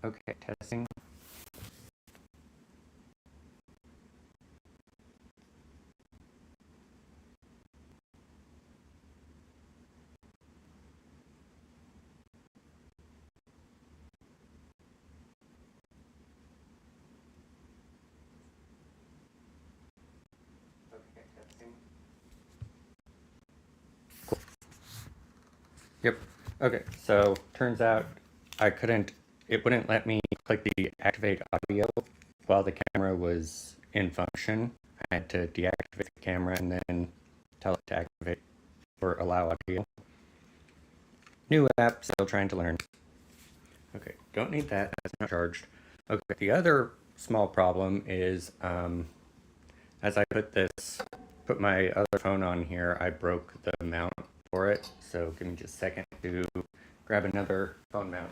Okay, testing. Okay, testing. Cool. Yep. Okay, so turns out it wouldn't let me click the activate audio while the camera was in function. I had to deactivate the camera and then tell it to activate or allow audio. New app, still trying to learn. Okay, don't need that, that's not charged. Okay, the other small problem is as I put my other phone on here, I broke the mount for it. So give me just a second to grab another phone mount.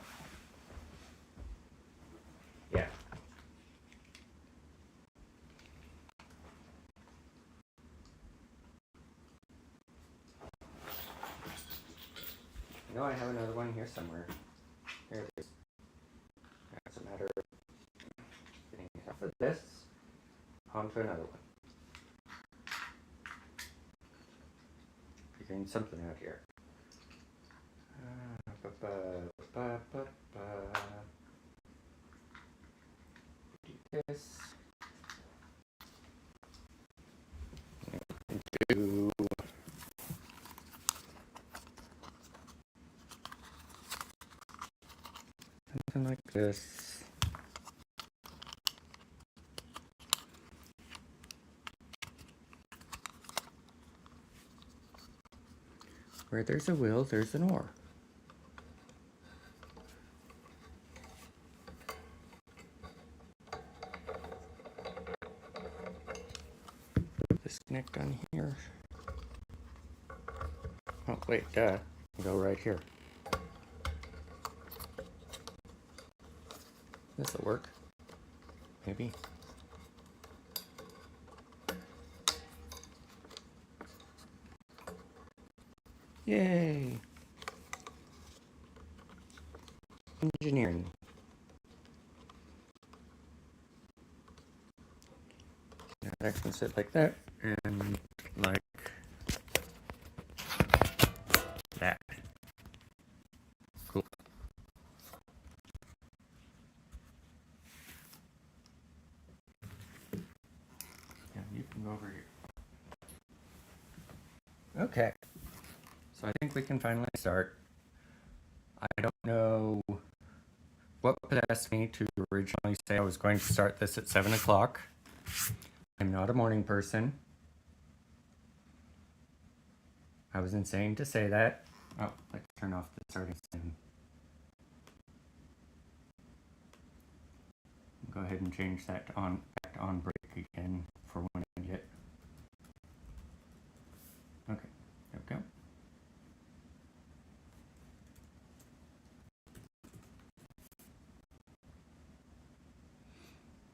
Yeah. I know I have another one here somewhere. Here it is. It's a matter of getting off of this onto another one. Figuring something out here. Do this. Do something like this. Where there's a will, there's an oar. Disconnect on here. Oh, wait, go right here. This'll work. Maybe. Yay! Engineering. Now that can sit like that, and like that. Cool. Yeah, you can go over here. Okay. So I think we can finally start. I don't know what possessed me to originally say I was going to start this at 7 o'clock. I'm not a morning person. I was insane to say that. Oh, let's turn off the starting soon. Go ahead and change that to back to on break again for one idiot. Okay, there we go.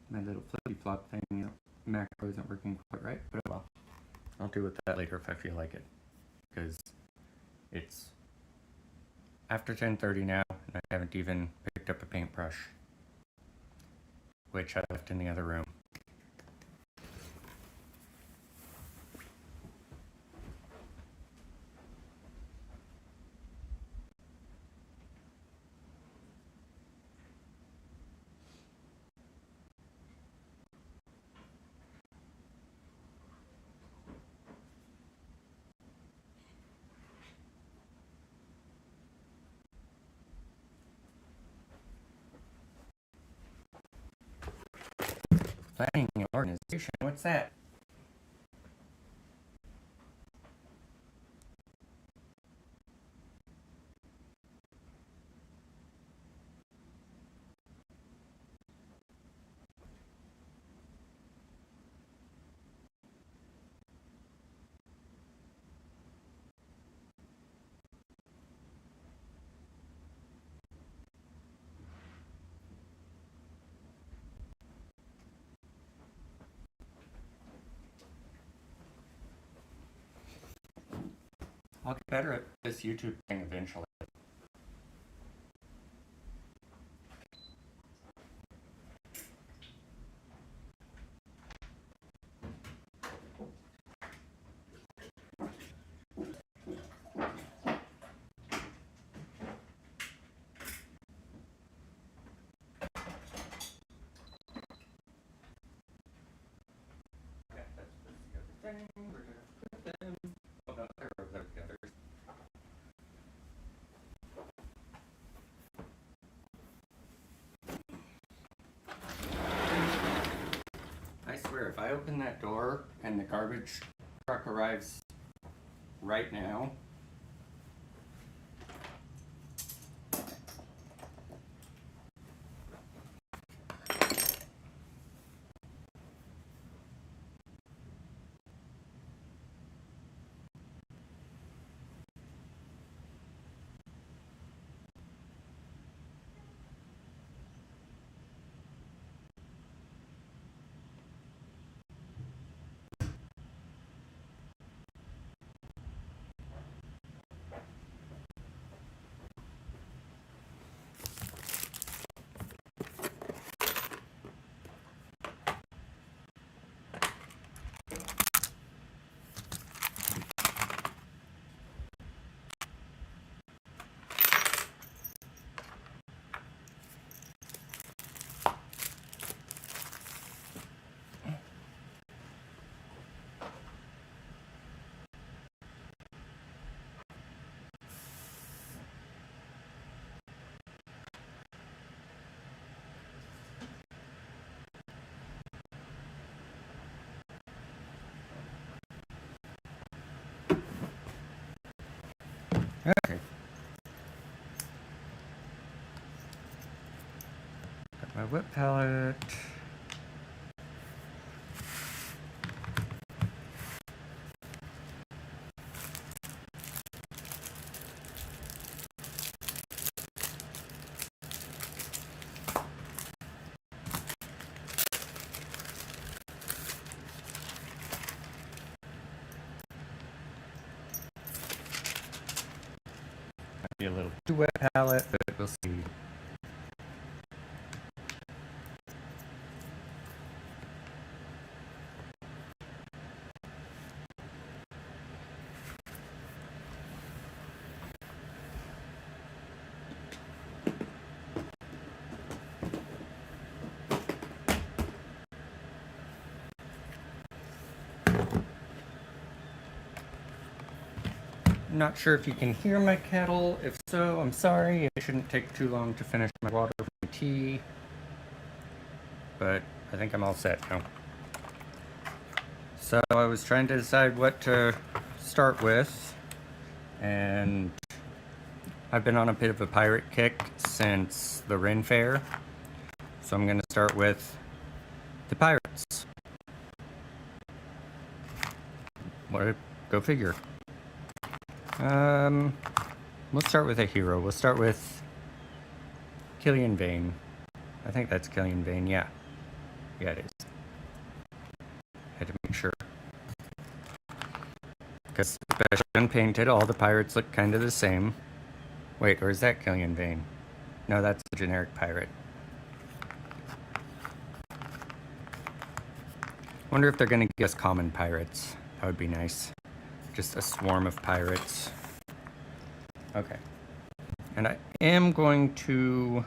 My little flippy flop thing, macro isn't working quite right, but oh well. I'll deal with that later if I feel like it, because it's after 10:30 now, and I haven't even picked up a paintbrush, which I left in the other room. Planning and organization, what's that? I'll get better at this YouTube thing eventually. thing. We're gonna put them. Oh no, I wrote that together. I swear, if I open that door and the garbage truck arrives right now. Okay. Got my whip palette. Might be a little too wet palette, but we'll see. Not sure if you can hear my kettle. If so, I'm sorry. It shouldn't take too long to finish my water for my tea. But I think I'm all set now. So I was trying to decide what to start with. And I've been on a bit of a pirate kick since the Ren Fair. So I'm going to start with the pirates. Go figure. We'll start with a hero. We'll start with Killian Vane. I think that's Killian Vane, yeah. Yeah, it is. Had to make sure. Because especially unpainted, all the pirates look kind of the same. Wait, or is that Killian Vane? No, that's the generic pirate. Wonder if they're gonna give us common pirates. That would be nice. Just a swarm of pirates. Okay. And I am going to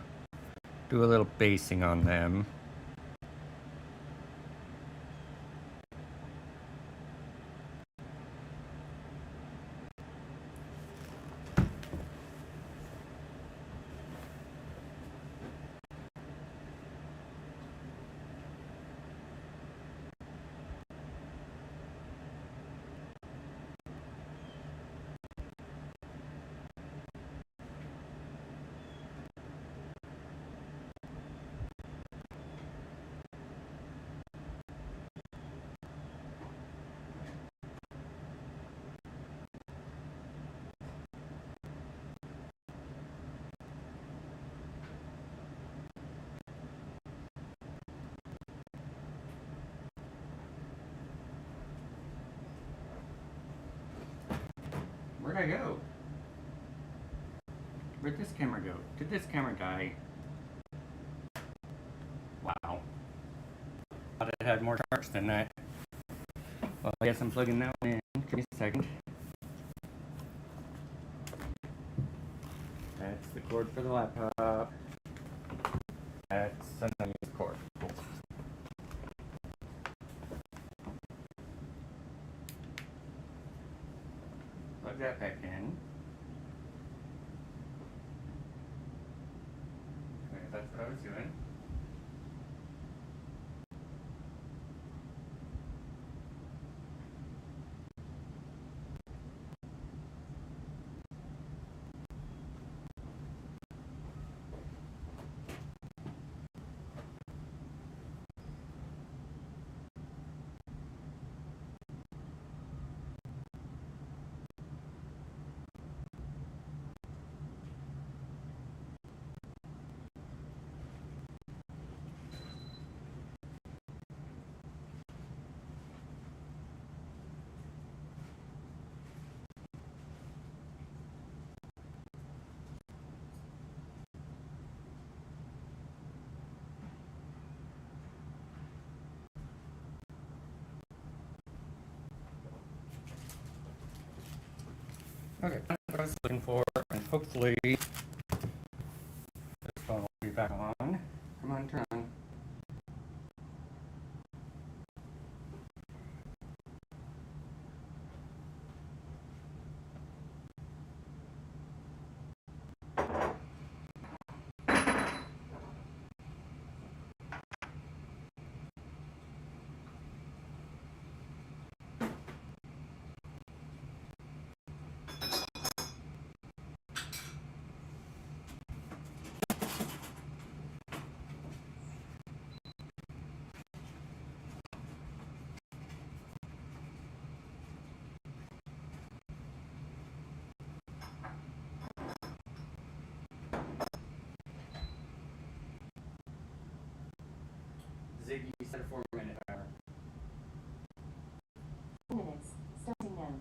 do a little basing on them. Where'd I go? Where'd this camera go? Did this camera die? Wow. Thought it had more charge than that. Well, I guess I'm plugging that one in. Give me a second. That's the cord for the laptop. That's another cord. Cool. that back in. Okay, that's what I was doing. Okay, that's what I was looking for, and hopefully this phone will be back on. Come on, turn on. Ziggy set a 4-minute timer. Minutes, starting now.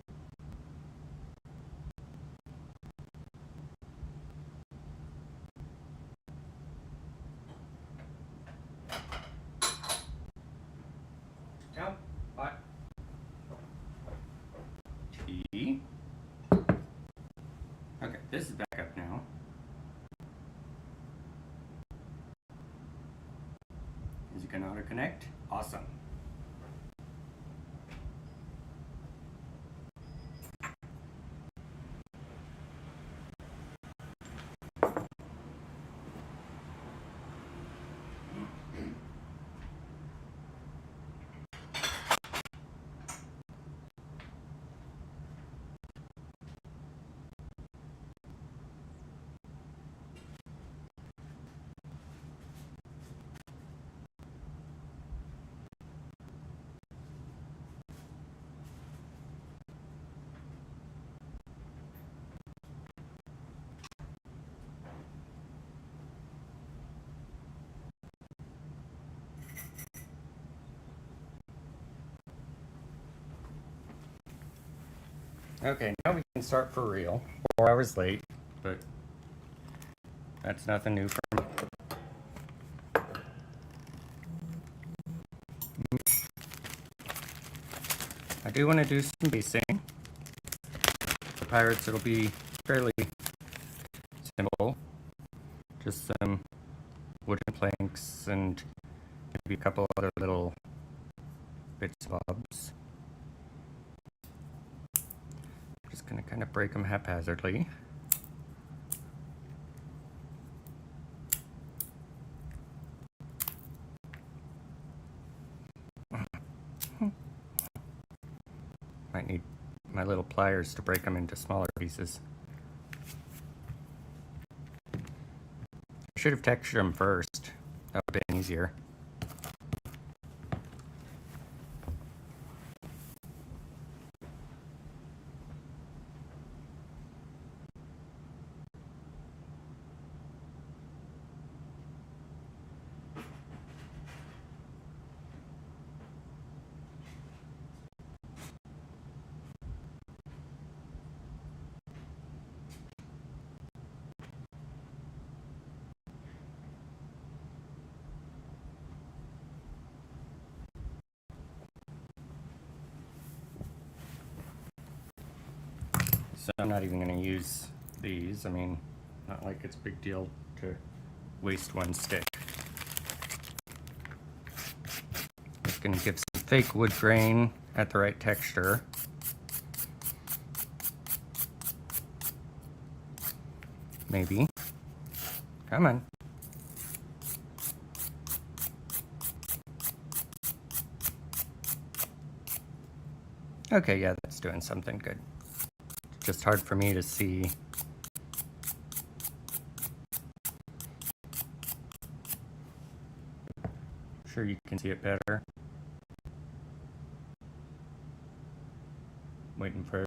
No, hot. Tea. Okay, this is back up now. Is it gonna auto connect? Awesome. Okay, now we can start for real. 4 hours late, but that's nothing new for me. I do want to do some basing. For pirates, it'll be fairly simple. Just some wooden planks and maybe a couple other little bits and bobs. Just gonna kind of break them haphazardly. Might need my little pliers to break them into smaller pieces. I should have textured them first. That would have been easier. So I'm not even going to use these. I mean, not like it's a big deal to waste one stick. Just going to give some fake wood grain at the right texture. maybe. Come on. Okay, yeah, that's doing something good. It's just hard for me to see. Sure you can see it better. Waiting for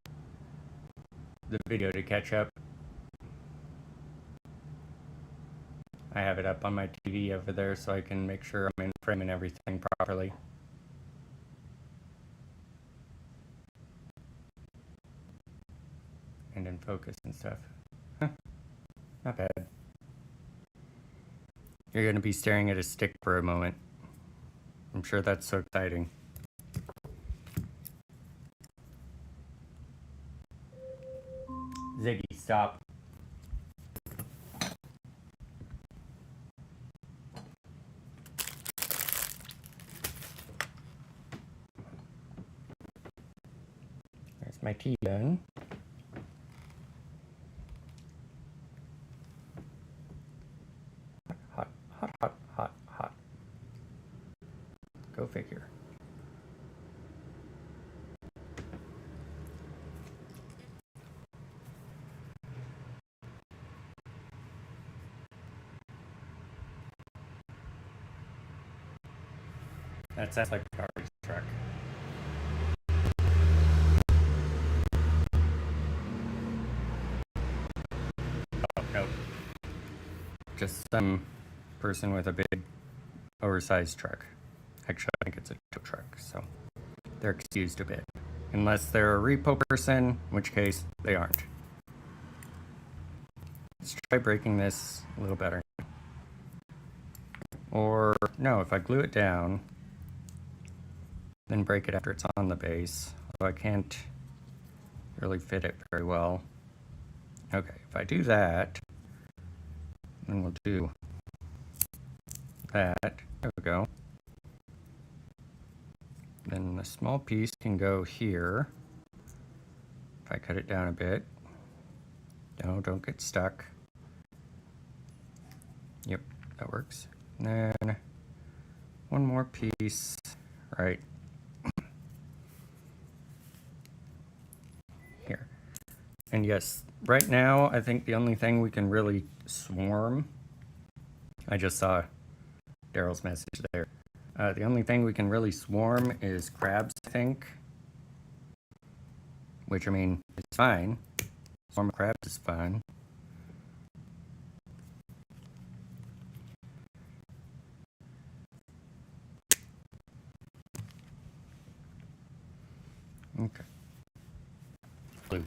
the video to catch up. I have it up on my TV over there so I can make sure I'm in frame and everything properly. And in focus and stuff. Huh, not bad. You're going to be staring at a stick for a moment. I'm sure that's so exciting. Ziggy, stop. There's my tea done. Hot, hot, hot, hot, hot. Go figure. That sounds like a garbage truck. Oh, no. Just some person with a big, oversized truck. Actually, I think it's a tow truck, so they're excused a bit. Unless they're a repo person, in which case they aren't. Let's try breaking this a little better. Or, no, if I glue it down, then break it after it's on the base. Although I can't really fit it very well. Okay, if I do that, then we'll do that. There we go. Then the small piece can go here. If I cut it down a bit. No, don't get stuck. Yep, that works. And then one more piece, right here. And yes, right now, I think the only thing we can really swarm, I just saw Daryl's message there. The only thing we can really swarm is crabs, I think. Which, I mean, it's fine. Swarm of crabs is fine. Okay. Blue.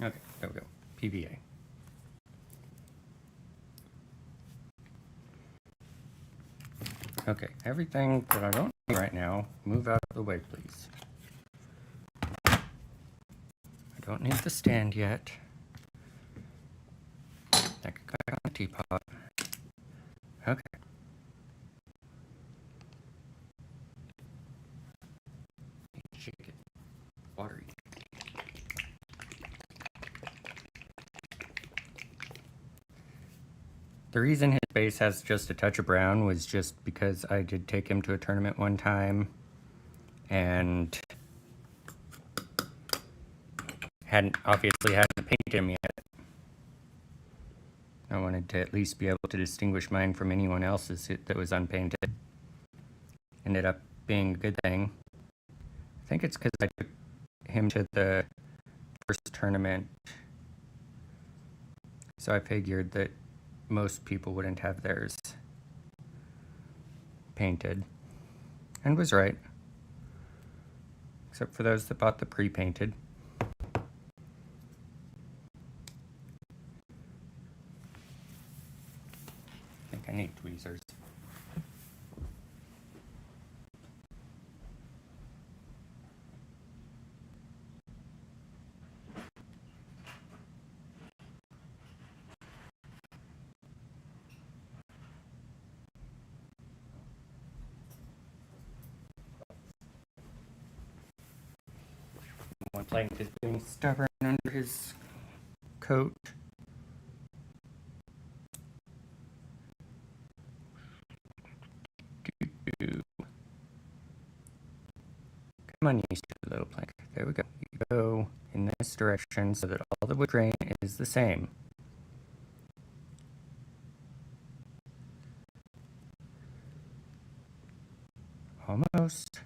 Okay, there we go. PVA. Okay, everything that I don't need right now, move out of the way, please. I don't need the stand yet. I could go back on the teapot. Okay. Shake it. Watery. The reason his base has just a touch of brown was just because I did take him to a tournament one time and obviously hadn't painted him yet. I wanted to at least be able to distinguish mine from anyone else's that was unpainted. Ended up being a good thing. I think it's because I took him to the first tournament, so I figured that most people wouldn't have theirs painted. and was right. Except for those that bought the pre-painted. I think I need tweezers. One plank is being stubborn under his coat. Come on, you stupid little plank. There we go. You go in this direction so that all the wood grain is the same. Almost.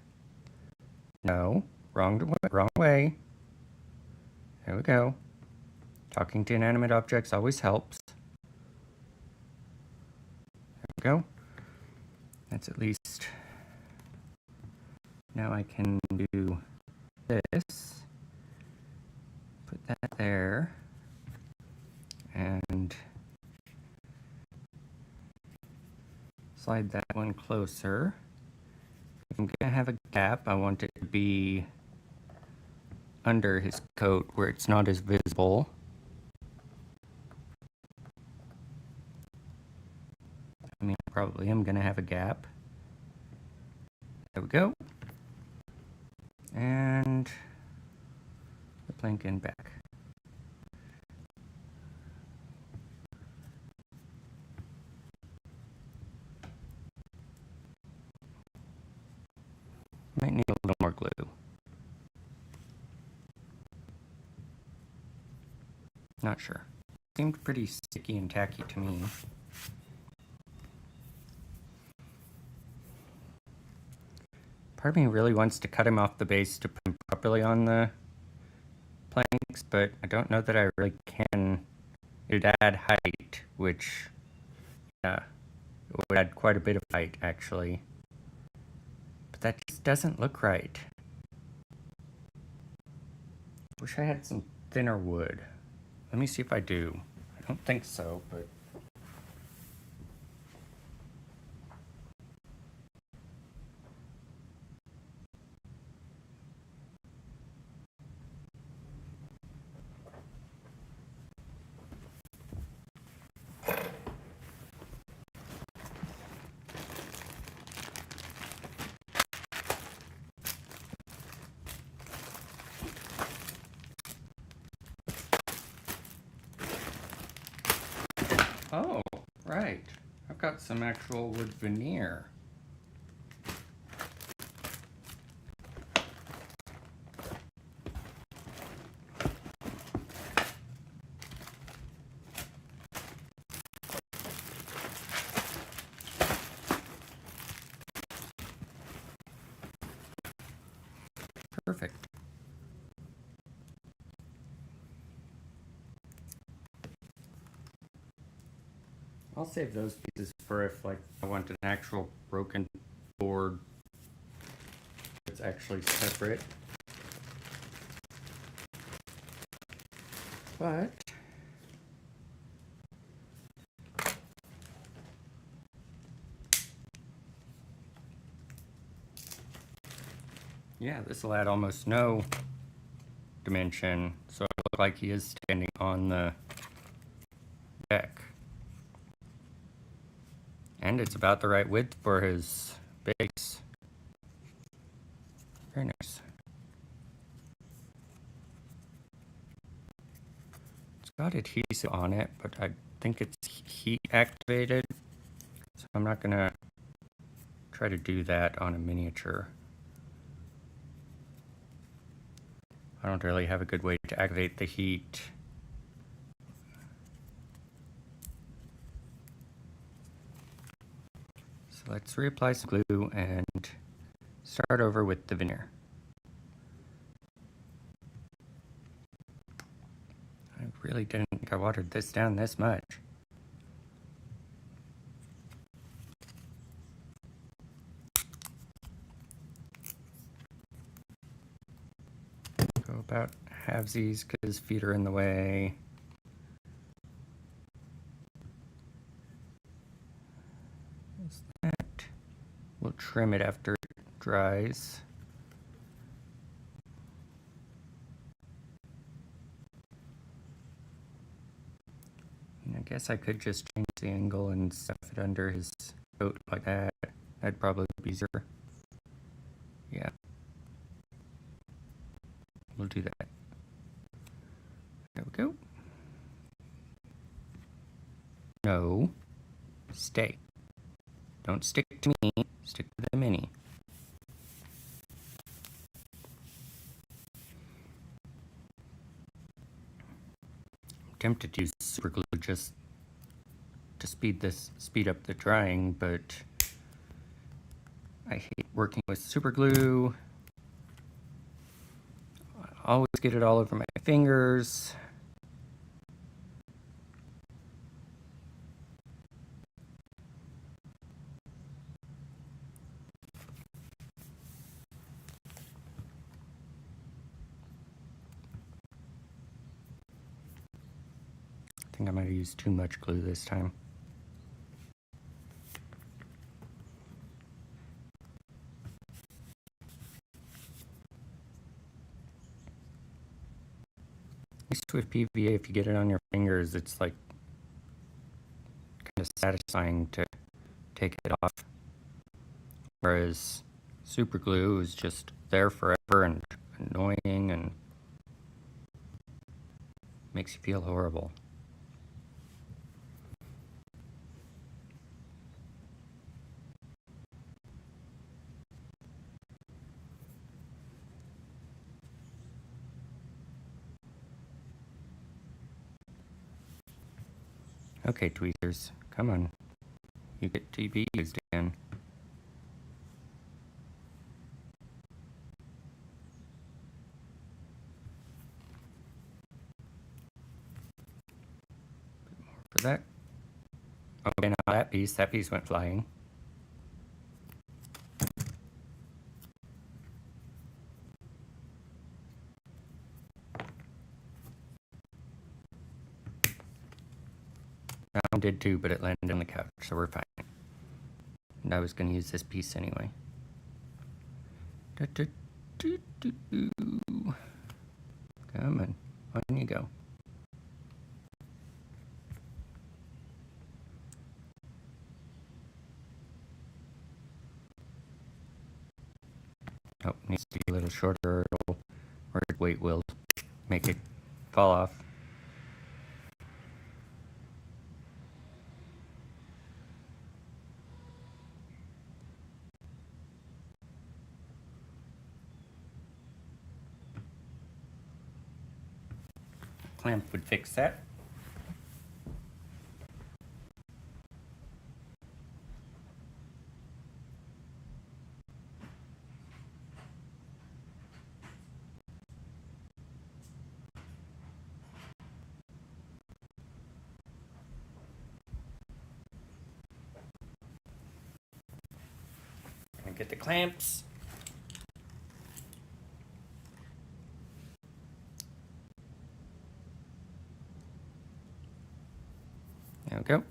No, wrong way. There we go. Talking to inanimate objects always helps. There we go. That's at least. Now I can do this. Put that there. And slide that one closer. If I'm gonna have a gap, I want it to be under his coat where it's not as visible. I mean, I probably am gonna have a gap. There we go. And the plank end back. Might need a little more glue. Not sure. Seemed pretty sticky and tacky to me. Part of me really wants to cut him off the base to put him properly on the planks, but I don't know that I really can. It'd add height, which, yeah, it would add quite a bit of height, actually. But that just doesn't look right. Wish I had some thinner wood. Let me see if I do. I don't think so, but... Oh, right. I've got some actual wood veneer. Perfect. I'll save those pieces for if, like, I want an actual broken board that's actually separate. But yeah, this will add almost no dimension, so it looks like he is standing on the deck. And it's about the right width for his base. Very nice. It's got adhesive on it, but I think it's heat activated, so I'm not gonna try to do that on a miniature. I don't really have a good way to activate the heat. So let's reapply some glue and start over with the veneer. I really didn't think I watered this down this much. halvesies because his feet are in the way. Is that? We'll trim it after it dries. And I guess I could just change the angle and stuff it under his coat like that. That'd probably be easier. Yeah. We'll do that. There we go. No. Stay. Don't stick to me. Stick to the mini. I'm tempted to use super glue just to speed up the drying, but I hate working with super glue. I always get it all over my fingers. I think I might have used too much glue this time. At least with PVA, if you get it on your fingers, it's like kind of satisfying to take it off. Whereas super glue is just there forever and annoying and makes you feel horrible. Okay, tweezers, come on. You get to be used again. For that. Okay, now that piece went flying. That one did too, but it landed on the couch, so we're fine. And I was going to use this piece anyway. Come on you go. Oh, needs to be a little shorter, or its weight will make it fall off. Clamp would fix that. And get the clamps. There we go.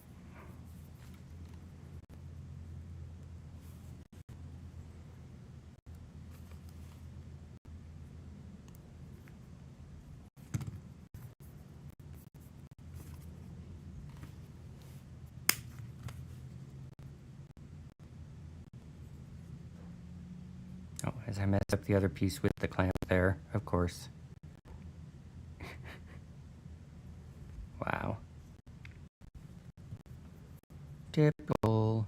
Oh, as I messed up the other piece with the clamp there, of course. Wow. Typical.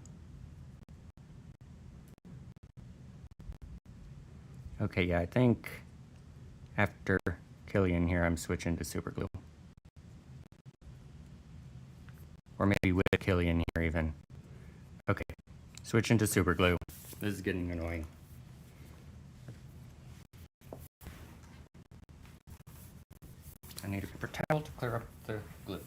Okay, yeah, I think after Killian here, I'm switching to super glue. Or maybe with Killian here even. Okay, switching to super glue. This is getting annoying. I need a paper towel to clear up the glue.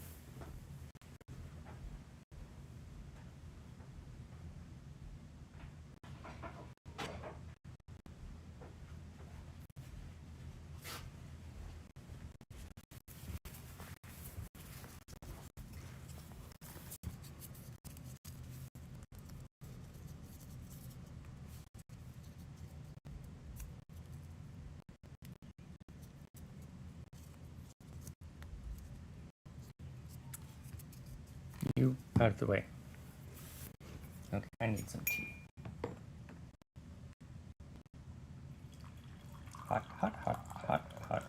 You out of the way. Okay, I need some tea. Hot, hot, hot, hot, hot.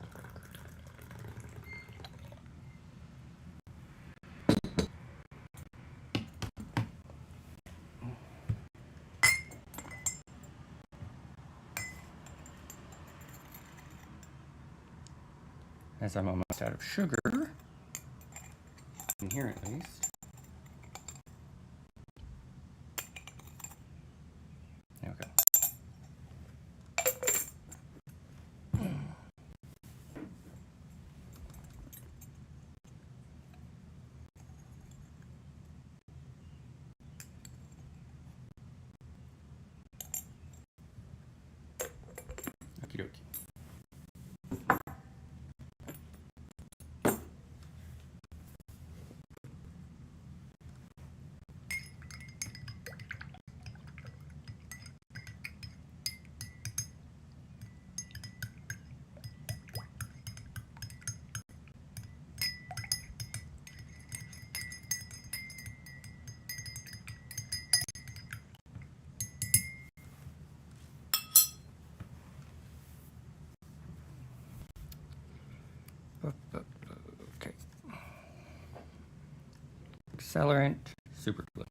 As I'm almost out of sugar, in here at least. Okay. Okie dokie. Okay. Accelerant, super glue.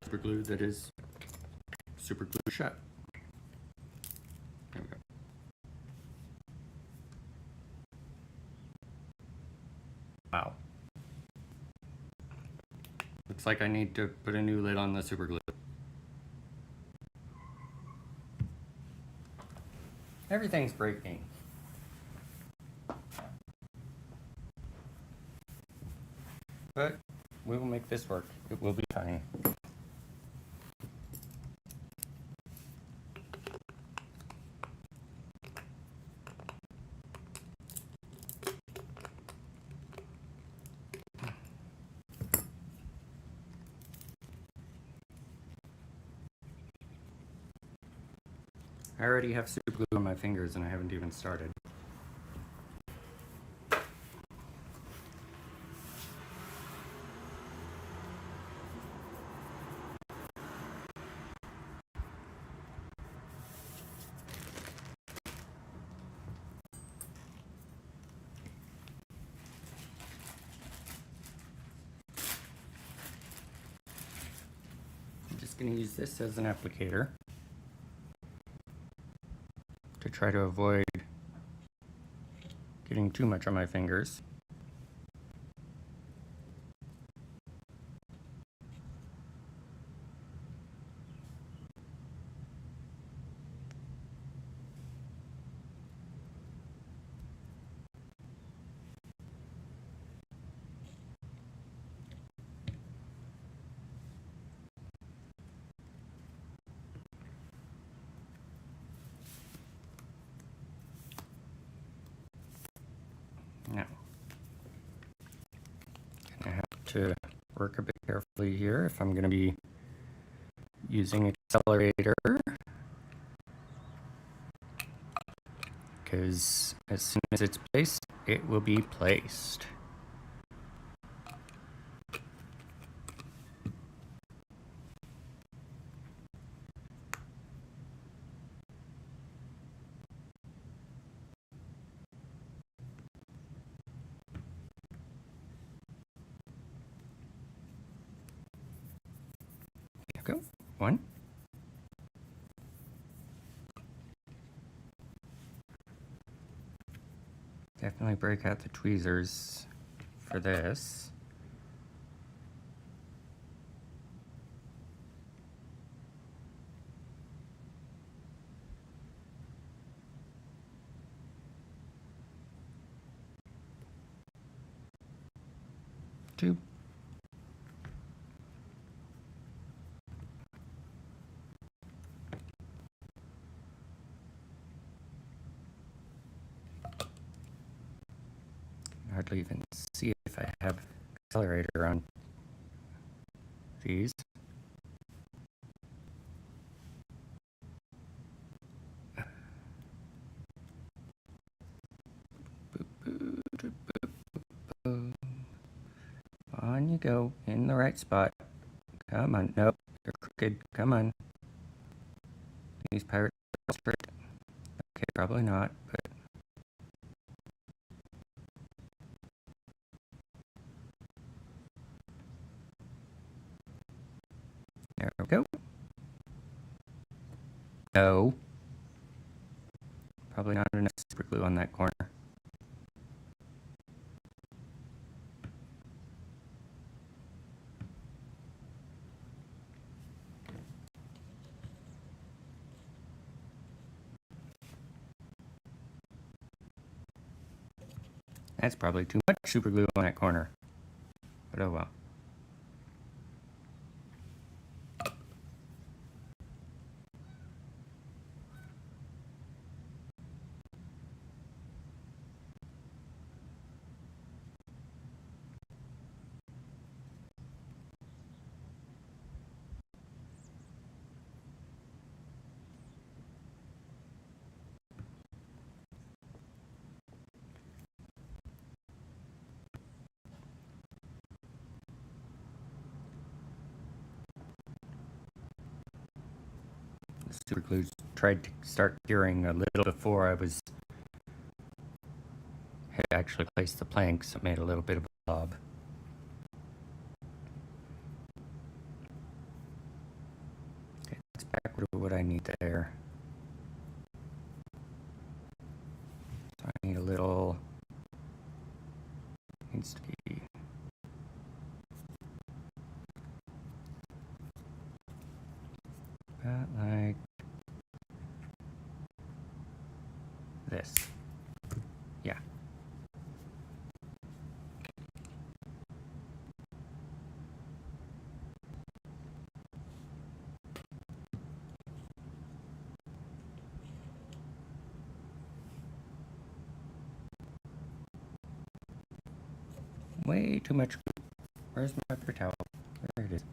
Super glue that is super glue shut. There we go. Wow. Looks like I need to put a new lid on the super glue. Everything's breaking. But we will make this work. It will be fine. I already have super glue on my fingers and I haven't even started. I'm just going to use this as an applicator to try to avoid getting too much on my fingers. Now, I have to work a bit carefully here if I'm going to be using accelerator, because as soon as it's placed, it will be placed. There we go. One. Definitely break out the tweezers for this. Two. Hardly even see if I have accelerator on these. On you go, in the right spot. Come on, nope, you're crooked, come on. These pirates are straight. Okay, probably not, but... There we go. No. Probably not enough super glue on that corner. That's probably too much super glue on that corner. But oh well. The super glue tried to start curing a little before I had actually placed the planks. It made a little bit of a blob. Okay, that's back to what I need there. So I need a little... needs to be... about like... this. Yeah. Way too much glue. Where's my paper towel? There it is.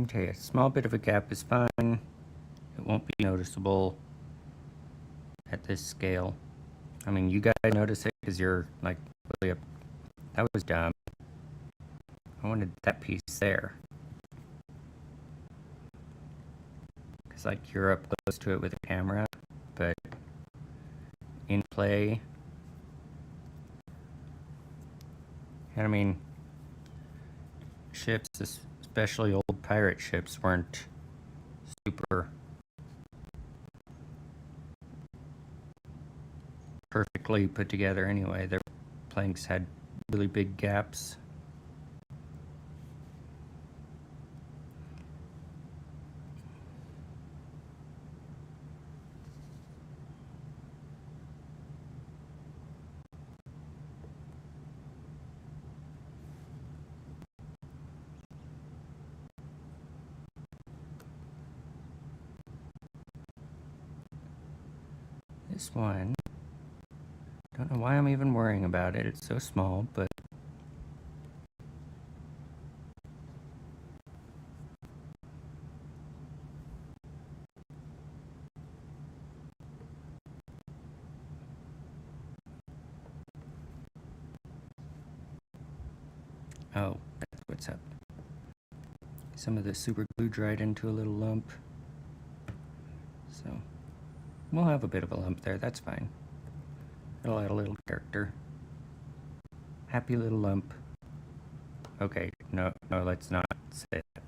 Okay, a small bit of a gap is fine. It won't be noticeable at this scale. I mean, you guys notice it because you're like, really up. That was dumb. I wanted that piece there. Because like you're up close to it with a camera, but in play. And I mean, ships, especially old pirate ships, weren't super perfectly put together anyway. Their planks had really big gaps. This one, don't know why I'm even worrying about it. It's so small, but oh, that's what's up. Some of the super glue dried into a little lump. So we'll have a bit of a lump there, that's fine. It'll add a little character. Happy little lump. Okay, no, let's not say that.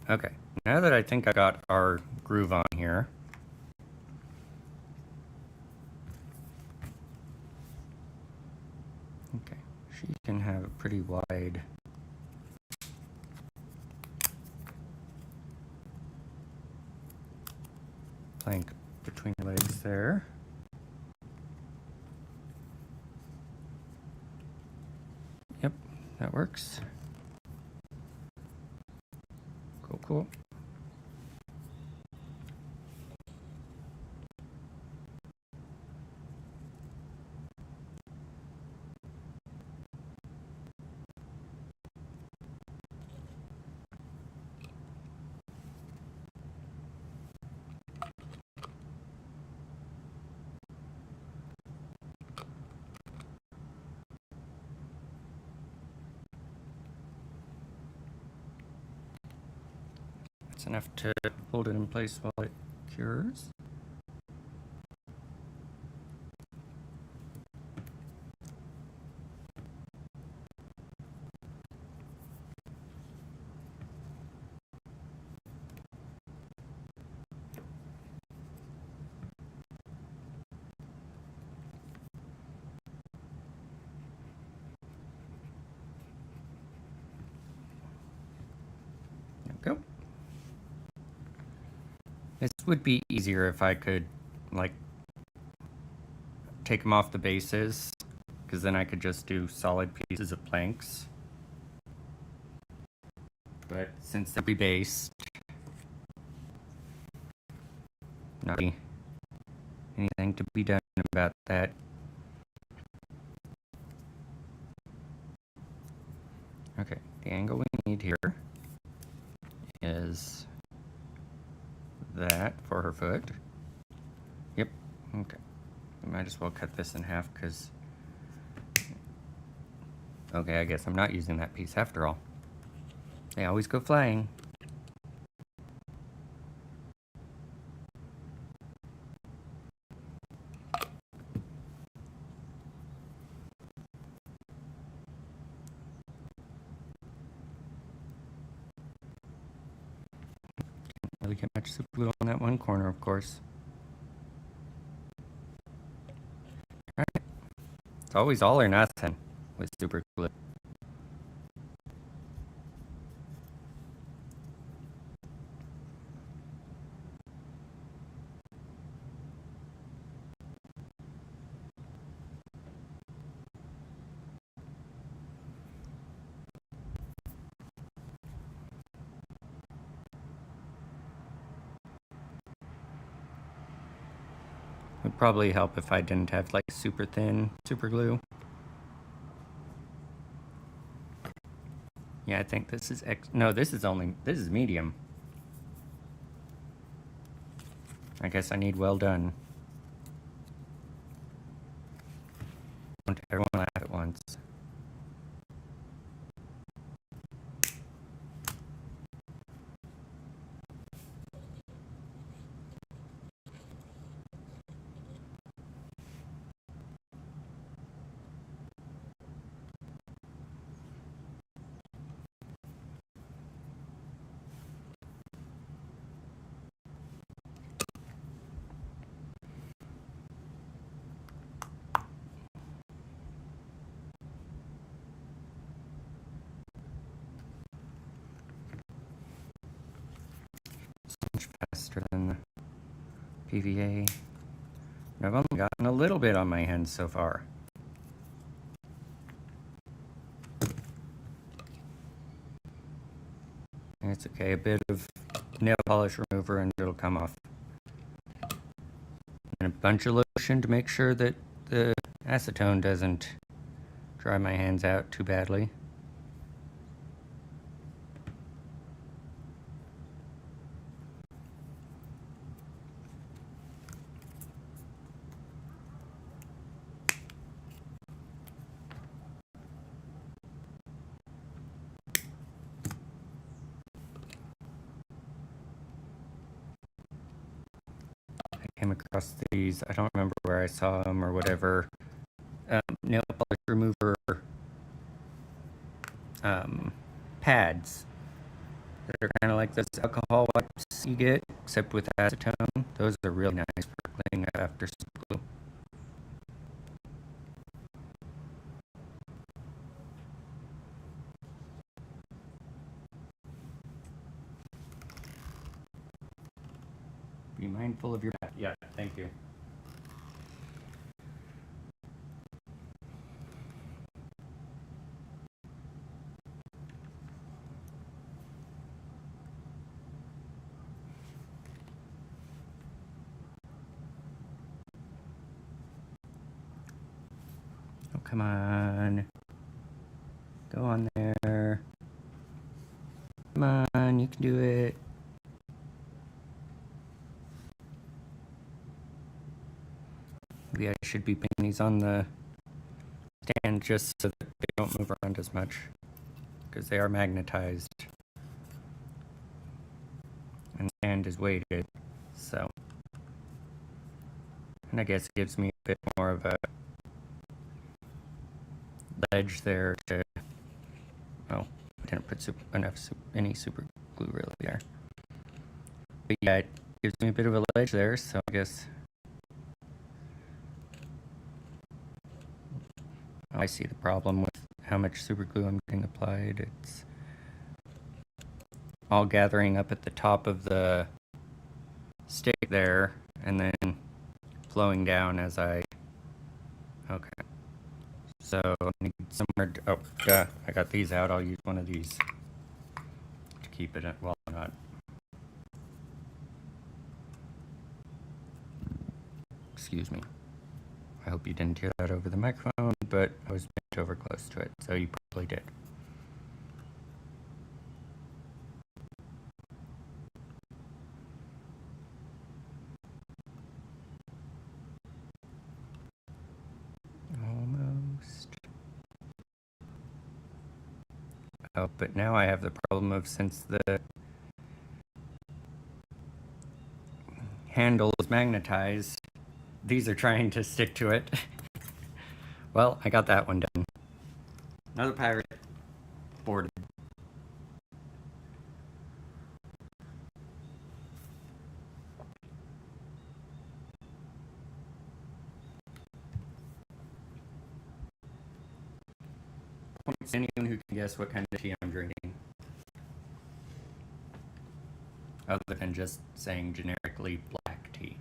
Okay, now that I think I got our groove on here, okay, she can have a pretty wide plank between the legs there. Yep, that works. Cool. enough to hold it in place while it cures. There we go. This would be easier if I could, like, take them off the bases, because then I could just do solid pieces of planks. But since they'll be based, not anything to be done about that. Okay, the angle we need here is that for her foot. Yep, okay. I might as well cut this in half because, okay, I guess I'm not using that piece after all. They always go flying. Really get much super glue on that one corner, of course. Alright. It's always all or nothing with super glue. Would probably help if I didn't have like super thin super glue. Yeah, I think this is no, this is medium. I guess I need well done. Don't everyone laugh at once. Much faster than the PVA. I've only gotten a little bit on my hands so far. It's okay, a bit of nail polish remover and it'll come off. And a bunch of lotion to make sure that the acetone doesn't dry my hands out too badly. Came across these, I don't remember where I saw them or whatever, nail polish remover pads that are kind of like those alcohol wipes you get, except with acetone. Those are really nice for cleaning up after super glue. Be mindful of your back. Yeah, thank you. Oh, come on. Go on there. Come on, you can do it. Maybe I should be putting these on the stand just so that they don't move around as much, because they are magnetized. and the stand is weighted, so. And I guess it gives me a bit more of a ledge there to, oh, I didn't put any super glue really there. But yeah, it gives me a bit of a ledge there, so I guess. I see the problem with how much super glue I'm getting applied. It's all gathering up at the top of the stick there, and then flowing down as I, okay. So I need somewhere to, oh, duh, I got these out. I'll use one of these to keep it, well, not. Excuse me. I hope you didn't hear that over the microphone, but I was bent over close to it, so you probably did. Almost. Oh, but now I have the problem of, since the handle is magnetized, these are trying to stick to it. Well, I got that one done. Another pirate boarded. Points to anyone who can guess what kind of tea I'm drinking. Other than just saying generically black tea.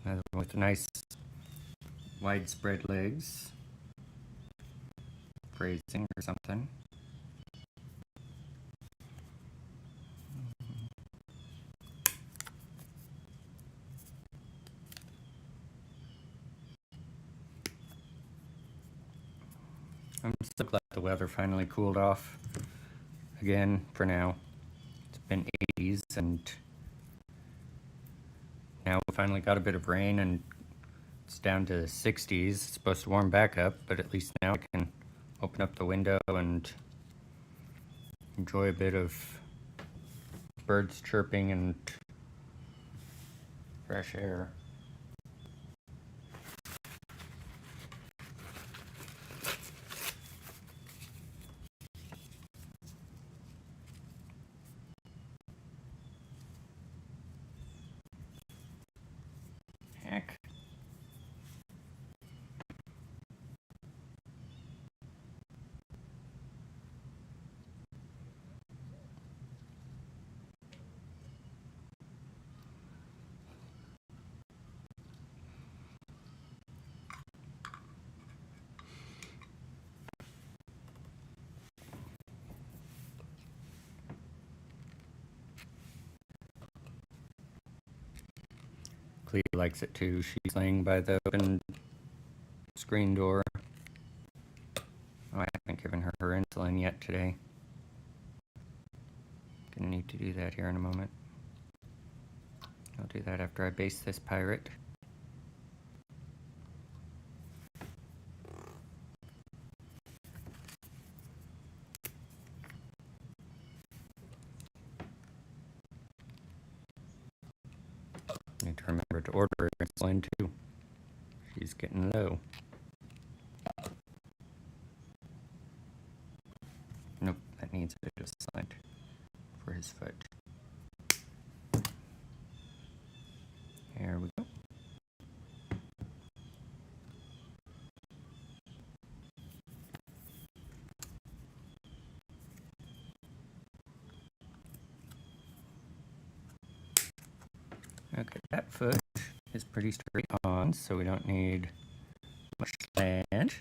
Another one with nice widespread legs. Phrasing or something. I'm so glad the weather finally cooled off again for now. It's been 80s, and now we finally got a bit of rain, and it's down to 60s. It's supposed to warm back up, but at least now I can open up the window and enjoy a bit of birds chirping and fresh air. Heck. Clea likes it too. She's laying by the open screen door. Oh, I haven't given her insulin yet today. Gonna need to do that here in a moment. I'll do that after I base this pirate. Need to remember to order her insulin too. She's getting low. Nope, that needs a bit of slide for his foot. There we go. Okay, that foot is pretty straight on, so we don't need much land.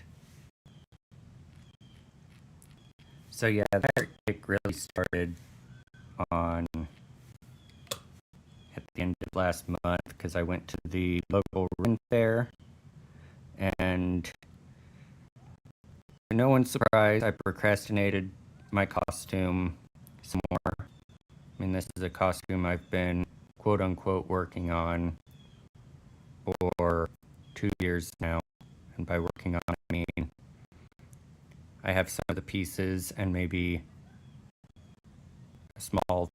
So yeah, that kick really started on at the end of last month because I went to the local run fair, and to no one's surprise, I procrastinated my costume some more. I mean, this is a costume I've been quote unquote working on for 2 years now. And by working on, I mean I have some of the pieces and maybe a small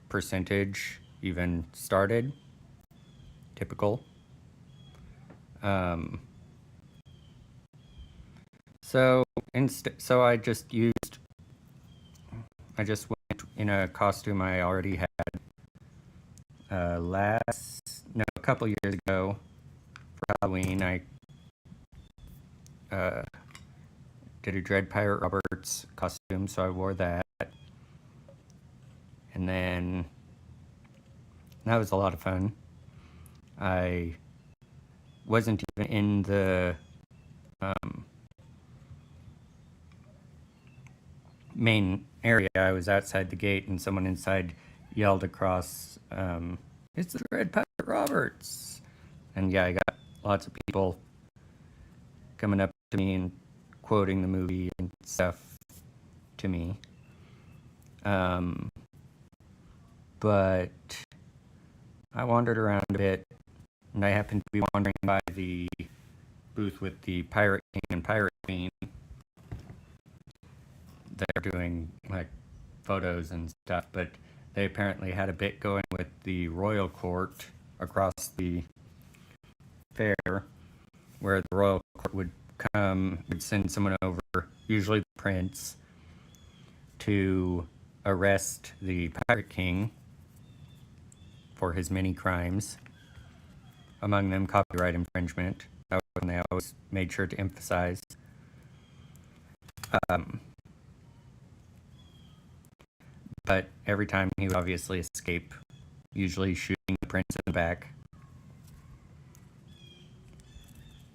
percentage even started. Typical. Um, so I just went in a costume I already had a couple years ago for Halloween. I did a Dread Pirate Roberts costume, so I wore that. And then that was a lot of fun. I wasn't even in the main area. I was outside the gate, and someone inside yelled across, "It's the Dread Pirate Roberts!" And yeah, I got lots of people coming up to me and quoting the movie and stuff to me. But I wandered around a bit, and I happened to be wandering by the booth with the Pirate King and Pirate Queen. They're doing like photos and stuff, but they apparently had a bit going with the royal court across the fair, where the royal court would send someone over, usually the prince, to arrest the Pirate King for his many crimes, among them copyright infringement. That was one they always made sure to emphasize. But every time he would obviously escape, usually shooting the prince in the back.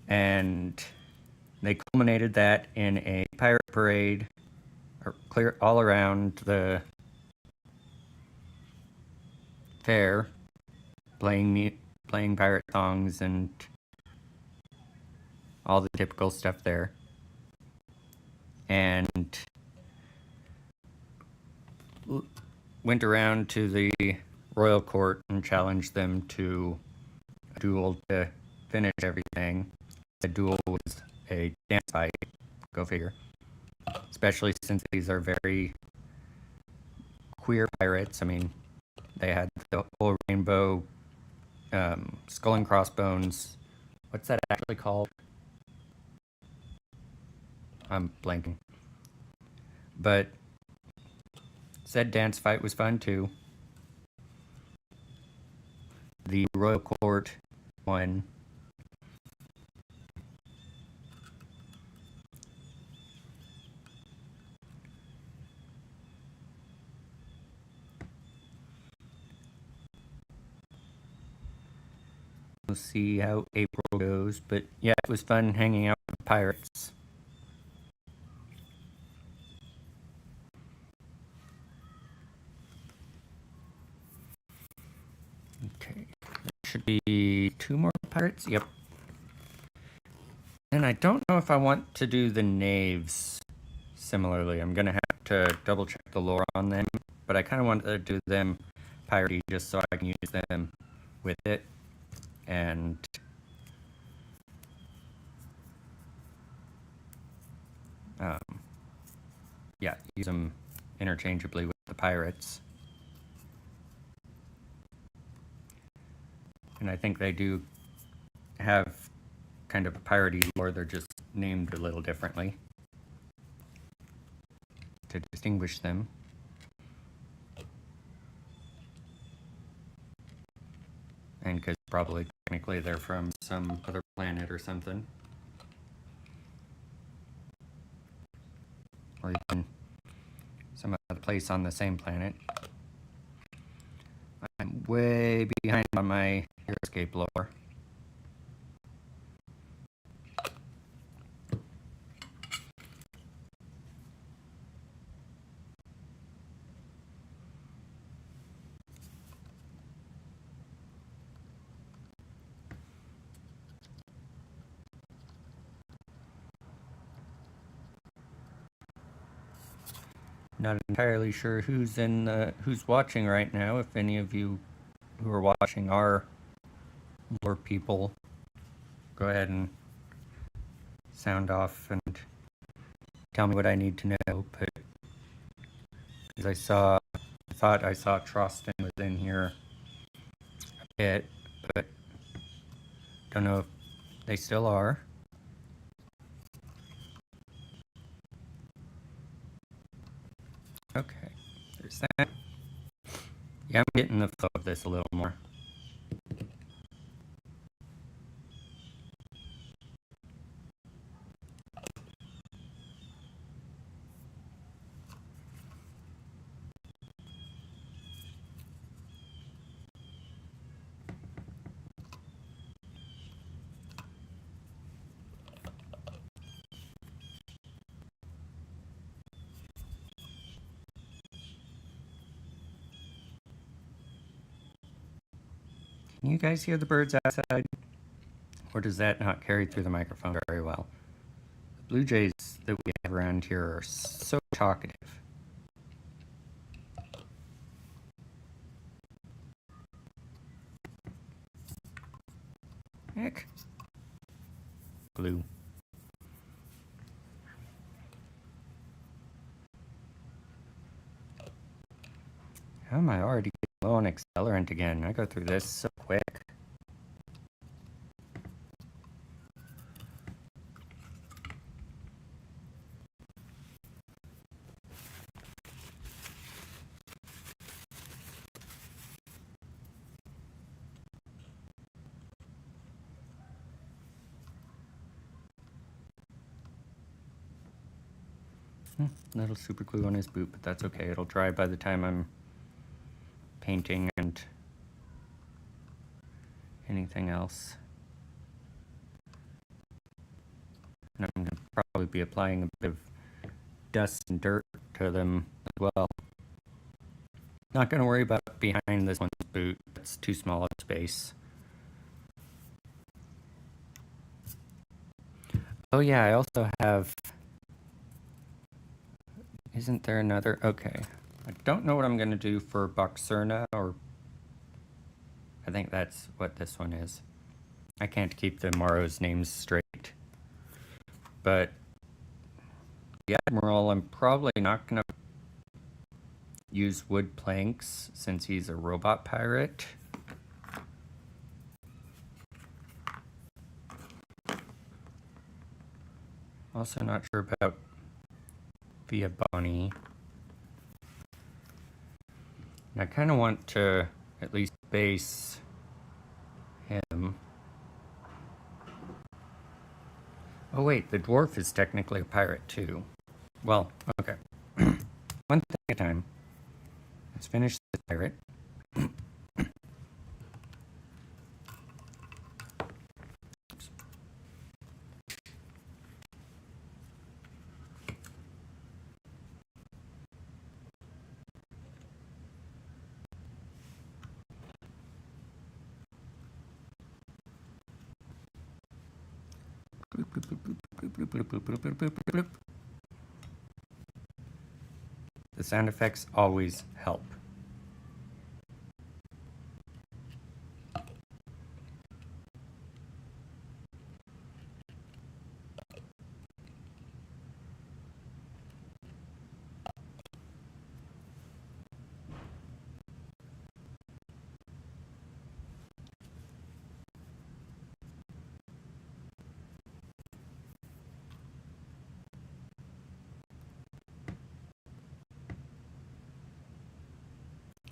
And they culminated that in a pirate parade clear all around the fair, playing pirate songs and all the typical stuff there. And went around to the royal court and challenged them to a duel to finish everything. The duel was a dance fight, go figure. Especially since these are very queer pirates. I mean, they had the whole rainbow skull and crossbones. What's that actually called? I'm blanking. But said dance fight was fun too. The royal court won. We'll see how April goes, but yeah, it was fun hanging out with pirates. Okay, there should be 2 more pirates. Yep. And I don't know if I want to do the knaves similarly. I'm gonna have to double check the lore on them, but I kind of want to do them piratey just so I can use them with it. And yeah, use them interchangeably with the pirates. And I think they do have kind of a piratey lore, they're just named a little differently to distinguish them. And because probably technically they're from some other planet or something. Or even some other place on the same planet. I'm way behind on my Heroscape lore. Not entirely sure who's watching right now. If any of you who are watching are lore people, go ahead and sound off and tell me what I need to know. But because I thought I saw Troston was in here a bit, but don't know if they still are. Okay, there's that. Yeah, I'm getting the flow of this a little more. Can you guys hear the birds outside? Or does that not carry through the microphone very well? The blue jays that we have around here are so talkative. Heck. Blue. How am I already getting low on accelerant again? I go through this so quick. Little super glue on his boot, but that's okay. It'll dry by the time I'm painting and anything else. And I'm going to probably be applying a bit of dust and dirt to them as well. Not going to worry about behind this one's boot. It's too small a space. Oh yeah, I also have... Isn't there another? Okay. I don't know what I'm going to do for Boxerna, or... I think that's what this one is. I can't keep the Morrow's names straight. But... the Admiral, I'm probably not going to use wood planks since he's a robot pirate. Also not sure about Via Bonnie. And I kind of want to at least base him. Oh wait, the dwarf is technically a pirate too. Well, okay. One thing at a time. Let's finish this pirate. The sound effects always help.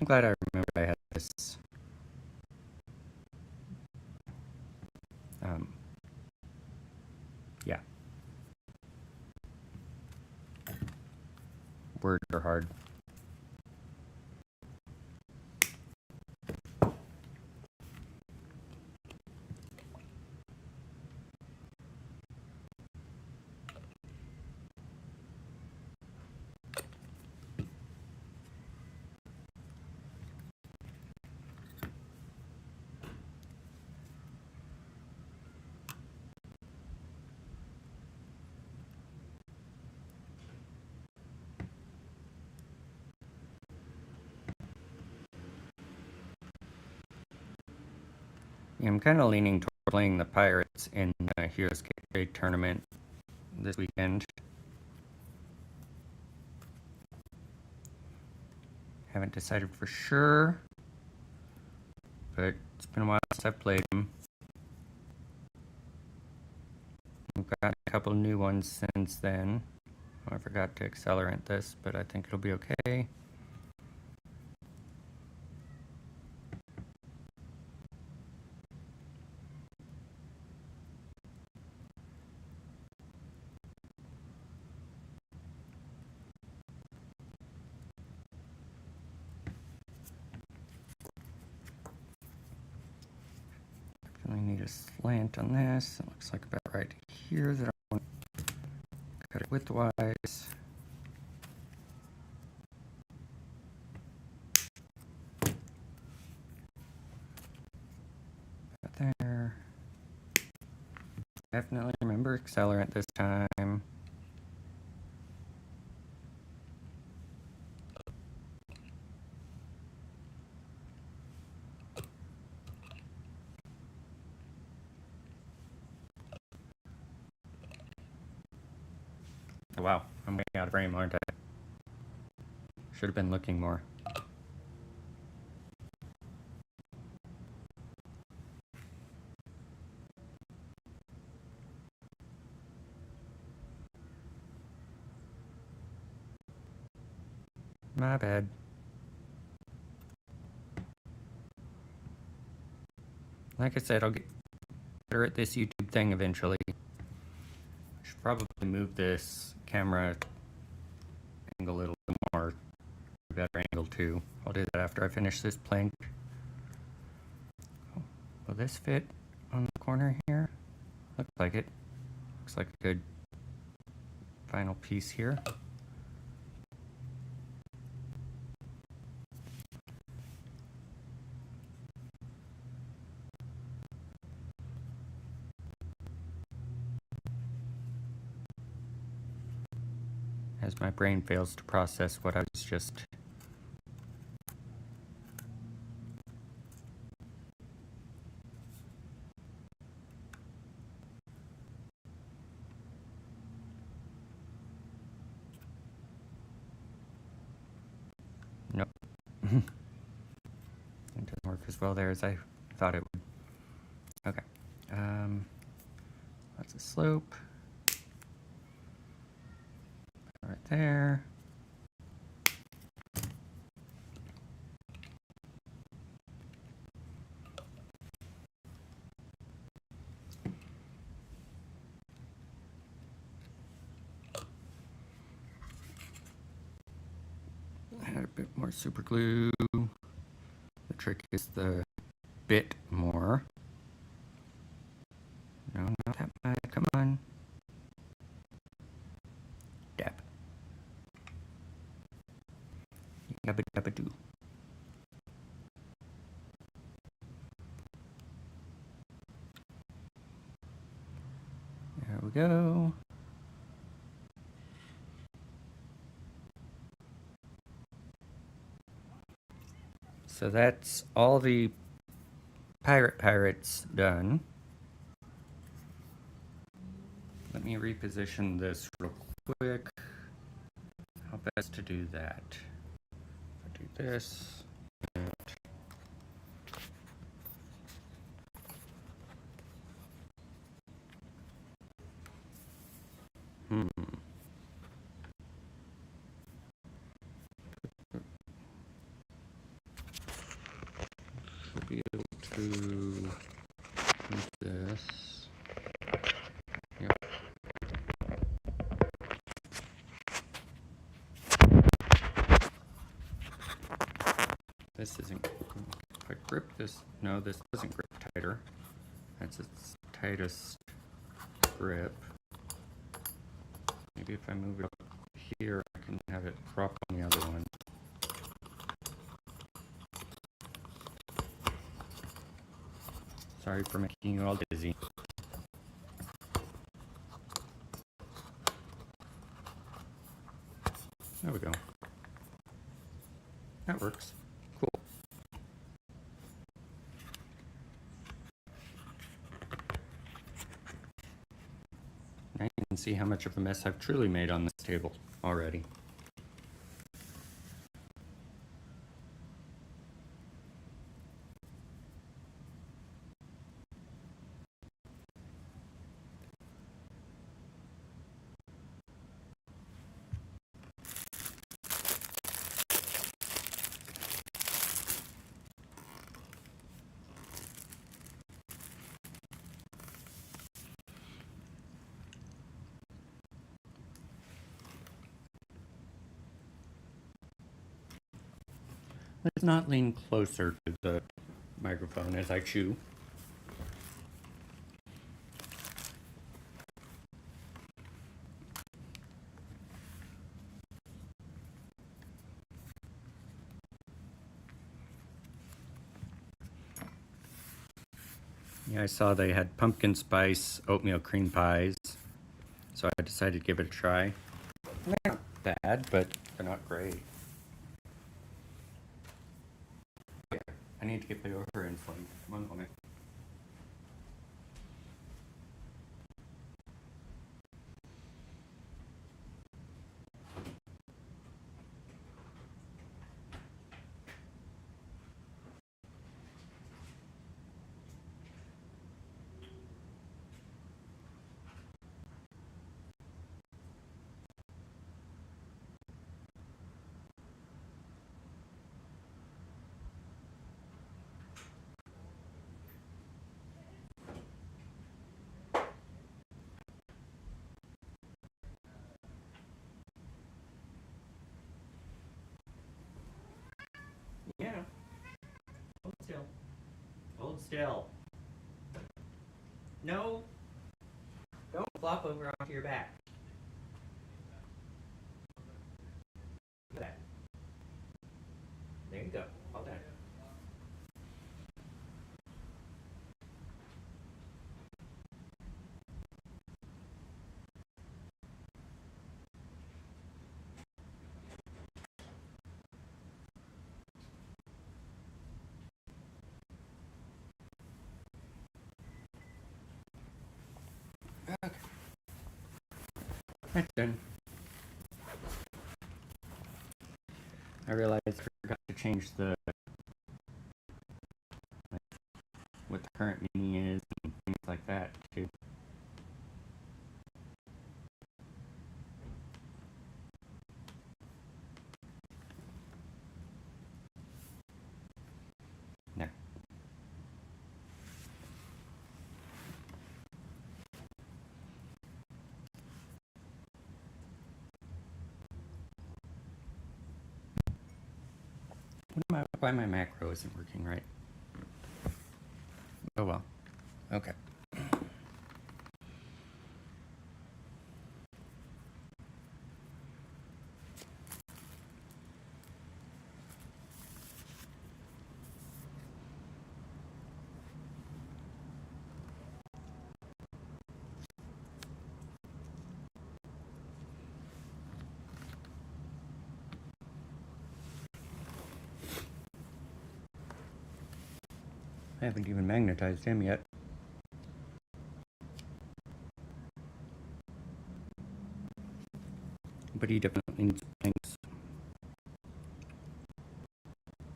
I'm glad I remembered I had this. Yeah. Words are hard. Yeah, I'm kind of leaning toward playing the Pirates in the Heroscape tournament this weekend. Haven't decided for sure, but it's been a while since I've played them. I've got a couple new ones since then. Oh, I forgot to accelerate this, but I think it'll be okay. Definitely need a slant on this. It looks like about right here that I want to cut it widthwise. About there. Definitely remember accelerant this time. Oh, wow, I'm way out of frame, aren't I? Should have been looking more. My bad. Like I said, I'll get better at this YouTube thing eventually. I should probably move this camera angle a little bit more. Better angle too. I'll do that after I finish this plank. Oh, will this fit on the corner here? Looks like it. Looks like a good final piece here. As my brain fails to process what I was just... Nope. It doesn't work as well there as I thought it would. Okay. That's a slope. Right there. Add a bit more super glue. The trick is the bit more. No, not that much. Come on. Dab. Yabba dabba doo. There we go. So that's all the pirates done. Let me reposition this real quick. How best to do that? I'll do this. Should be able to do this. Yep. This isn't if I grip this. No, this doesn't grip tighter. That's its tightest grip. Maybe if I move it up here, I can have it prop on the other one. Sorry for making you all dizzy. There we go. That works. Cool. see how much of a mess I've truly made on this table already. Let's not lean closer to the microphone as I chew. Yeah, I saw they had pumpkin spice oatmeal cream pies, so I decided to give it a try. They're not bad, but they're not great. Yeah, I need to get the overinflamed. One moment. Yeah. Hold still. Hold still. No. Don't flop over onto your back. Look at that. There you go. All done. Okay. That's done. I realized I forgot to change the what the current meaning is and things like that too. There. Why my macro isn't working right? Oh well. Okay. I haven't even magnetized him yet. But he definitely needs blanks.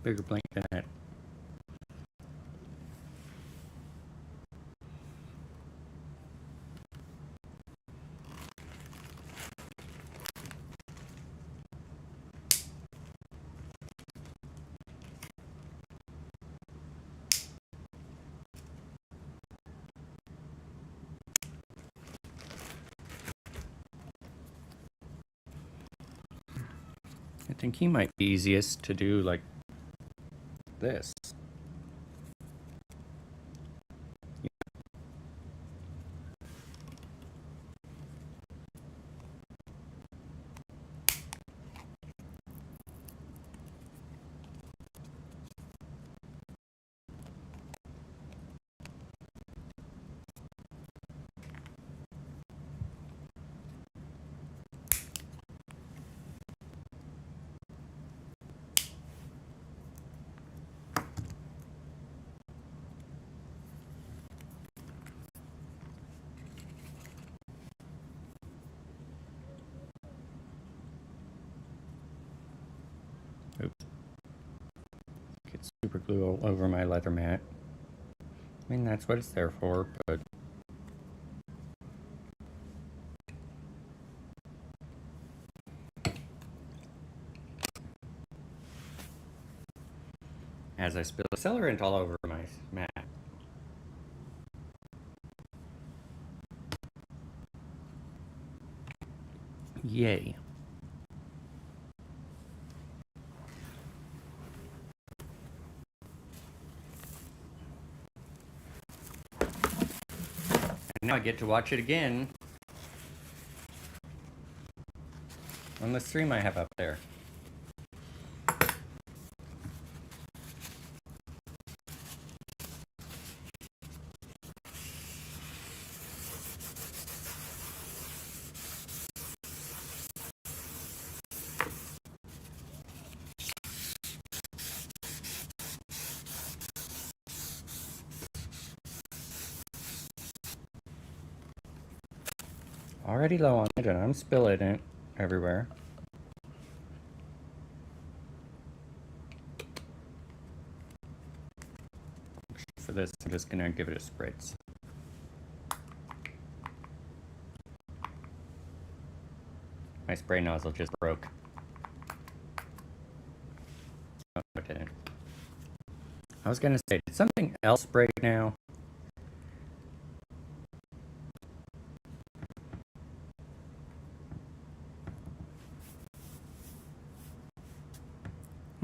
Bigger blank than that. I think he might be easiest to do like this. Oops. Get super glue all over my leather mat. I mean, that's what it's there for, but... As I spill accelerant all over my mat. Yay. And now I get to watch it again on the stream I have up there. Already low on it, and I'm spilling it everywhere. For this, I'm just gonna give it a spritz. My spray nozzle just broke. Oh, it didn't. I was gonna say, did something else break now?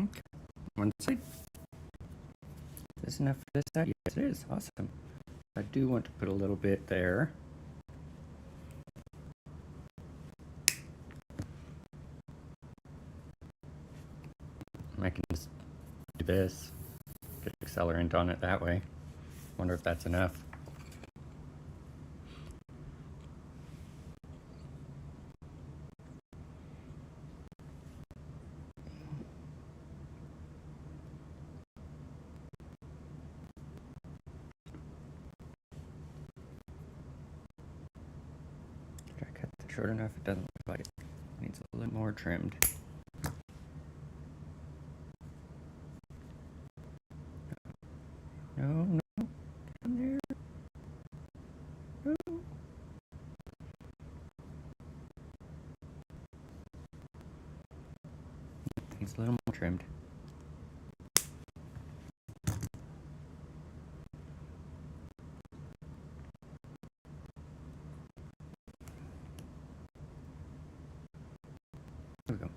Okay. One side. Is this enough for this side? Yes, it is. Awesome. I do want to put a little bit there. I can just do this. Get accelerant on it that way. Wonder if that's enough. Did I cut that short enough? It doesn't look like it. Needs a little more trimmed. No, no, down there. No. Needs a little more trimmed. There we go.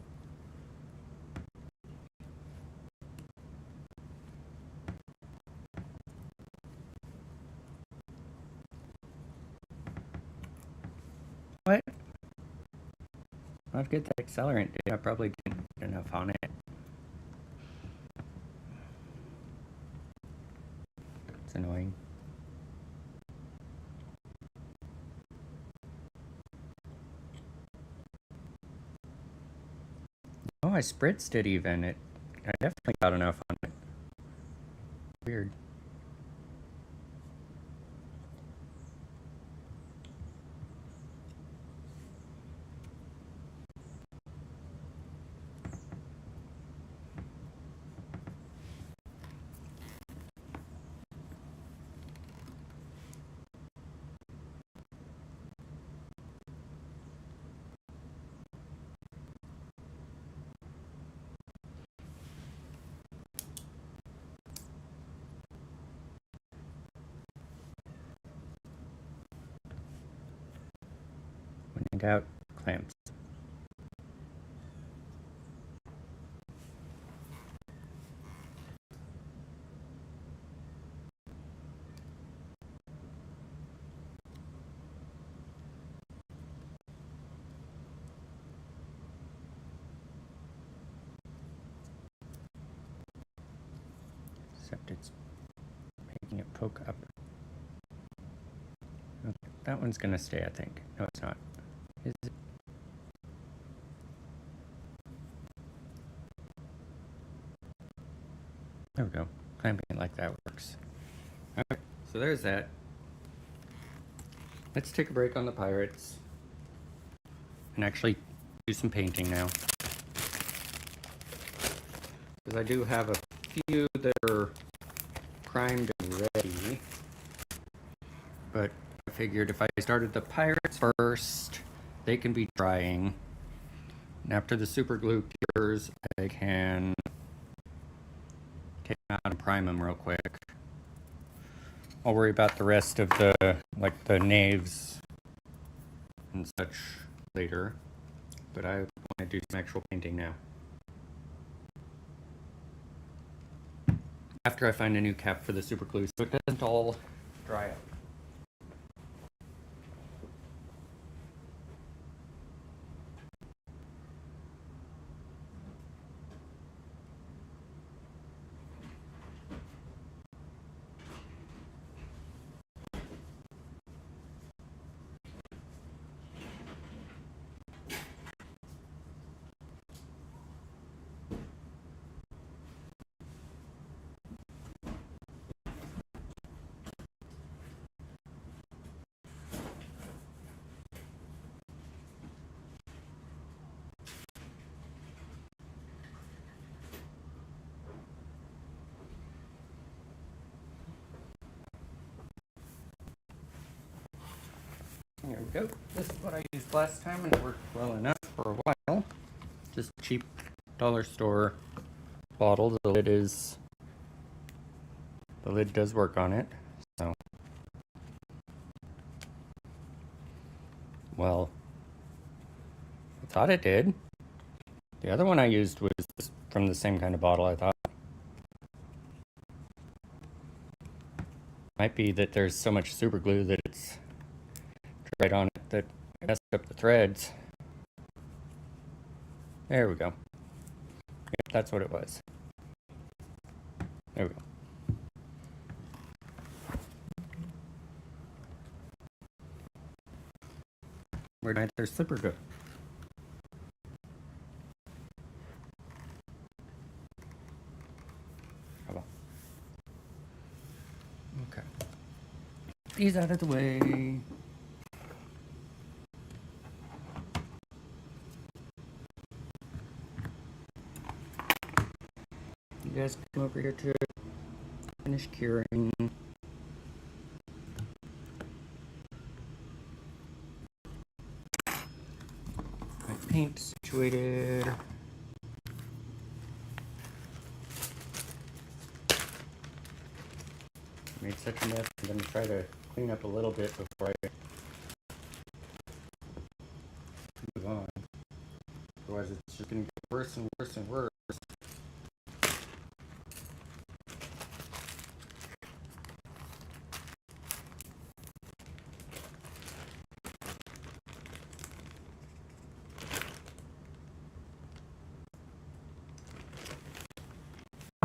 What? I'll get that accelerant. I probably didn't put enough on it. It's annoying. Oh, I spritzed it even. I definitely got enough on it. Weird. When in doubt, clamps. Except it's making it poke up. Okay, that one's gonna stay, I think. No, it's not. Is it? There we go. Clamping it like that works. Okay, so there's that. Let's take a break on the pirates and actually do some painting now. because I do have a few that are primed and ready. But I figured if I started the pirates first, they can be drying. And after the super glue cures, I can take them out and prime them real quick. I'll worry about the rest of the, like the naves and such later. But I want to do some actual painting now. After I find a new cap for the super glue so it doesn't all dry out. There we go. This is what I used last time and it worked well enough for a while. Just cheap dollar store bottle. The lid does work on it. So, well, I thought it did. The other one I used was from the same kind of bottle, I thought. Might be that there's so much super glue that it's dried on it that it messed up the threads. There we go. Yep, that's what it was. There we go. Where'd my other slipper go? Oh well. Okay. These out of the way. You guys come over here to finish curing. My paint situated. Made such a mess. I'm gonna try to clean up a little bit before I move on. Otherwise, it's just gonna get worse and worse and worse.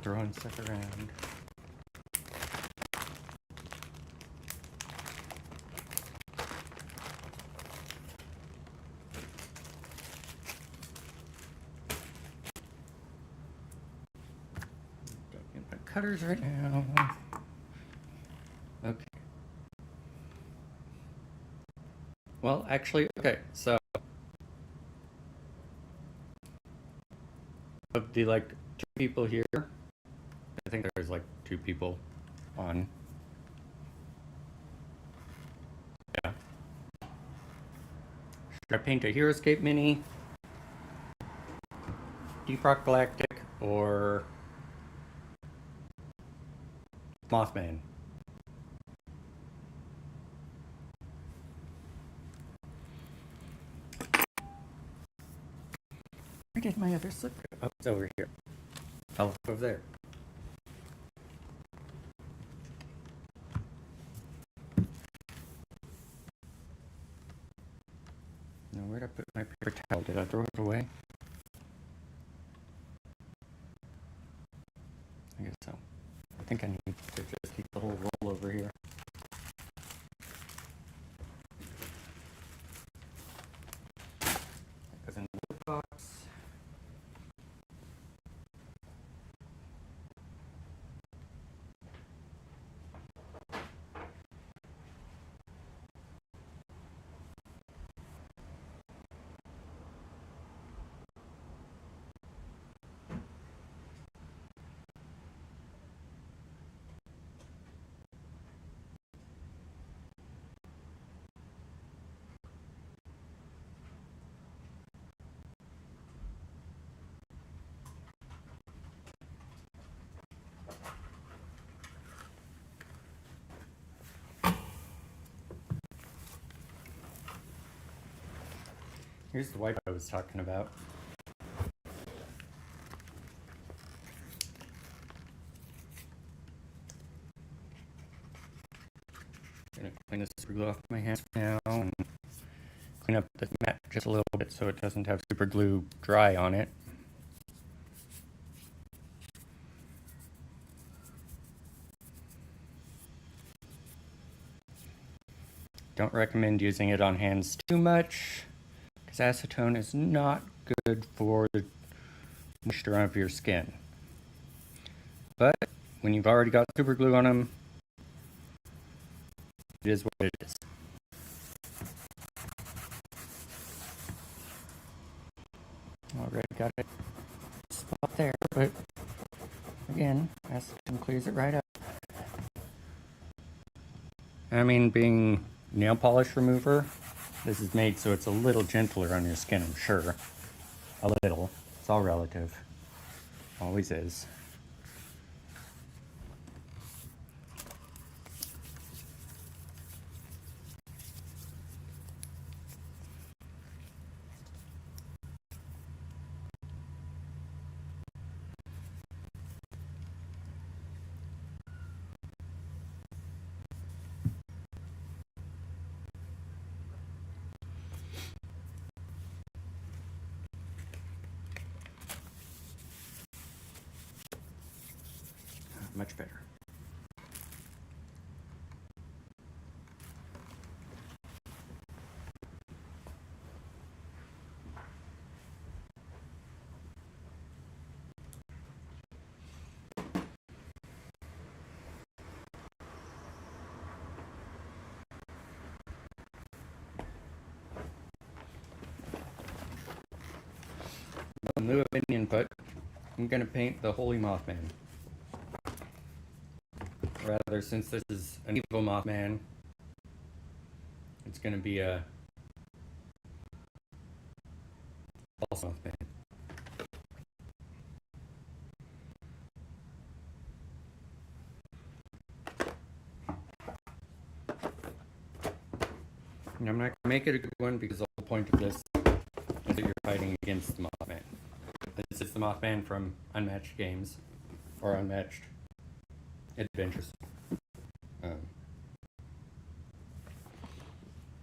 Throwing stuff around. Don't get my cutters right now. Okay. Well, actually, okay, so of the like 2 people here, I think there's like 2 people on. Yeah. Should I paint a Heroscape mini, Deep Rock Galactic, or Mothman? Where did my other slip go? Oh, it's over here. Fell off over there. Now, where'd I put my paper towel? Did I throw it away? I guess so. I think I need to just keep the whole roll over here. That goes in the wood box. Here's the white I was talking about. Gonna clean this super glue off my hands now and clean up the mat just a little bit so it doesn't have super glue dry on it. Don't recommend using it on hands too much because acetone is not good for the moisture of your skin. But when you've already got super glue on them, it is what it is. Already got it spot there, but again, acetone clears it right up. I mean, being nail polish remover, this is made so it's a little gentler on your skin, I'm sure. A little. It's all relative. Always is. Much better. In lieu of an input, I'm going to paint the Holy Mothman. Rather, since this is an evil Mothman, it's going to be a false Mothman. And I'm not going to make it a good one because the whole point of this is that you're fighting against the Mothman. This is the Mothman from Unmatched games, or Unmatched Adventures.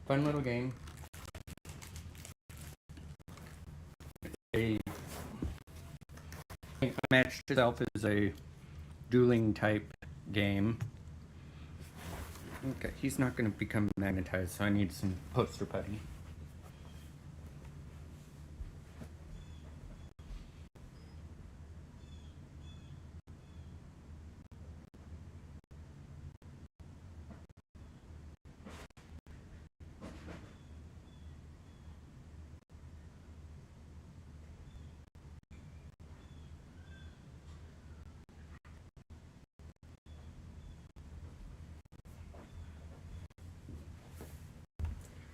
Fun little game. Unmatched itself is a dueling type game. Okay, he's not going to become magnetized, so I need some poster putty.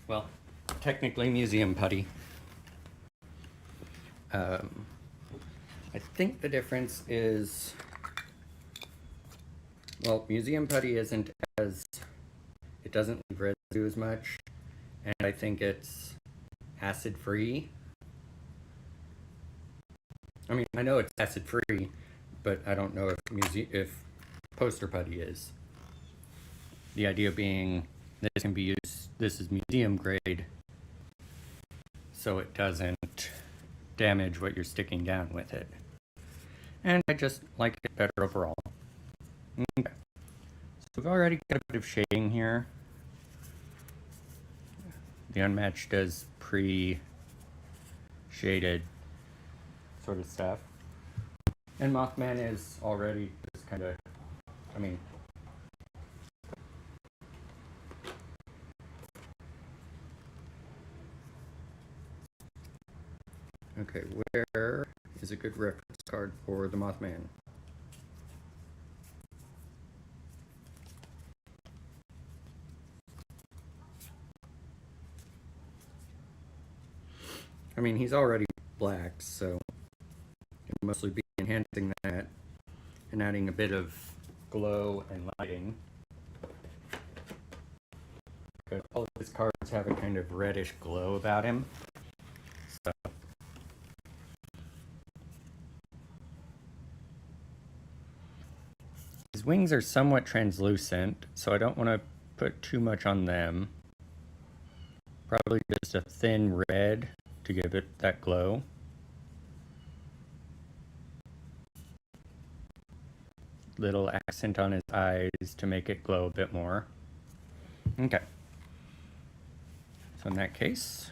Well, technically museum putty. I think the difference is, well, museum putty isn't as, it doesn't leave residue as much, and I think it's acid free. I mean, I know it's acid free, but I don't know if poster putty is. The idea being that it can be used, this is museum grade, so it doesn't damage what you're sticking down with it. And I just like it better overall. Okay. So we've already got a bit of shading here. The Unmatched does pre-shaded sort of stuff. And Mothman is already just kind of, I mean, okay, where is a good reference card for the Mothman? I mean, he's already black, so it'll mostly be enhancing that and adding a bit of glow and lighting. But all of his cards have a kind of reddish glow about him. His wings are somewhat translucent, so I don't want to put too much on them. Probably just a thin red to give it that glow. Little accent on his eyes to make it glow a bit more. Okay. So in that case,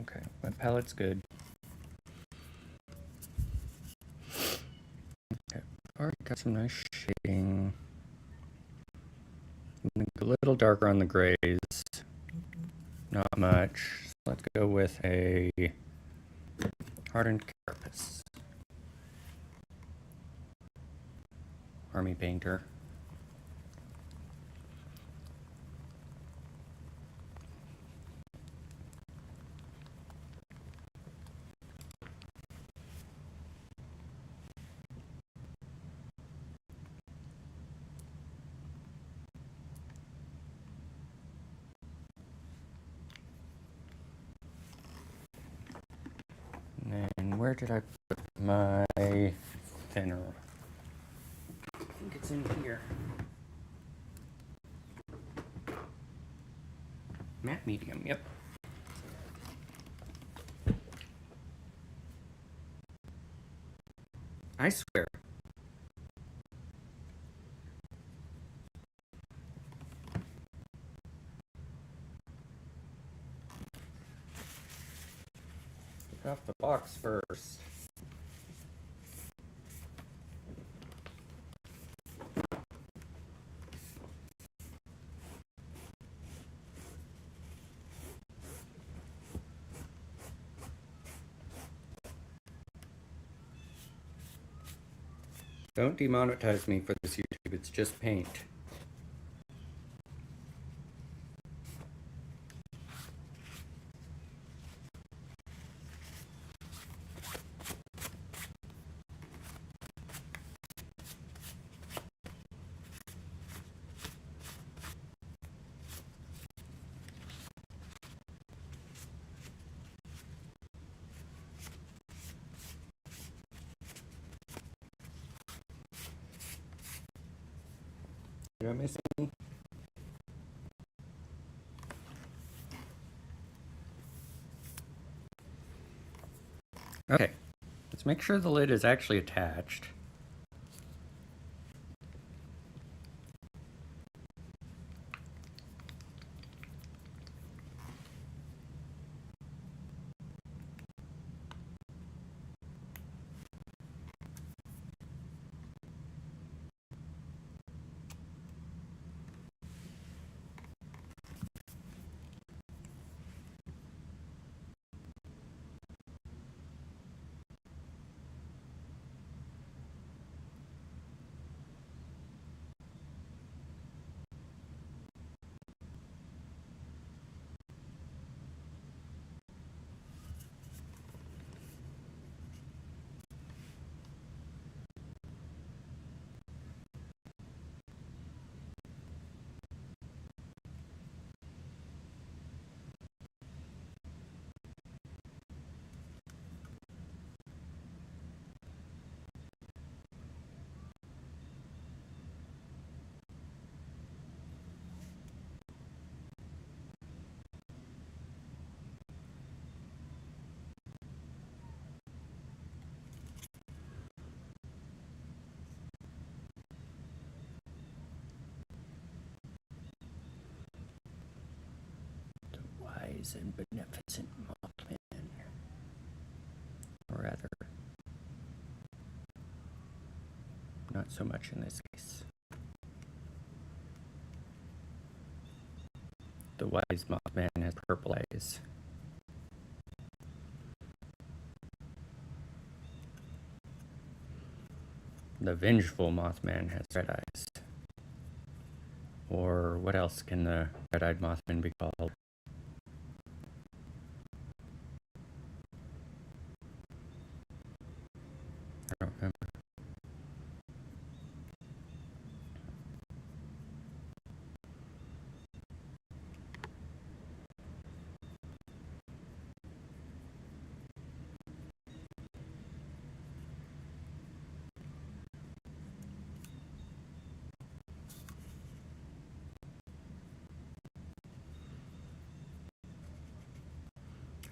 okay, my palette's good. Okay, already got some nice shading. A little darker on the grays, not much. So let's go with a hardened carapace. Army painter. And where did I put my thinner? I think it's in here. Matte medium, yep. I swear. Take off the box first. Don't demonetize me for this YouTube, it's just paint. Did I miss any? Okay, let's make sure the lid is actually attached. Wise and beneficent Mothman. Or rather, not so much in this case. The wise Mothman has purple eyes. The vengeful Mothman has red eyes. Or what else can the red-eyed Mothman be called? I don't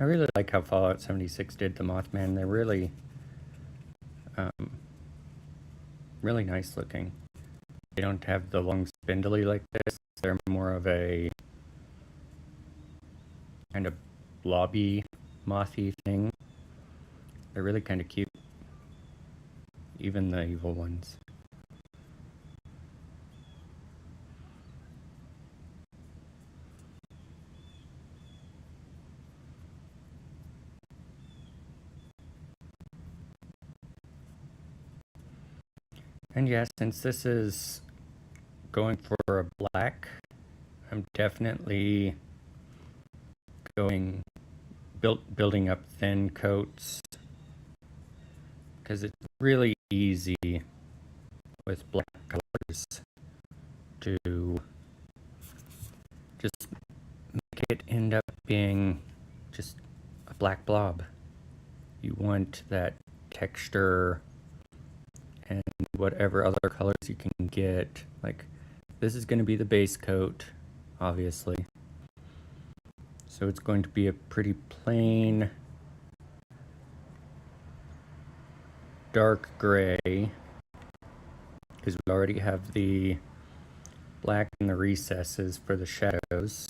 I really like how Fallout 76 did the Mothman. They're really, um, really nice looking. They don't have the long spindly like this. They're more of a kind of blobby, mothy thing. They're really kind of cute. Even the evil ones. And yeah, since this is going for a black, I'm definitely going building up thin coats because it's really easy with black colors to just make it end up being just a black blob. You want that texture and whatever other colors you can get. Like, this is going to be the base coat, obviously. So it's going to be a pretty plain dark gray because we already have the black in the recesses for the shadows.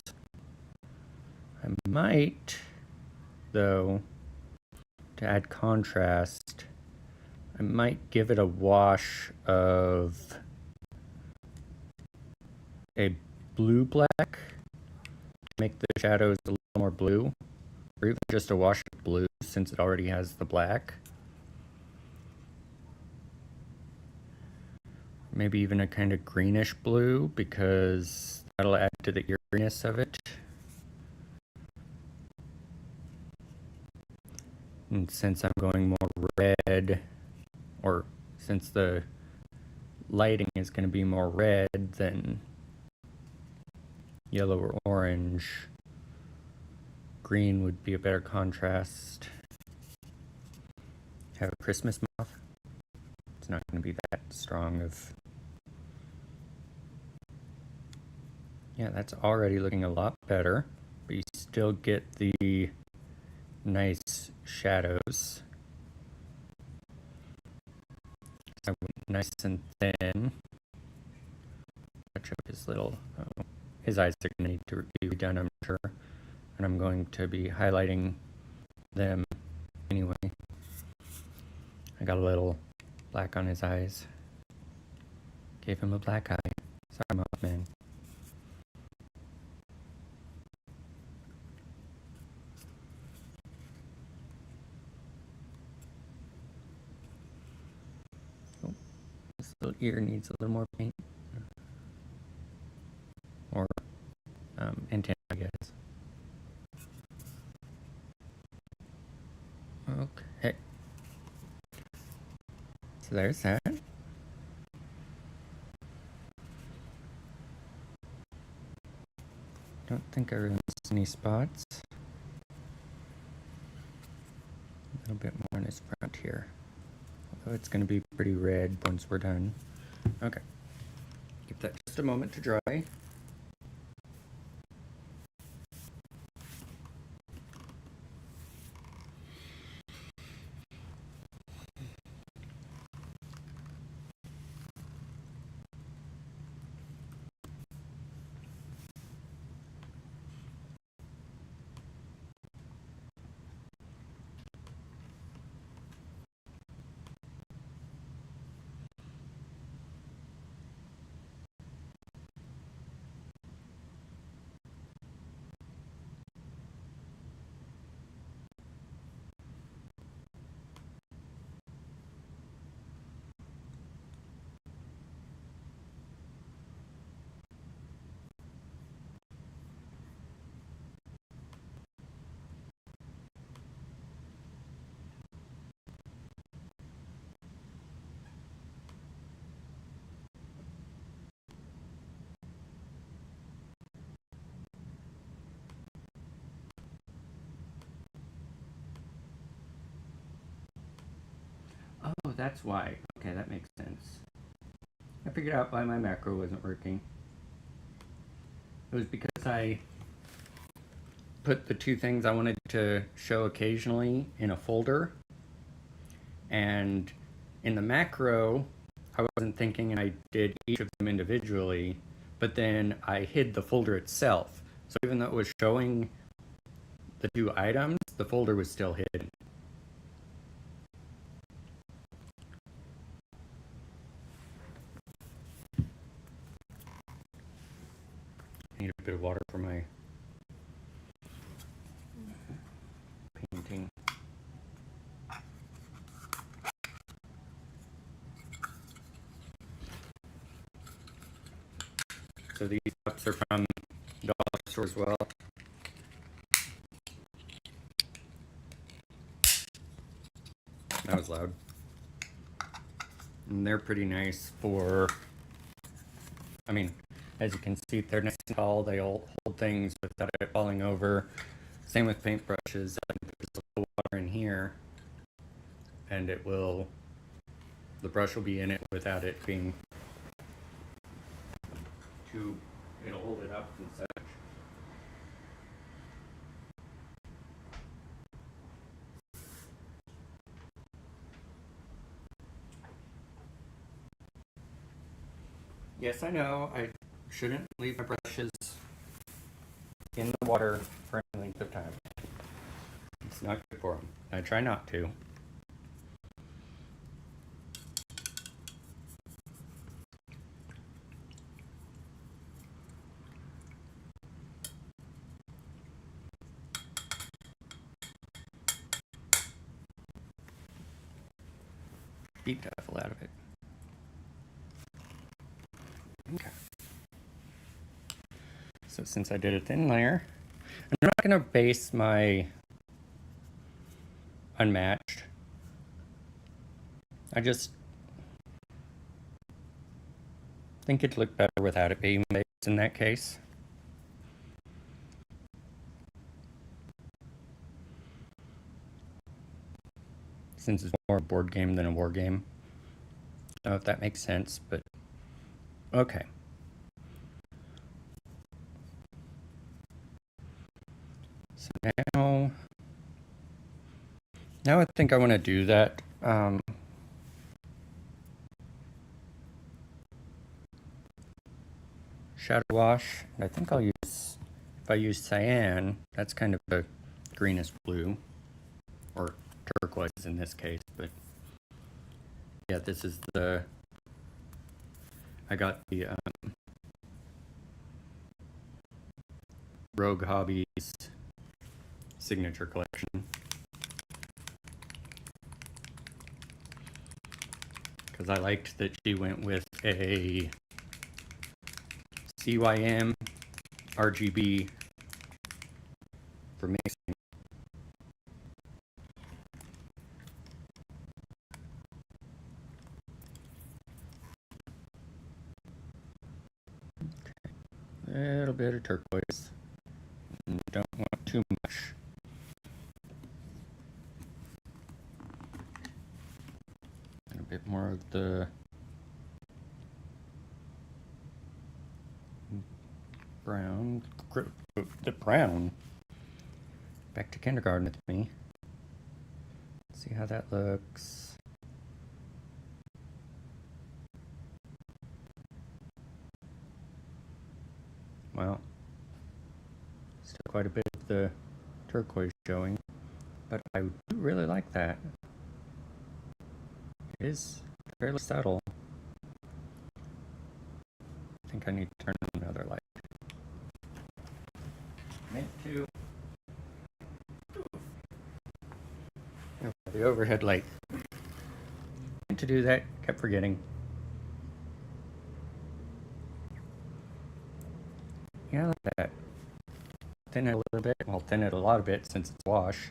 I might, though, to add contrast, I might give it a wash of a blue black, make the shadows a little more blue, or even just a wash of blue since it already has the black. Maybe even a kind of greenish blue because that'll add to the eeriness of it. And since I'm going more red, or since the lighting is going to be more red than yellow or orange, green would be a better contrast. Have a Christmas moth. It's not going to be that strong of... Yeah, that's already looking a lot better, but you still get the nice shadows. So nice and thin. Touch up his little... his eyes are going to need to be redone, I'm sure. And I'm going to be highlighting them anyway. I got a little black on his eyes. Gave him a black eye. Sorry, Mothman. Oh, this little ear needs a little more paint. Or antenna, I guess. Okay. So there's that. Don't think I really missed any spots. A little bit more on his front here. Although it's going to be pretty red once we're done. Okay. Give that just a moment to dry. Oh, that's why. Okay, that makes sense. I figured out why my macro wasn't working. It was because I put the two things I wanted to show occasionally in a folder. And in the macro, I wasn't thinking, and I did each of them individually, but then I hid the folder itself. So even though it was showing the two items, the folder was still hidden. I need a bit of water for my painting. So these cups are from the dollar store as well. That was loud. And they're pretty nice for, I mean, as you can see, they're nice and tall. They all hold things without it falling over. Same with paintbrushes. There's a little water in here, and it will, the brush will be in it without it being too, it'll hold it up and such. Yes, I know, I shouldn't leave my brushes in the water for any length of time. It's not good for them. I try not to. Beat the hell out of it. Okay. So since I did a thin layer, I'm not going to base my Unmatched. I just think it'd look better without it being based in that case. Since it's more a board game than a war game. I don't know if that makes sense, but okay. So now I think I want to do that. Shadow wash. I think I'll use, if I use cyan, that's kind of a greenish blue, or turquoise in this case, but yeah, this is the, I got the Rogue Hobbies signature collection. Because I liked that she went with a CYM RGB for mixing. A little bit of turquoise. Don't want too much. And a bit more of the brown. The brown. Back to kindergarten with me. Let's see how that looks. Well, still quite a bit of the turquoise showing, but I do really like that. It is fairly subtle. I think I need to turn on another light. Meant to. Oh, the overhead light. Meant to do that, kept forgetting. Yeah, I like that. Thin it a little bit. Well, thin it a lot of bit since it's wash.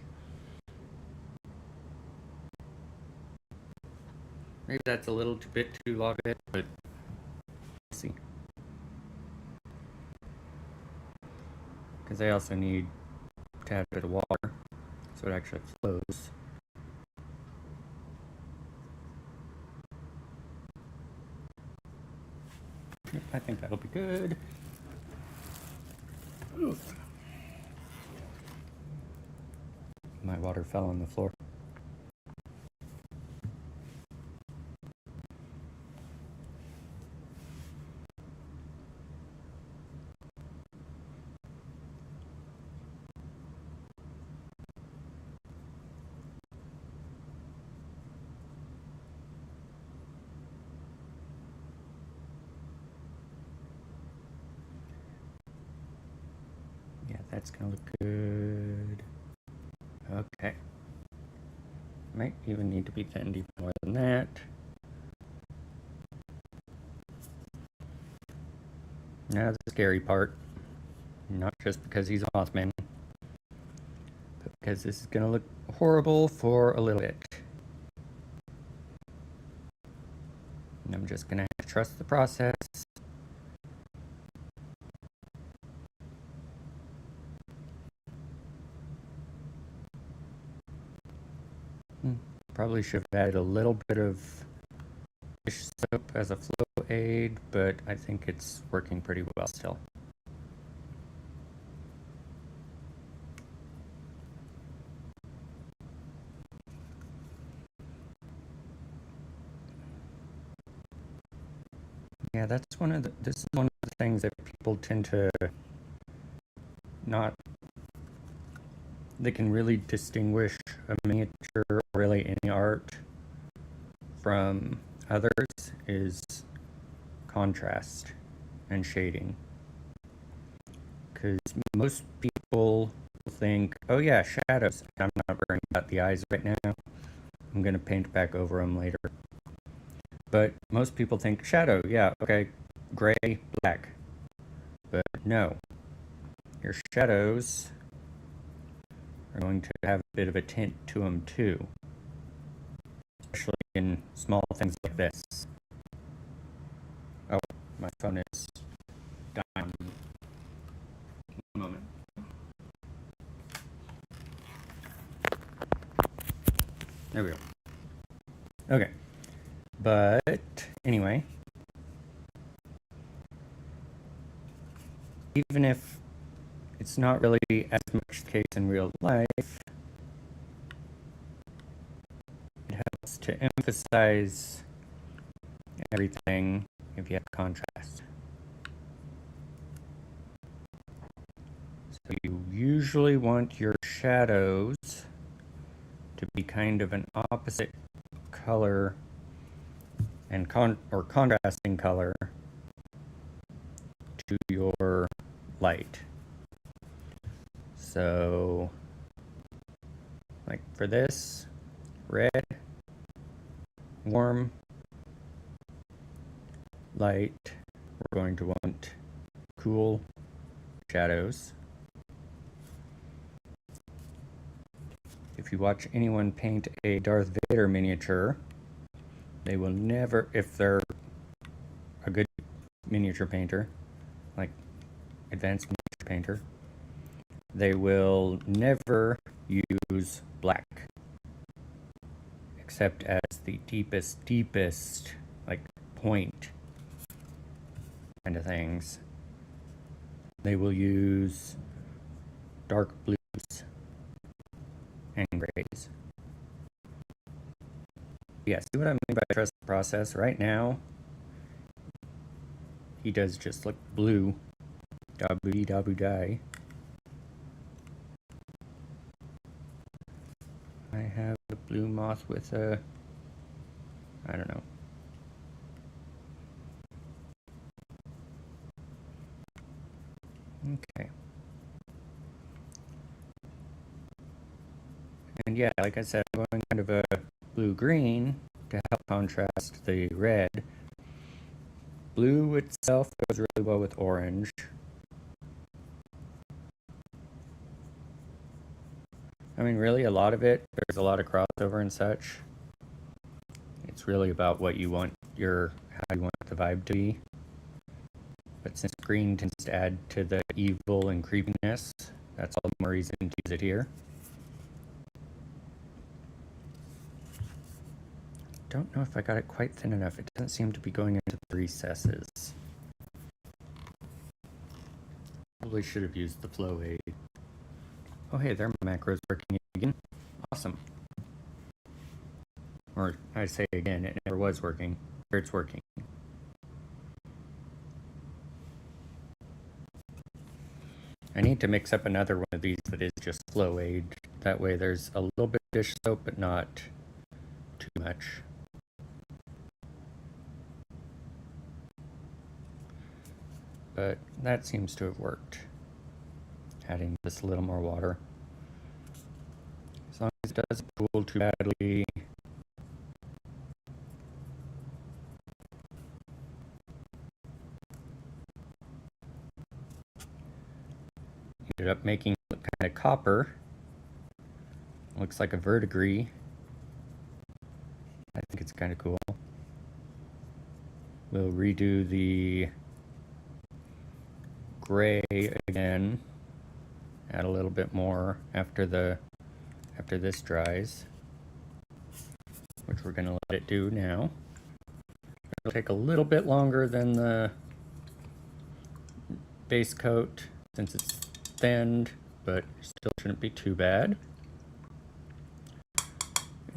Maybe that's a little bit too long of it, but let's see. Because I also need to add a bit of water so it actually flows. Yep, I think that'll be good. Oof. My water fell on the floor. Yeah, that's gonna look good. Okay. Might even need to be thinned even more than that. Now the scary part. Not just because he's a Mothman, but because this is gonna look horrible for a little bit. And I'm just gonna have to trust the process. Probably should have added a little bit of dish soap as a flow aid, but I think it's working pretty well still. Yeah, this is one of the things that people tend to not, they can really distinguish a miniature or really any art from others is contrast and shading. Because most people think, oh yeah, shadows. I'm not worrying about the eyes right now. I'm going to paint back over them later. But most people think shadow, yeah, okay, gray, black. But no, your shadows are going to have a bit of a tint to them too. Especially in small things like this. Oh, my phone is dying. One moment. There we go. Okay. But anyway, even if it's not really as much the case in real life, it helps to emphasize everything if you have contrast. So you usually want your shadows to be kind of an opposite color and contrasting color to your light. So, like for this, red, warm, light, we're going to want cool shadows. If you watch anyone paint a Darth Vader miniature, they will never, if they're a good miniature painter, like advanced miniature painter, they will never use black, except as the deepest, like point kind of things. They will use dark blues and grays. Yeah, see what I mean by trust the process? Right now, he does just look blue. Da booty da boo die. I have a blue moth with a, I don't know. Okay. And yeah, like I said, I'm going kind of a blue-green to help contrast the red. Blue itself goes really well with orange. I mean, really, a lot of it, there's a lot of crossover and such. It's really about what you want how you want the vibe to be. But since green tends to add to the evil and creepiness, that's all the more reason to use it here. Don't know if I got it quite thin enough. It doesn't seem to be going into the recesses. Probably should have used the flow aid. Oh hey, there my macro's working again. awesome. Or I say again, it never was working. Or it's working. I need to mix up another one of these that is just flow aid. That way there's a little bit of dish soap, but not too much. But that seems to have worked. Adding just a little more water. As long as it doesn't pool too badly. Ended up making it look kind of copper. Looks like a verdigris. I think it's kind of cool. We'll redo the gray again. Add a little bit more after this dries, which we're gonna let it do now. It'll take a little bit longer than the base coat since it's thinned, but still shouldn't be too bad.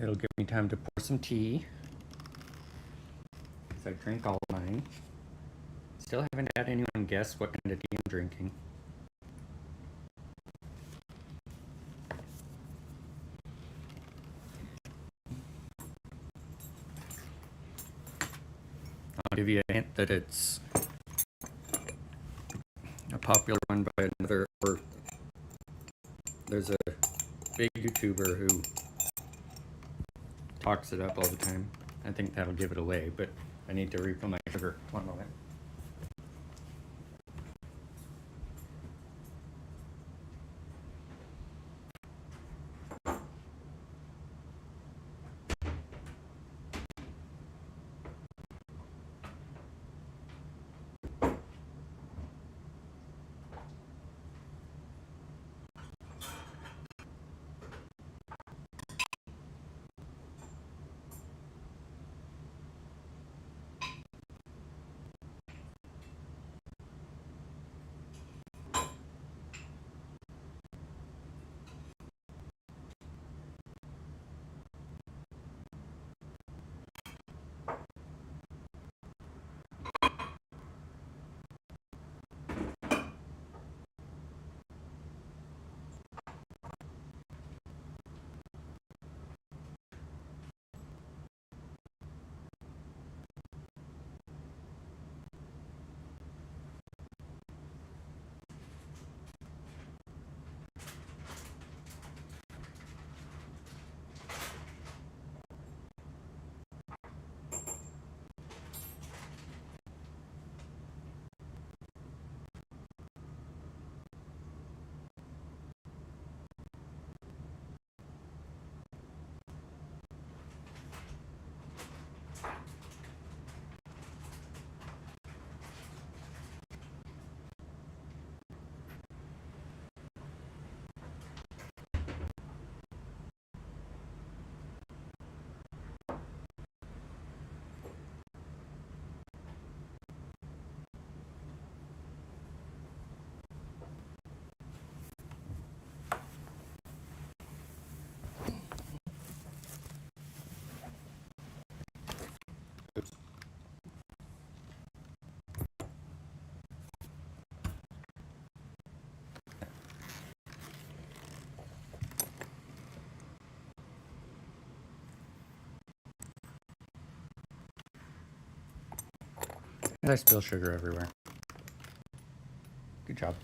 It'll give me time to pour some tea, because I drink all mine. Still haven't had anyone guess what kind of tea I'm drinking. I'll give you a hint that it's a popular one by another, or there's a big YouTuber who talks it up all the time. I think that'll give it away, but I need to refill my sugar. One moment. Oops. And I spill sugar everywhere. Good job.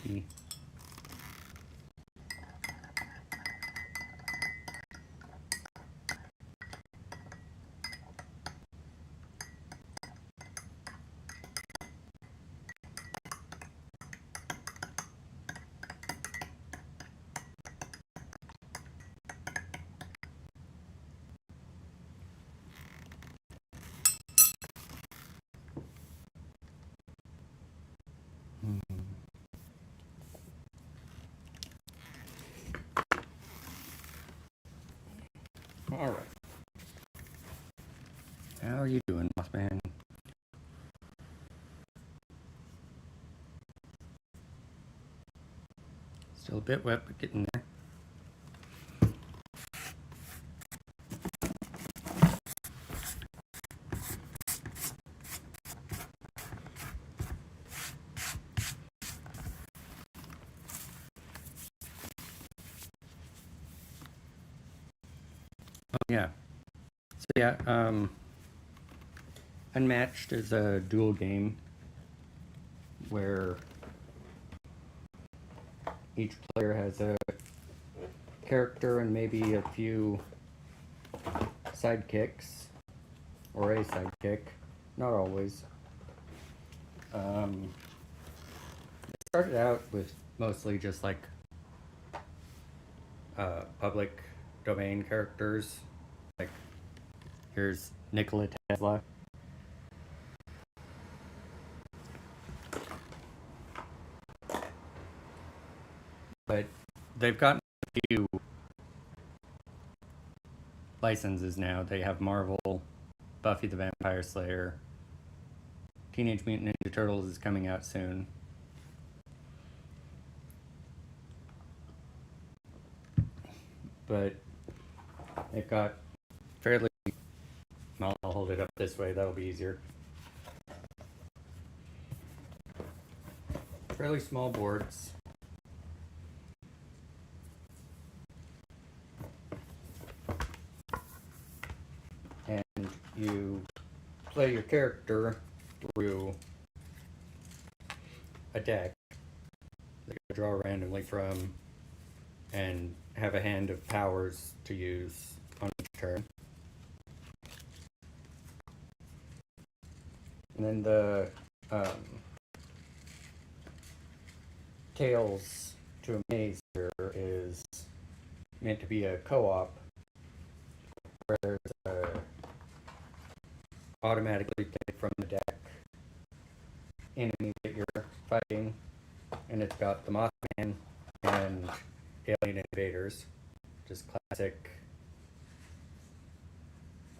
Tea. Alright. How are you doing, Mothman? Still a bit wet, but getting there. Oh, yeah. So, yeah, Unmatched is a dual game where each player has a character and maybe a few sidekicks, or a sidekick, not always. It started out with mostly just like public domain characters. Like, here's Nikola Tesla. But they've gotten a few licenses now. They have Marvel, Buffy the Vampire Slayer, Teenage Mutant Ninja Turtles is coming out soon. But they've got fairly, well, I'll hold it up this way, that'll be easier. Fairly small boards. And you play your character through a deck that you draw randomly from and have a hand of powers to use on each turn. And then the Tales to a Maze here is meant to be a co-op where there's a automatically pick from the deck enemy that you're fighting, and it's got the Mothman and Alien Invaders, just classic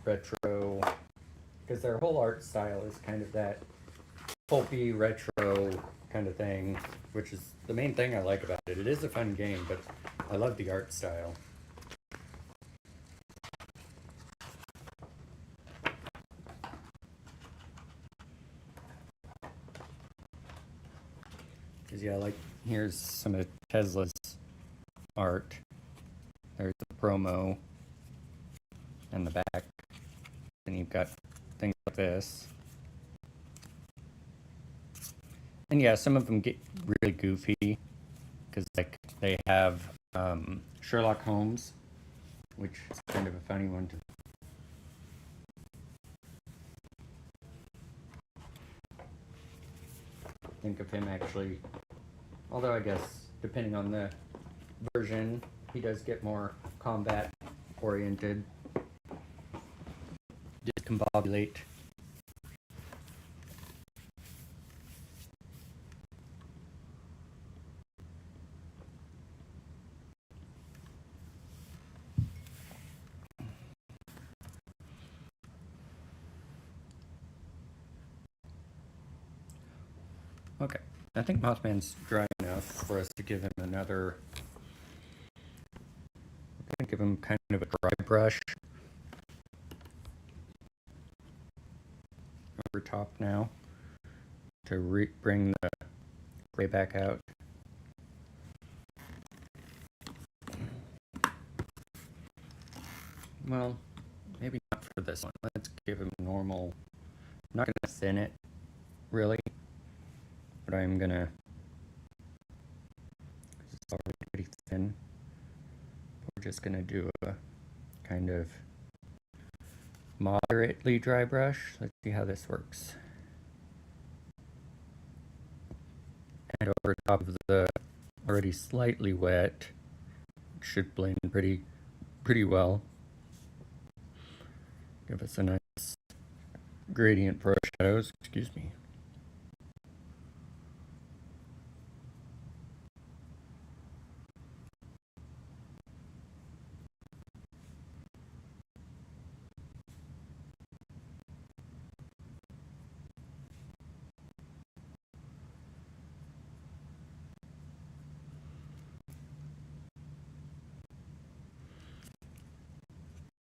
retro, because their whole art style is kind of that pulpy retro kind of thing, which is the main thing I like about it. It is a fun game, but I love the art style. Because, yeah, like, here's some of Tesla's art. There's the promo and the back. Then you've got things like this. And yeah, some of them get really goofy because like they have Sherlock Holmes, which is kind of a funny one to think of him actually. Although I guess depending on the version, he does get more combat oriented. Discombobulate. Okay, I think Mothman's dry enough for us to give him another. We're gonna give him kind of a dry brush over top now to bring the gray back out. Well, maybe not for this one. Let's give him normal. I'm not gonna thin it, really, but I'm gonna. It's already pretty thin. We're just gonna do a kind of moderately dry brush. Let's see how this works. And over top of the already slightly wet, it should blend pretty well. Give us a nice gradient for our shadows. Excuse me.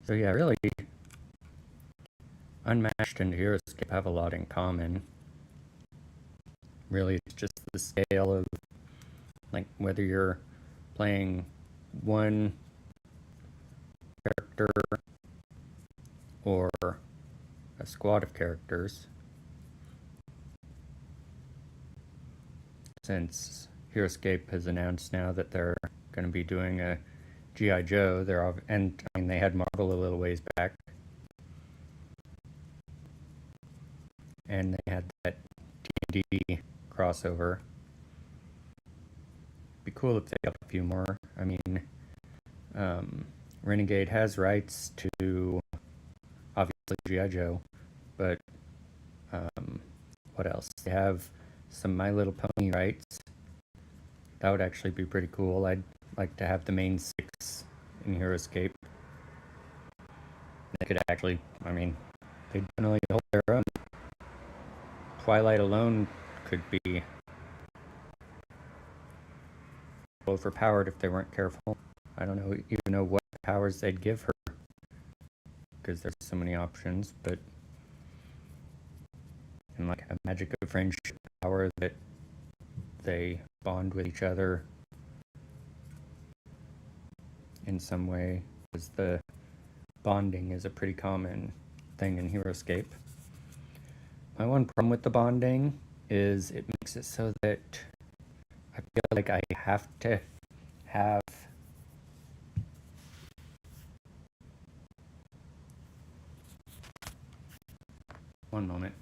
So yeah, really, Unmatched and Heroscape have a lot in common. Really, it's just the scale of, like, whether you're playing one character or a squad of characters. Since Heroscape has announced now that they're going to be doing a G.I. Joe, and I mean, they had Marvel a little ways back, and they had that D&D crossover. Be cool if they got a few more. I mean, Renegade has rights to obviously G.I. Joe, but what else? They have some My Little Pony rights. That would actually be pretty cool. I'd like to have the main six in Heroscape. They could actually, I mean, they definitely hold their own. Twilight alone could be overpowered if they weren't careful. I don't even know what powers they'd give her, because there's so many options, but and like a magic of friendship power that they bond with each other in some way, because the bonding is a pretty common thing in Heroscape. My one problem with the bonding is it makes it so that I feel like I have to have one moment.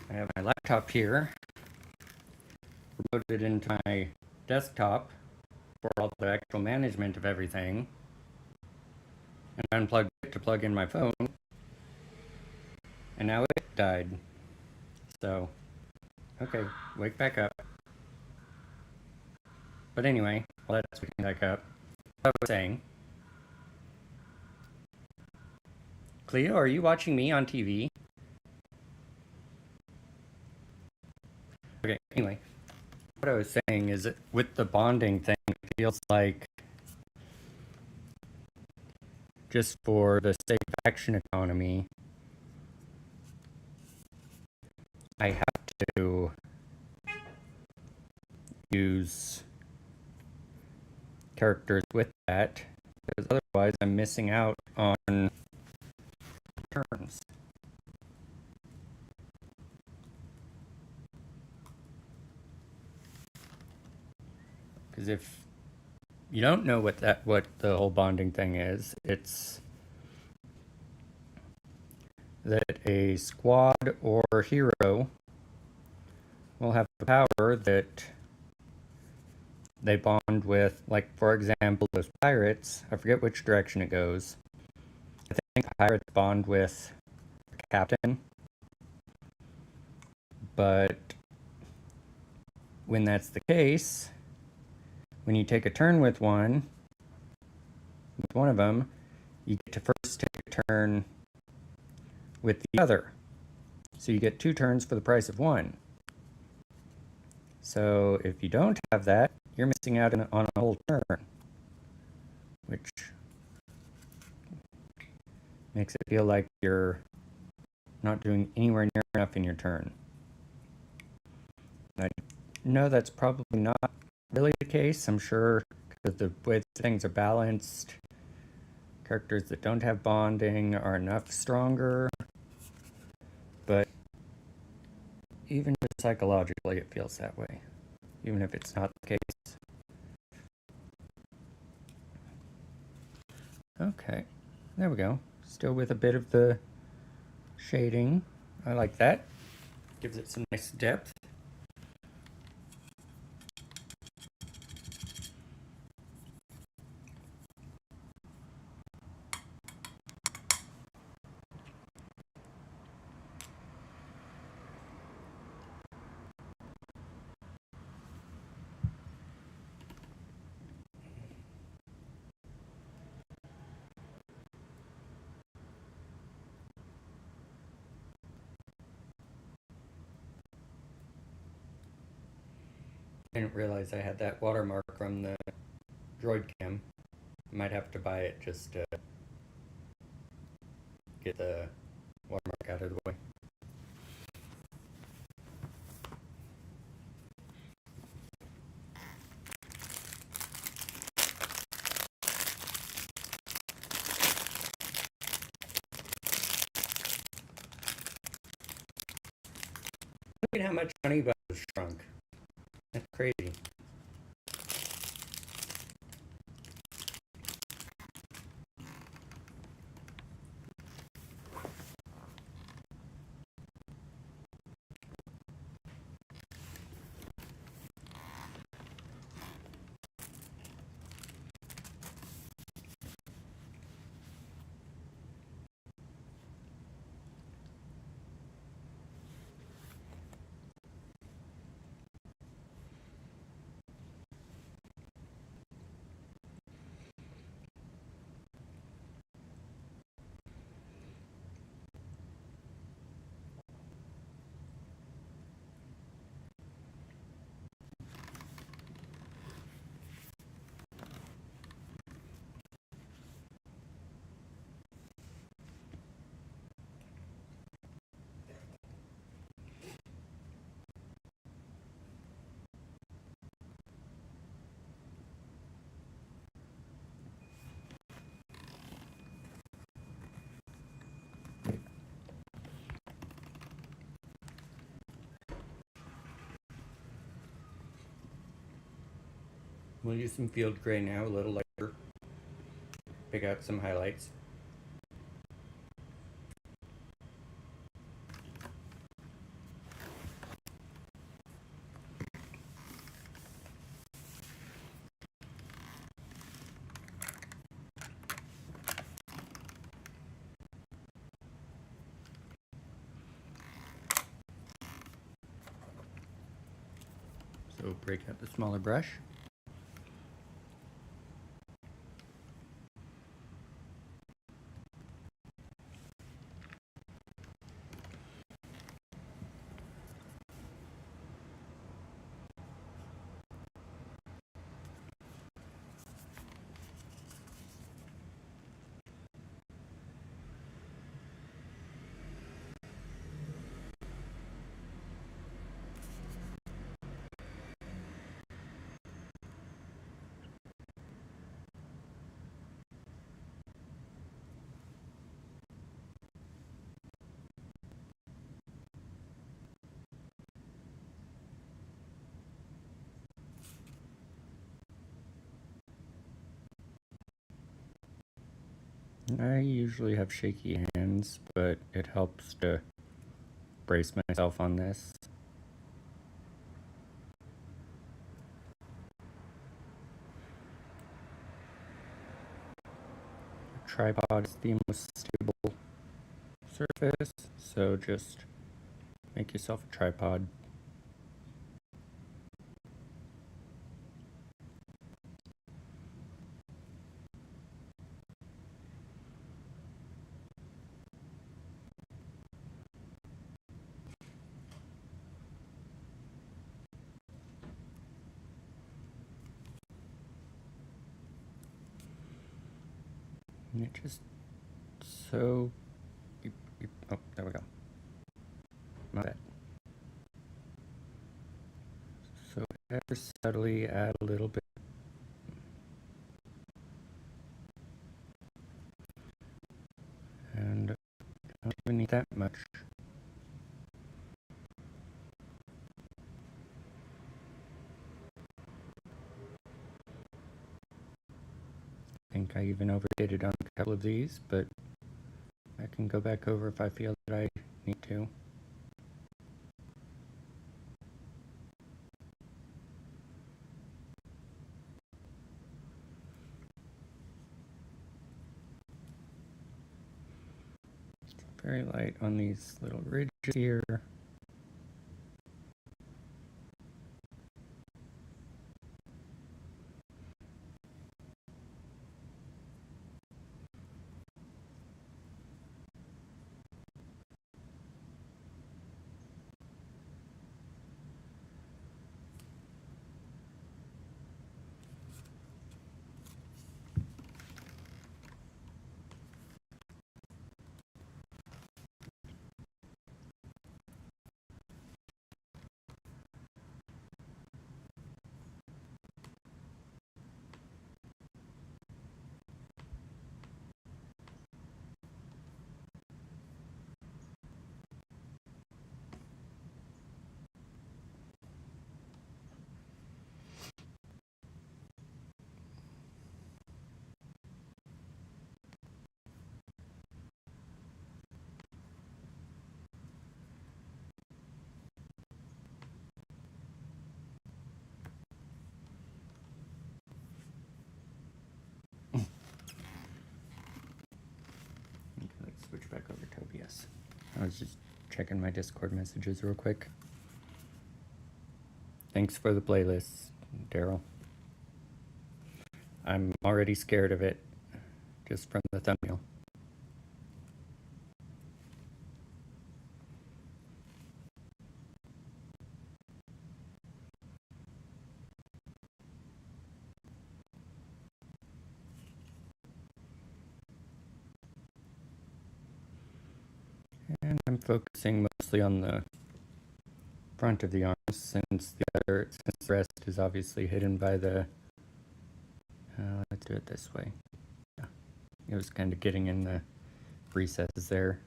I have my laptop here, loaded into my desktop for all the actual management of everything, and unplugged it to plug in my phone, and now it died. So, okay, wake back up. But anyway, well, that's waking back up. I was saying, Cleo, are you watching me on TV? Okay, anyway, what I was saying is that with the bonding thing, it feels like just for the safe action economy, I have to use characters with that, because otherwise I'm missing out on turns. Because if you don't know what the whole bonding thing is, it's that a squad or hero will have a power that they bond with, like, for example, those pirates. I forget which direction it goes. I think pirates bond with the captain, but when that's the case, when you take a turn with one of them, you get to first take a turn with the other. So you get 2 turns for the price of 1. So if you don't have that, you're missing out on a whole turn, which makes it feel like you're not doing anywhere near enough in your turn. I know that's probably not really the case. I'm sure, because the way things are balanced, characters that don't have bonding are enough stronger, but even just psychologically it feels that way, even if it's not the case. Okay, there we go. Still with a bit of the shading I like that. Gives it some nice depth. I didn't realize I had that watermark from the Droid Cam. Might have to buy it just to get the watermark out of the way. Look at how much Honey Bun has shrunk. That's crazy. We'll use some field gray now, a little lighter. Pick out some highlights. So break out the smaller brush. I usually have shaky hands, but it helps to brace myself on this. Tripod is the most stable surface, so just make yourself a tripod. And it just so. Oh, there we go. My bad. So ever subtly add a little bit. And I don't even need that much. I think I even overdid it on a couple of these, but I can go back over if I feel that I need to. very light on these little ridges here. Let's switch back over to OBS. I was just checking my Discord messages real quick. Thanks for the playlist, Daryl. I'm already scared of it just from the thumbnail. And I'm focusing mostly on the front of the arms since the rest is obviously hidden by the let's do it this way. Yeah. It was kind of getting in the recesses there.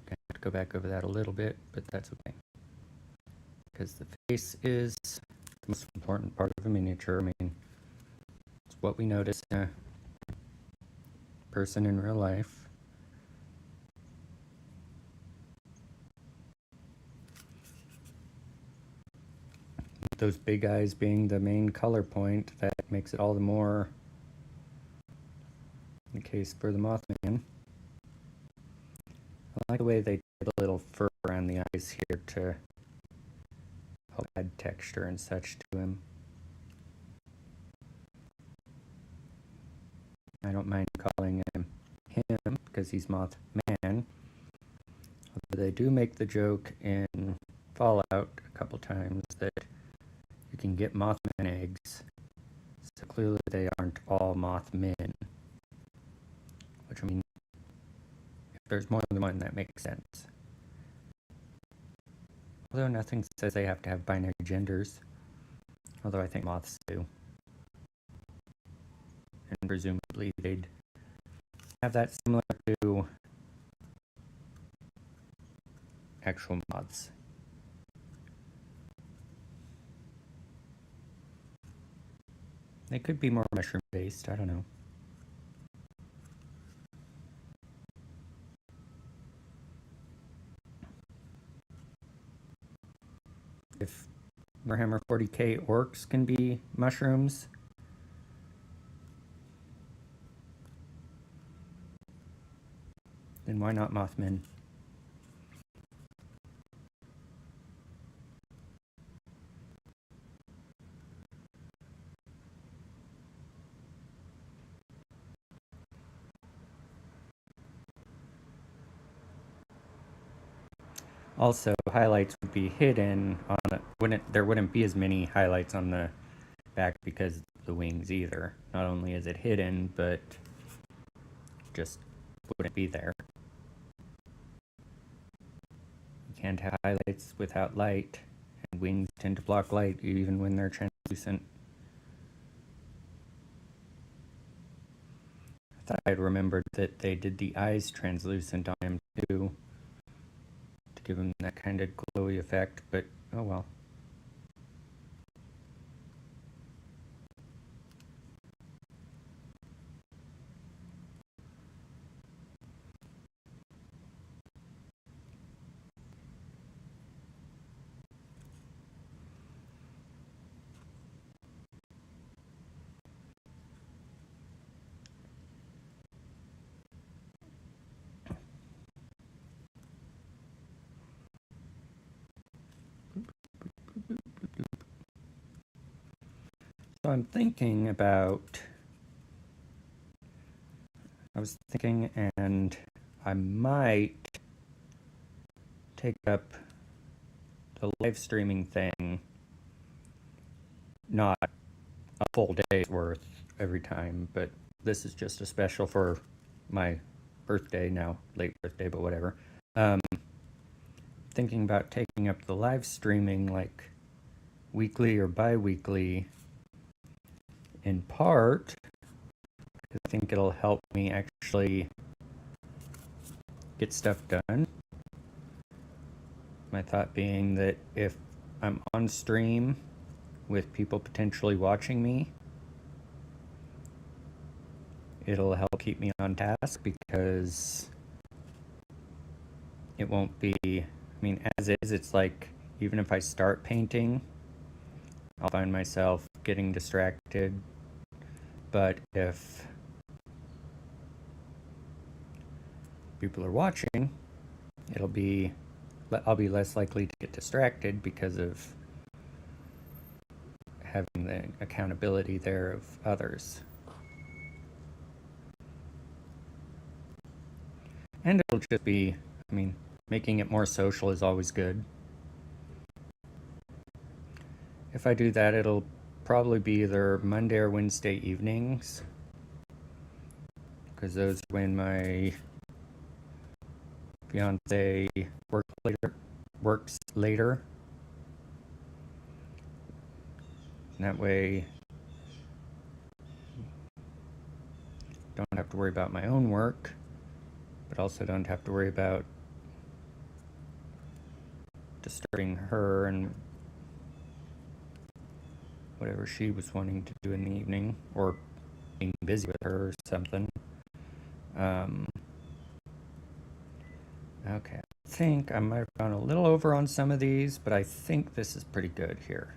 Gonna have to go back over that a little bit, but that's okay. Because the face is the most important part of a miniature. I mean, it's what we notice in a person in real life. Those big eyes being the main color point, that makes it all the more the case for the Mothman. I like the way they did a little fur around the eyes here to help add texture and such to him. I don't mind calling him because he's Mothman. Although they do make the joke in Fallout a couple times that you can get Mothman eggs. So clearly they aren't all Mothmen. Which, I mean, if there's more than one, that makes sense. Although nothing says they have to have binary genders. Although I think moths do. And presumably they'd have that similar to actual moths. They could be more mushroom based, I don't know. If Warhammer 40k orcs can be mushrooms, then why not Mothmen? Also, highlights would be hidden on the, there wouldn't be as many highlights on the back because of the wings either. Not only is it hidden, but just wouldn't be there. You can't have highlights without light, and wings tend to block light even when they're translucent. I thought I'd remembered that they did the eyes translucent on him too, to give him that kind of glowy effect, but oh well. So I'm thinking about, I was thinking, and I might take up the live streaming thing, not a full day's worth every time, but this is just a special for my birthday now, late birthday, but whatever. Um, Thinking about taking up the live streaming like weekly or bi-weekly, in part because I think it'll help me actually get stuff done. My thought being that if I'm on stream with people potentially watching me, it'll help keep me on task because it won't be, I mean, as is, it's like even if I start painting, I'll find myself getting distracted. But if people are watching, I'll be less likely to get distracted because of having the accountability there of others. And it'll just be, I mean, making it more social is always good. If I do that, it'll probably be either Monday or Wednesday evenings, because those are when my fiance works later. And that way, don't have to worry about my own work, but also don't have to worry about disturbing her and whatever she was wanting to do in the evening, or being busy with her or something. Okay, I think I might have gone a little over on some of these, but I think this is pretty good here.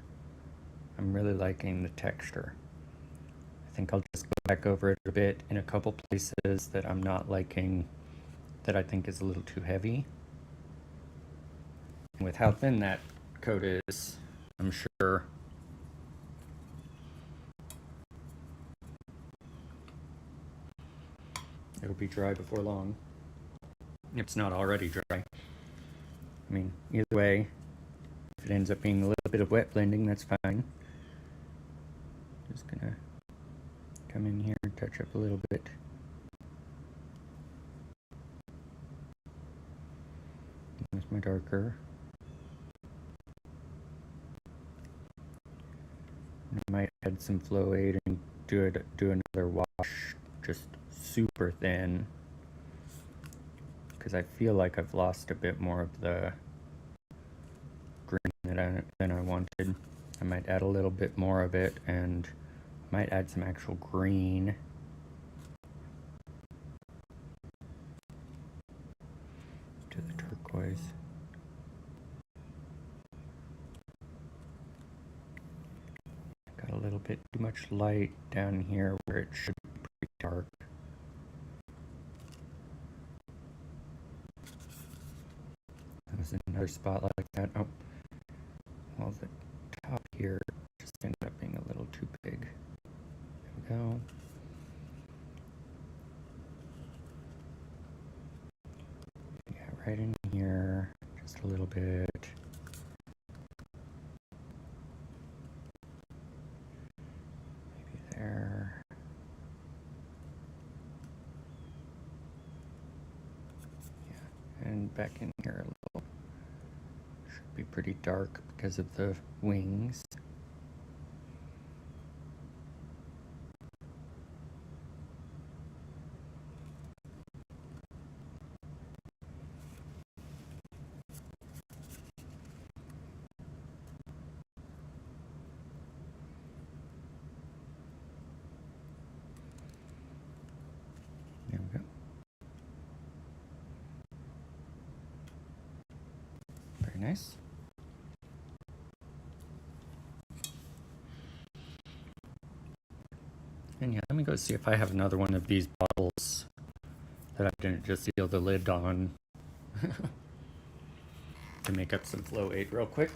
I'm really liking the texture. I think I'll just go back over it a bit in a couple places that I'm not liking, that I think is a little too heavy. And with how thin that coat is, I'm sure it'll be dry before long. If it's not already dry. I mean, either way, if it ends up being a little bit of wet blending, that's fine. Just gonna come in here and touch up a little bit. There's my darker. I might add some flow aid and do another wash, just super thin, because I feel like I've lost a bit more of the green than I wanted. I might add a little bit more of it, and might add some actual green. To the turquoise. Got a little bit too much light down here where it should be pretty dark. There's another spot like that. Oh, well, the top here just ended up being a little too big. There we go. Yeah, right in here, just a little bit. Maybe there. Yeah, and back in here a little. Should be pretty dark because of the wings. There we go. Very nice. And yeah, let me go see if I have another one of these bottles that I didn't just seal the lid on to make up some flow aid real quick.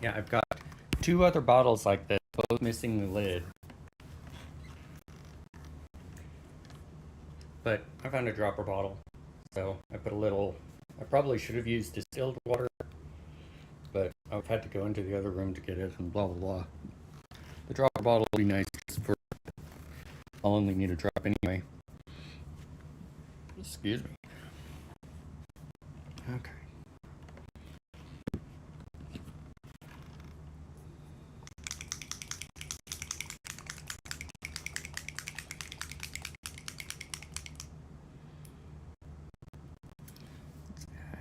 Yeah, I've got 2 other bottles like this, both missing the lid. But I found a dropper bottle, so I put a little. I probably should have used distilled water, but I've had to go into the other room to get it and blah blah blah. The dropper bottle will be nice just for. I'll only need a drop anyway. Excuse me. Okay.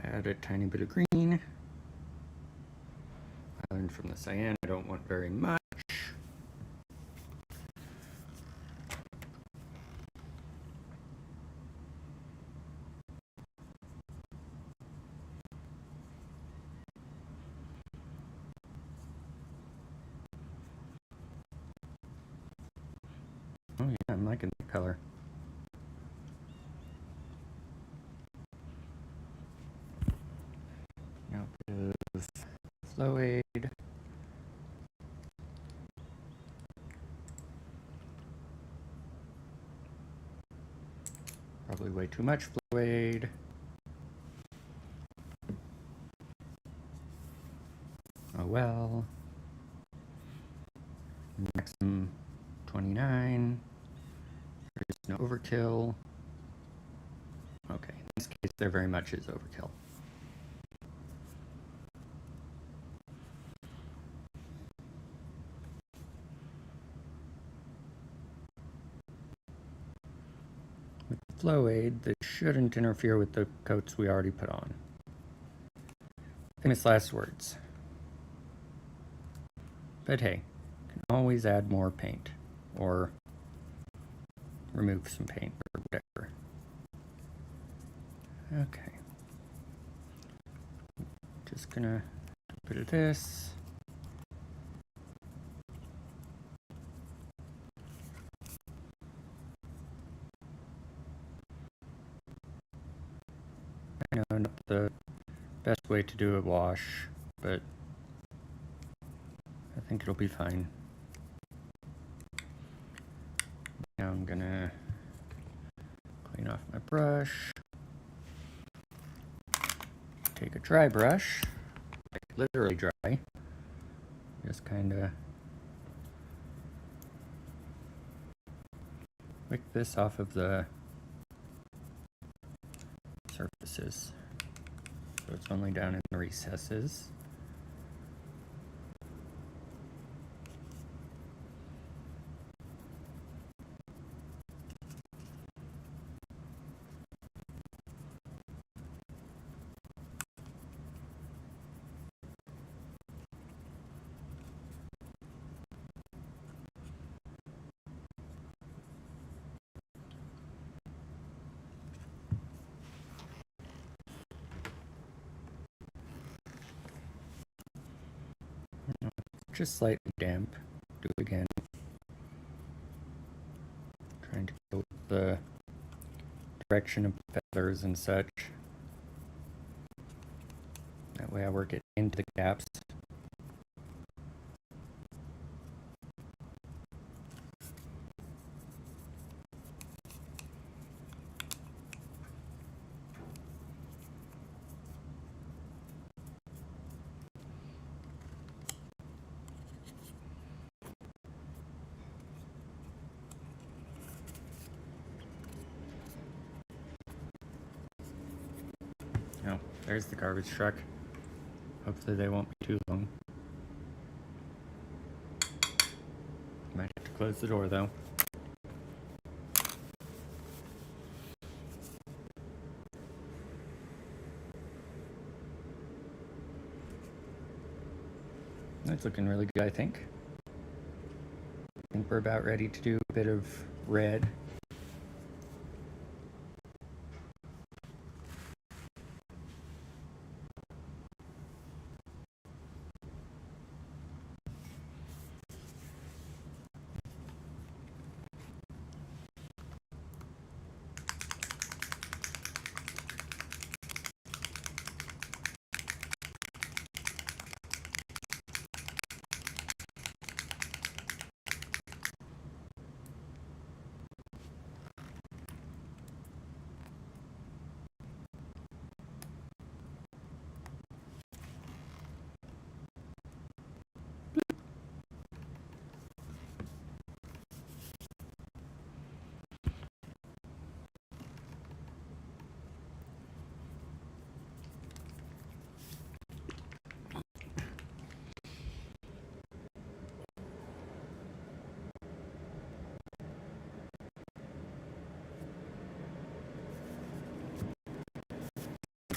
Add a tiny bit of green. I learned from the cyan I don't want very much. Oh yeah, I'm liking the color. Now a bit of flow aid. Probably way too much flow aid. Oh well. Maximum 29. There's no overkill. Okay, in this case there very much is overkill. With flow aid, this shouldn't interfere with the coats we already put on. Famous last words. But hey, can always add more paint or remove some paint or whatever. Okay. Just gonna do a bit of this. I know not the best way to do a wash, but I think it'll be fine. Now I'm gonna clean off my brush. Take a dry brush, like literally dry. Just kind of wick this off of the surfaces, so it's only down in the recesses. Just slightly damp. Do it again. Trying to go with the direction of feathers and such. That way I work it into the gaps. Oh, there's the garbage truck. Hopefully they won't be too long. Might have to close the door though. That's looking really good, I think. I think we're about ready to do a bit of red.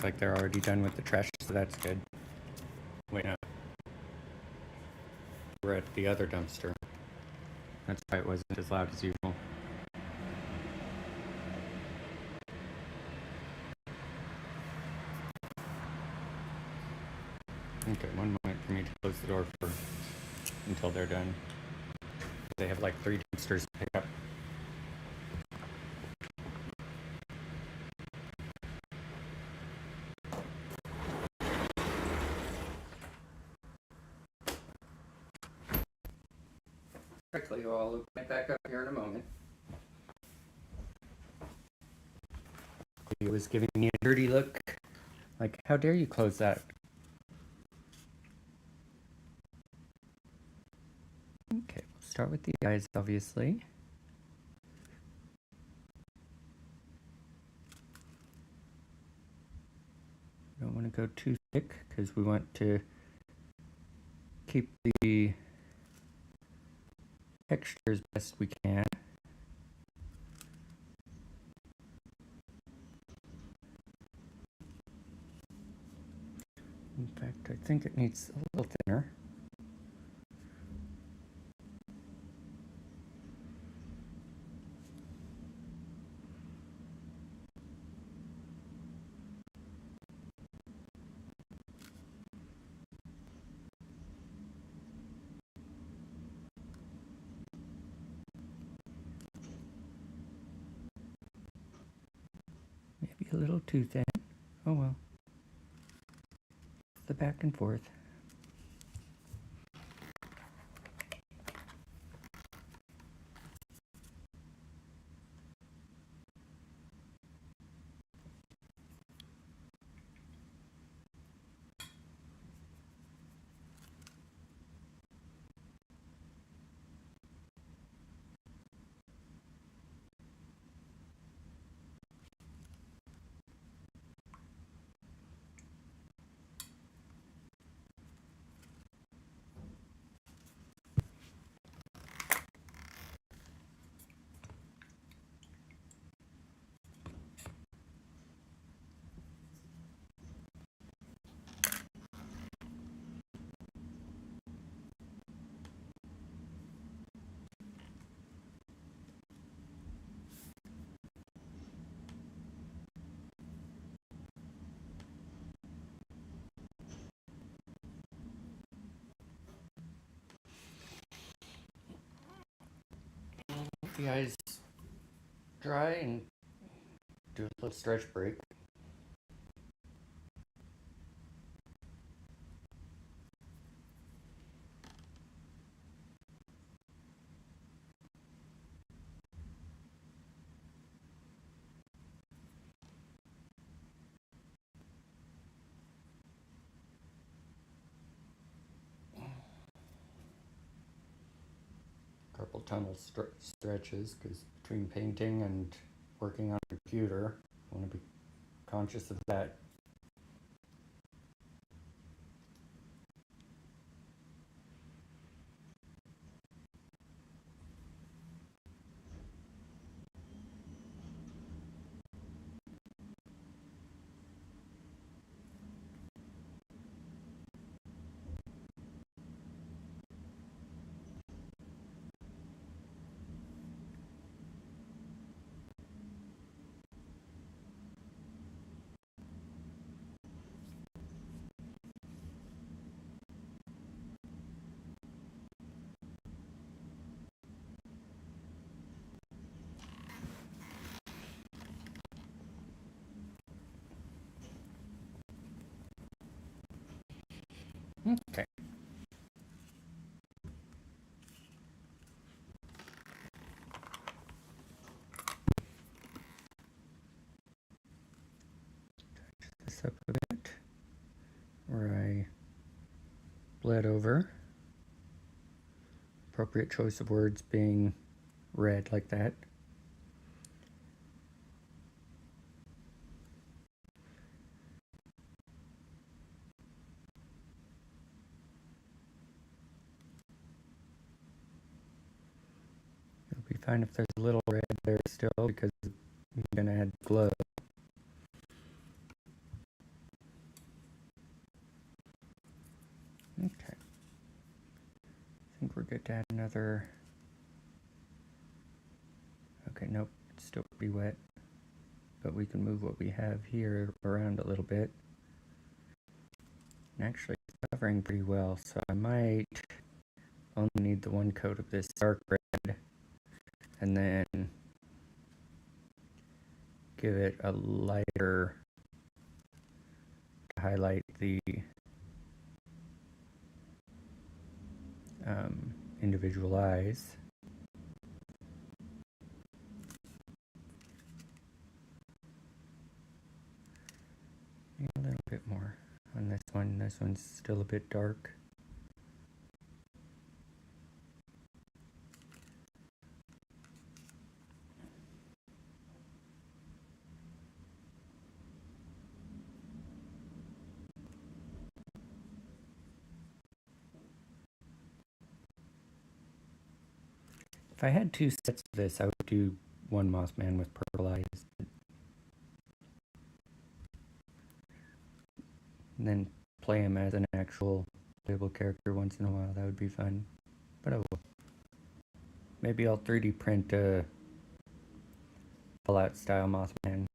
like they're already done with the trash, so that's good. Wait, no. We're at the other dumpster. That's why it wasn't as loud as usual. Okay, one moment for me to close the door until they're done. They have like 3 dumpsters to pick up. Quickly, I'll open it back up here in a moment. He was giving me a dirty look. Like, how dare you close that? Okay, we'll start with the eyes, obviously. Don't want to go too thick because we want to keep the texture as best we can. In fact, I think it needs a little thinner. Maybe a little too thin. Oh well. The back and forth. Let the eyes dry and do a little stretch break. Carpal tunnel stretches because between painting and working on a computer, I want to be conscious of that. Okay. This up a bit where I bled over. Appropriate choice of words being red like that. It'll be fine if there's a little red there still because I'm gonna add glow. to add another. Okay, nope, it's still pretty wet. But we can move what we have here around a little bit. And actually, it's covering pretty well, so I might only need the one coat of this dark red, and then give it a lighter to highlight the individual eyes. Maybe a little bit more on this one. This one's still a bit dark. If I had two sets of this, I would do one Mothman with purple eyes. And then play him as an actual playable character once in a while. That would be fun. But I will. Maybe I'll 3D print a Fallout style Mothman.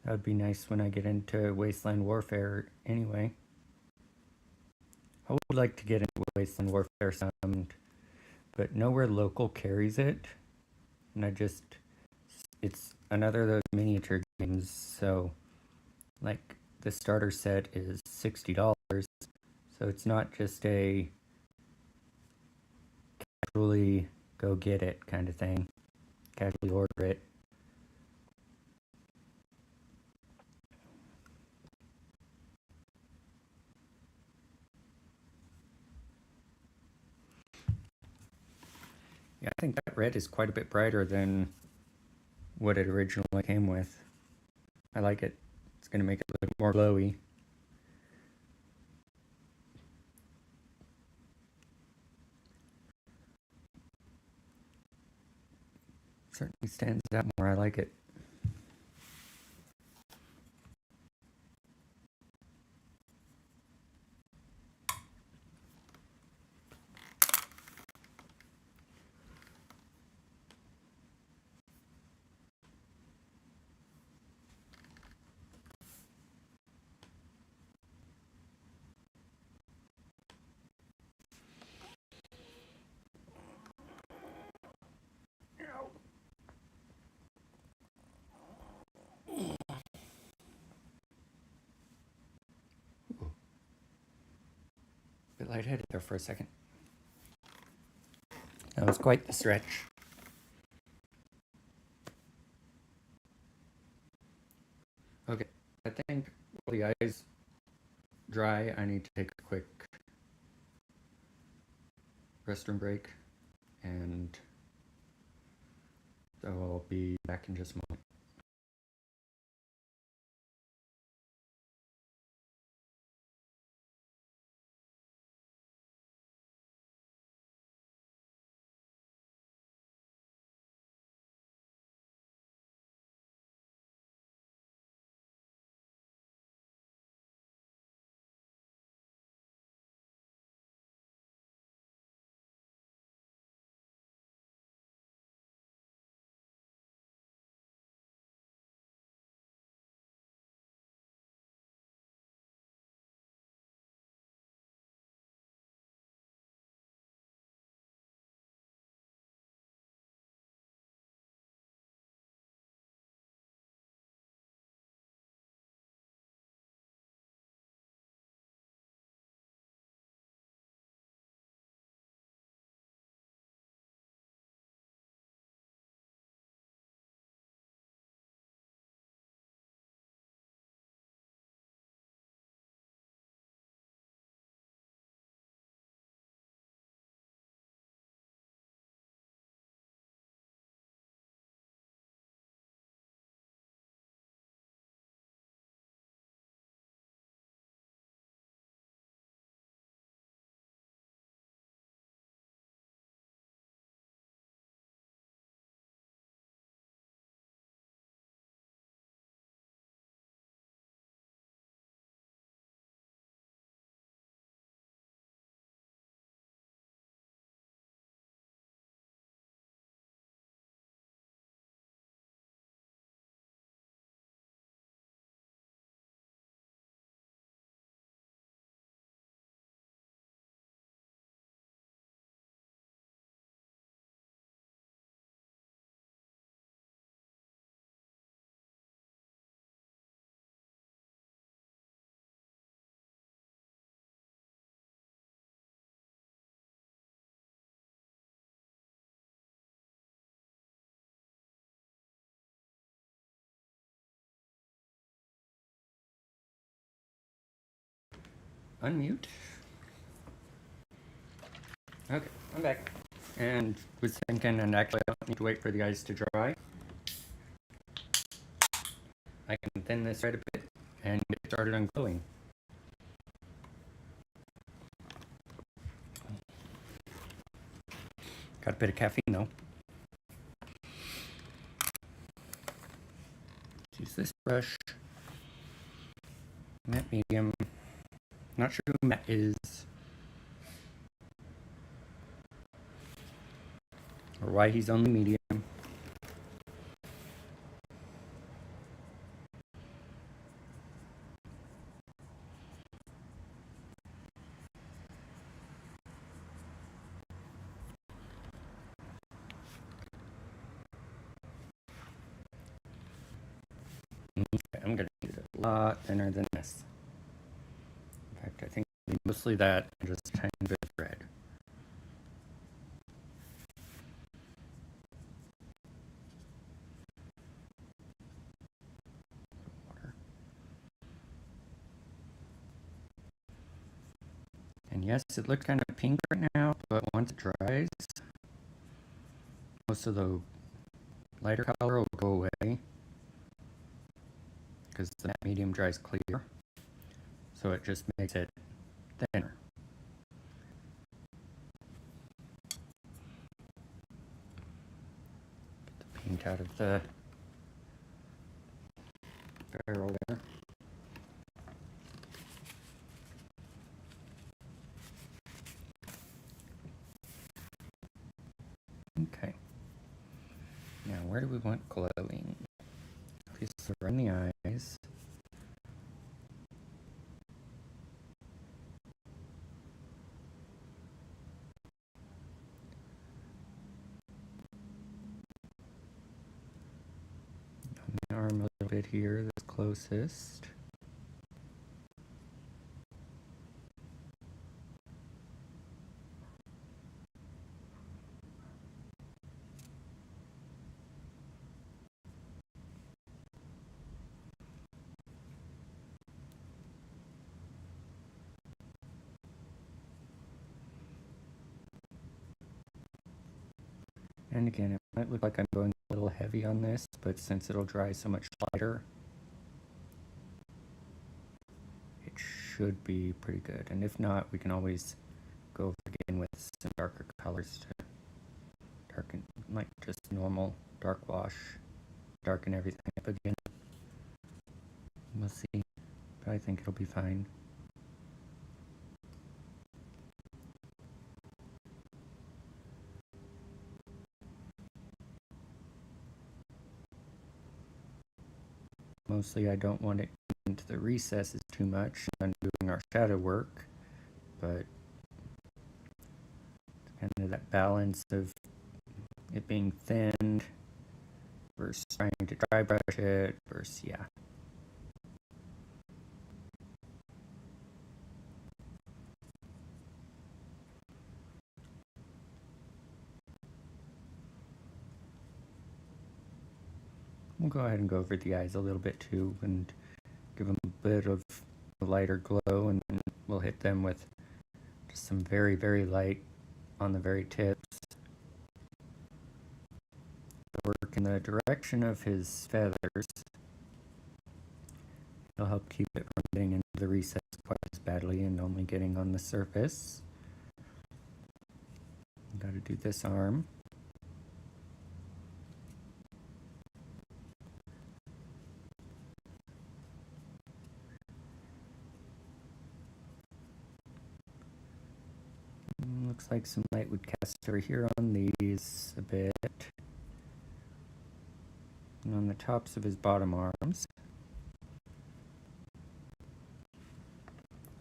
That would be nice when I get into Wasteland Warfare anyway. I would like to get into Wasteland Warfare some, but nowhere local carries it. And it's another of those miniature games, so like the starter set is $60, so it's not just a casually go get it kind of thing, casually order it. Yeah, I think that red is quite a bit brighter than what it originally came with. I like it. It's going to make it a little more glowy. Certainly stands out more. I like it. Bit lightheaded there for a second. That was quite the stretch. Okay, I think while the eyes dry, I need to take a quick restroom break, and so I'll be back in just a moment. Unmute. Okay, I'm back. And was thinking, and actually I don't need to wait for the ice to dry. I can thin this right a bit and get started on gluing. Got a bit of caffeine though. Use this brush. Matte medium. Not sure who Matt is. Or why he's only medium. Okay, I'm gonna use it a lot thinner than this. In fact, I think mostly that and just a tiny bit of red. Water. And yes, it looks kind of pink right now, but once it dries, most of the lighter color will go away because the matte medium dries clear. So it just makes it thinner. Get the paint out of the barrel there. Okay. Now where do we want glowing? Please around the eyes. On the arm a little bit here, that's closest. And again, it might look like I'm going a little heavy on this, but since it'll dry so much lighter, it should be pretty good. And if not, we can always go again with some darker colors to darken, like just normal dark wash, darken everything up again. We'll see, but I think it'll be fine. Mostly I don't want it into the recesses too much when doing our shadow work, but it's kind of that balance of it being thinned versus trying to dry brush it versus, yeah. We'll go ahead and go over the eyes a little bit too and give them a bit of a lighter glow, and then we'll hit them with just some very, very light on the very tips. Work in the direction of his feathers. It'll help keep it from getting into the recess quite as badly and only getting on the surface. Got to do this arm. Looks like some light would cast over here on these a bit. And on the tops of his bottom arms.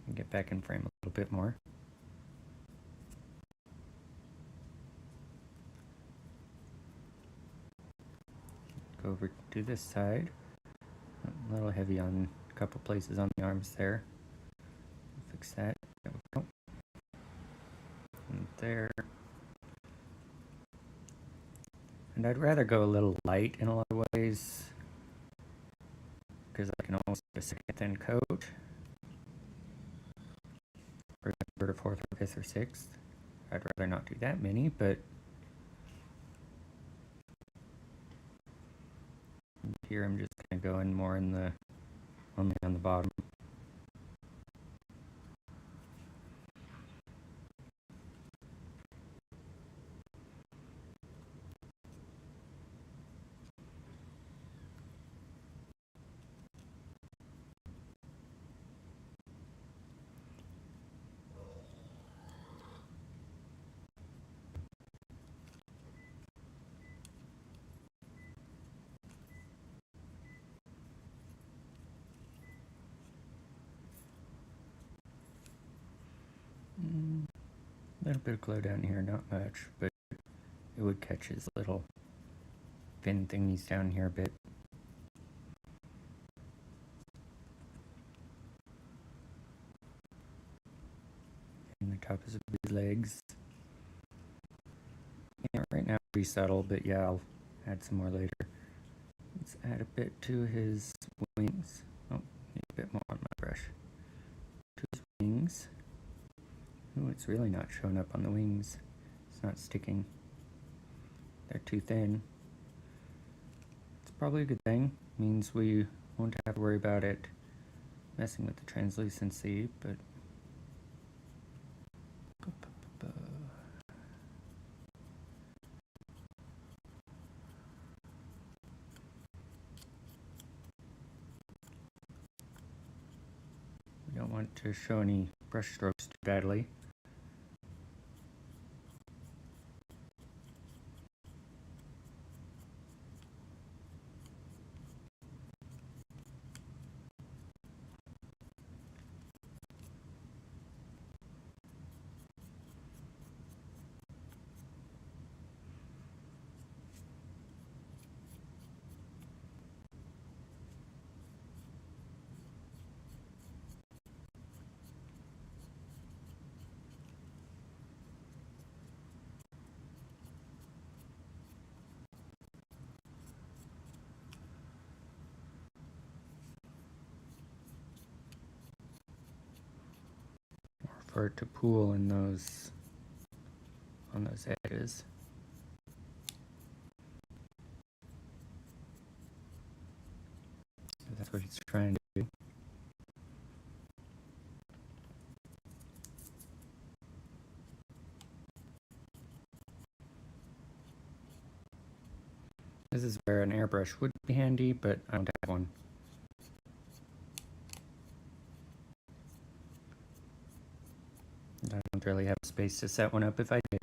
And get back in frame a little bit more. Go over to this side. A little heavy on a couple places on the arms there. Fix that. There we go. And there. And I'd rather go a little light in a lot of ways, because I can almost get a second thin coat. for the third or fourth or fifth or sixth. I'd rather not do that many, but here I'm just going to go in more in the, only on the bottom. A little bit of glow down here, not much, but it would catch his little fin thingies down here a bit. And the top is of his legs. Yeah, right now pretty subtle, but yeah, I'll add some more later. Let's add a bit to his wings. Oh, need a bit more on my brush. To his wings. Ooh, it's really not showing up on the wings. It's not sticking. They're too thin. It's probably a good thing. Means we won't have to worry about it messing with the translucency, but we don't want to show any brush strokes too badly. For it to pool in those, on those edges. So that's what it's trying to do. This is where an airbrush would be handy, but I don't have one. And I don't really have space to set one up if I did.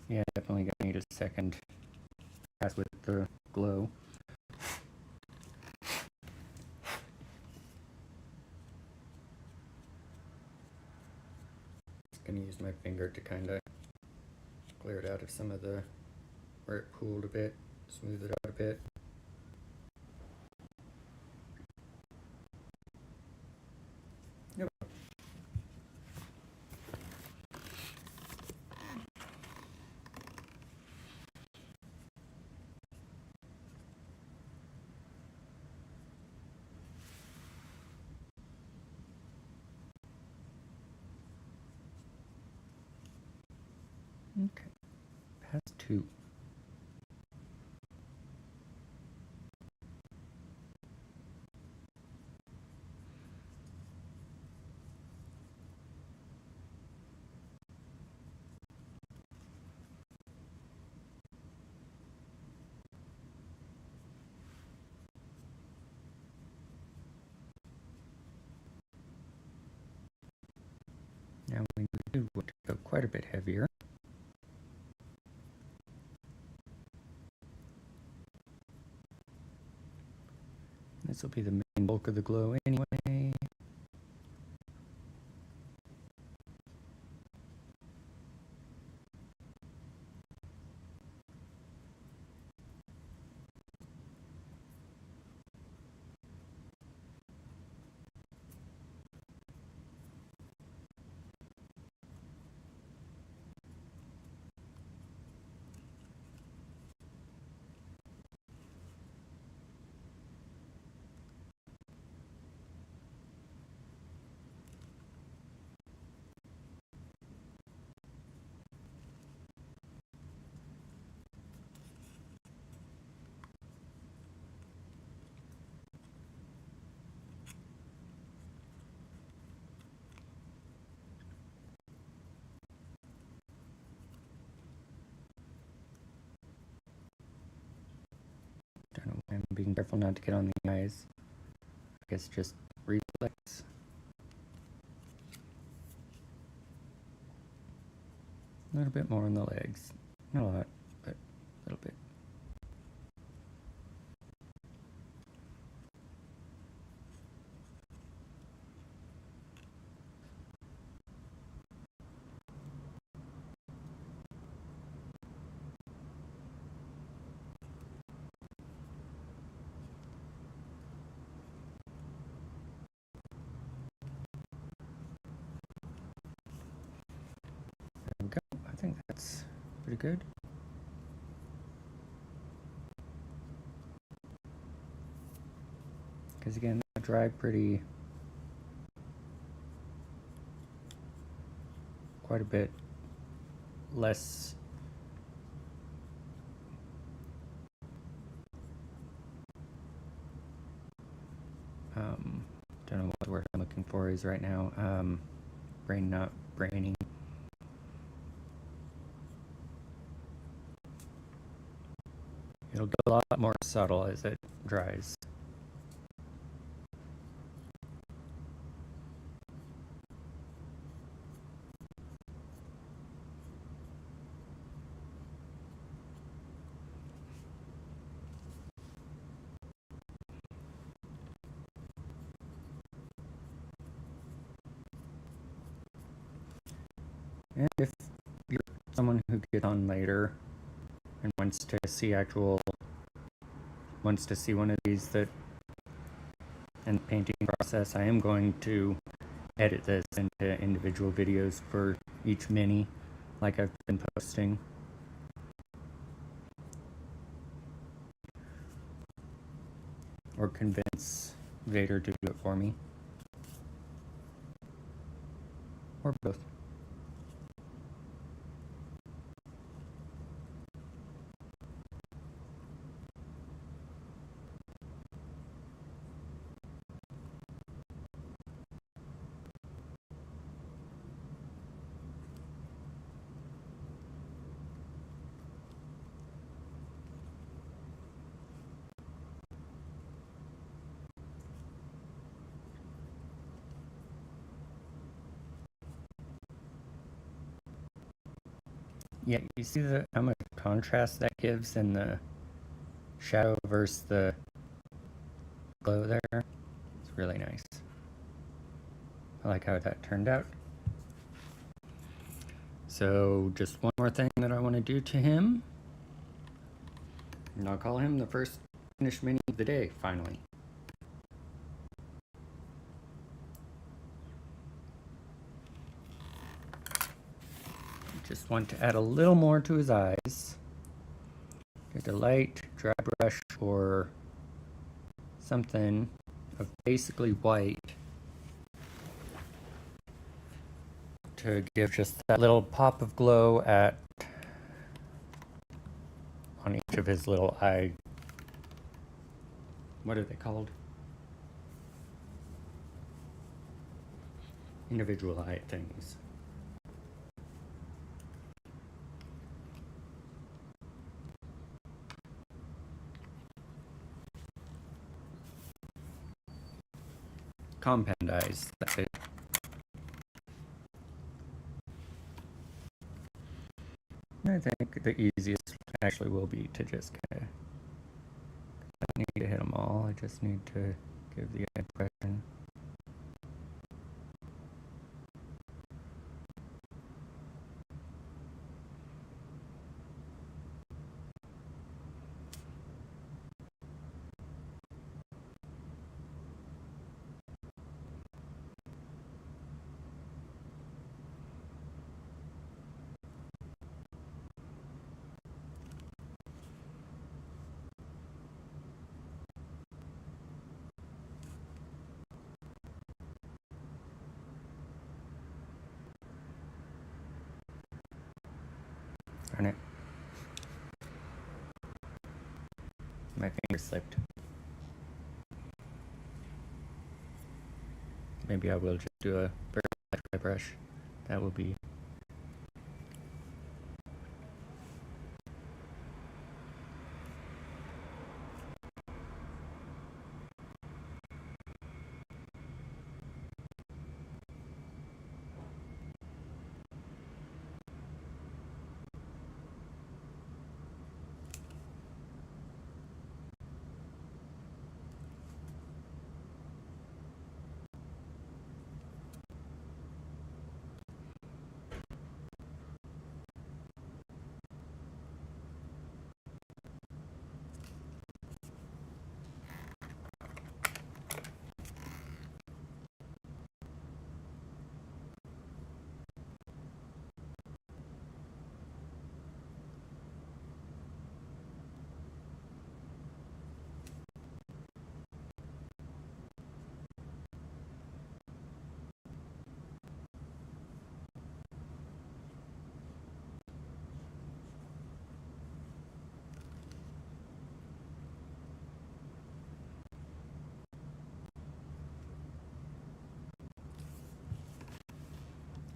Yeah, definitely gonna need a second pass with the glow. Just gonna use my finger to kind of clear it out of some of the, where it pooled a bit, smooth it out a bit. Yep. Okay, pass 2. Now we need to go quite a bit heavier. This will be the main bulk of the glow anyway. being careful not to get on the eyes. I guess just reflex. A little bit more on the legs. Not a lot, but a little bit. There we go. I think that's pretty good. Because again, they dry pretty quite a bit less don't know what the word I'm looking for is right now. Brain not braining. It'll get a lot more subtle as it dries. And if you're someone who gets on later and wants to see one of these that in the painting process, I am going to edit this into individual videos for each mini, like I've been posting. Or convince Vader to do it for me. Or both. Yeah, you see how much contrast that gives in the shadow versus the glow there? It's really nice. I like how that turned out. So just one more thing that I want to do to him. And I'll call him the first finished mini of the day, finally. Just want to add a little more to his eyes. Get a light dry brush or something of basically white to give just that little pop of glow on each of his little eye. What are they called? Individual eye things. Compound eyes, that's it. I think the easiest actually will be to just kind of, I don't need to hit them all, I just need to give the impression. Darn it. My finger slipped. Maybe I will just do a very light dry brush. That will be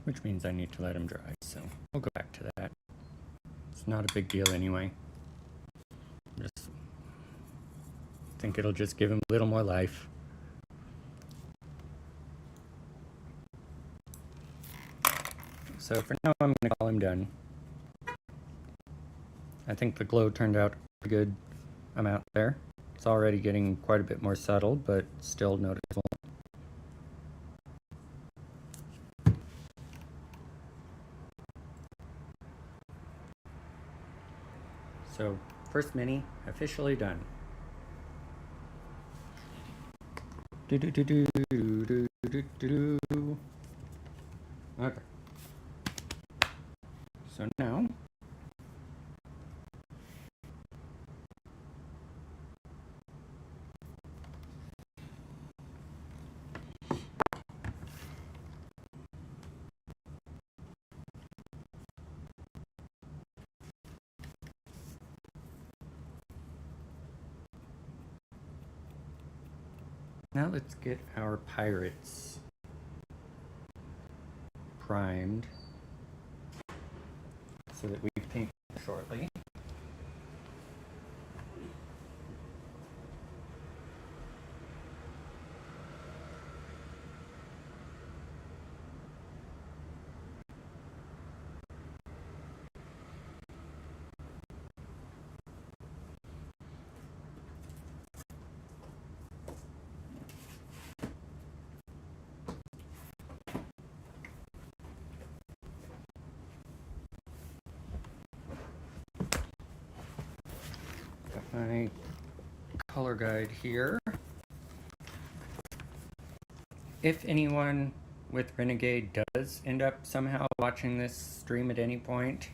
which means I need to let them dry, so we'll go back to that. It's not a big deal anyway. Just think it'll just give him a little more life. So for now, I'm going to call him done. I think the glow turned out a good amount there. It's already getting quite a bit more subtle, but still noticeable. So, first mini officially done. Okay. So now let's get our pirates primed so that we paint shortly. Got my color guide here. If anyone with Renegade does end up somehow watching this stream at any point,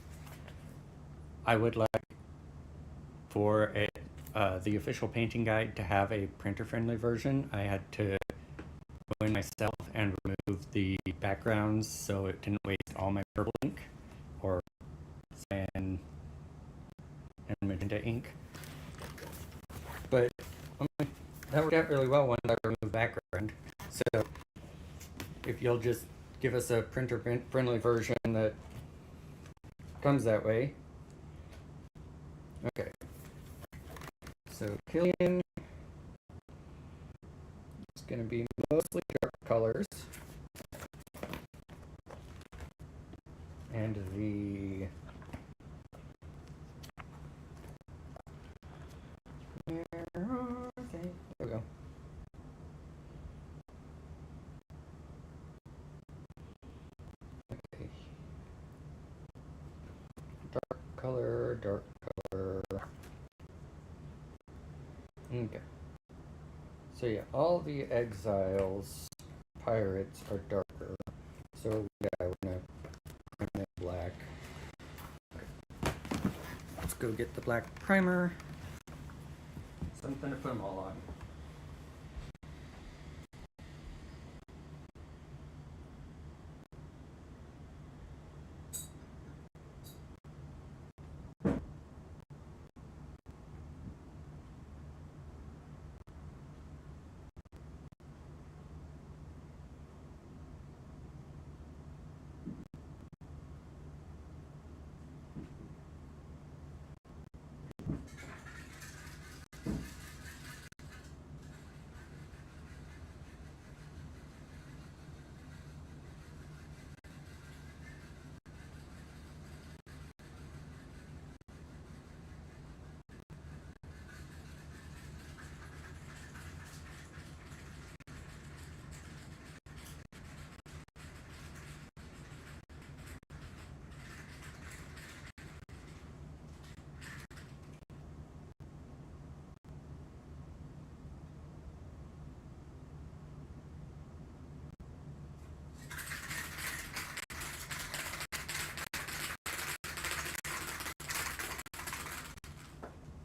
I would like for the official painting guide to have a printer-friendly version. I had to go in myself and remove the backgrounds so it didn't waste all my purple ink or cyan and magenta ink. But that worked out really well once I removed background. So if you'll just give us a printer-friendly version that comes that way. Okay. So Killian is going to be mostly dark colors. And the where are they? There we go. Okay. Dark color. Okay. So yeah, all the exiles pirates are darker. So yeah, we're gonna prime it black. Okay. Let's go get the black primer. Something to put them all on.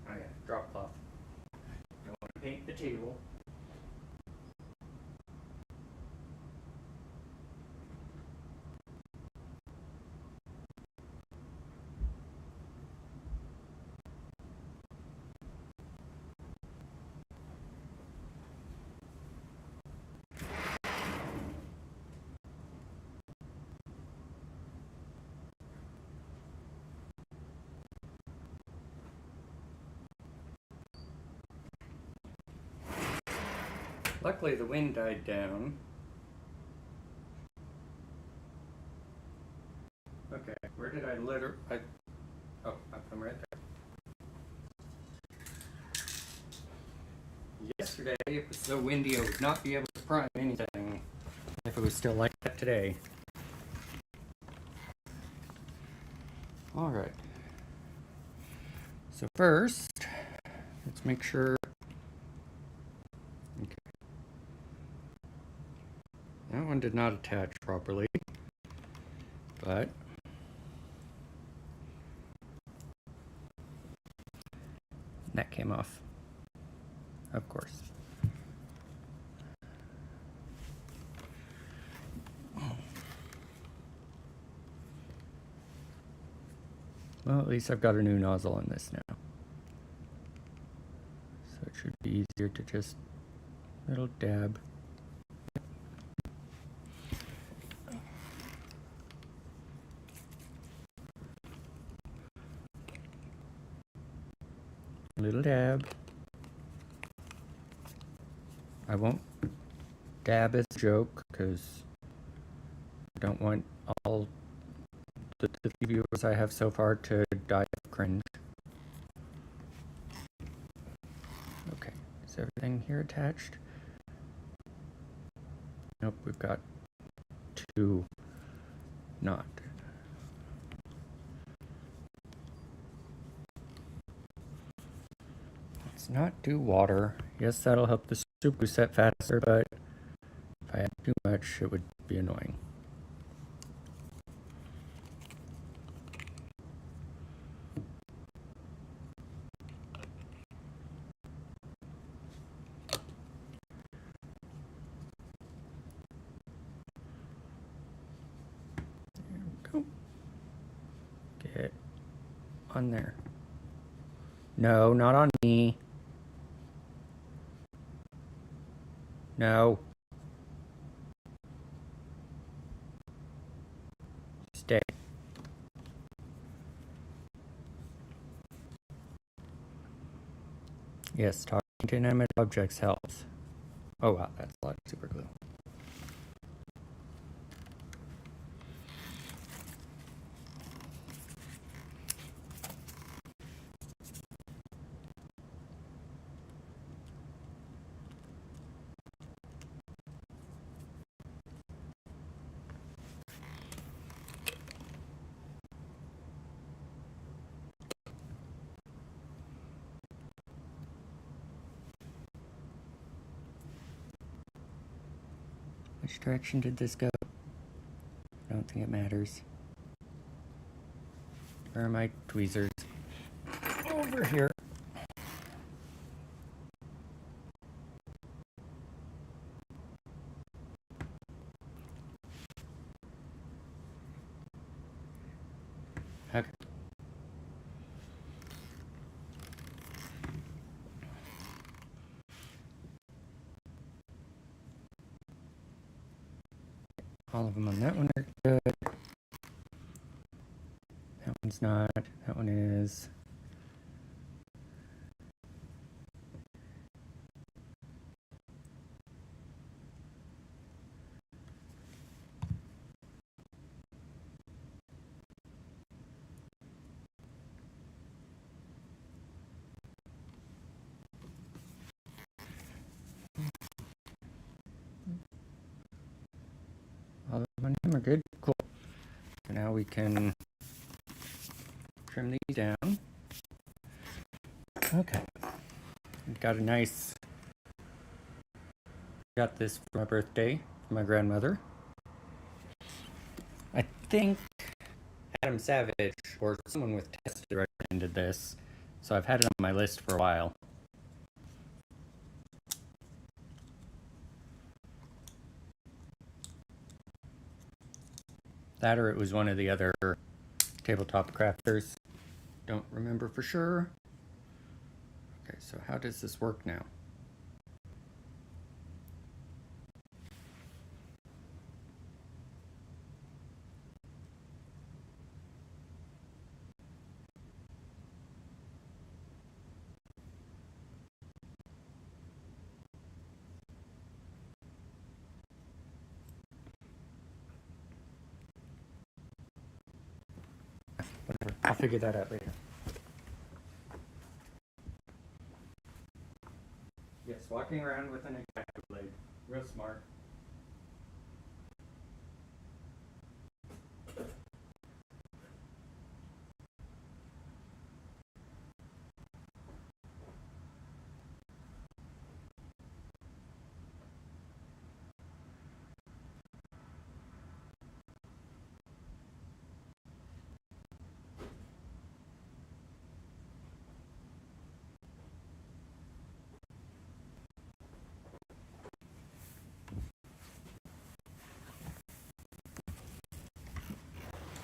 Oh yeah, drop cloth. Don't want to paint the table. Luckily, the wind died down. Okay, where did I oh, I put them right there. Yesterday, it was so windy I would not be able to prime anything if it was still like that today. Alright. So first, let's make sure. Okay. That one did not attach properly, but that came off, of course. Well, at least I've got a new nozzle in this now. So it should be easier to just little dab. Little dab. I won't dab as a joke because I don't want all the few viewers I have so far to die of cringe. Okay, is everything here attached? Nope, we've got two not. Let's not do water. Yes, that'll help the soup set faster, but if I add too much, it would be annoying. There we go. Get on there. No, not on me. No. Stay. Yes, talking to inanimate objects helps. Oh wow, that's a lot of super glue. Which direction did this go? I don't think it matters. Where are my tweezers? Over here. Okay. All of them on that one are good. That one's not. That one is. All of them are good. Cool. So now we can trim these down. Okay. Got a nice. Got this for my birthday from my grandmother. I think Adam Savage or someone with Tested recommended this, so I've had it on my list for a while. That or it was one of the other tabletop crafters. Don't remember for sure. Okay, so how does this work now? I'll figure that out later. Yes, walking around with an X-Acto blade. Real smart.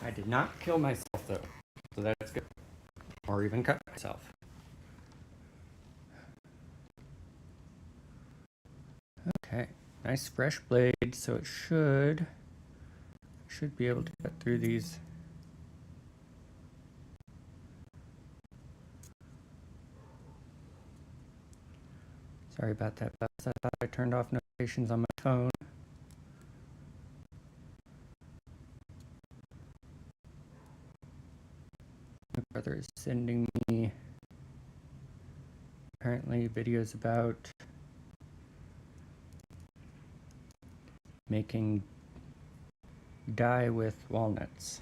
I did not kill myself though, so that's good. Or even cut myself. Okay, nice fresh blade, so it should be able to cut through these. Sorry about that, Buzz. I thought I turned off notifications on my phone. My brother is sending me apparently videos about making dye with walnuts.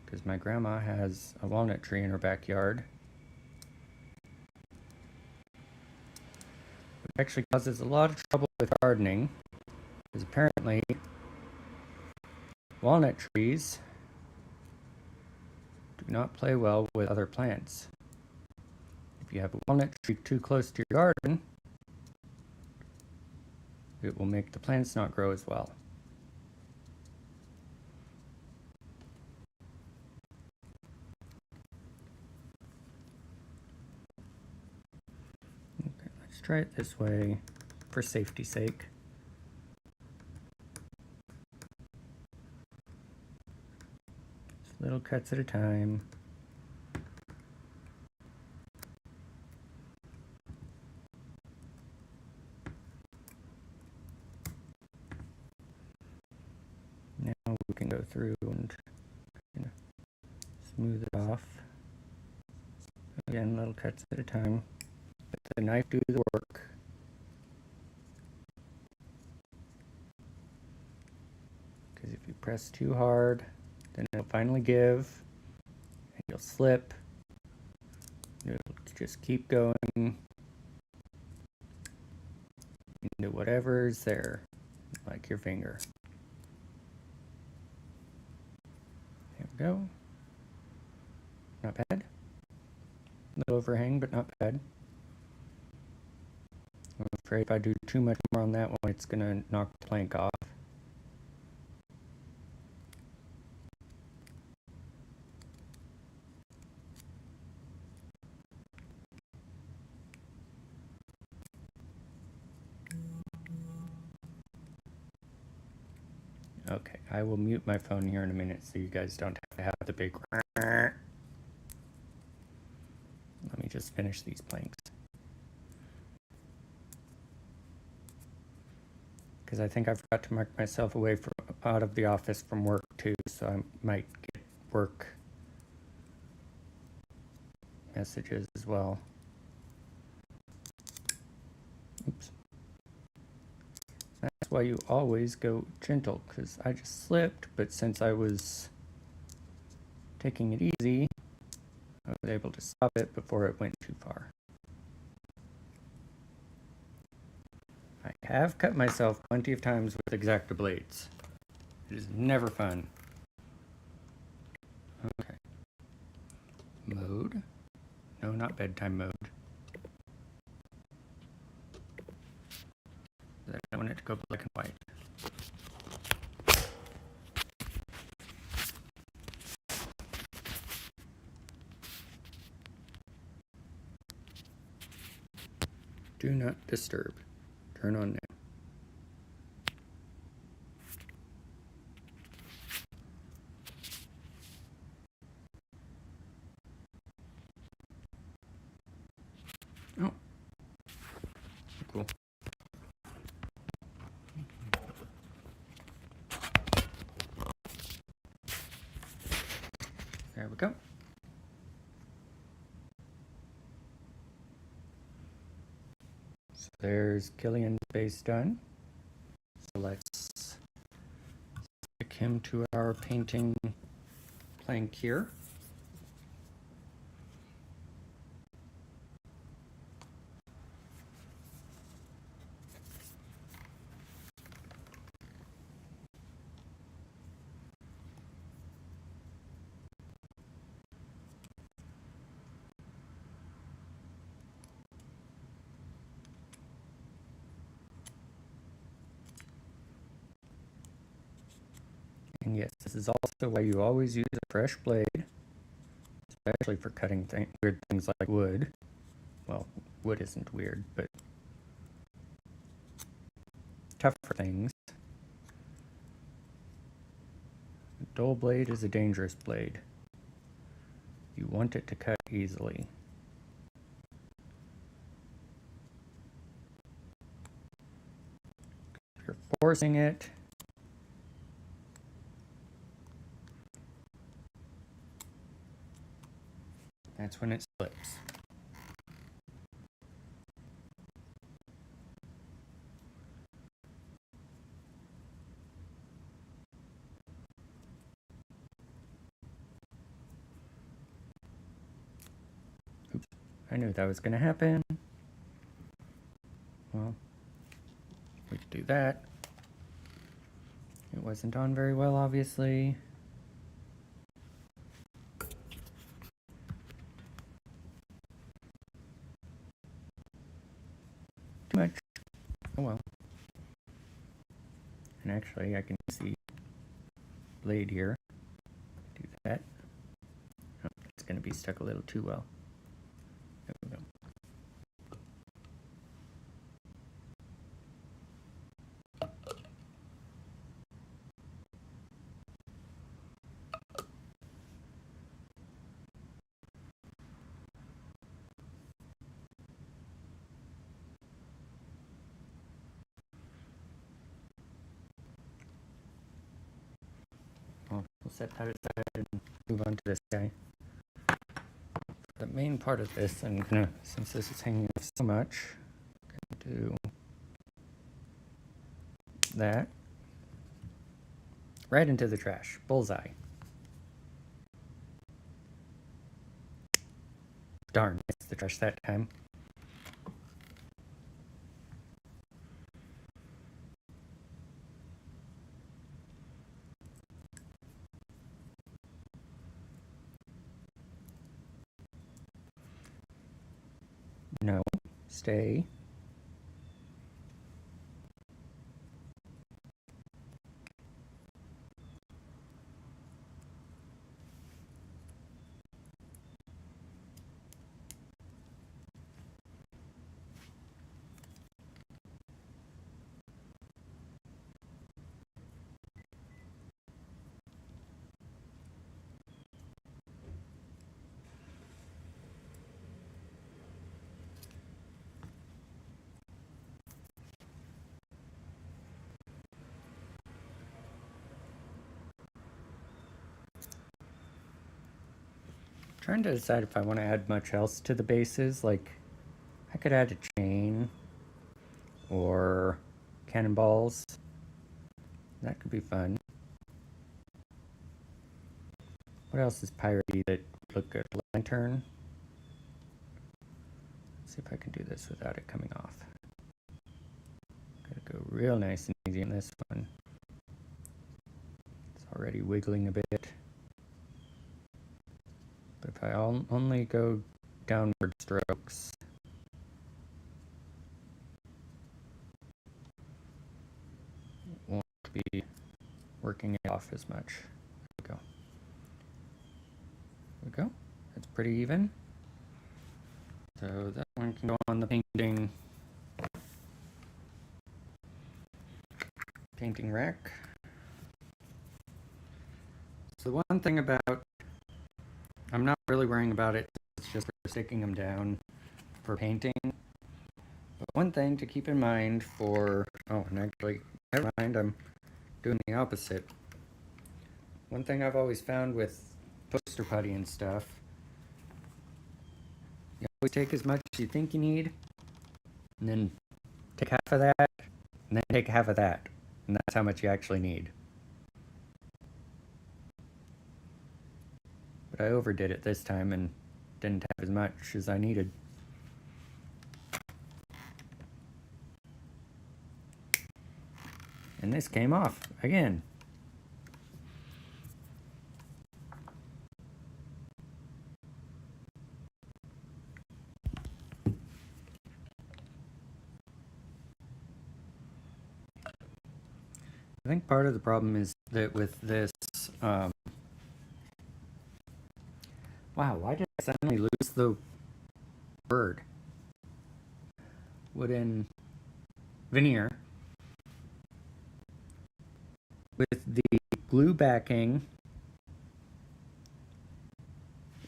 Because my grandma has a walnut tree in her backyard. Which actually causes a lot of trouble with gardening. Because apparently walnut trees do not play well with other plants. If you have a walnut tree too close to your garden, it will make the plants not grow as well. Okay, let's try it this way for safety's sake. Just little cuts at a time. Now we can go through and smooth it off. Again, little cuts at a time. Let the knife do the work. Because if you press too hard, then it'll finally give, and you'll slip. It'll just keep going into whatever's there, like your finger. There we go. Not bad. A little overhang, but not bad. I'm afraid if I do too much more on that one, it's going to knock the plank off. Okay, I will mute my phone here in a minute so you guys don't have to have the big... Let me just finish these planks. Because I think I forgot to mark myself away out of the office from work too, so I might get work messages as well. Oops. That's why you always go gentle, because I just slipped, but since I was taking it easy, I was able to stop it before it went too far. I have cut myself plenty of times with X-Acto blades. It is never fun. Okay. Mode. No, not bedtime mode. I don't want it to go black and white. Do not disturb. Turn on now. Oh. Cool. So there's Killian's base done. So let's stick him to our painting plank here. And yes, this is also why you always use a fresh blade, especially for cutting weird things like wood. Well, wood isn't weird, but tougher things. A dull blade is a dangerous blade. You want it to cut easily. If you're forcing it, that's when it slips. Oops, I knew that was going to happen. Well, we could do that. It wasn't on very well, obviously. Too much. Oh well. And actually, I can see blade here. Do that. Oh, it's going to be stuck a little too well. There we go. We'll set that aside and move on to this guy. The main part of this, I'm gonna, since this is hanging off so much, I'm gonna do that right into the trash. Bullseye. Darn, it's the trash that time. No, stay. Trying to decide if I want to add much else to the bases. Like, I could add a chain or cannonballs. That could be fun. What else is piratey that would look good? Lantern. Let's see if I can do this without it coming off. Gotta go real nice and easy on this one. It's already wiggling a bit. But if I only go downward strokes, it won't be working it off as much. There we go. There we go. It's pretty even. So that one can go on the painting rack. So the one thing about, I'm not really worrying about it, it's just for sticking them down for painting. But one thing to keep in mind for, oh, and actually, never mind, I'm doing the opposite. One thing I've always found with poster putty and stuff, you always take as much as you think you need, and then take half of that, and then take half of that. And that's how much you actually need. But I overdid it this time and didn't have as much as I needed. And this came off again. I think part of the problem is that with this, wow, why did I suddenly lose the word? Wooden veneer. With the glue backing,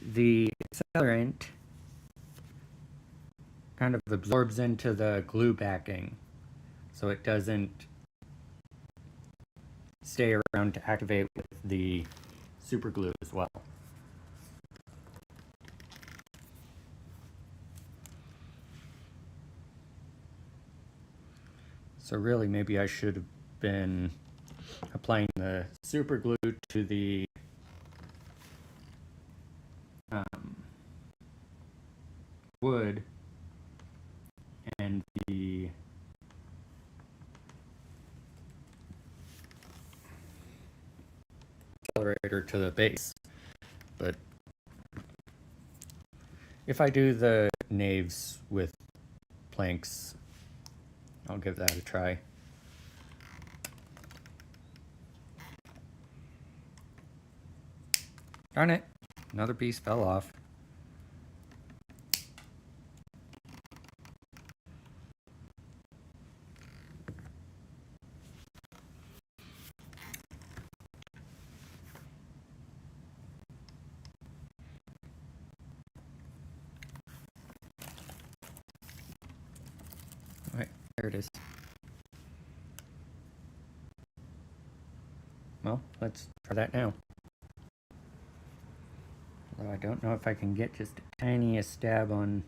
the accelerant kind of absorbs into the glue backing, so it doesn't stay around to activate with the super glue as well. So really, maybe I should have been applying the super glue to the wood and the accelerator to the base. But if I do the naves with planks, I'll give that a try. Darn it, another piece fell off. Alright, there it is. Well, let's try that now. Although I don't know if I can get just the tiniest stab on...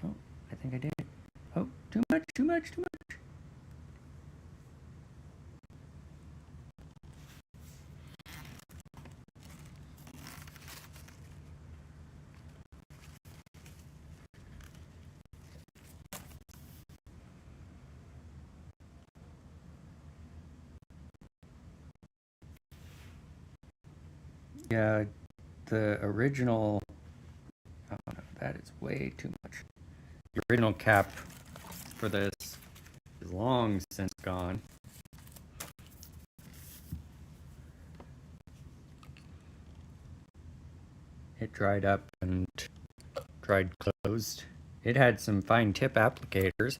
Oh, I think I did. Oh, too much, too much, too much. Yeah, the original... Oh no, that is way too much. The original cap for this is long since gone. It dried up and dried closed. It had some fine tip applicators.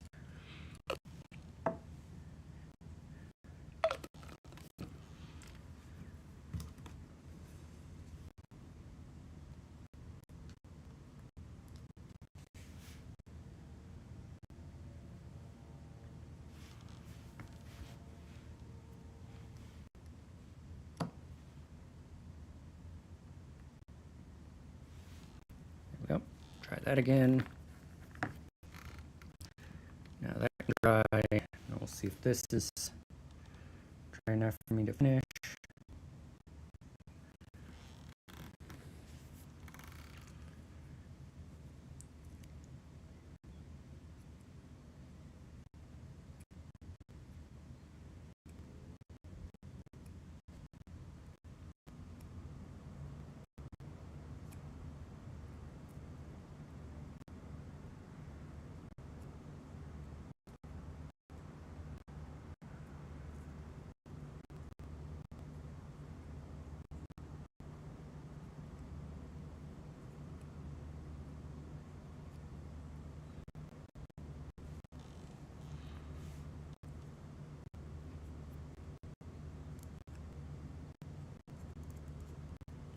Yep, try that again. Now that can dry. And we'll see if this is dry enough for me to finish.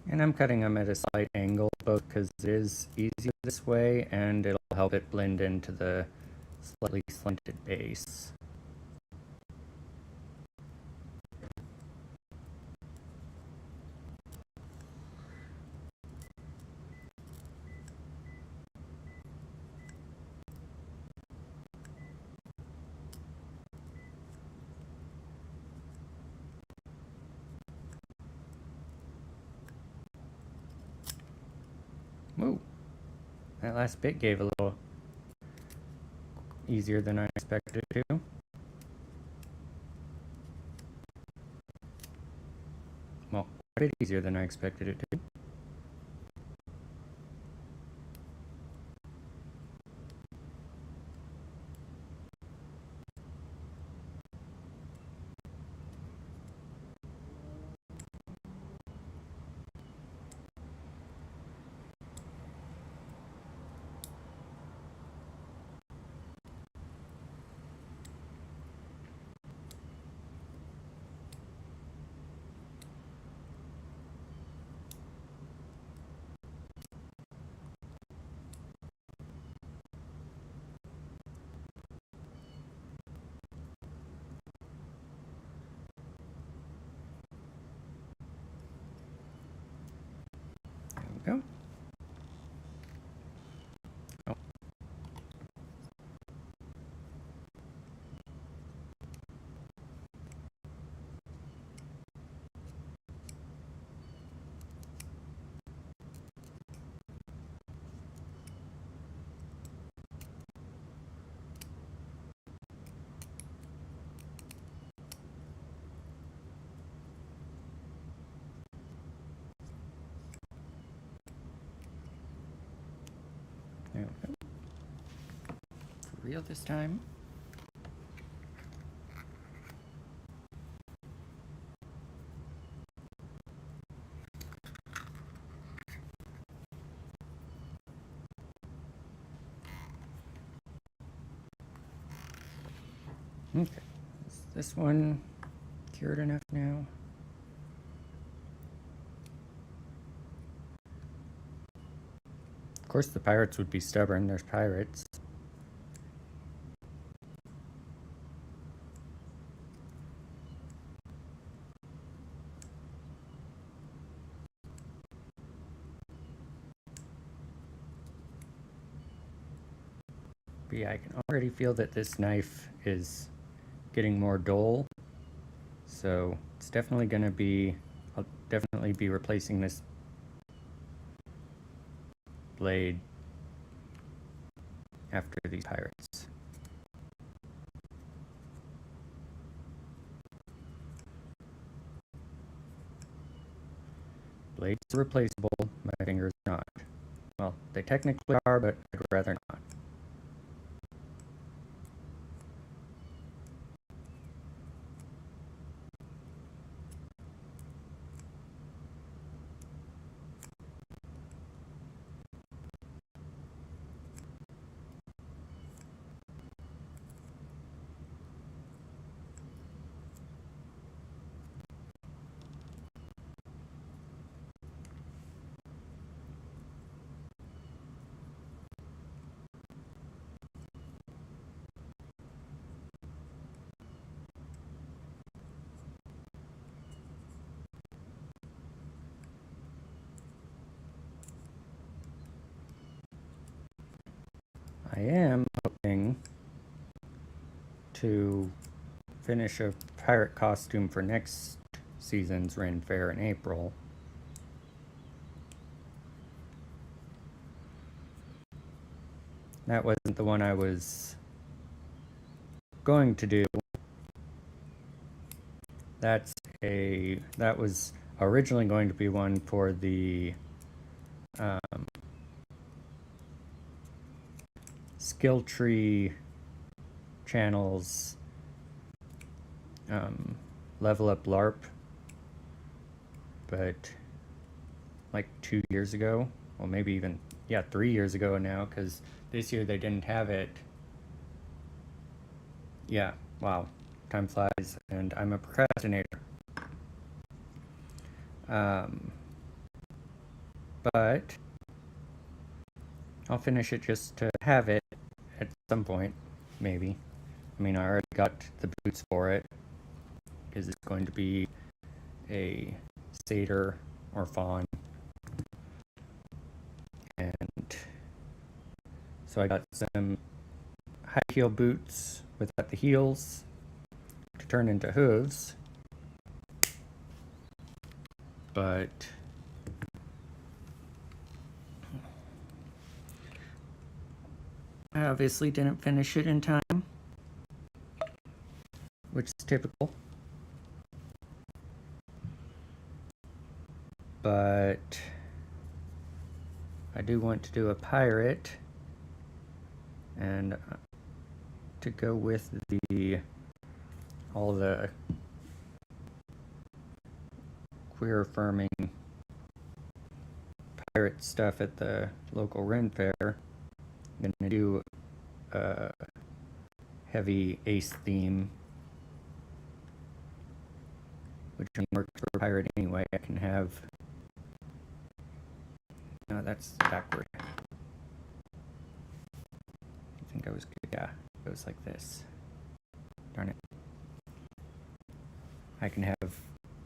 And I'm cutting them at a slight angle, both because it is easier this way and it'll help it blend into the slightly slanted base. Whoa. That last bit gave a little easier than I expected it to. Well, a bit easier than I expected it to. There we go. Oh. There we go. For real this time. Okay. Is this one cured enough now? Of course the pirates would be stubborn. There's pirates. But yeah, I can already feel that this knife is getting more dull. So it's definitely going to be, I'll definitely be replacing this blade after these pirates. Blades are replaceable, my fingers are not. Well, they technically are, but I'd rather not. I am hoping to finish a pirate costume for next season's Ren Fair in April. That wasn't the one I was going to do. That was originally going to be one for the skill tree channels level up LARP, but like 2 years ago, well maybe even 3 years ago now, because this year they didn't have it. Yeah, wow, time flies, and I'm a procrastinator. But I'll finish it just to have it at some point, maybe. I mean, I already got the boots for it, because it's going to be a satyr or fawn. And so I got some high heel boots without the heels to turn into hooves. But I obviously didn't finish it in time, which is typical. But I do want to do a pirate, and to go with all the queer affirming pirate stuff at the local Ren Fair, I'm gonna do a heavy ace theme, which works for pirate anyway. I can have, no, that's backward. I think I was good. Yeah, it goes like this. Darn it. I can have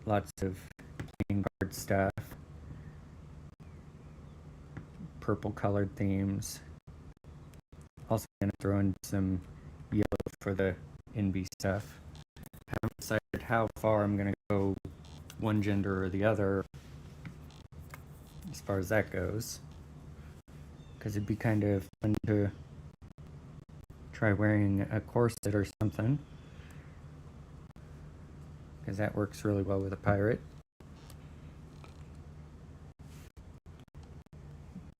lots of playing card stuff, purple colored themes. Also gonna throw in some yellow for the NB stuff. I haven't decided how far I'm gonna go one gender or the other as far as that goes, because it'd be kind of fun to try wearing a corset or something, because that works really well with a pirate.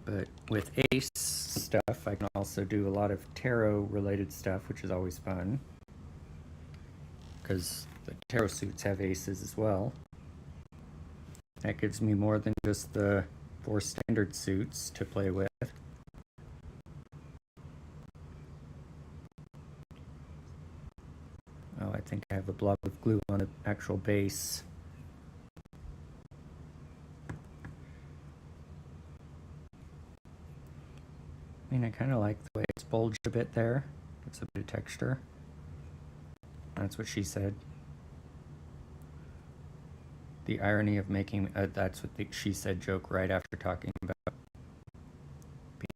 But with ace stuff, I can also do a lot of tarot related stuff, which is always fun, because the tarot suits have aces as well. That gives me more than just the 4 standard suits to play with. Oh, I think I have a blob of glue on the actual base. I mean, I kind of like the way it's bulged a bit there. Gives a bit of texture. That's what she said. The irony of making that's what she said joke right after talking about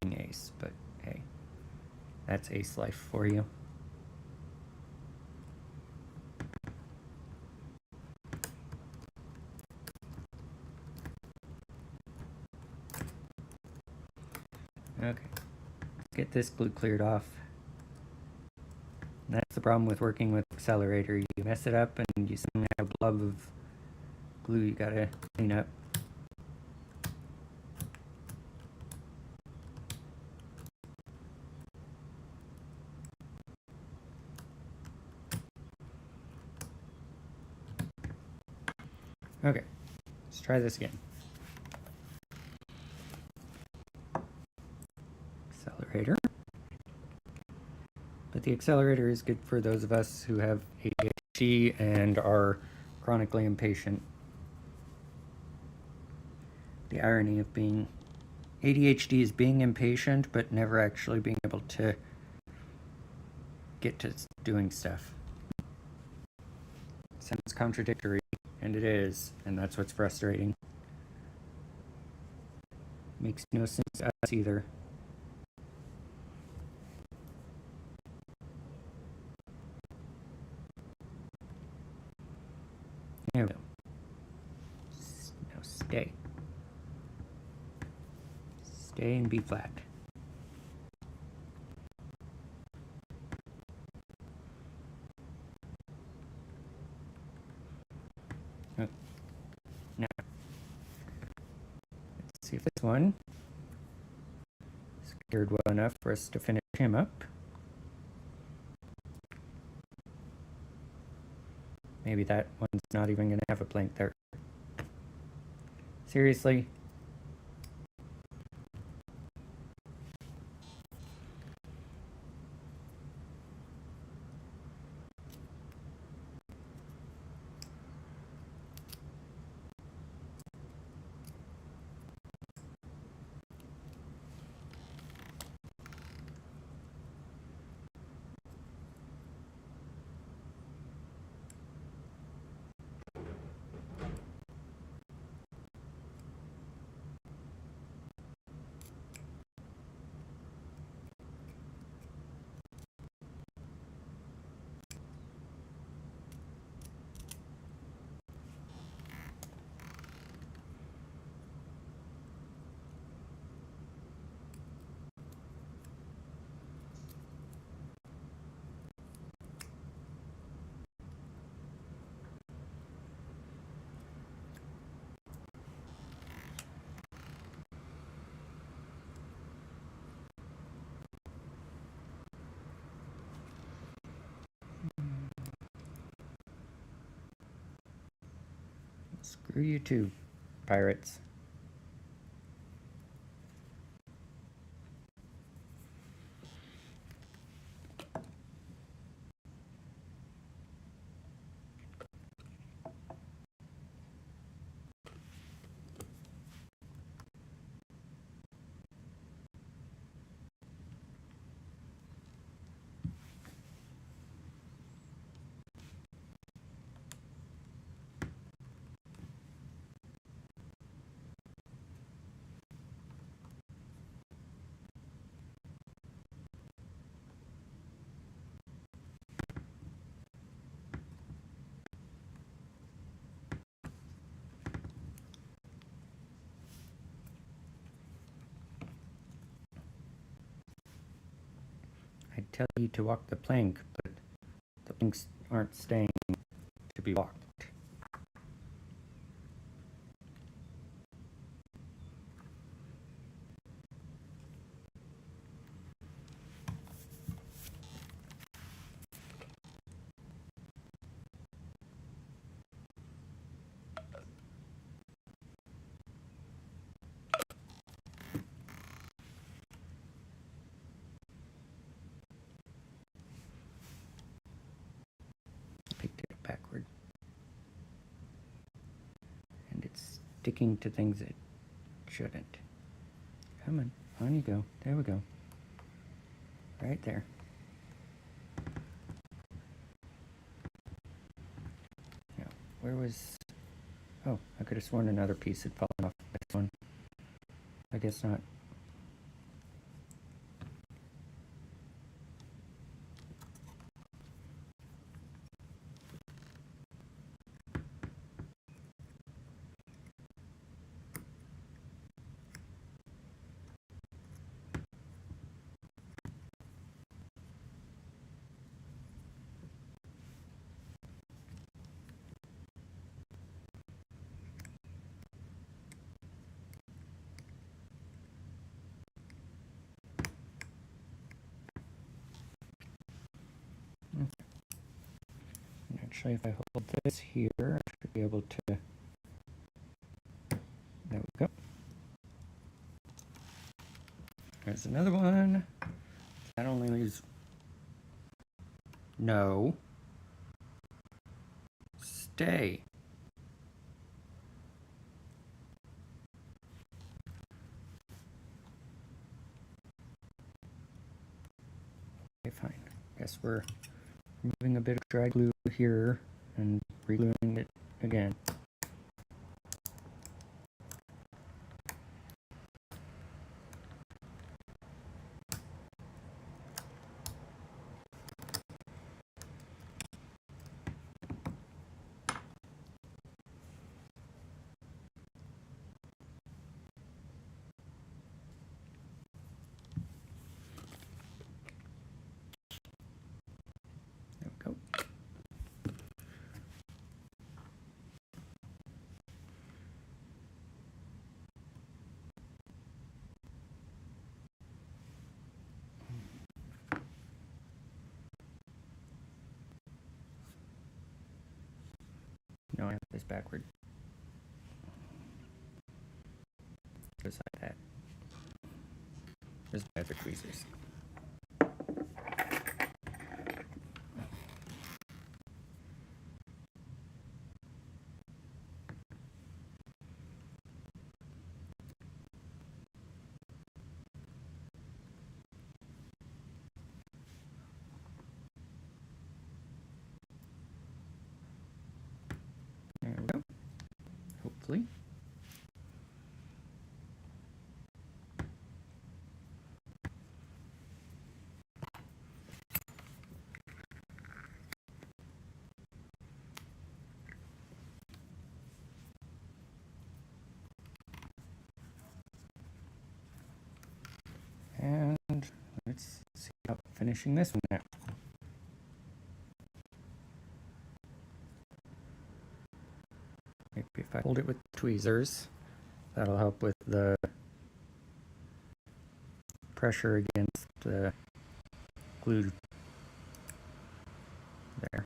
being ace. But hey, that's ace life for you. Okay, let's get this glue cleared off. And that's the problem with working with Accelerator. You mess it up and you suddenly have a blob of glue you gotta clean up. Okay, let's try this again. Accelerator. But the accelerator is good for those of us who have ADHD and are chronically impatient. The irony of being ADHD is being impatient, but never actually being able to get to doing stuff. Sounds contradictory, and it is, and that's what's frustrating. Makes no sense to us either. There we go. Now stay. Stay and be flat. Oh. Now, let's see if this one is geared well enough for us to finish him up. Maybe that one's not even going to have a blank there. Seriously? Screw you too, pirates. I tell you to walk the plank, but the planks aren't staying to be walked. Picked it up backward. And it's sticking to things it shouldn't. Come on, on you go. There we go. Right there. Now, where was... Oh, I could have sworn another piece had fallen off this one. I guess not. Actually, if I hold this here, I should be able to... There we go. There's another one. That only leaves... No. Stay. Okay, fine. Guess we're removing a bit of dry glue here and re-gluing it again. There we go. No, I have this backward. Just like that. There's my other tweezers. There we go. Hopefully. And let's see about finishing this one now. Maybe if I hold it with tweezers, that'll help with the pressure against the glue there.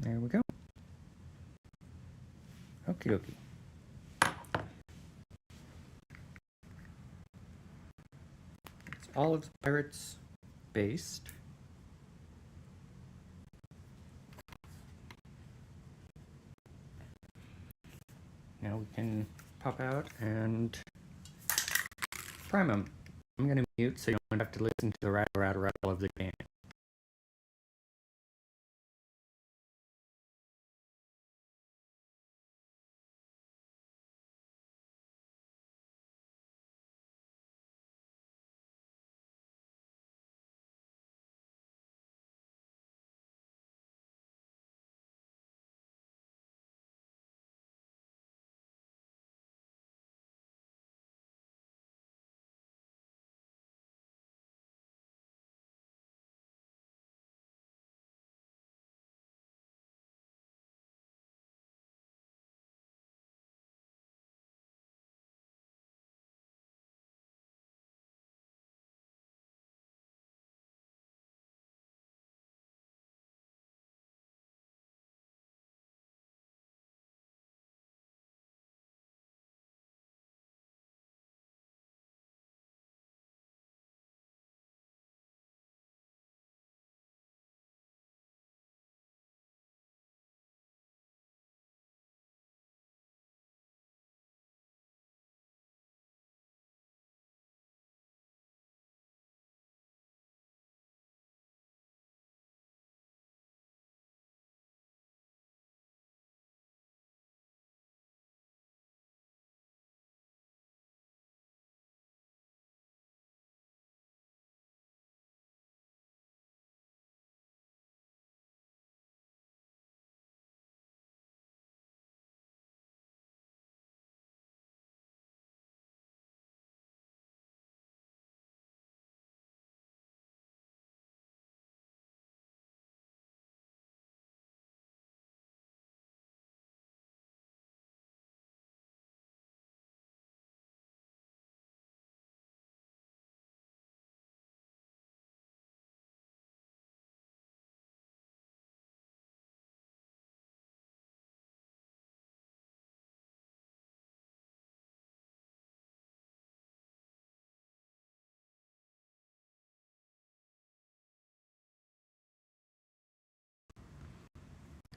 There we go. Okie dokie. It's all of the pirates based. Now we can pop out and prime them. I'm going to mute so you don't have to listen to the rattle of the can.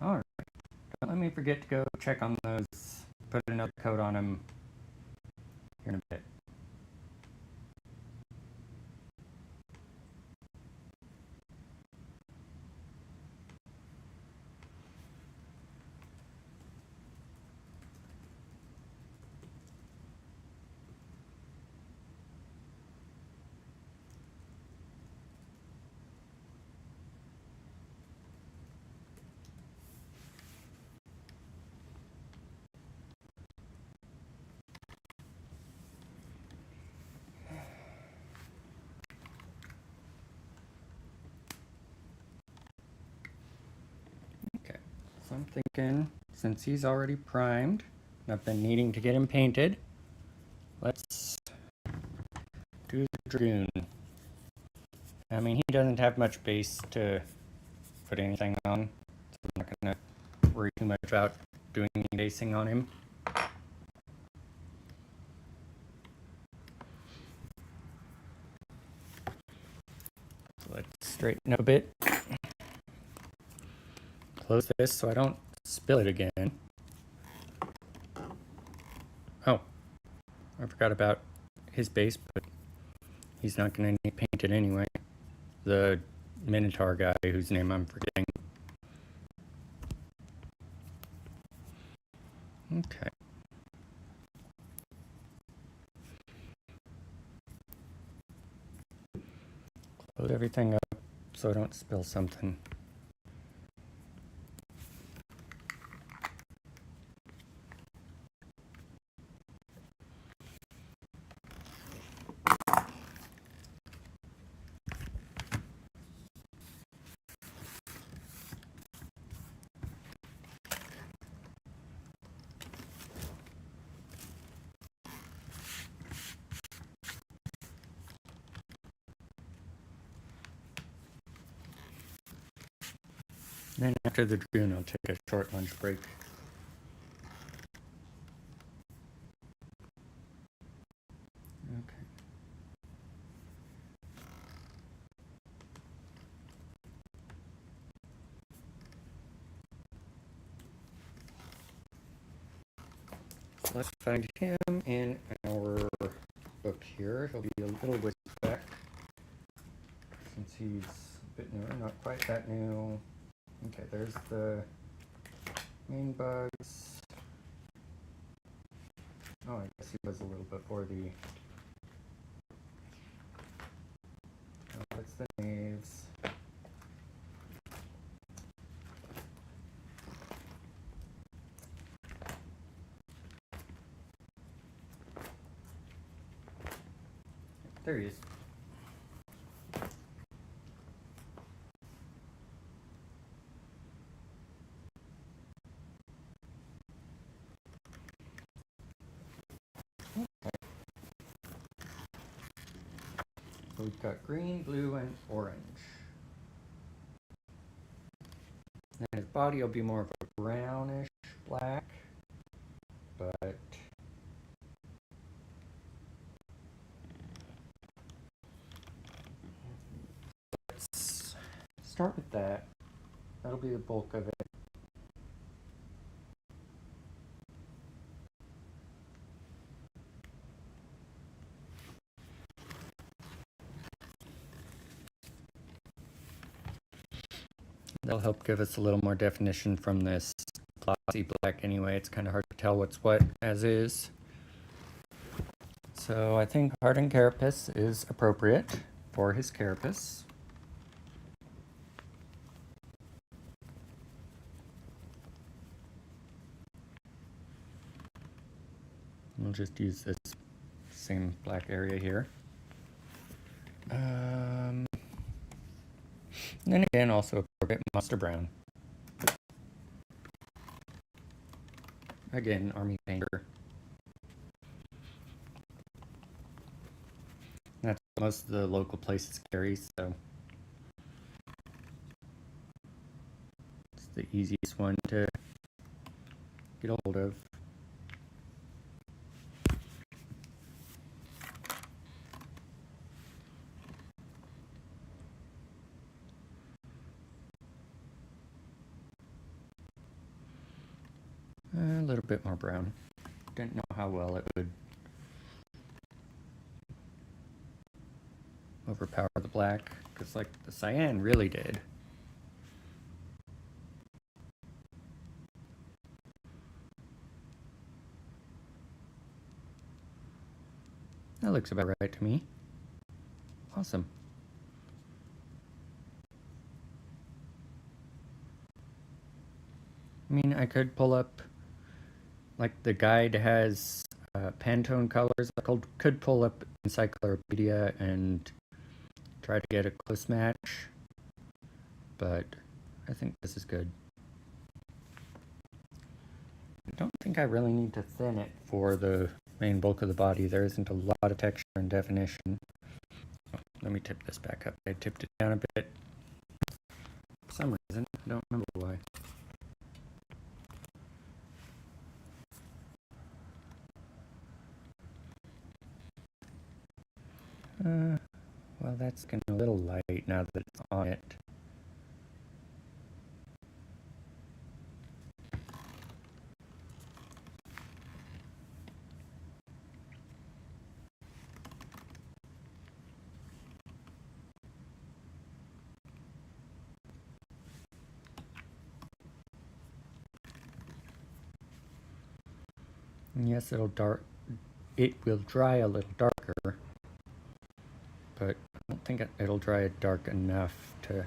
All right. Don't let me forget to go check on those. Put another coat on them here in a bit. Okay, so I'm thinking, since he's already primed, I've been needing to get him painted, let's do the Dragoon. I mean, he doesn't have much base to put anything on, so I'm not going to worry too much about doing any basing on him. So let's straighten up a bit. Close this so I don't spill it again. Oh, I forgot about his base, but he's not going to need painted anyway. The Minotaur guy whose name I'm forgetting. Okay. Close everything up so I don't spill something. Then after the Dragoon, I'll take a short lunch break. Okay. So let's find him in our book here. He'll be a little ways back since he's a bit newer, not quite that new. Okay, there's the main bugs. Oh, I guess he was a little before the. Oh, that's the knaves. There he is. So we've got green, blue, and orange. And his body will be more of a brownish black, but let's start with that. That'll be the bulk of it. That'll help give us a little more definition from this glossy black anyway. It's kind of hard to tell what's what as is. So I think hardened carapace is appropriate for his carapace. We'll just use this same black area here. And then again, also appropriate mustard brown. Again, army painter. That's what most of the local places carry, so it's the easiest one to get a hold of. A little bit more brown. Didn't know how well it would overpower the black, because like the cyan really did. That looks about right to me. Awesome. I mean, I could pull up, like the guide has Pantone colors. I could pull up Encyclopedia and try to get a close match, but I think this is good. I don't think I really need to thin it for the main bulk of the body. There isn't a lot of texture and definition. Oh, let me tip this back up. I tipped it down a bit. For some reason, I don't remember why. Well, that's getting a little light now that it's on it. And yes, it will dry a little darker, but I don't think it'll dry it dark enough to.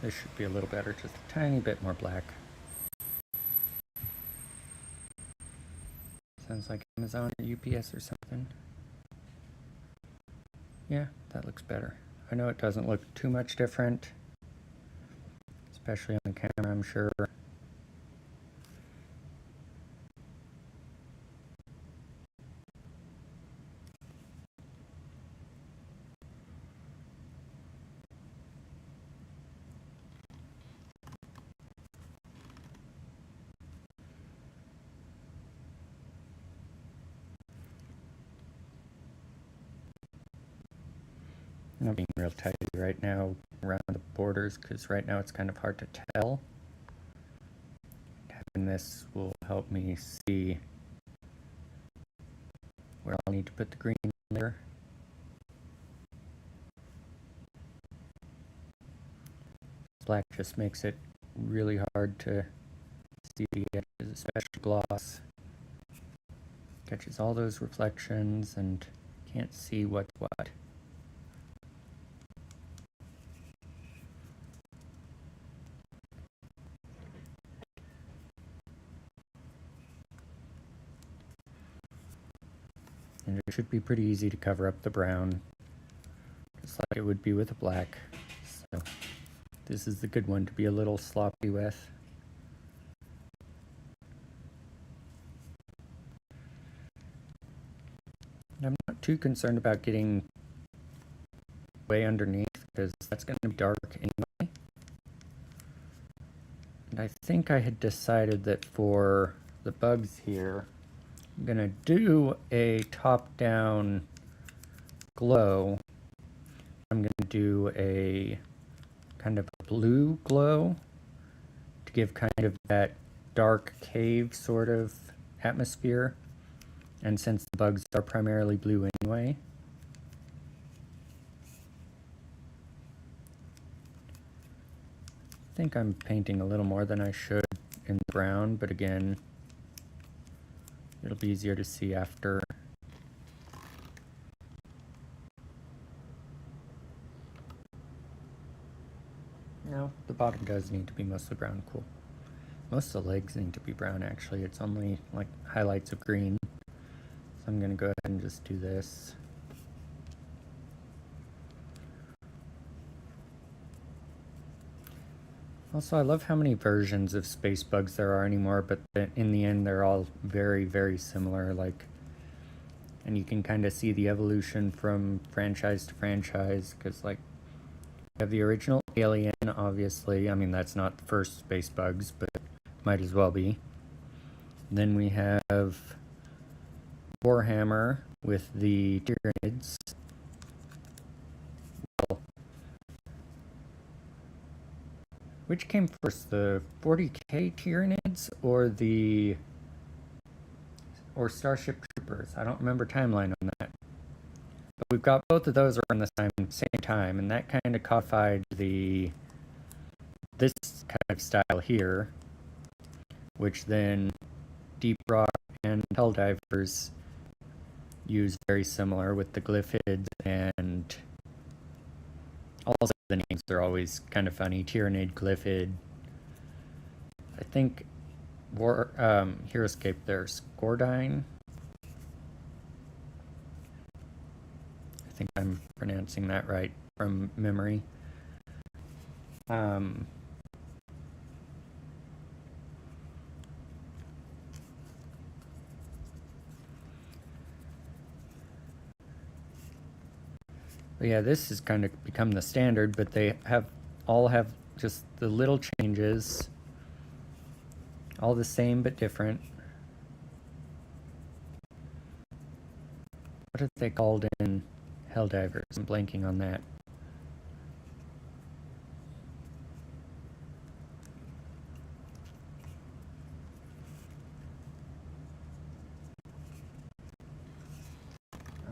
This should be a little better, just a tiny bit more black. Sounds like Amazon or UPS or something. Yeah, that looks better. I know it doesn't look too much different, especially on the camera, I'm sure. I'm not being real tidy right now around the borders because right now it's kind of hard to tell. Having this will help me see where I'll need to put the green layer. Black just makes it really hard to see the edges, especially gloss. Catches all those reflections and can't see what's what. And it should be pretty easy to cover up the brown, just like it would be with a black. So this is the good one to be a little sloppy with. And I'm not too concerned about getting way underneath because that's going to be dark anyway. And I think I had decided that for the bugs here, I'm going to do a top-down glow. I'm going to do a kind of blue glow to give kind of that dark cave sort of atmosphere. And since the bugs are primarily blue anyway, I think I'm painting a little more than I should in the brown, but again, it'll be easier to see after. No, the bottom does need to be mostly brown. Cool. Most of the legs need to be brown actually. It's only like highlights of green. So I'm going to go ahead and just do this. Also, I love how many versions of space bugs there are anymore, but in the end they're all very, very similar. Like, and you can kind of see the evolution from franchise to franchise, because like you have the original Alien, obviously. I mean, that's not the first space bugs, but might as well be. Then we have Warhammer with the Tyranids. Well, which came first, the 40K Tyranids or Starship Troopers? I don't remember timeline on that. But we've got both of those around the same time, and that kind of codified this kind of style here, which then Deep Rock and Helldivers use very similar with the glyphids, and also the names are always kind of funny. Tyranid, glyphid. I think Heroscape, there's Scordine. I think I'm pronouncing that right from memory. But yeah, this has kind of become the standard, but they all have just the little changes, all the same but different. What are they called in Helldivers? I'm blanking on that.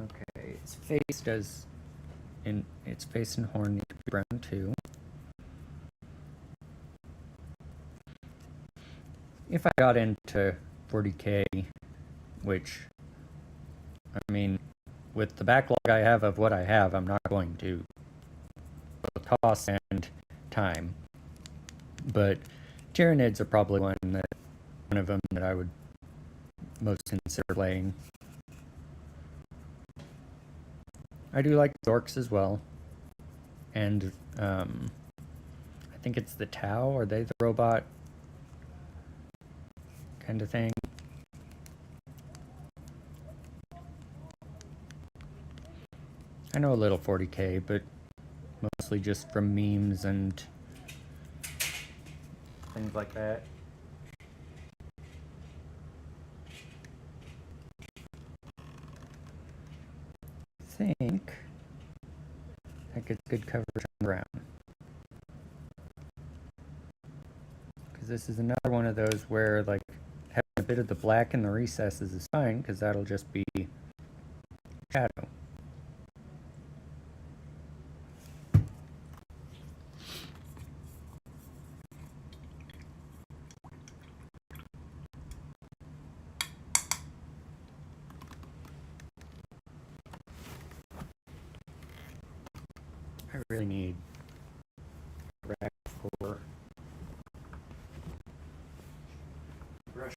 Okay, its face and horn need to be brown too. If I got into 40K, which, I mean, with the backlog I have of what I have, I'm not going to, both cost and time. But Tyranids are probably one of them that I would most consider playing. I do like Zorks as well, and I think it's the Tau. Are they the robot kind of thing? I know a little 40K, but mostly just from memes and things like that. I think that gets good coverage on brown. Because this is another one of those where like having a bit of the black in the recesses is fine, because that'll just be shadow. I really need a rack for brushes.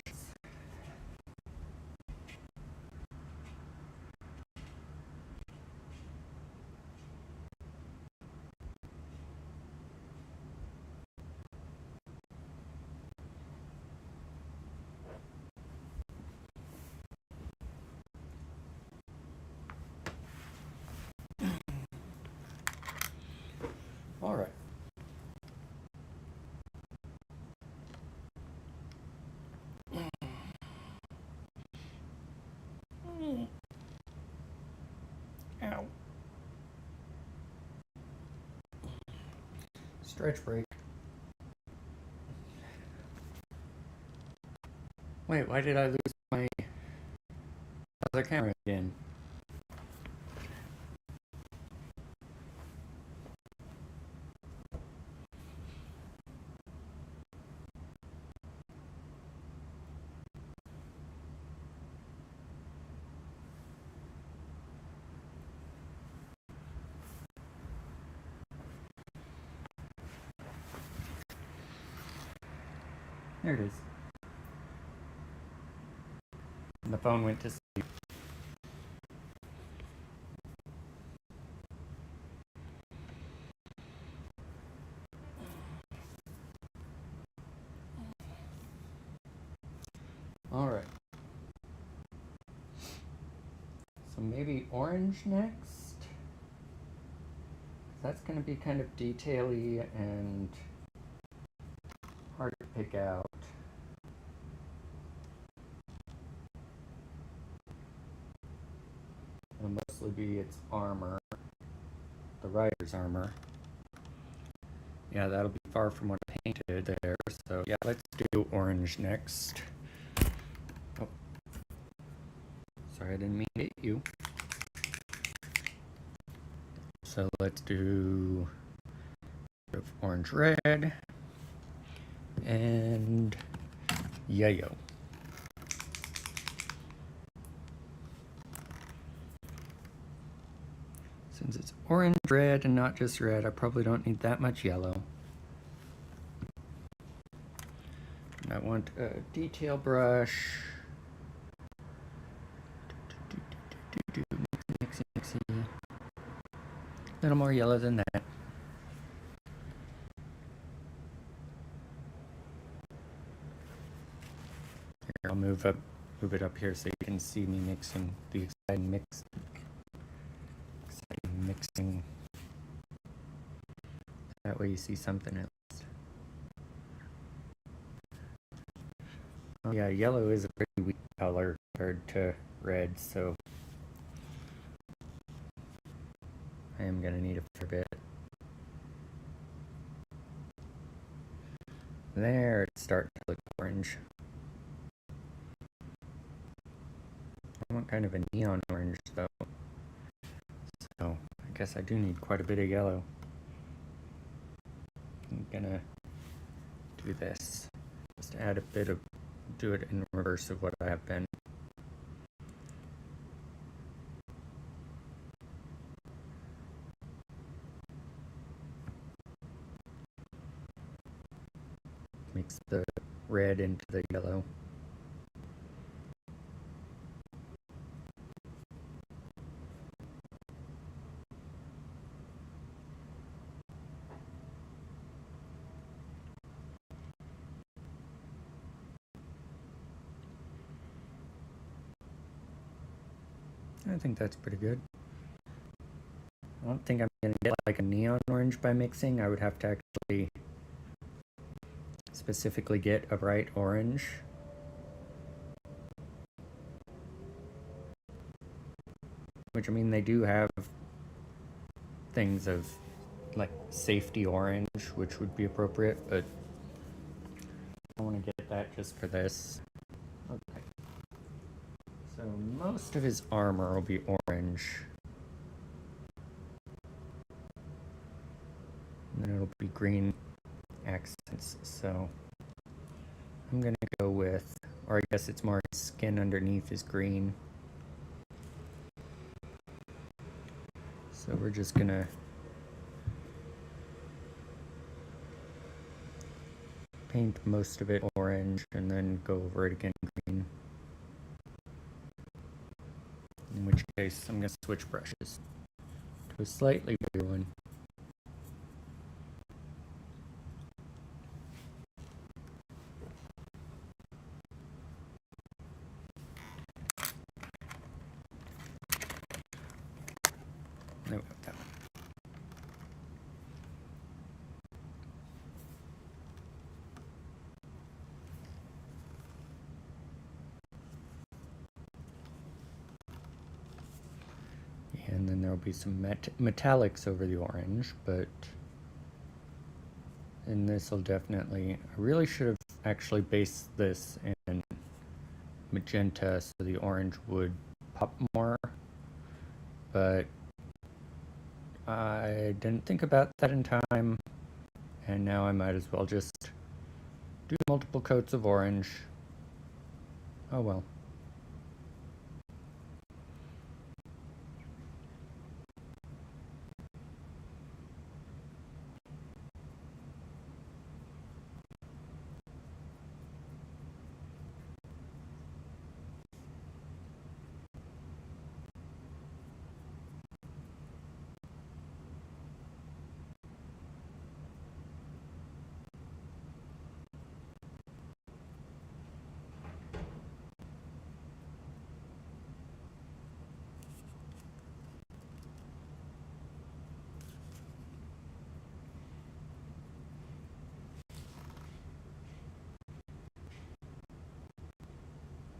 All right. Ow. Stretch break. Wait, why did I lose my other camera again? There it is. And the phone went to sleep. All right. So maybe orange next. That's going to be kind of detail-y and hard to pick out. It'll mostly be its armor, the rider's armor. Yeah, that'll be far from what I painted there. So yeah, let's do orange next. Oh, sorry, I didn't mean to hit you. So let's do orange red and yayo. Since it's orange red and not just red, I probably don't need that much yellow. And I want a detail brush. Mixy. A little more yellow than that. Here, I'll move it up here so you can see me mixing the exciting mixing. That way you see something at least. Oh yeah, yellow is a pretty weak color compared to red, so I am gonna need a fair bit. There, it's starting to look orange. I want kind of a neon orange though. So I guess I do need quite a bit of yellow. I'm gonna do this. Just add a bit of, do it in reverse of what I have been. Mix the red into the yellow. I think that's pretty good. I don't think I'm going to get like a neon orange by mixing. I would have to actually specifically get a bright orange. Which, I mean, they do have things of like safety orange, which would be appropriate, but I want to get that just for this. Okay. So most of his armor will be orange. And then it'll be green accents. So I'm going to go with, or I guess it's more his skin underneath is green. So we're just going to paint most of it orange and then go over it again green. In which case, I'm going to switch brushes to a slightly bigger one. There we go, that one. And then there will be some metallics over the orange, but and this will definitely, I really should have actually based this in magenta so the orange would pop more, but I didn't think about that in time, and now I might as well just do multiple coats of orange. Oh well.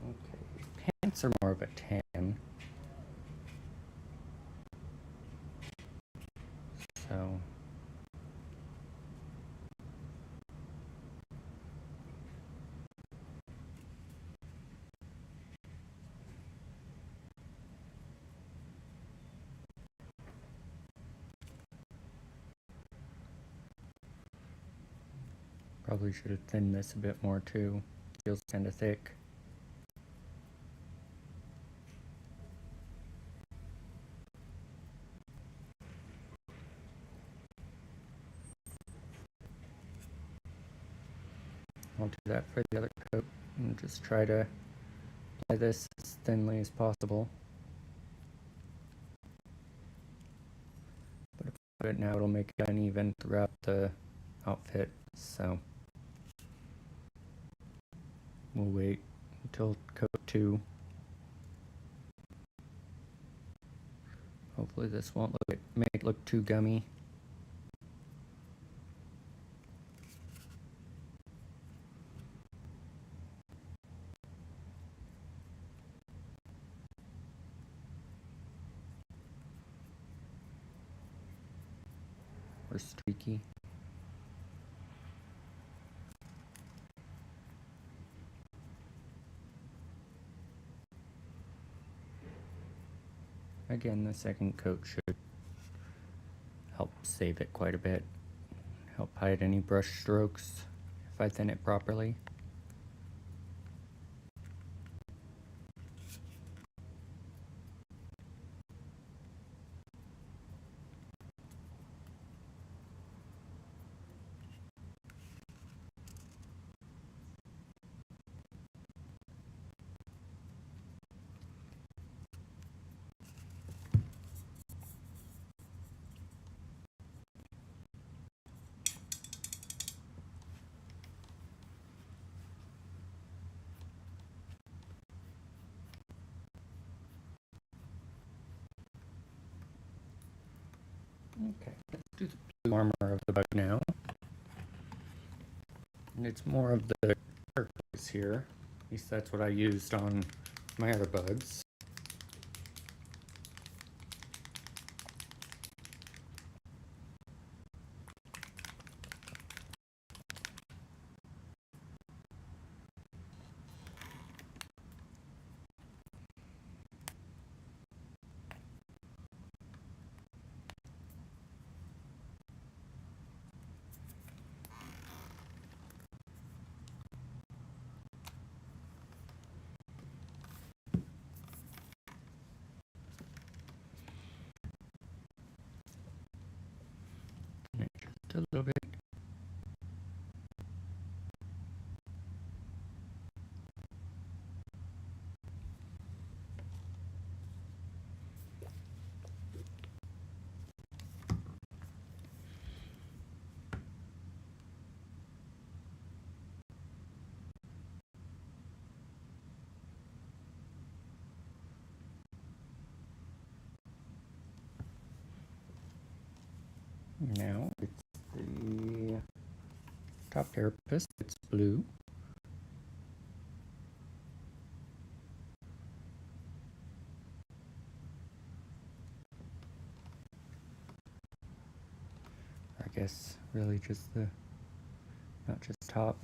Okay, pants are more of a tan. So probably should have thinned this a bit more too. Feels kind of thick. I'll do that for the other coat and just try to apply this as thinly as possible. But if I do it now, it'll make it uneven throughout the outfit, so we'll wait until coat 2. Hopefully this won't make it look too gummy. Or streaky. Again, the second coat should help save it quite a bit. Help hide any brush strokes if I thin it properly. Okay, let's do the blue armor of the bug now. And it's more of the turquoise here. At least that's what I used on my other bugs. a little bit. Now it's the top therapist. It's blue. I guess really just the, not just top.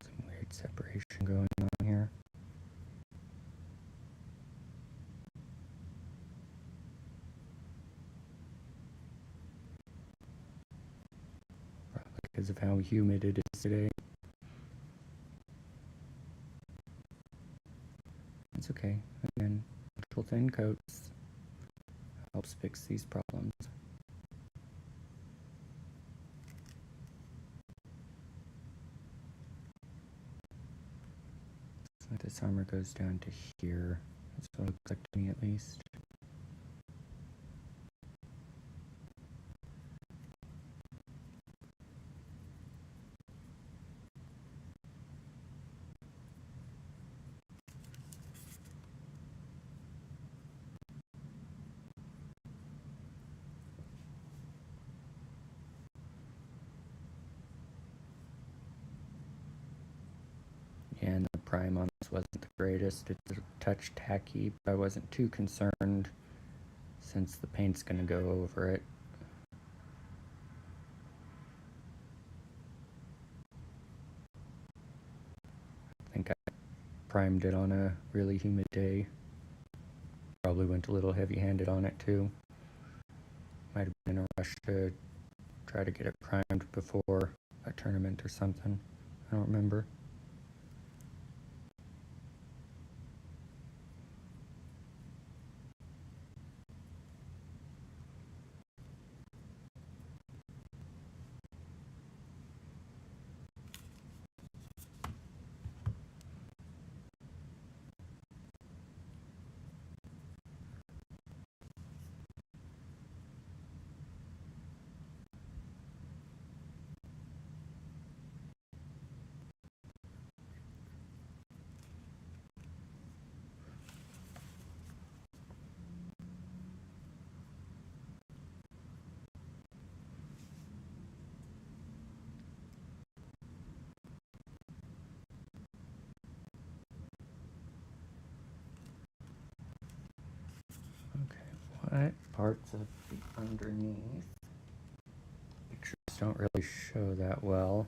Some weird separation going on here. Probably because of how humid it is today. It's okay. Again, neutral thin coats helps fix these problems. So this armor goes down to here. That's what it looks like to me, at least. And the prime on this wasn't the greatest. It's a touch tacky, but I wasn't too concerned since the paint's going to go over it. I think I primed it on a really humid day. Probably went a little heavy-handed on it too. Might have been in a rush to try to get it primed before a tournament or something. I don't remember. What parts of the underneath? Pictures don't really show that well.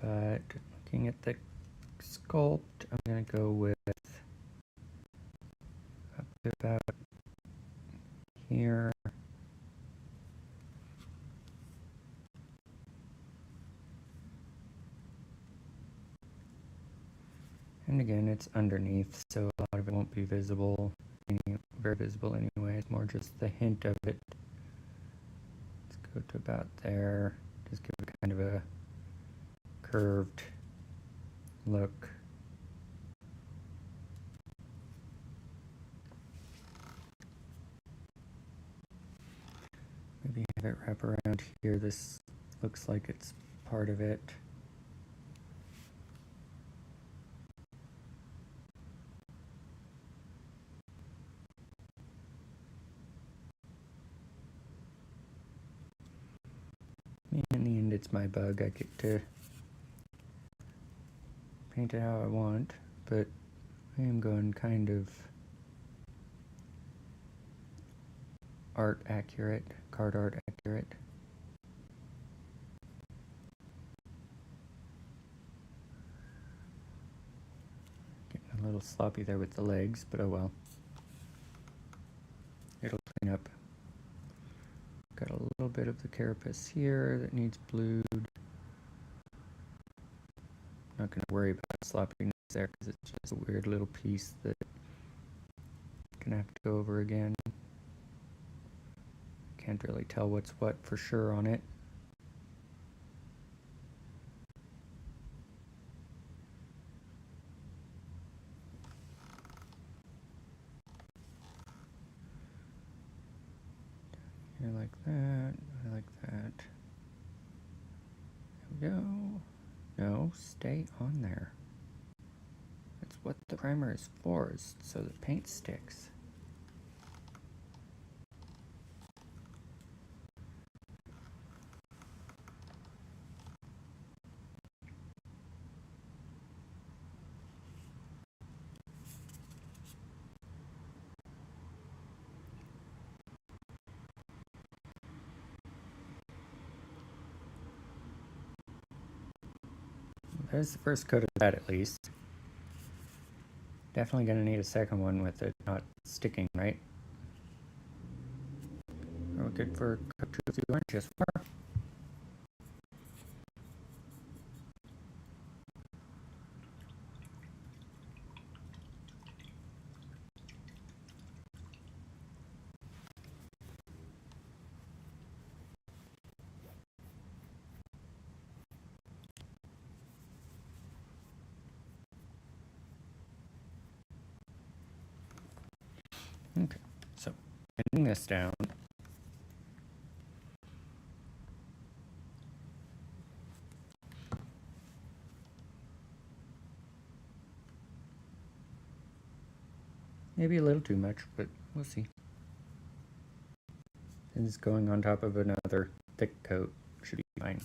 But looking at the sculpt, I'm going to go with up to about here. And again, it's underneath, so a lot of it won't be visible. Very visible anyway. It's more just the hint of it. Let's go to about there. Just give it kind of a curved look. Maybe have it wrap around here. This looks like it's part of it. it's my bug. I get to paint it how I want, but I am going kind of art accurate, card art accurate. Getting a little sloppy there with the legs, but oh well. It'll clean up. Got a little bit of the carapace here that needs blued. Not going to worry about sloppiness there because it's just a weird little piece that I'm going to have to go over again. Can't really tell what's what for sure on it. Here like that, I like that. There we go. No, stay on there. That's what the primer is for, is so the paint sticks. There's the first coat of that at least. Definitely gonna need a second one with it not sticking, right? Are we good for coat 2 if you want? Just far. Okay, so pinning this down. Maybe a little too much, but we'll see. This is going on top of another thick coat. Should be fine.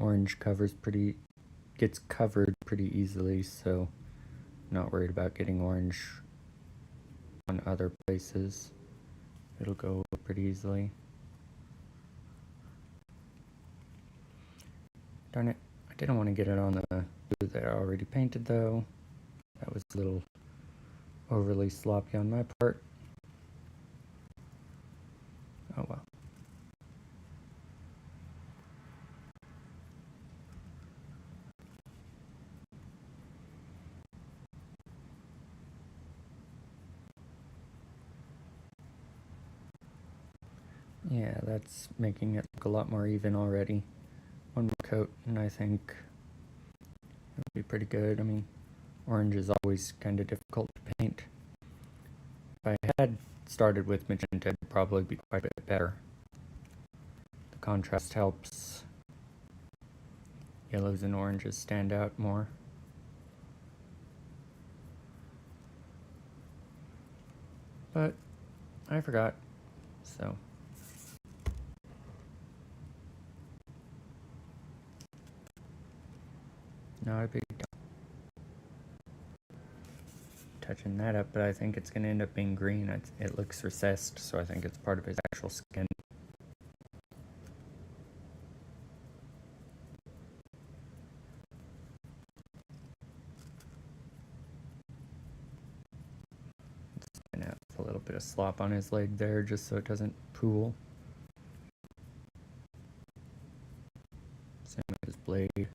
Orange gets covered pretty easily, so not worried about getting orange on other places. It'll go pretty easily. Darn it, I didn't want to get it on the blue that I already painted though. That was a little overly sloppy on my part. Oh well. Yeah, that's making it look a lot more even already. One more coat and I think it'll be pretty good. I mean, orange is always kind of difficult to paint. If I had started with magenta, it'd probably be quite a bit better. The contrast helps yellows and oranges stand out more. But I forgot, so. Not a big deal. Touching that up, but I think it's going to end up being green. It looks recessed, so I think it's part of his actual skin. It's going to have a little bit of slop on his leg there, just so it doesn't pool. Same with his blade.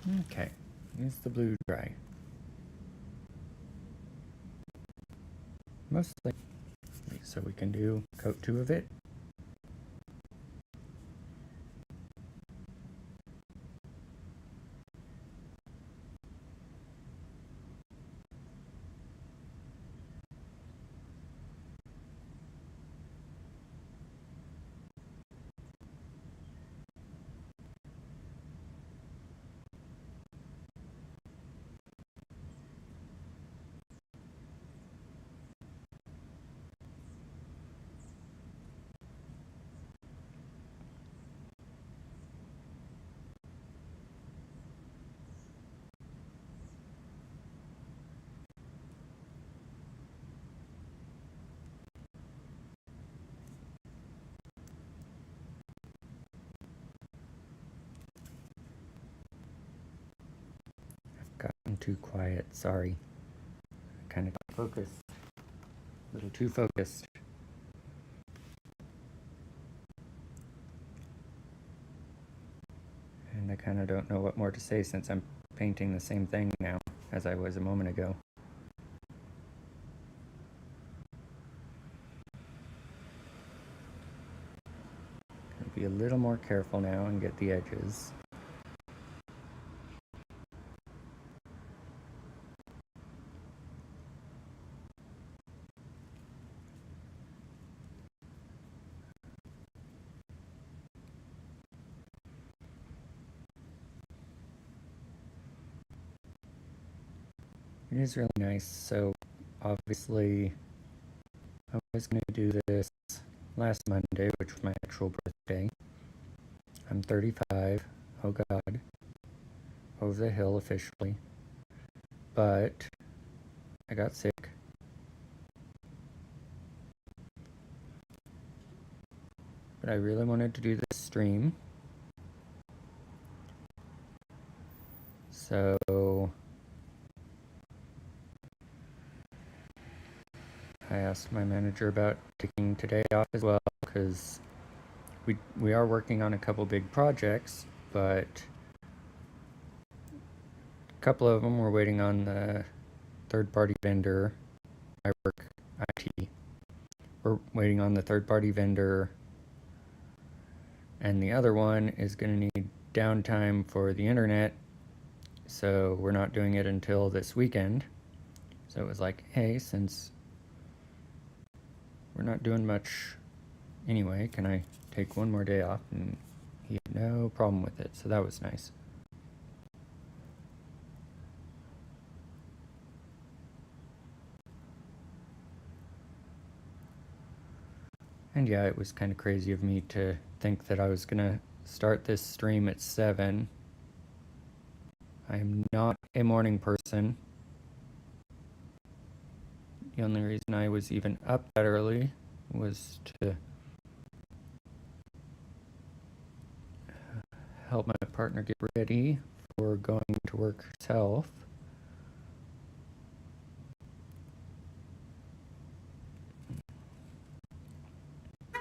Okay, use the blue dry. Mostly, so we can do coat 2 of it. Gotten too quiet, sorry. Kind of got focused. A little too focused. And I kind of don't know what more to say since I'm painting the same thing now as I was a moment ago. I'll be a little more careful now and get the edges. It is really nice. So obviously I was going to do this last Monday, which was my actual birthday. I'm 35. Oh God. Over the hill officially. But I got sick. But I really wanted to do this stream. So I asked my manager about taking today off as well, because we are working on a couple big projects, but a couple of them we're waiting on the third-party vendor. I work IT. We're waiting on the third-party vendor, and the other one is going to need downtime for the internet, so we're not doing it until this weekend. So it was like, hey, since we're not doing much anyway, can I take one more day off? And he had no problem with it, so that was nice. And yeah, it was kind of crazy of me to think that I was gonna start this stream at 7. I am not a morning person. The only reason I was even up that early was to help my partner get ready for going to work herself. I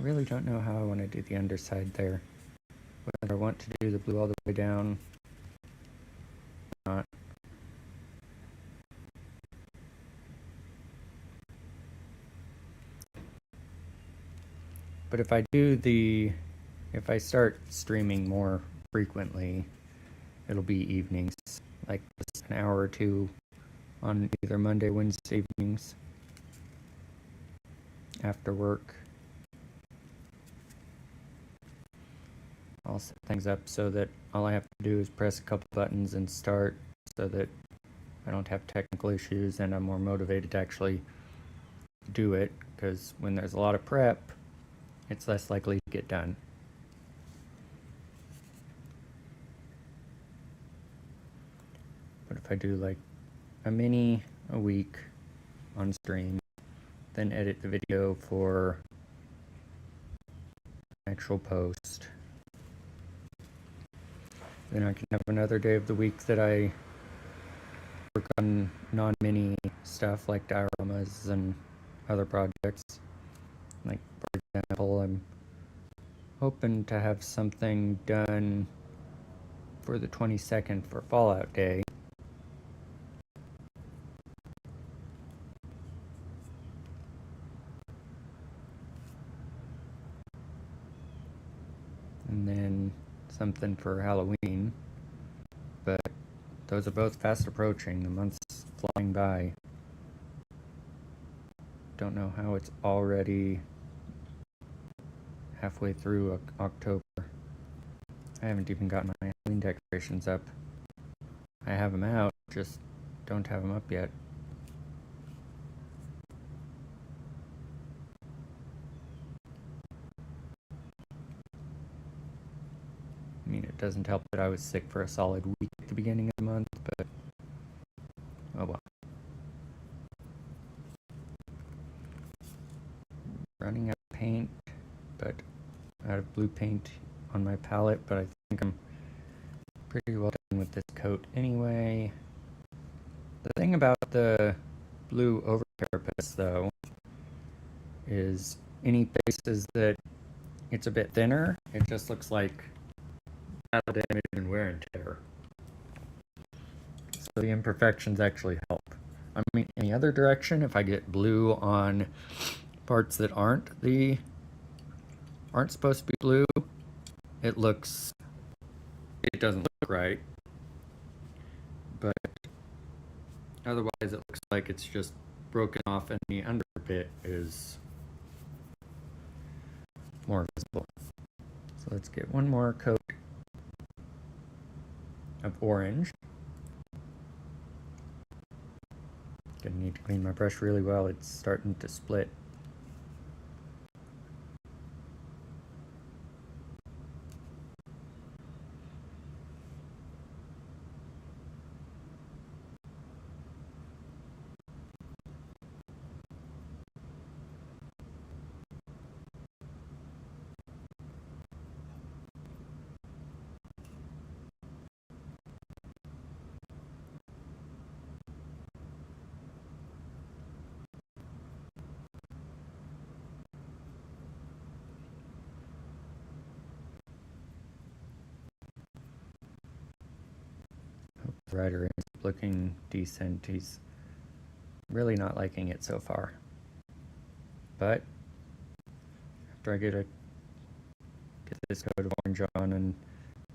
really don't know how I want to do the underside there. Whether I want to do the blue all the way down or not. But if I start streaming more frequently, it'll be evenings, like just an hour or two on either Monday, Wednesday evenings after work. I'll set things up so that all I have to do is press a couple buttons and start, so that I don't have technical issues and I'm more motivated to actually do it, because when there's a lot of prep, it's less likely to get done. But if I do like a mini a week on stream, then edit the video for actual post, then I can have another day of the week that I work on non-mini stuff like dioramas and other projects. Like, for example, I'm hoping to have something done for the 22nd for Fallout Day. And then something for Halloween. But those are both fast approaching. The month's flying by. Don't know how it's already halfway through October. I haven't even gotten my Halloween decorations up. I have them out, just don't have them up yet. I mean, it doesn't help that I was sick for a solid week at the beginning of the month, but oh well. Running out of paint, but out of blue paint on my palette, but I think I'm pretty well done with this coat anyway. The thing about the blue over carapace, though, is any places that it's a bit thinner, it just looks like battle damage and wear and tear. So the imperfections actually help. I mean, any other direction, if I get blue on parts that aren't supposed to be blue, it doesn't look right. But otherwise it looks like it's just broken off and the underbit is more visible. So let's get one more coat of orange. Gonna need to clean my brush really well, it's starting to split. The writer is looking decent. He's really not liking it so far. But after I get this coat of orange on and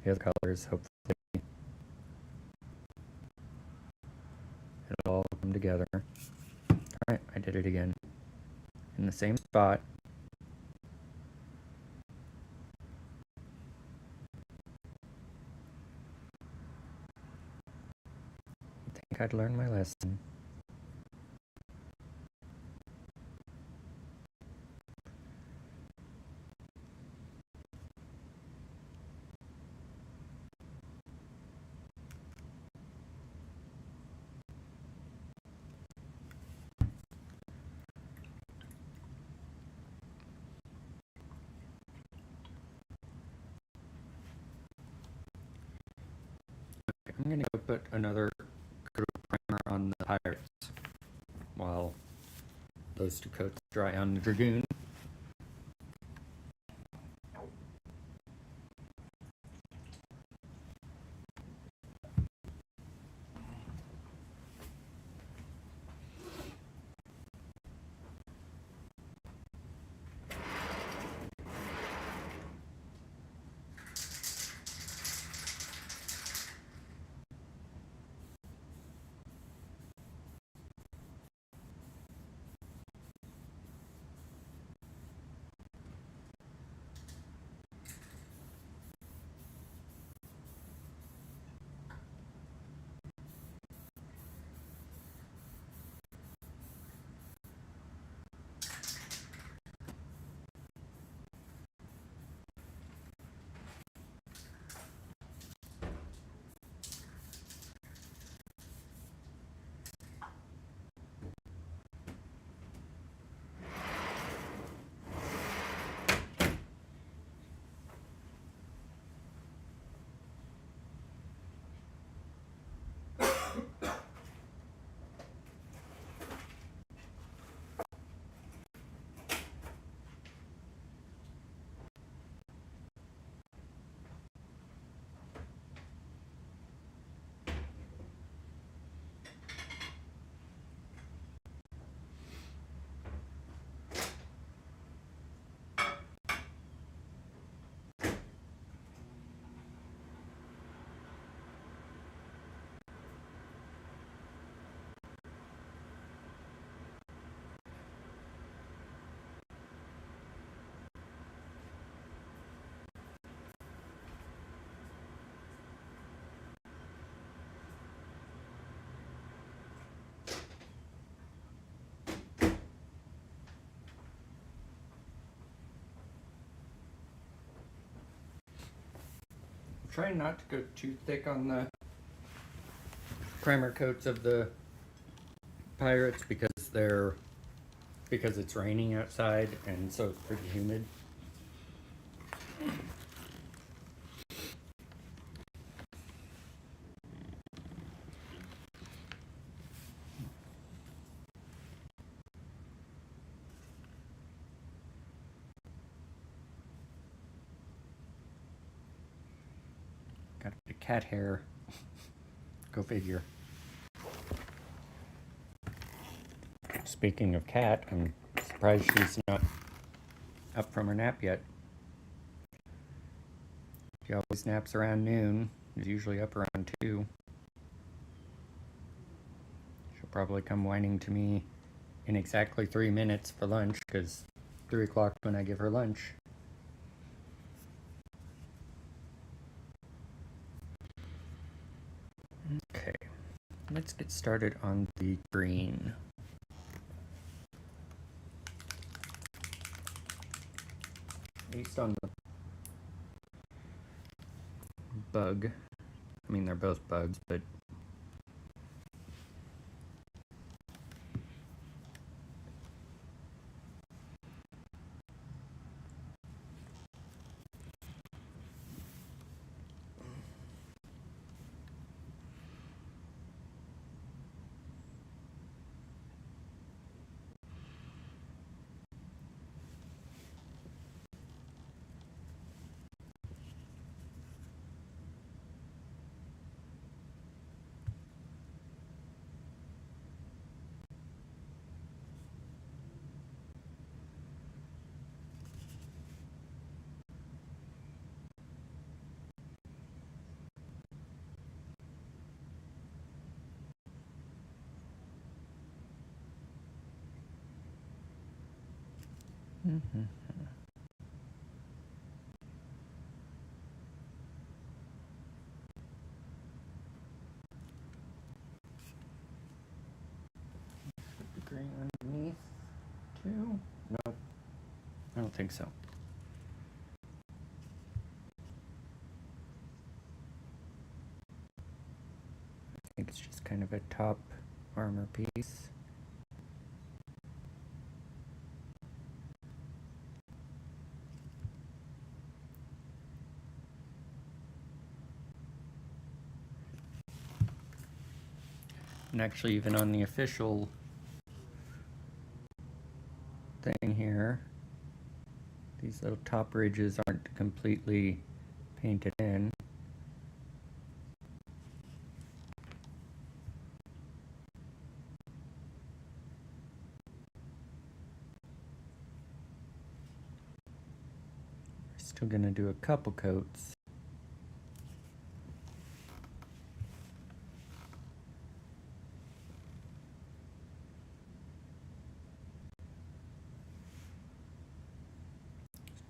the other colors, hopefully it'll all come together. Alright, I did it again. In the same spot. I think I'd learned my lesson. I'm gonna go put another coat of primer on the Pirates while those two coats dry on the Dragoon. trying not to go too thick on the primer coats of the Pirates because it's raining outside and so it's pretty humid. Got the cat hair. Go figure. Speaking of cat, I'm surprised she's not up from her nap yet. She always naps around noon. Is usually up around 2. She'll probably come whining to me in exactly 3 minutes for lunch, because 3 o'clock when I give her lunch. Okay, let's get started on the green. At least on the bug. I mean, they're both bugs, but the green underneath too? No, I don't think so. I think it's just kind of a top armor piece. And actually, even on the official thing here, these little top ridges aren't completely painted in. We're still gonna do a couple coats.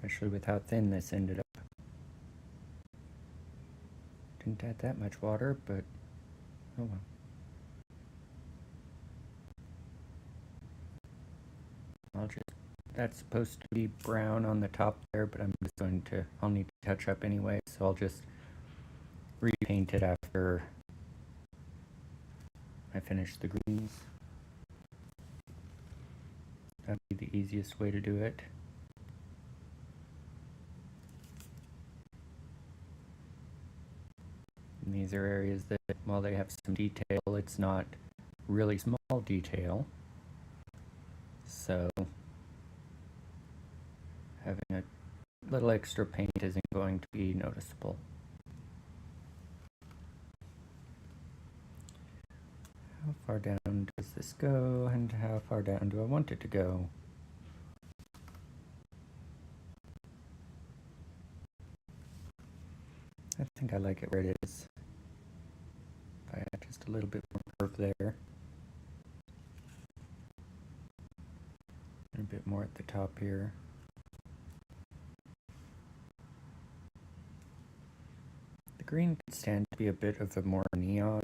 Especially with how thin this ended up. Didn't add that much water, but oh well. That's supposed to be brown on the top there, but I'll need to touch up anyway, so I'll just repaint it after I finish the greens. That'd be the easiest way to do it. And these are areas that, while they have some detail, it's not really small detail. So having a little extra paint isn't going to be noticeable. How far down does this go, and how far down do I want it to go? I think I like it where it is. If I add just a little bit more curve there. And a bit more at the top here. The green can stand to be a bit of a more neon.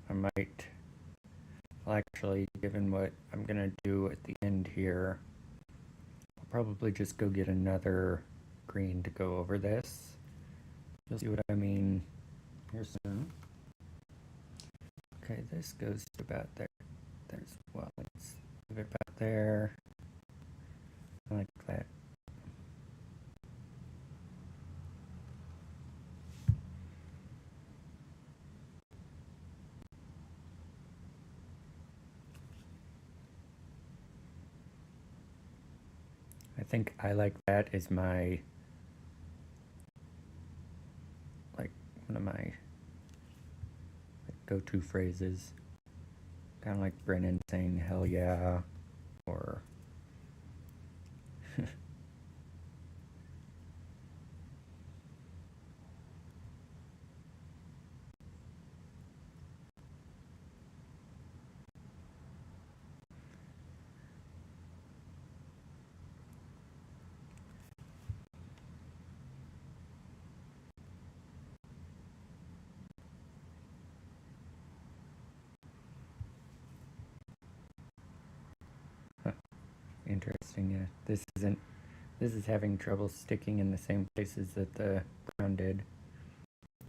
Well, actually, given what I'm gonna do at the end here, I'll probably just go get another green to go over this. You'll see what I mean here soon. Okay, this goes to about there. There's, well, let's leave it about there. Like that. I think I like that as my, like, one of my go-to phrases. Kind of like Brennan saying, hell yeah, or interesting. Yeah, this is having trouble sticking in the same places that the brown did.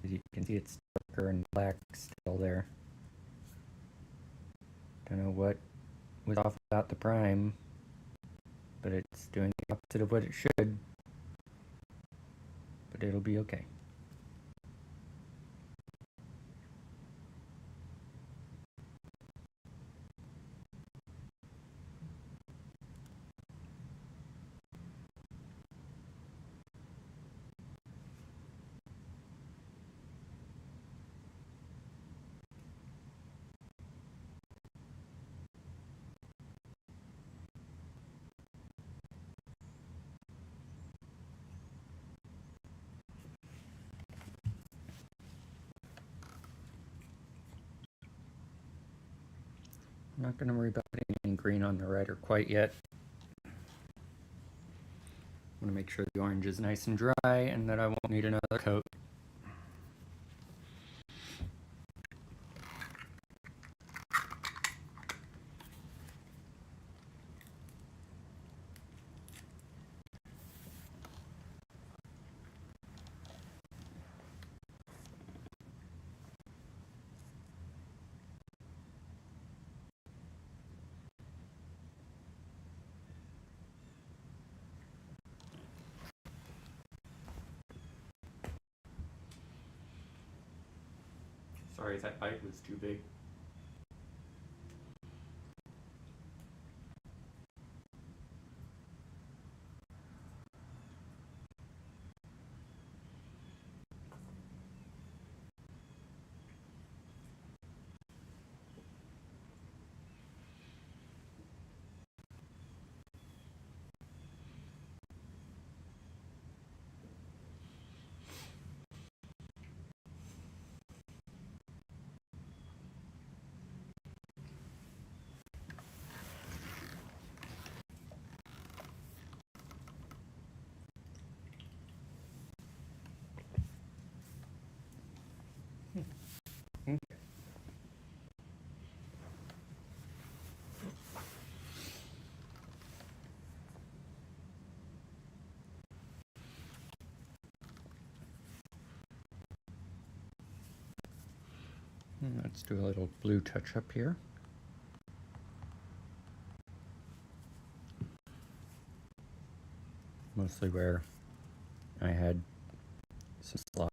As you can see, it's darker and black still there. Don't know what was off about the prime, but it's doing the opposite of what it should. But it'll be okay. I'm not going to worry about putting any green on the rider quite yet. I want to make sure the orange is nice and dry and that I won't need another coat. Sorry, that bite was too big. Okay. Let's do a little blue touch up here. Mostly where I had some slop.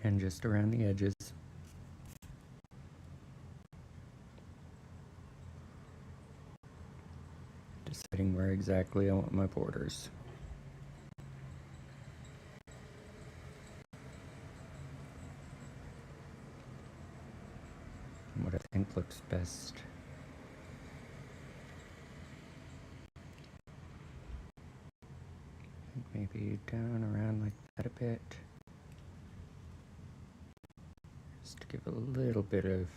And just around the edges. Deciding where exactly I want my borders. And what I think looks best. Maybe down around like that a bit. Just to give a little bit of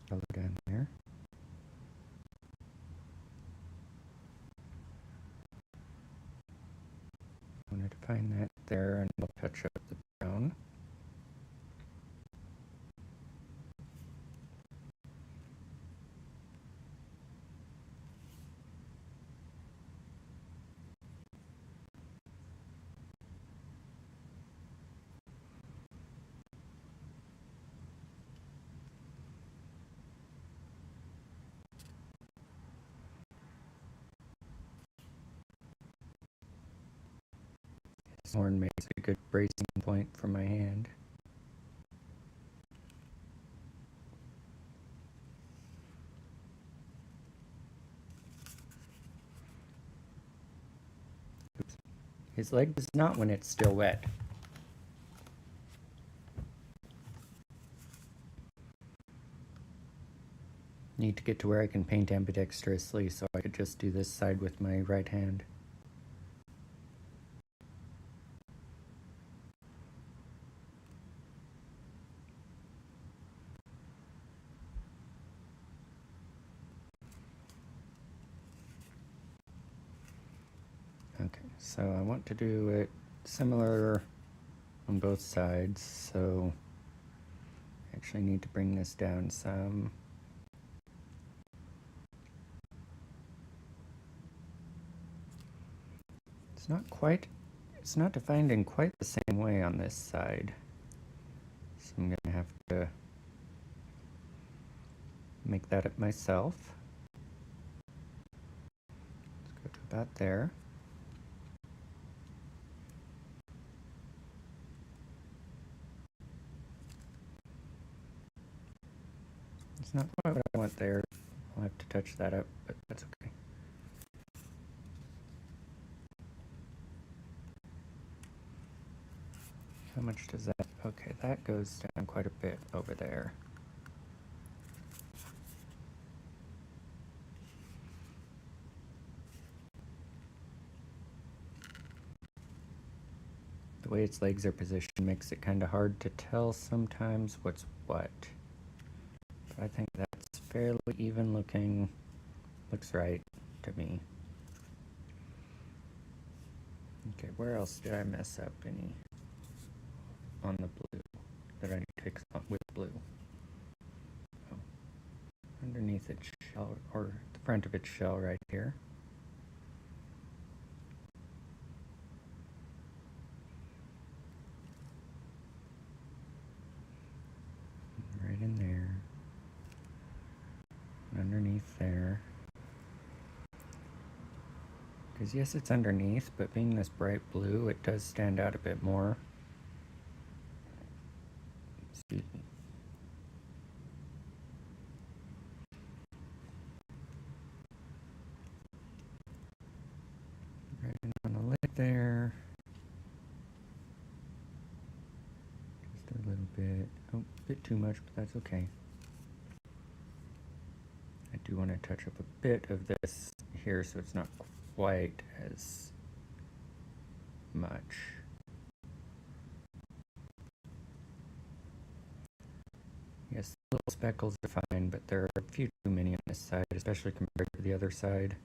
color down there. I'm going to define that there and I'll touch up the brown. horn makes a good bracing point for my hand. Oops. His leg does not when it's still wet. Need to get to where I can paint ambidextrously so I could just do this side with my right hand. Okay, so I want to do it similar on both sides, so I actually need to bring this down some. It's not defined in quite the same way on this side. So I'm going to have to make that up myself. Let's go to about there. It's not quite what I want there. I'll have to touch that up, but that's okay. How much does that? Okay, that goes down quite a bit over there. The way its legs are positioned makes it kind of hard to tell sometimes what's what. But I think that's fairly even looking. Looks right to me. Okay, where else did I mess up any on the blue that I need to fix with blue? Oh, underneath its shell, or the front of its shell right here. Right in there. Underneath there. Because yes, it's underneath, but being this bright blue, it does stand out a bit more. Excuse me. Right on the lid there. Just a little bit. Oh, a bit too much, but that's okay. I do want to touch up a bit of this here so it's not quite as much. Yes, little speckles are fine, but there are a few too many on this side, especially compared to the other side.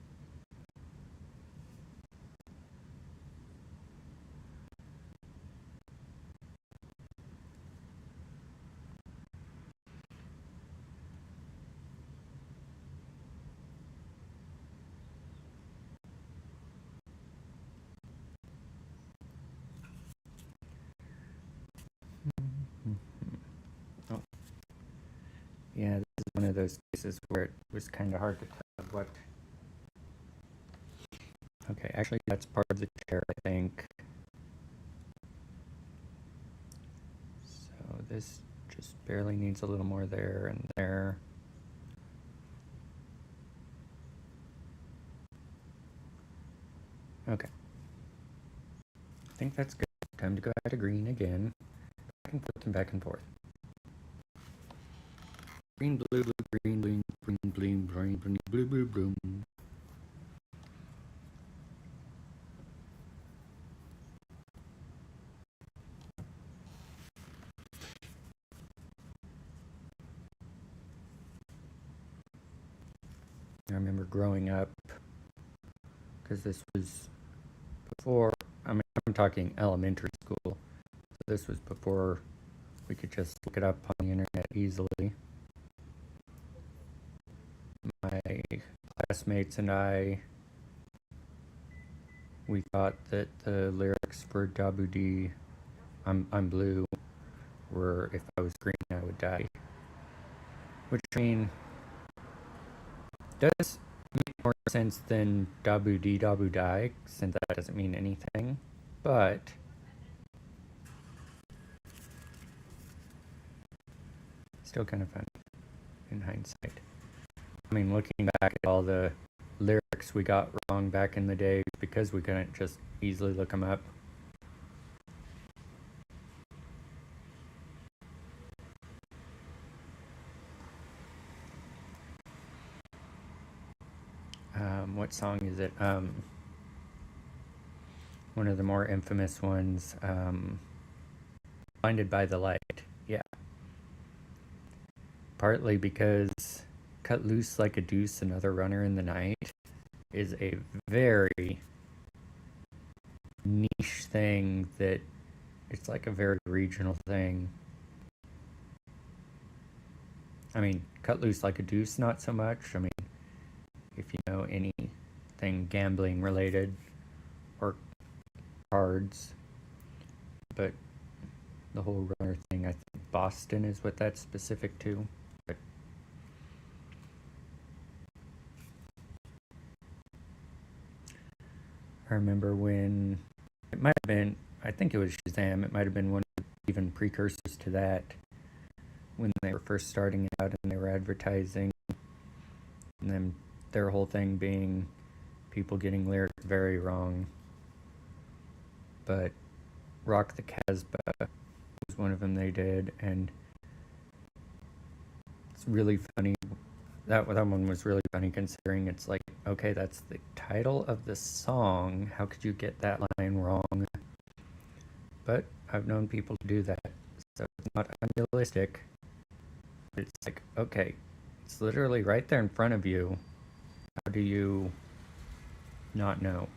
Oh. Yeah, this is one of those cases where it was kind of hard to tell what. Okay, actually, that's part of the chair, I think. So this just barely needs a little more there and there. Okay. I think that's good. Time to go back to green again. I can flip them back and forth. Green, blue, blue, green, green, green, green, green, green, blue, blue, blue. I remember growing up, because this was before, I mean, I'm talking elementary school, so this was before we could just look it up on the internet easily. My classmates and I, we thought that the lyrics for Dabudi, I'm blue, were if I was green I would die. Which, I mean, does make more sense than Dabudi Dabu die, since that doesn't mean anything. But Still kind of fun in hindsight. I mean, looking back at all the lyrics we got wrong back in the day because we couldn't just easily look them up. What song is it? One of the more infamous ones, Blinded by the Light. Yeah. Partly because Cut Loose Like a Deuce, Another Runner in the Night is a very niche thing that it's like a very regional thing. I mean, Cut Loose Like a Deuce, not so much. I mean, if you know anything gambling related or cards, but the whole runner thing, I think Boston is what that's specific to. But I remember when it might have been, I think it was Shazam, it might have been one of the even precursors to that when they were first starting out and they were advertising, and then their whole thing being people getting lyrics very wrong. But Rock the Casbah was one of them they did, and it's really funny. That one was really funny considering it's like, okay, that's the title of the song. How could you get that line wrong? But I've known people to do that, so it's not unrealistic. But it's like, okay, it's literally right there in front of you. How do you not know?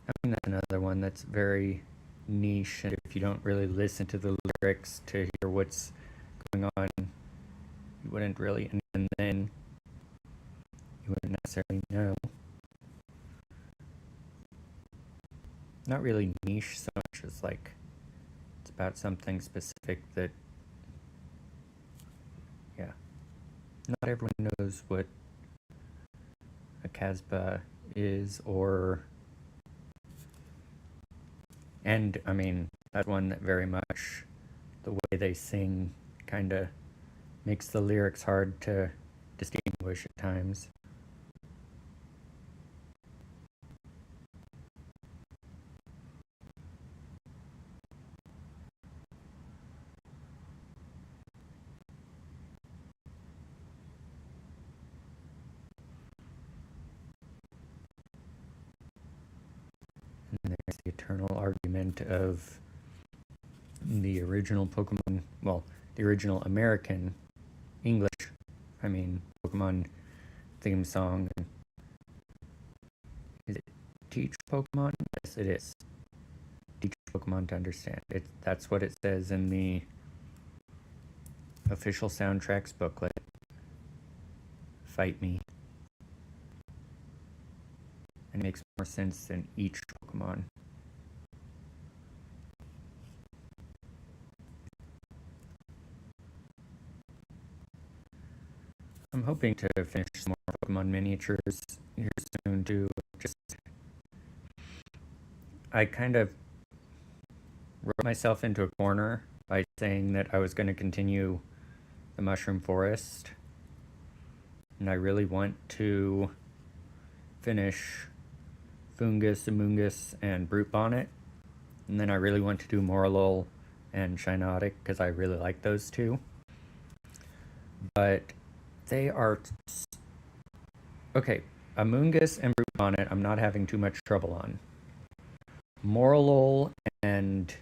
I mean, that's another one that's very niche, and if you don't really listen to the lyrics to hear what's going on, you wouldn't really, and then you wouldn't necessarily know. Not really niche so much as like it's about something specific that, yeah, not everyone knows what a Casbah is, or, and I mean, that one that very much the way they sing kind of makes the lyrics hard to distinguish at times. And there's the eternal argument of the original Pokemon, well, the original American English, I mean, Pokemon theme song. Is it Teach Pokemon? Yes, it is. Teach Pokemon to understand. That's what it says in the official soundtracks booklet. Fight me. And it makes more sense than each Pokemon. I'm hoping to finish some more Pokemon miniatures here soon too. Just, I kind of wrote myself into a corner by saying that I was going to continue the Mushroom Forest, and I really want to finish Fungus, Amoonguss, and Brute Bonnet, and then I really want to do Morlul and Shiinotic because I really like those two. But they are okay. Amoonguss and Brute Bonnet, I'm not having too much trouble on. Morlul and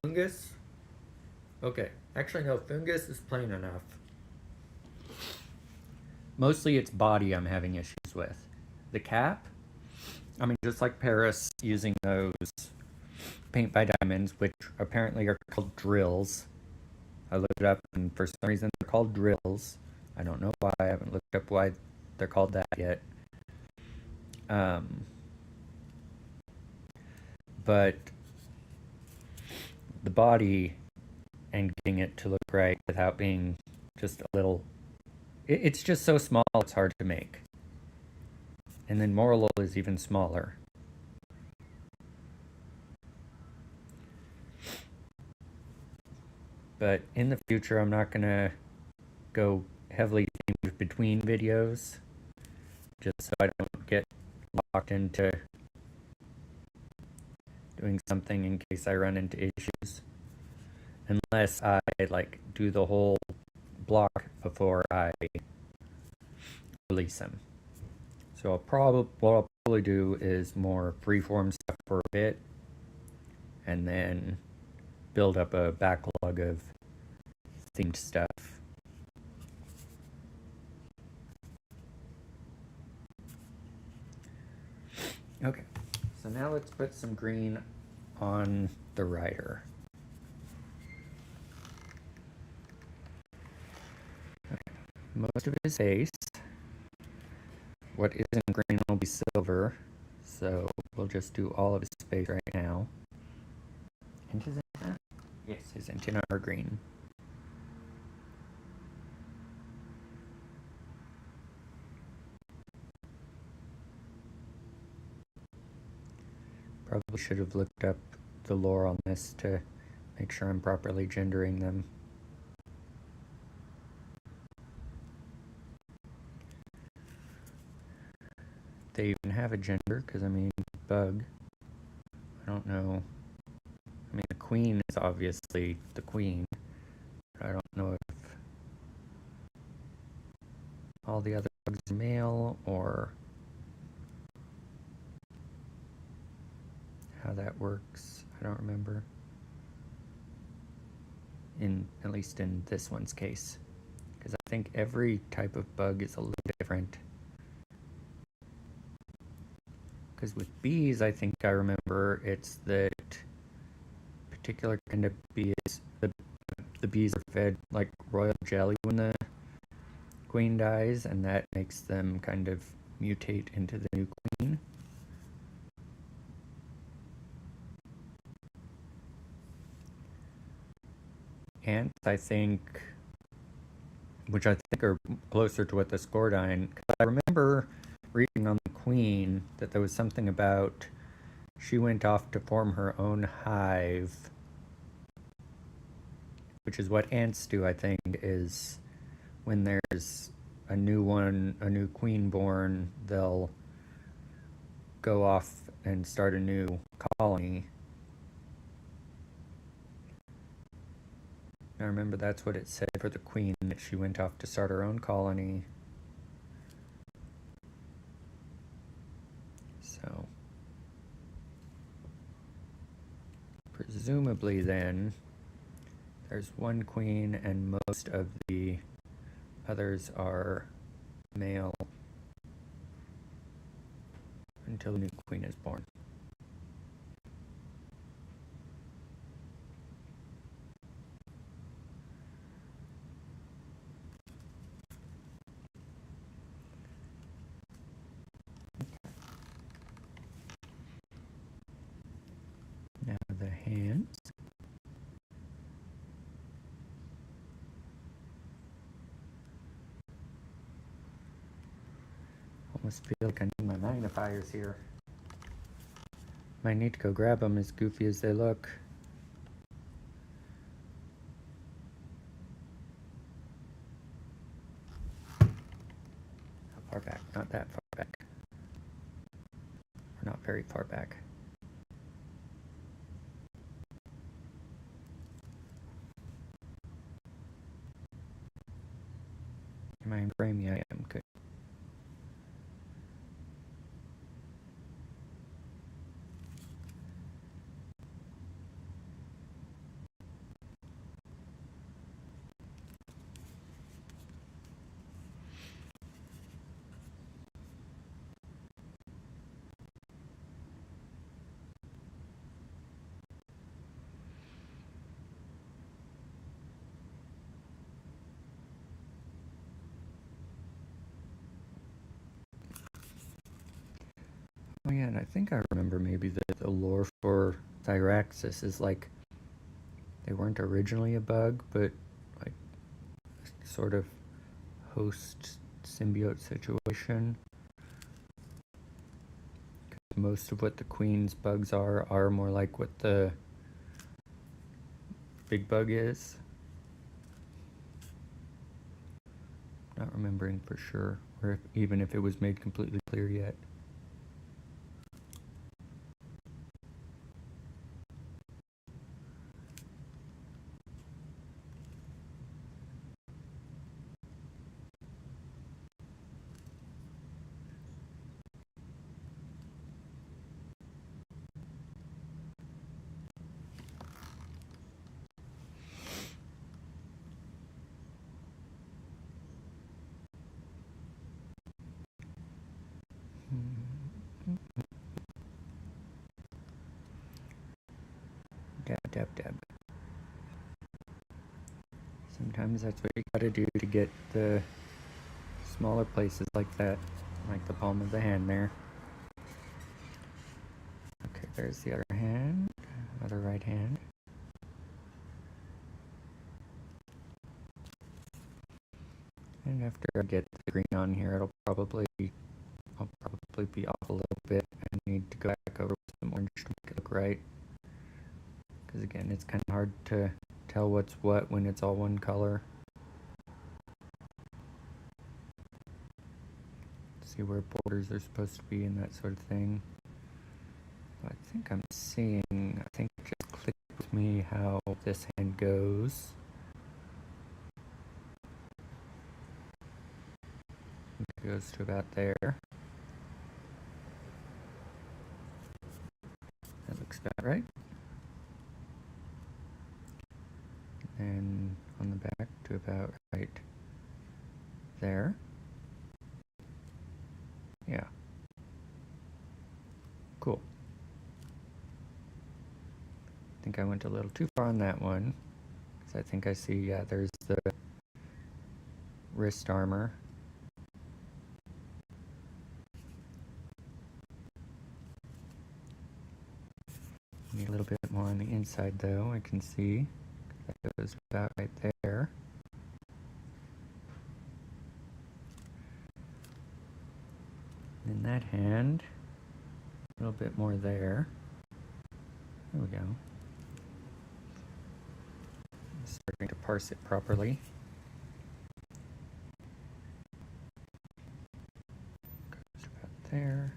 Fungus. Okay, actually no, Fungus is plain enough. Mostly it's body I'm having issues with. The cap, I mean, just like Paris using those paint by diamonds, which apparently are called drills. I looked it up, and for some reason they're called drills. I don't know why. I haven't looked up why they're called that yet. But the body and getting it to look right without being just a little, it's just so small it's hard to make. And then Morlul is even smaller. But in the future, I'm not going to go heavily themed between videos, just so I don't get locked into doing something in case I run into issues. Unless I like do the whole block before I release them. So what I'll probably do is more freeform stuff for a bit, and then build up a backlog of themed stuff. Okay, so now let's put some green on the rider. Okay. Most of his face. What isn't green will be silver, so we'll just do all of his face right now. And his antenna? Yes, his antenna are green. Probably should have looked up the lore on this to make sure I'm properly gendering them. They even have a gender, because I mean, bug. I don't know. I mean, the queen is obviously the queen. But I don't know if all the other bugs are male or how that works. I don't remember. At least in this one's case. Because I think every type of bug is a little different. Because with bees, I think I remember it's that particular kind of bees, the bees are fed like royal jelly when the queen dies, and that makes them kind of mutate into the new queen. Ants, I think, which I think are closer to what the Scordyne, because I remember reading on the queen that there was something about she went off to form her own hive, which is what ants do, I think, is when there's a new queen born, they'll go off and start a new colony. I remember that's what it said for the queen, that she went off to start her own colony. So, presumably then, there's one queen and most of the others are male until the new queen is born. Now the hands. Almost feel like I need my magnifiers here. Might need to go grab them, as goofy as they look. How far back? Not that far back. Or not very far back. Am I in frame? Yeah, I am. Good. Oh yeah, and I think I remember maybe the lore for Thyraxis is like they weren't originally a bug, but like sort of host symbiote situation. Most of what the queen's bugs are more like what the big bug is. Not remembering for sure, or even if it was made completely clear yet. Dab, dab, dab. Sometimes that's what you gotta do to get the smaller places like that, like the palm of the hand there. Okay, there's the other hand, other right hand. And after I get the green on here, I'll probably be off a little bit. I need to go back over with some orange to make it look right. Because again, it's kind of hard to tell what's what when it's all one color. See where borders are supposed to be and that sort of thing. But I think I'm seeing, I think it just clicked with me how this hand goes. It goes to about there. That looks about right. And on the back to about right there. Yeah. Cool. I think I went a little too far on that one. Because I think I see, yeah, there's the wrist armor. Need a little bit more on the inside though, I can see. That goes about right there. In that hand, a little bit more there. There we go. Starting to parse it properly. Goes about there.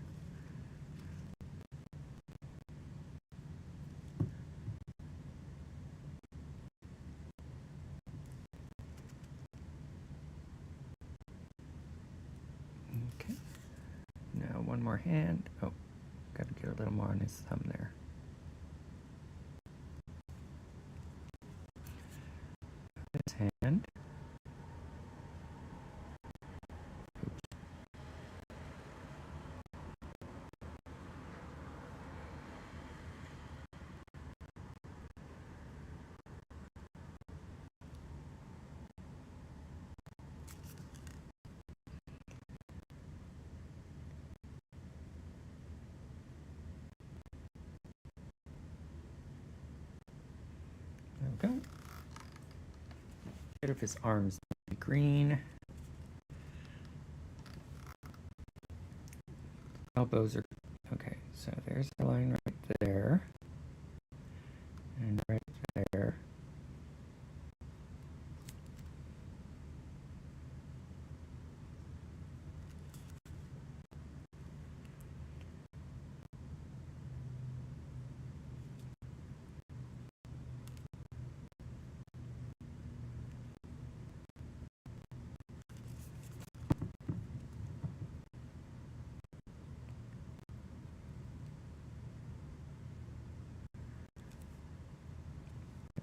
Okay. Now one more hand. Oh, gotta get a little more on his thumb there. This hand. There we go. Bit of his arms green. Elbows are okay, so there's the line right there. And right there.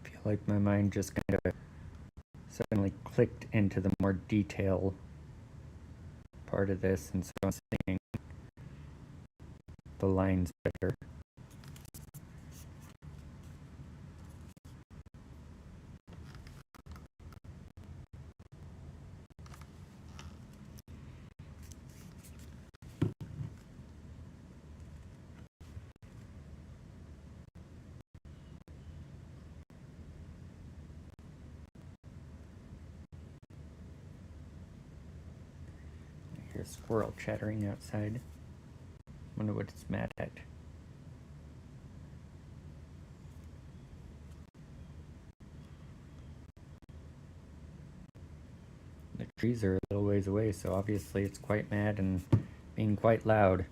I feel like my mind just kind of suddenly clicked into the more detail part of this, and so I'm seeing the lines better. I hear a squirrel chattering outside. Wonder what it's mad at. The trees are a little ways away, so obviously it's quite mad and being quite loud.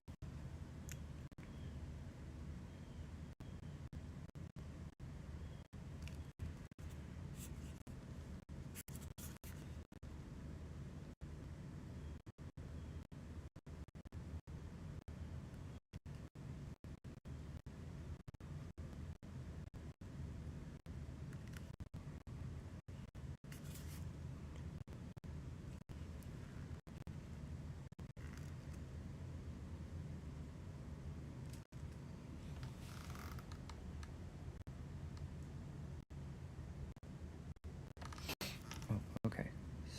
Okay,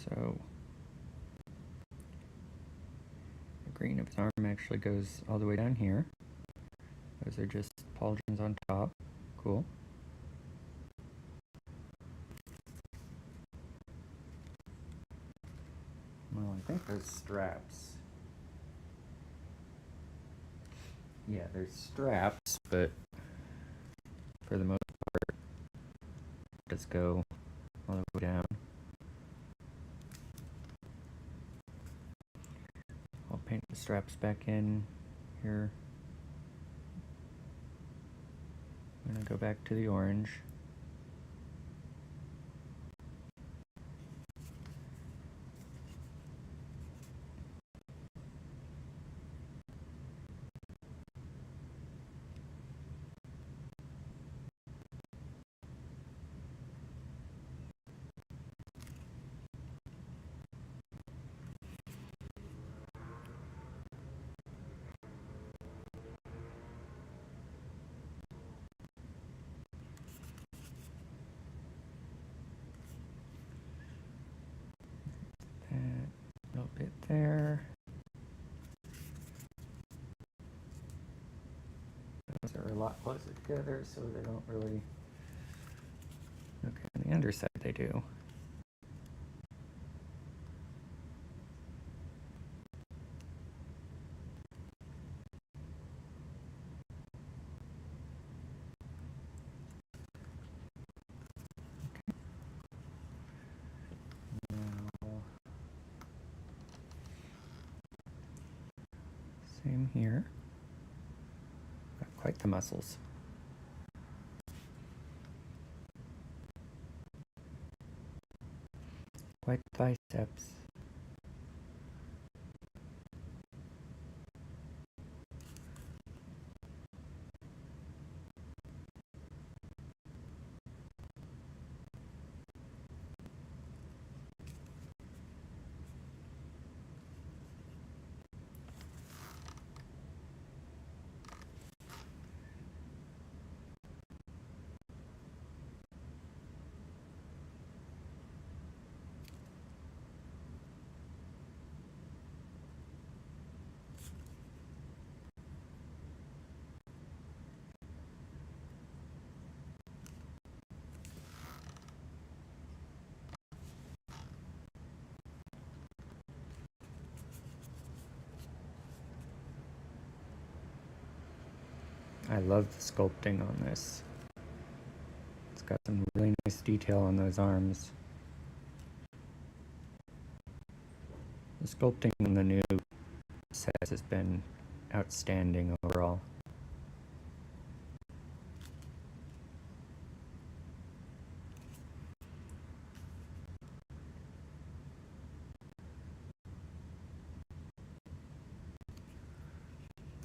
so the green of his arm actually goes all the way down here. Those are just pauldrons on top. Cool. Well, I think those straps. Yeah, there's straps, but for the most part, just go all the way down. I'll paint the straps back in here. I'm gonna go back to the orange. That little bit there. Those are a lot closer together, so they don't really. Okay, on the underside they do. Now, same here. Got quite the muscles. Quite the biceps. I love the sculpting on this. It's got some really nice detail on those arms. The sculpting in the new sets has been outstanding overall.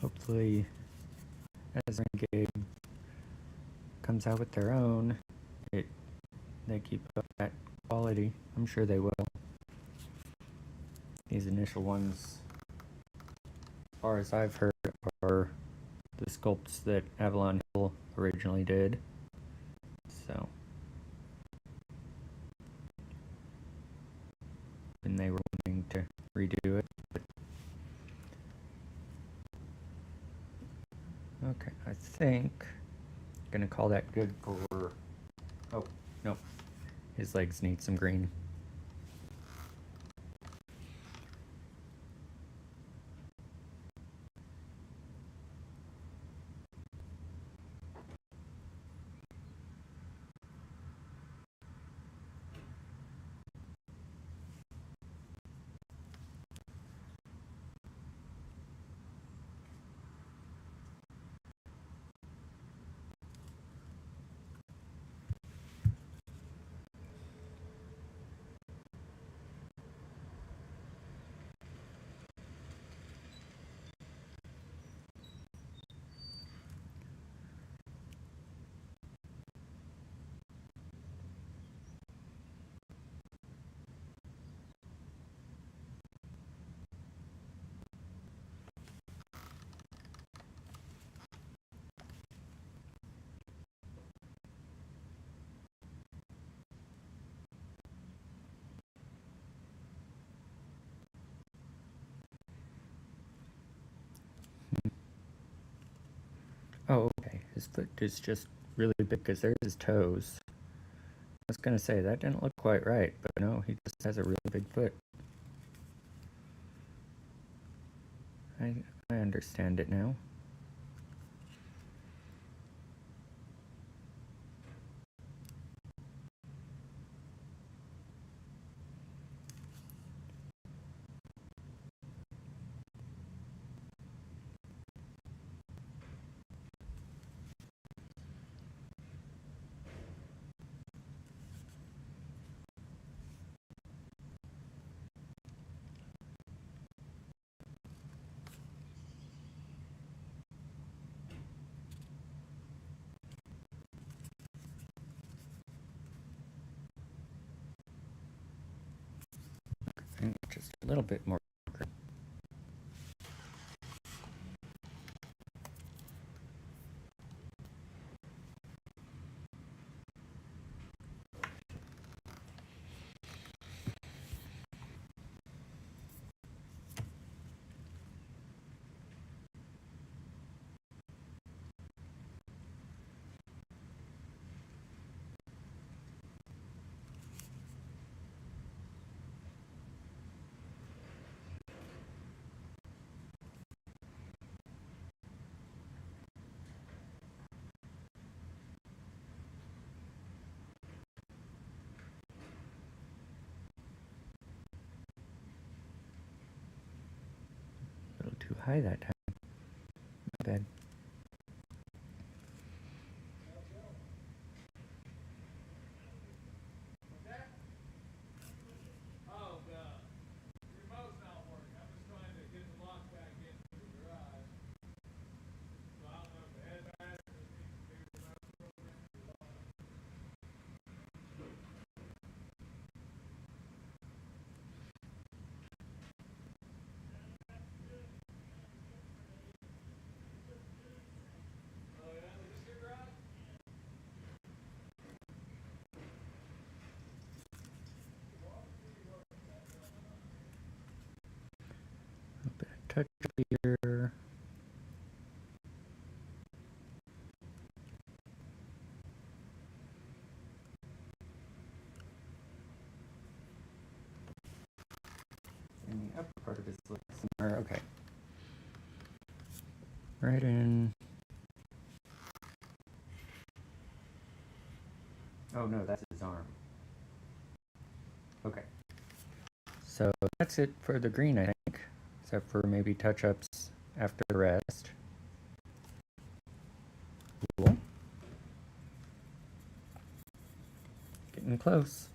Hopefully, as Renegade comes out with their own, they keep up that quality. I'm sure they will. These initial ones, as far as I've heard, are the sculpts that Avalon Hill originally did. So, and they were wanting to redo it. But okay, I think I'm gonna call that good for. Oh no, his legs need some green. Oh, okay. His foot is just really big because there's his toes. I was gonna say that didn't look quite right, but no, he just has a really big foot. I understand it now. And just a little bit more. A little too high that time. My bad. A bit of touch here. In the upper part of his lip somewhere. Okay. Right in. Oh no, that's his arm. Okay. So that's it for the green, I think. Except for maybe touch-ups after the rest. Cool. Getting close.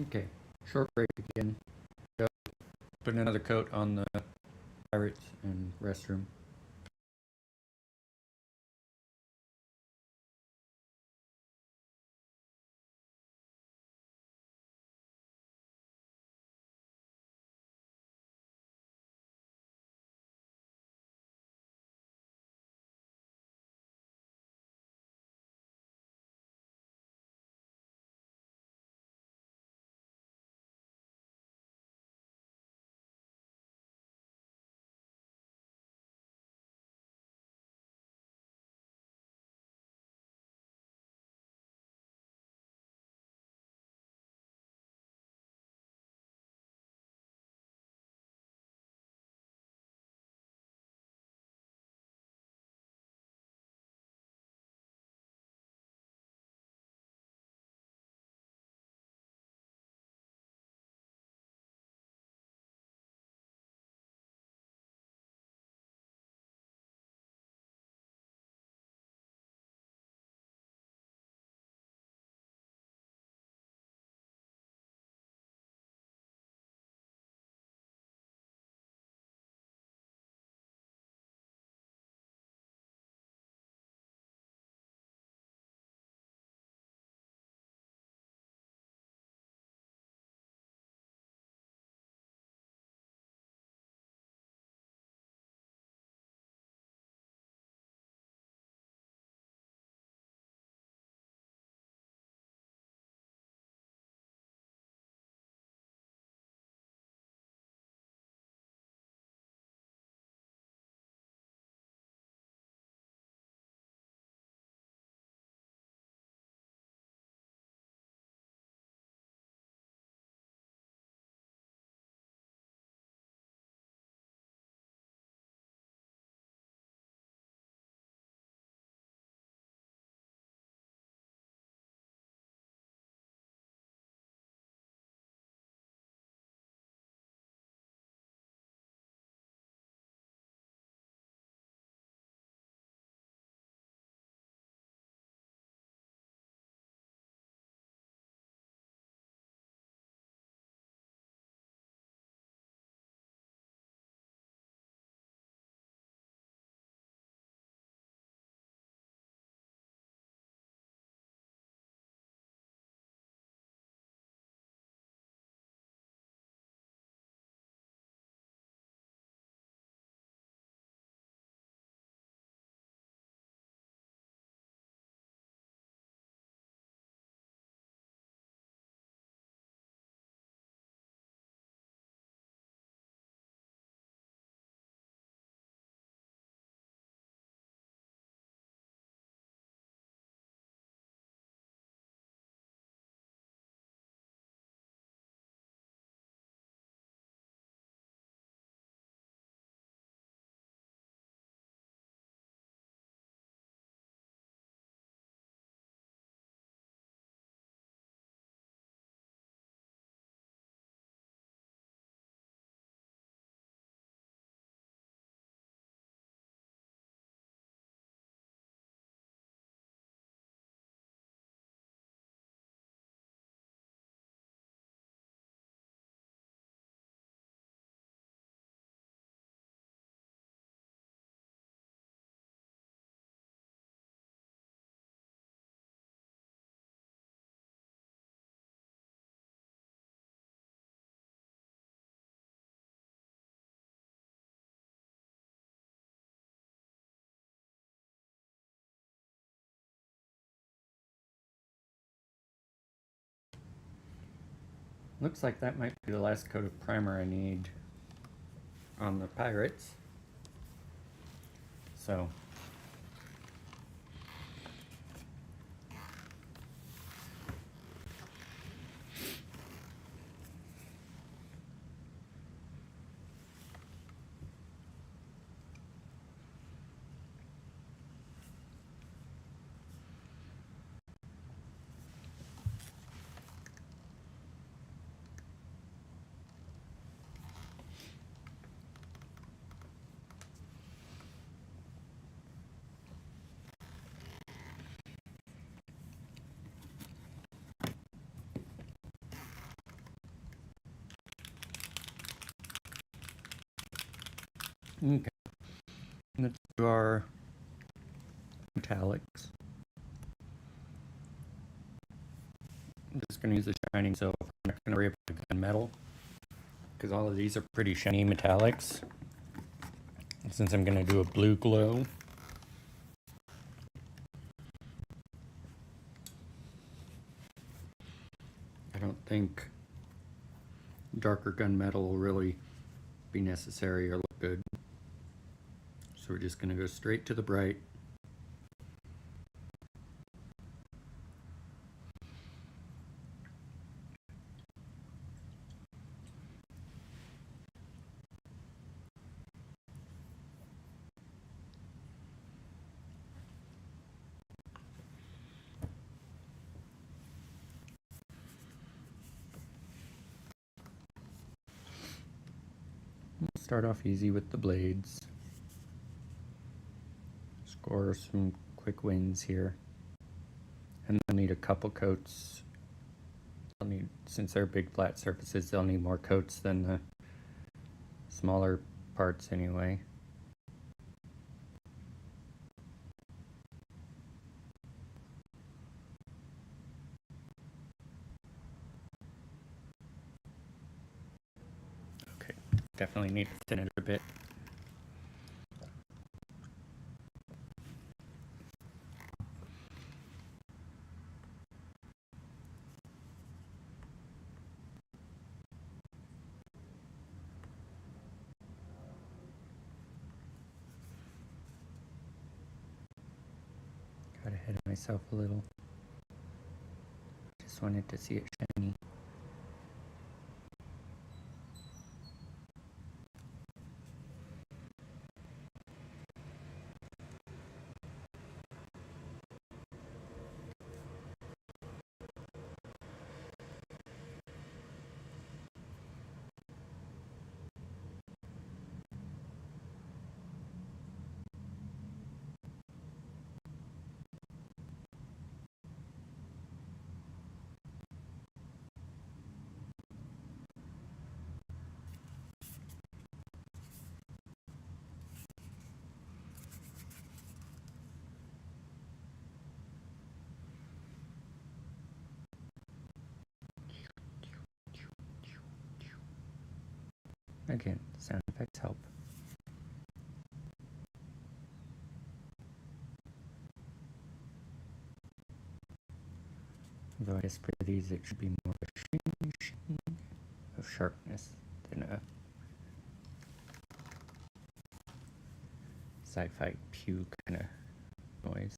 Okay. Short break again. Go put another coat on the pirates and restroom. Looks like that might be the last coat of primer I need on the Pirates. So okay, let's do our metallics. I'm just going to use the shining silver. I'm not going to worry about the gunmetal because all of these are pretty shiny metallics. And since I'm going to do a blue glow, I don't think darker gunmetal will really be necessary or look good. So we're just going to go straight to the bright. We'll start off easy with the blades. Score some quick wins here. And they'll need a couple coats. They'll need, since they're big flat surfaces, they'll need more coats than the smaller parts anyway. Okay, definitely need to thin it a bit. Got ahead of myself a little. Just wanted to see it shiny. Again, sound effects help. Though I guess for these it should be more of sharpness than a sci-fi pew kind of noise.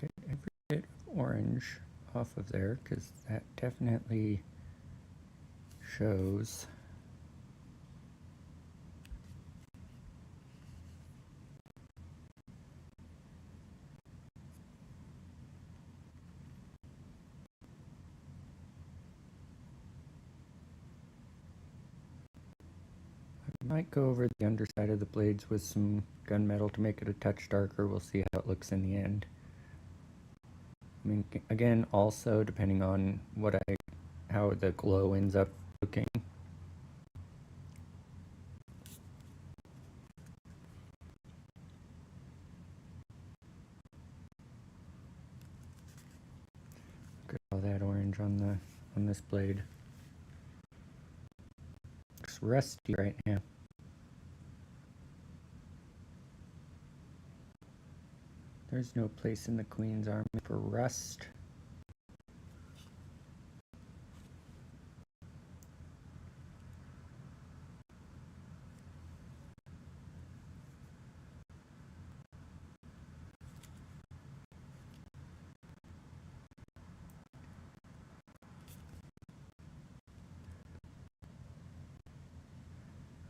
Get every bit of orange off of there because that definitely shows. I might go over the underside of the blades with some gunmetal to make it a touch darker. We'll see how it looks in the end. I mean, again, also depending on how the glow ends up looking. orange on this blade. Looks rusty right now. There's no place in the Queen's Army for rust.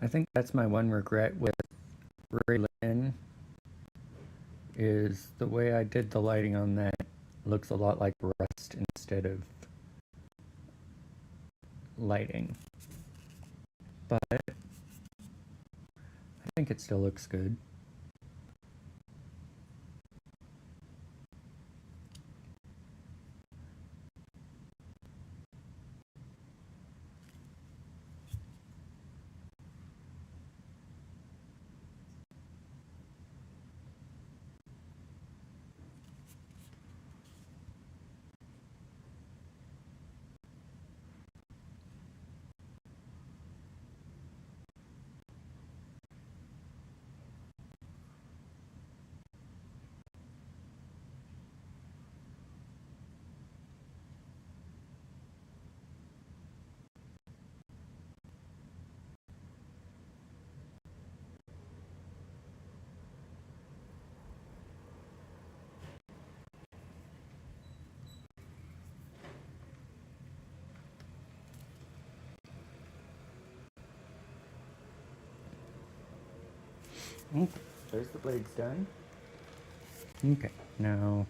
I think that's my one regret with Raylin, is the way I did the lighting on that looks a lot like rust instead of lighting. But I think it still looks good. Okay, there's the blades done. Okay, now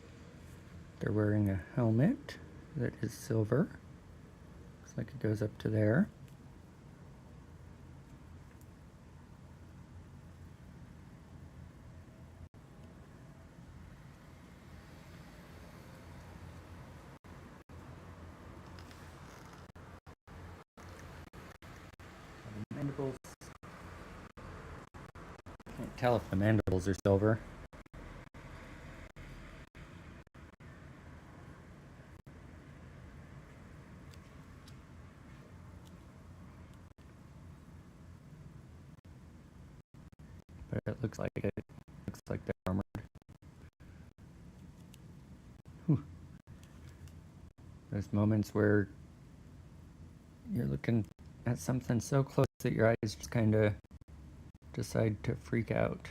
they're wearing a helmet that is silver. Looks like it goes up to there. The mandibles. Can't tell if the mandibles are silver. But it looks like it. Looks like they're armored. Whew. Those moments where you're looking at something so close that your eyes just kind of decide to freak out.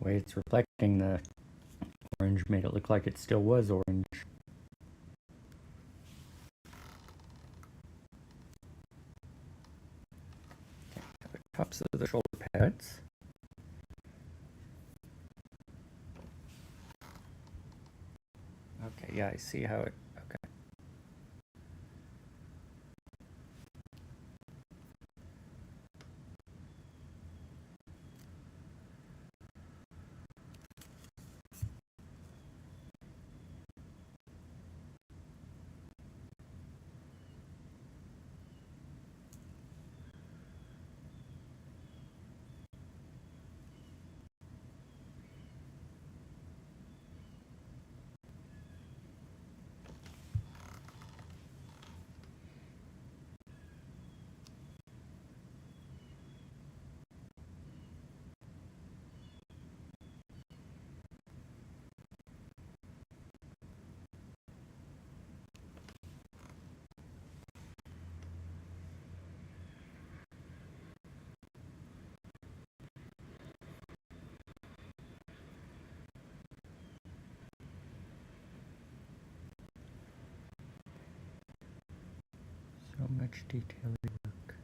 The way it's reflecting the orange made it look like it still was orange. Okay, the tops of the shoulder pads. Okay, yeah, I see how it, okay. How much detail work?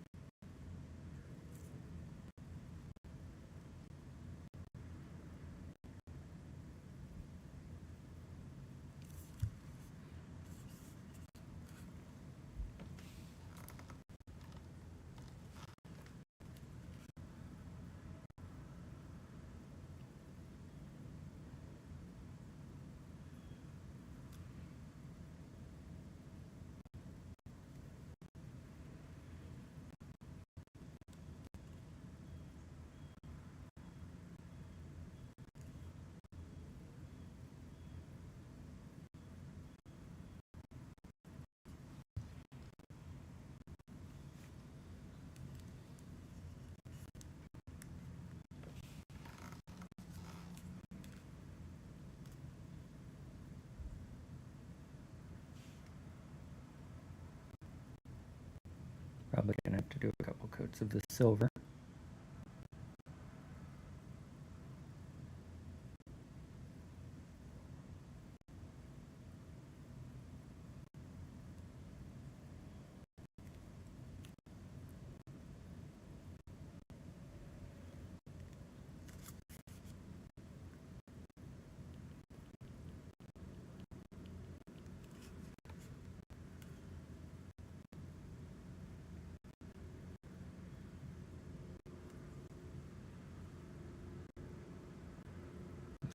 Probably gonna have to do a couple coats of the silver.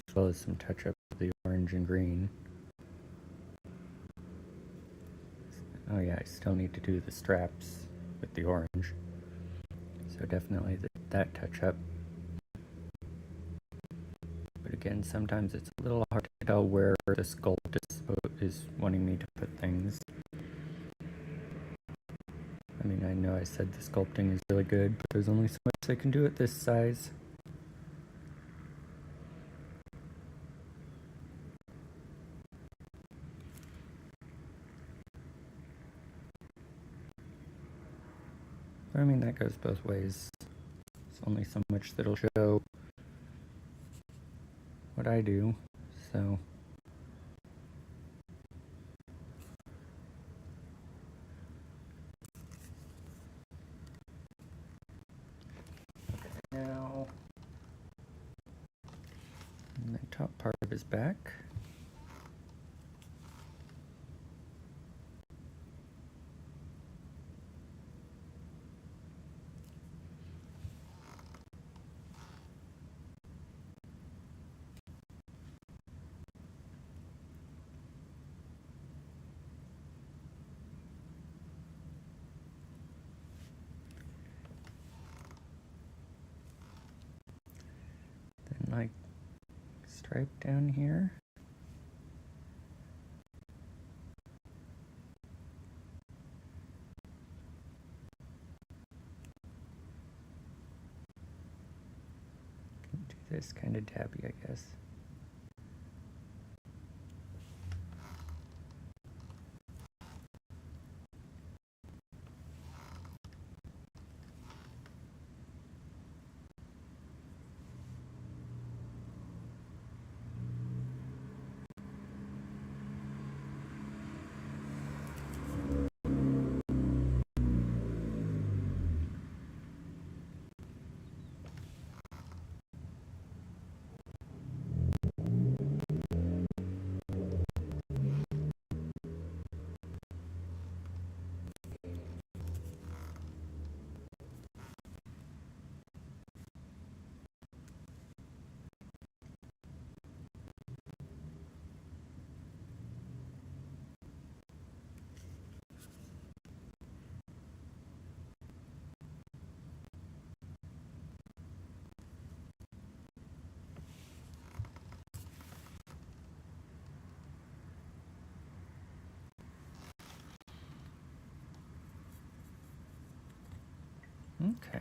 As well as some touch up of the orange and green. Oh yeah, I still need to do the straps with the orange. So definitely that touch up. But again, sometimes it's a little hard to tell where the sculpt is wanting me to put things. I mean, I know I said the sculpting is really good, but there's only so much I can do at this size. But I mean, that goes both ways. There's only so much that'll show what I do, so. Now, the top part of his back. Then like stripe down here. Do this kind of tabby, I guess. Okay.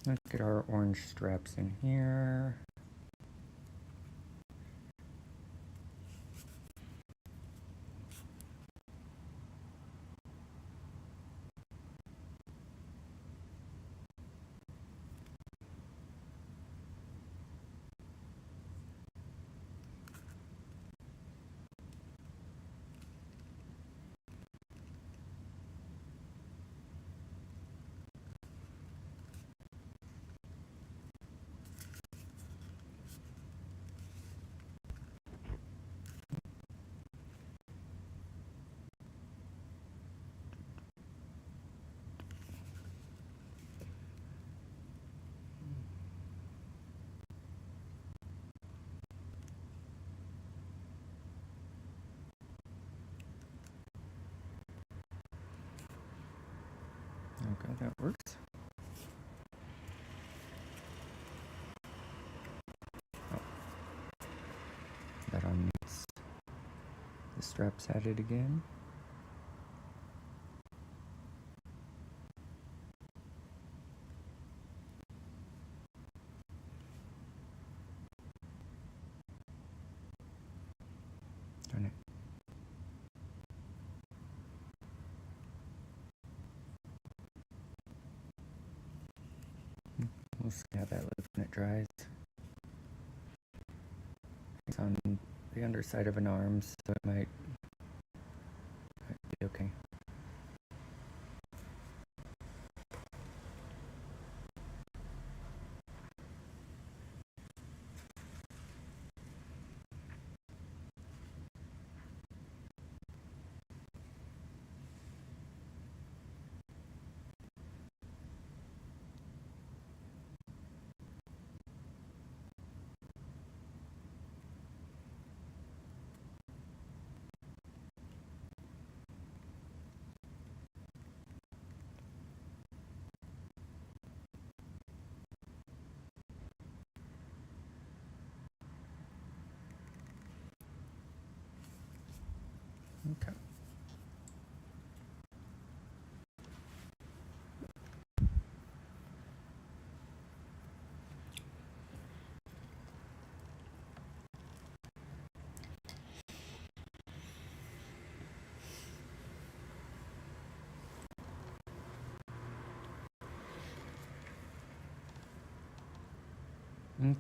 Let's get our orange straps in here. Okay, that works. Oh. That on needs the straps added again. Darn it. We'll see how that looks when it dries. It's on the underside of an arm, so it might be okay. Okay.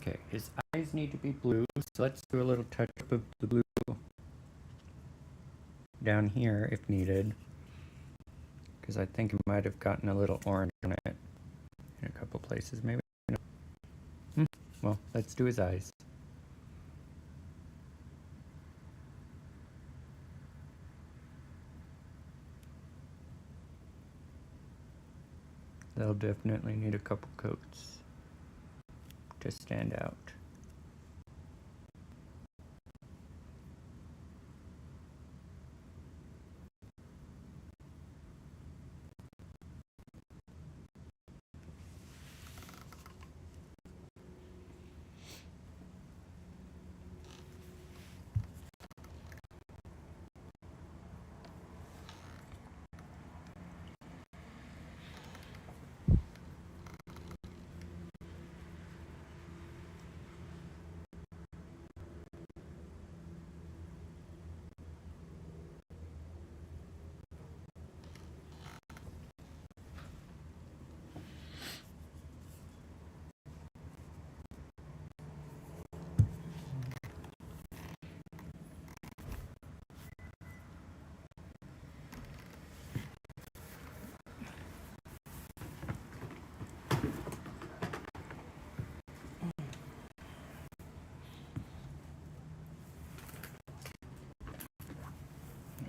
Okay, his eyes need to be blue, so let's do a little touch of the blue down here if needed, because I think it might have gotten a little orange on it in a couple places, maybe. Well, let's do his eyes. They'll definitely need a couple coats to stand out.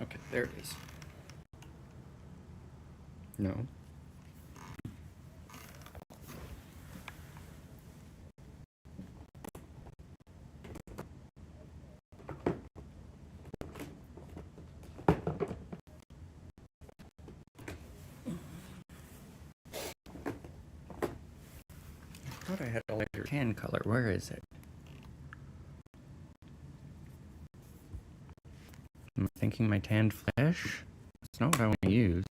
Okay, there it is. No. I thought I had a lighter tan color. Where is it? Am I thinking my tanned flesh? That's not what I want to use.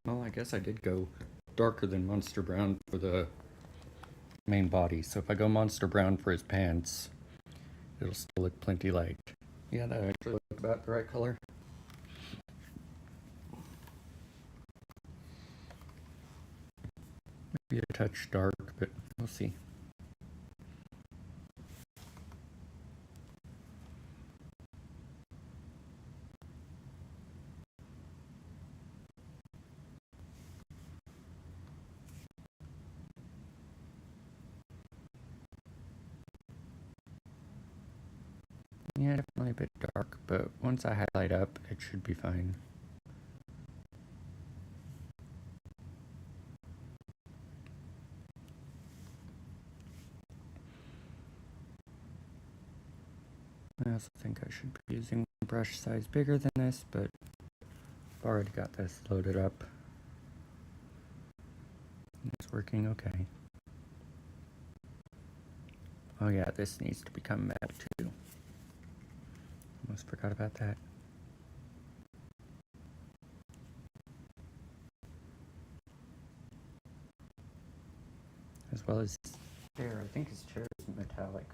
Well, I guess I did go darker than Monster Brown for the main body. So if I go Monster Brown for his pants, it'll still look plenty light. Yeah, that actually looks about the right color. Maybe a touch dark, but we'll see. Yeah, definitely a bit dark, but once I highlight up, it should be fine. I also think I should be using a brush size bigger than this, but I've already got this loaded up. working okay. Oh yeah, this needs to become matte too. Almost forgot about that. As well as chair. I think his chair is metallic.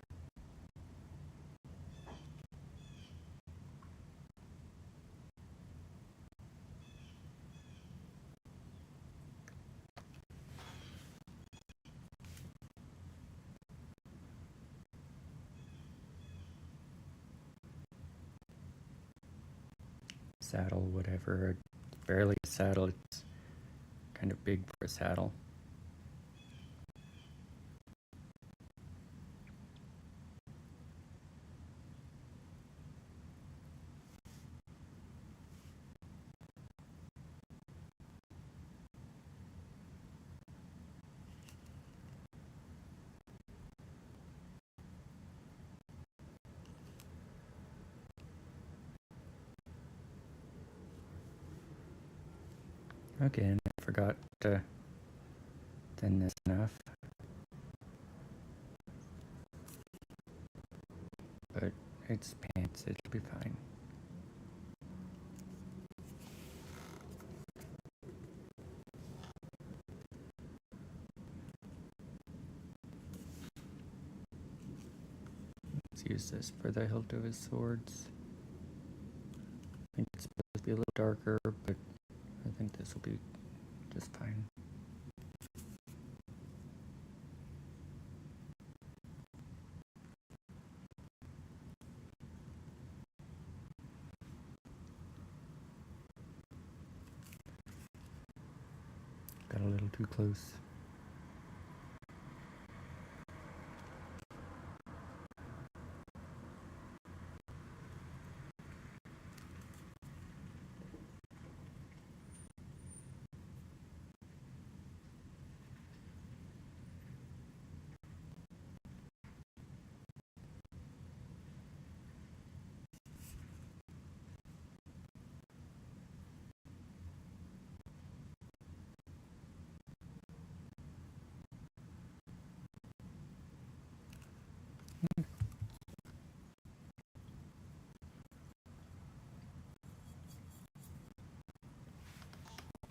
Saddle, whatever. Barely a saddle. It's kind of big for a saddle. Okay, and I forgot to thin this enough. But it's pants, it'll be fine. Let's use this for the hilt of his swords. I think it's supposed to be a little darker, but I think this will be just fine. Got a little too close.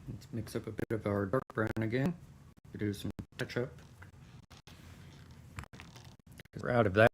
Let's mix up a bit of our dark brown again to do some touch up. We're out of that.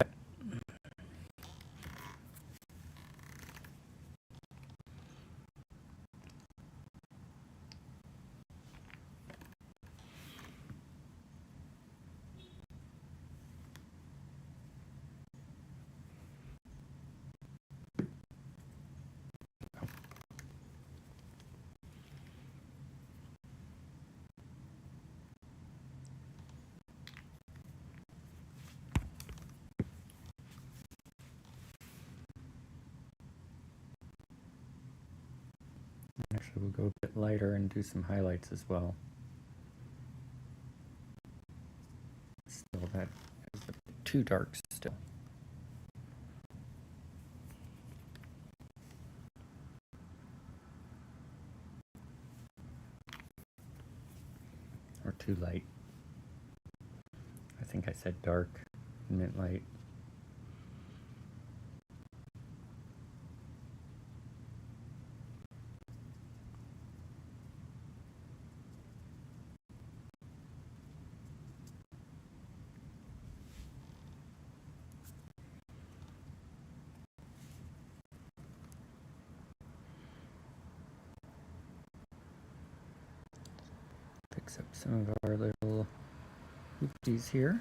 Actually, we'll go a bit lighter and do some highlights as well. Still, that is a bit too dark still. Or too light. I think I said dark, meant light. Fix up some of our little oopsies here.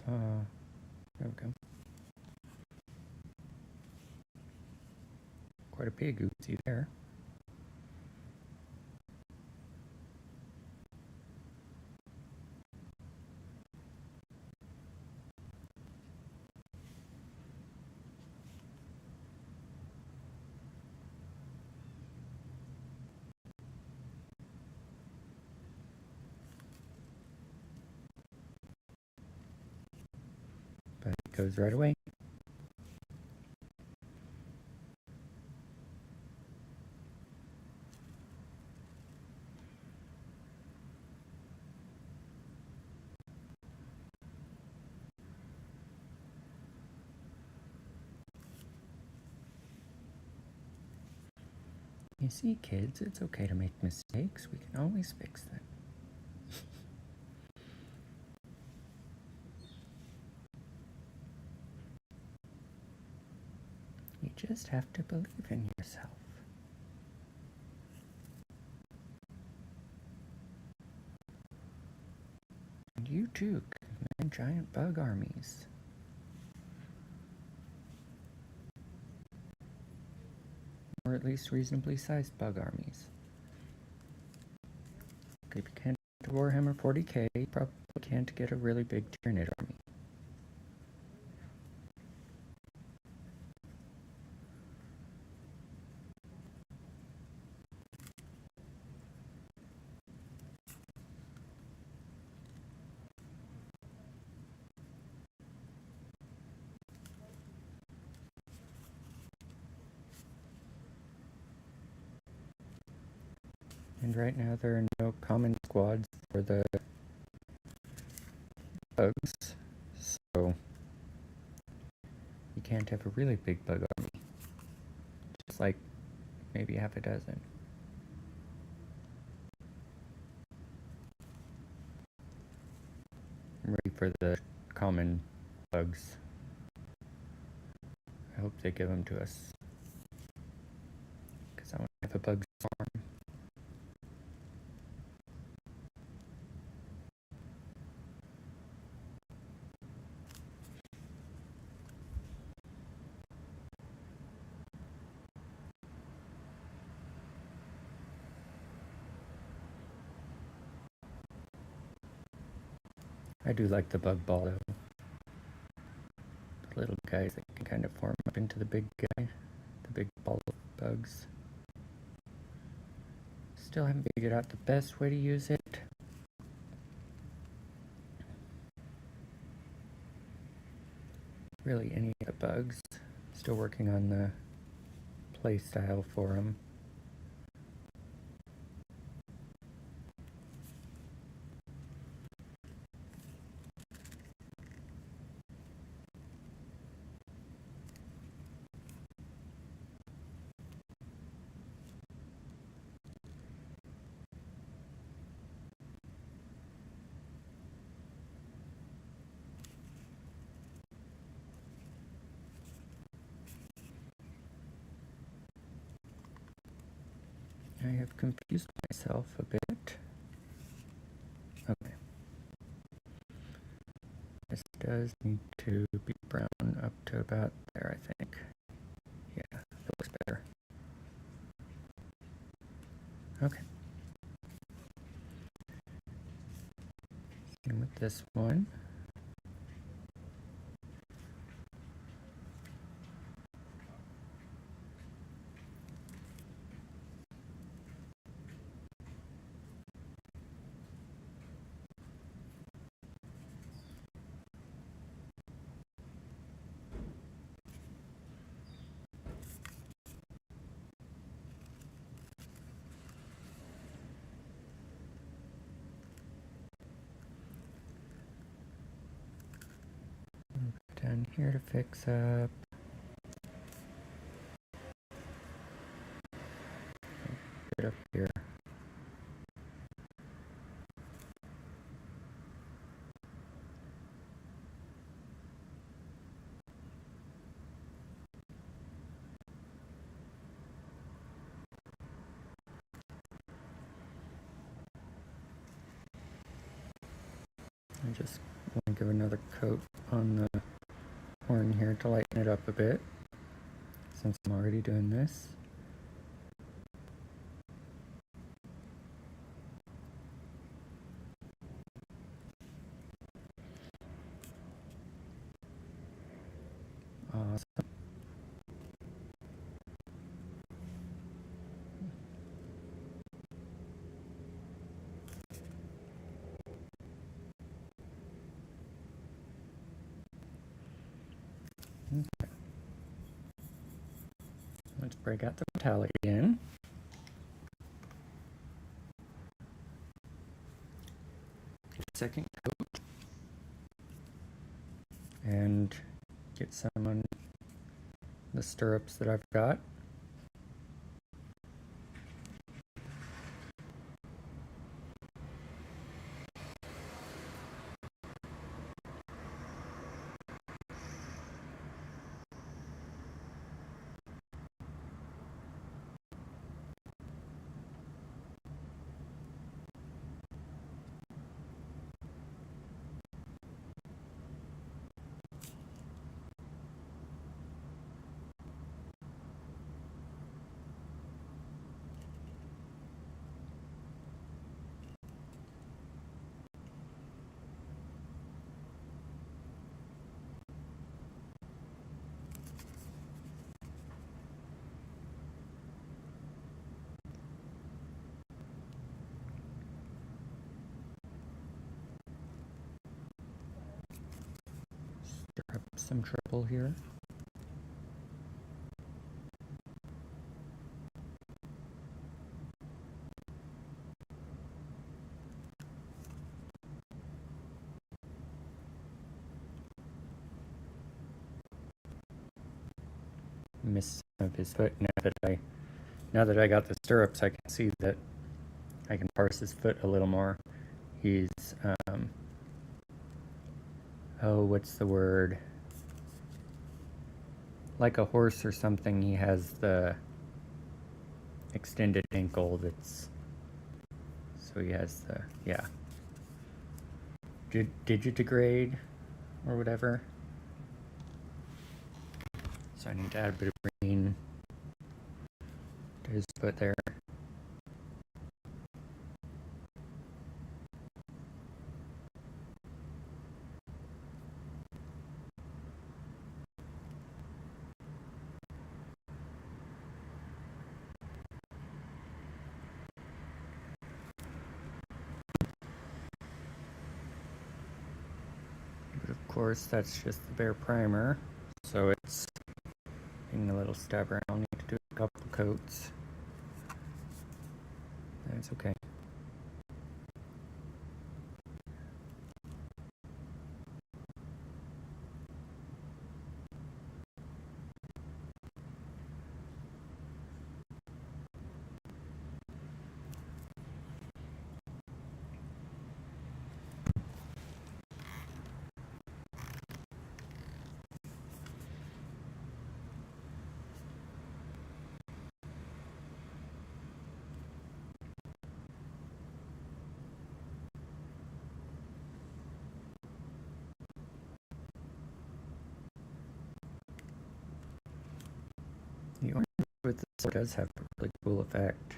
There we go. Quite a big Uzi there. But it goes right away. You see, kids, it's okay to make mistakes. We can always fix them. You just have to believe in yourself. And you too can command giant bug armies. Or at least reasonably sized bug armies. If you can't get to Warhammer 40k, you probably can't get a really big Tyranid army. And right now there are no common squads for the bugs, so you can't have a really big bug army. Just like maybe half a dozen. I'm ready for the common bugs. I hope they give them to us, because I want to have a bug farm. I do like the bug ball though. The little guys that can kind of form up into the big guy, the big ball of bugs. Still haven't figured out the best way to use it. Really, any of the bugs. Still working on the play style for them. I have confused myself a bit. Okay. This does need to be brown up to about there, I think. Yeah, that looks better. Okay. Same with this one. Down here to fix up. Get up here. I just want to give another coat on the horn here to lighten it up a bit, since I'm already doing this. Awesome. Okay. Let's break out the metallic again. Second coat. And get some on the stirrups that I've got. Stir up some triple here. Miss some of his foot. Now that I got the stirrups, I can see that I can parse his foot a little more. He's oh, what's the word? Like a horse or something, he has the extended ankle that's, so he has the, yeah, digitigrade or whatever. So I need to add a bit of green to his foot there. But of course, that's just the bare primer, so it's getting a little stubborn. I'll need to do a couple coats. That's okay. The orange with the sword does have a really cool effect.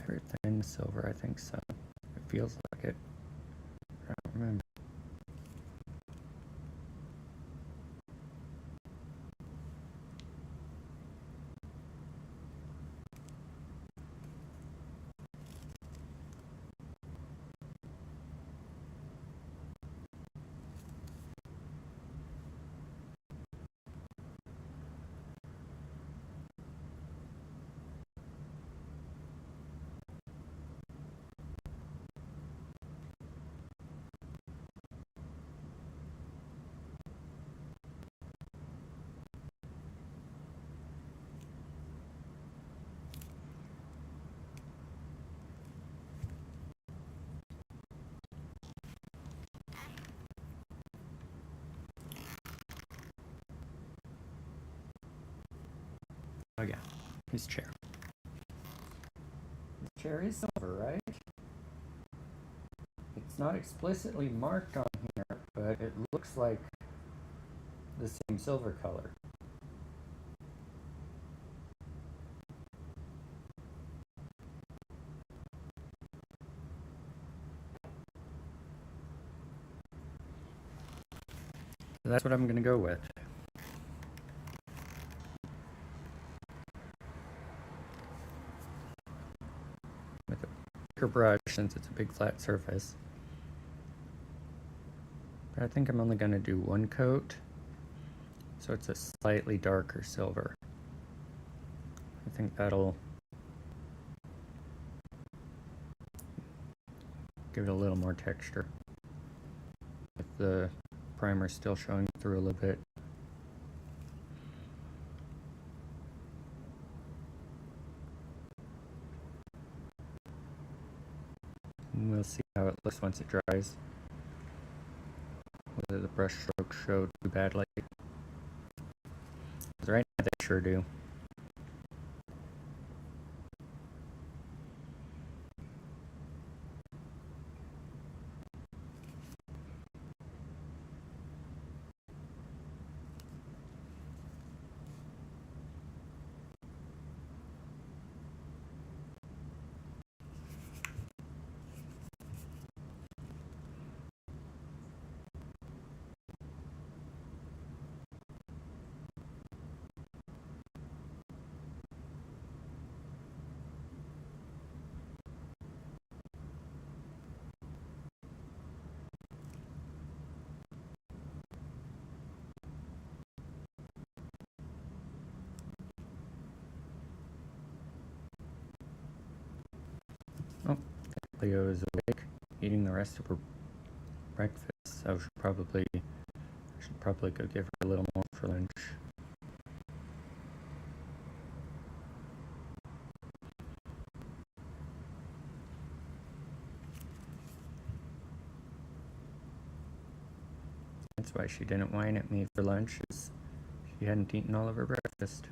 Very thin silver, I think so. It feels like it. I don't remember. yeah, his chair. His chair is silver, right? It's not explicitly marked on here, but it looks like the same silver color. So that's what I'm going to go with. With a bigger brush since it's a big flat surface. But I think I'm only going to do one coat, so it's a slightly darker silver. I think that'll give it a little more texture. With the primer still showing through a little bit. And we'll see how it looks once it dries. Whether the brush strokes show too badly. Because right now they sure do. Oh, Leo is awake, eating the rest of her breakfast. So I should probably go give her a little more for lunch. That's why she didn't whine at me for lunch, is she hadn't eaten all of her breakfast.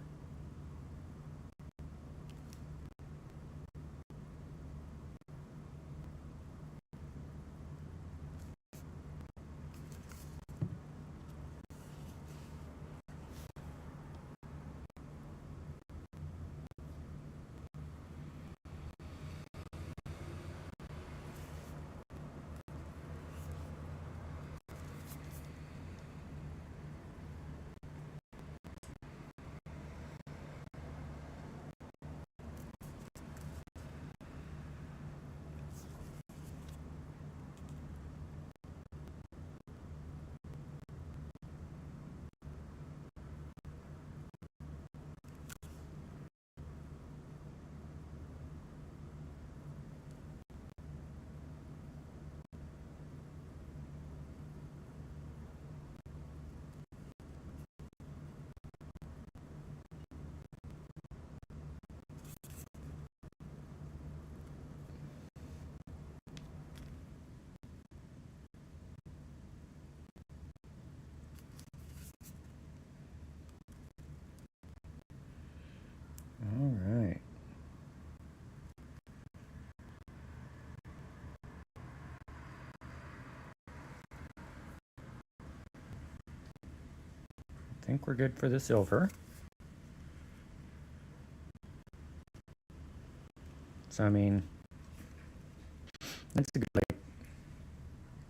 All right. I think we're good for the silver. So I mean, that's a good like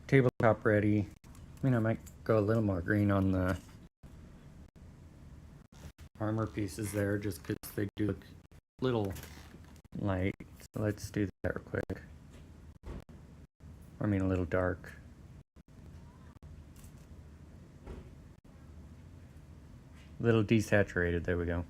tabletop ready. I mean, I might go a little more green on the armor pieces there, just because they do look a little light. So let's do that real quick. I mean, a little dark. A little desaturated. There we go.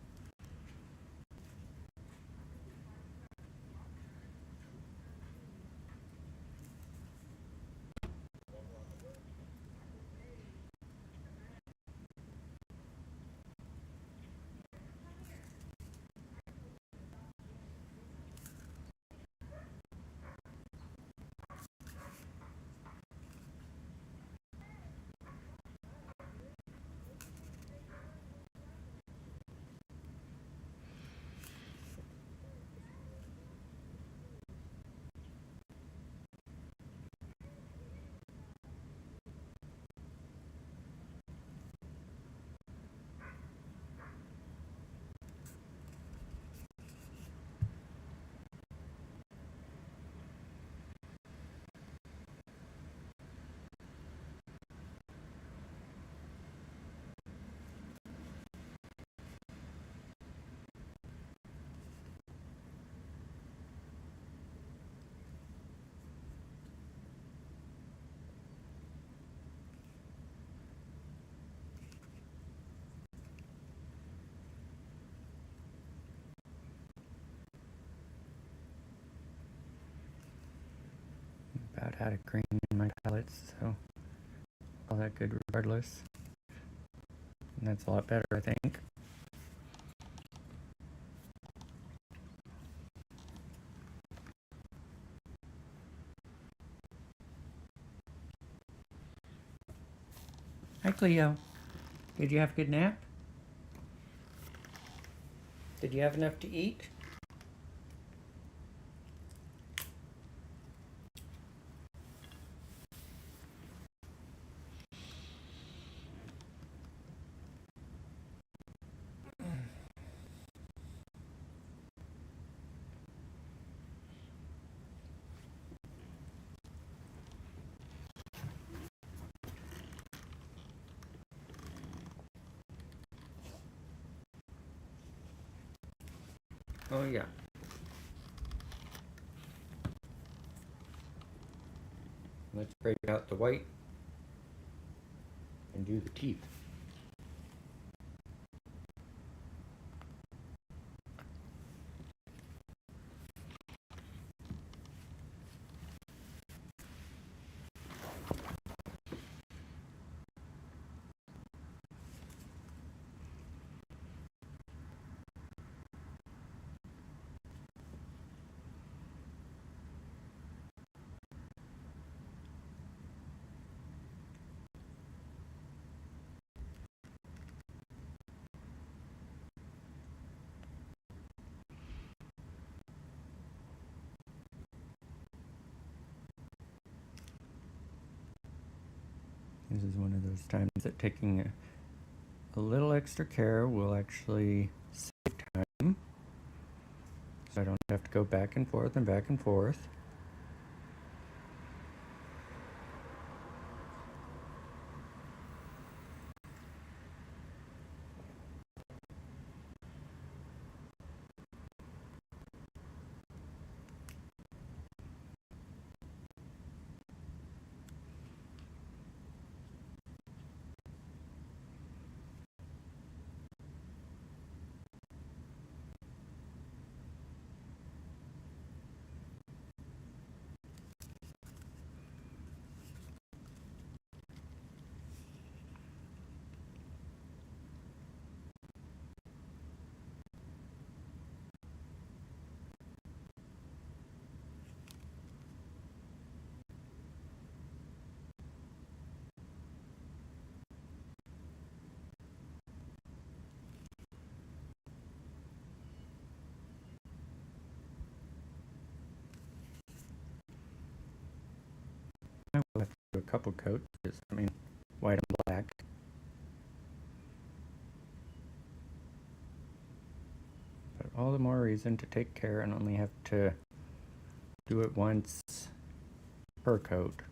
about out of green in my palettes, so all that good regardless. And that's a lot better, I think. Hi, Cleo. Did you have a good nap? Did you have enough to eat? Oh, yeah. Let's break out the white and do the teeth. This is one of those times that taking a little extra care will actually save time. So I don't have to go back and forth and back and forth. I will have to do a couple coats, white and black. But all the more reason to take care and only have to do it once per coat.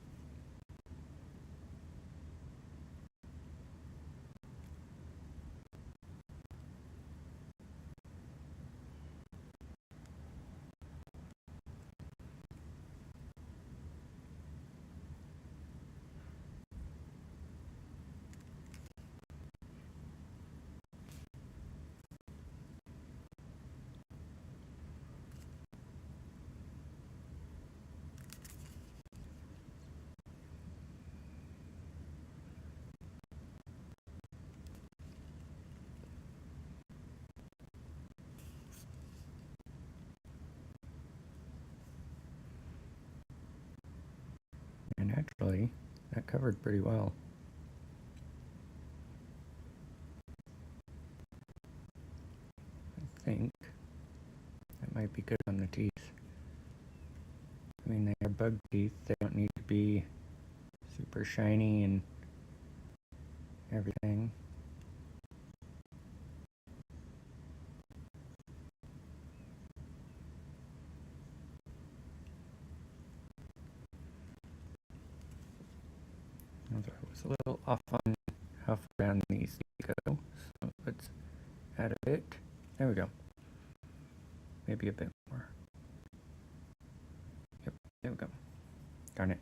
And actually, that covered pretty well. I think that might be good on the teeth. They are bug teeth. They don't need to be super shiny and everything. Although I was a little off on how far down these go, so let's add a bit. There we go. Maybe a bit more. Yep, there we go. Darn it.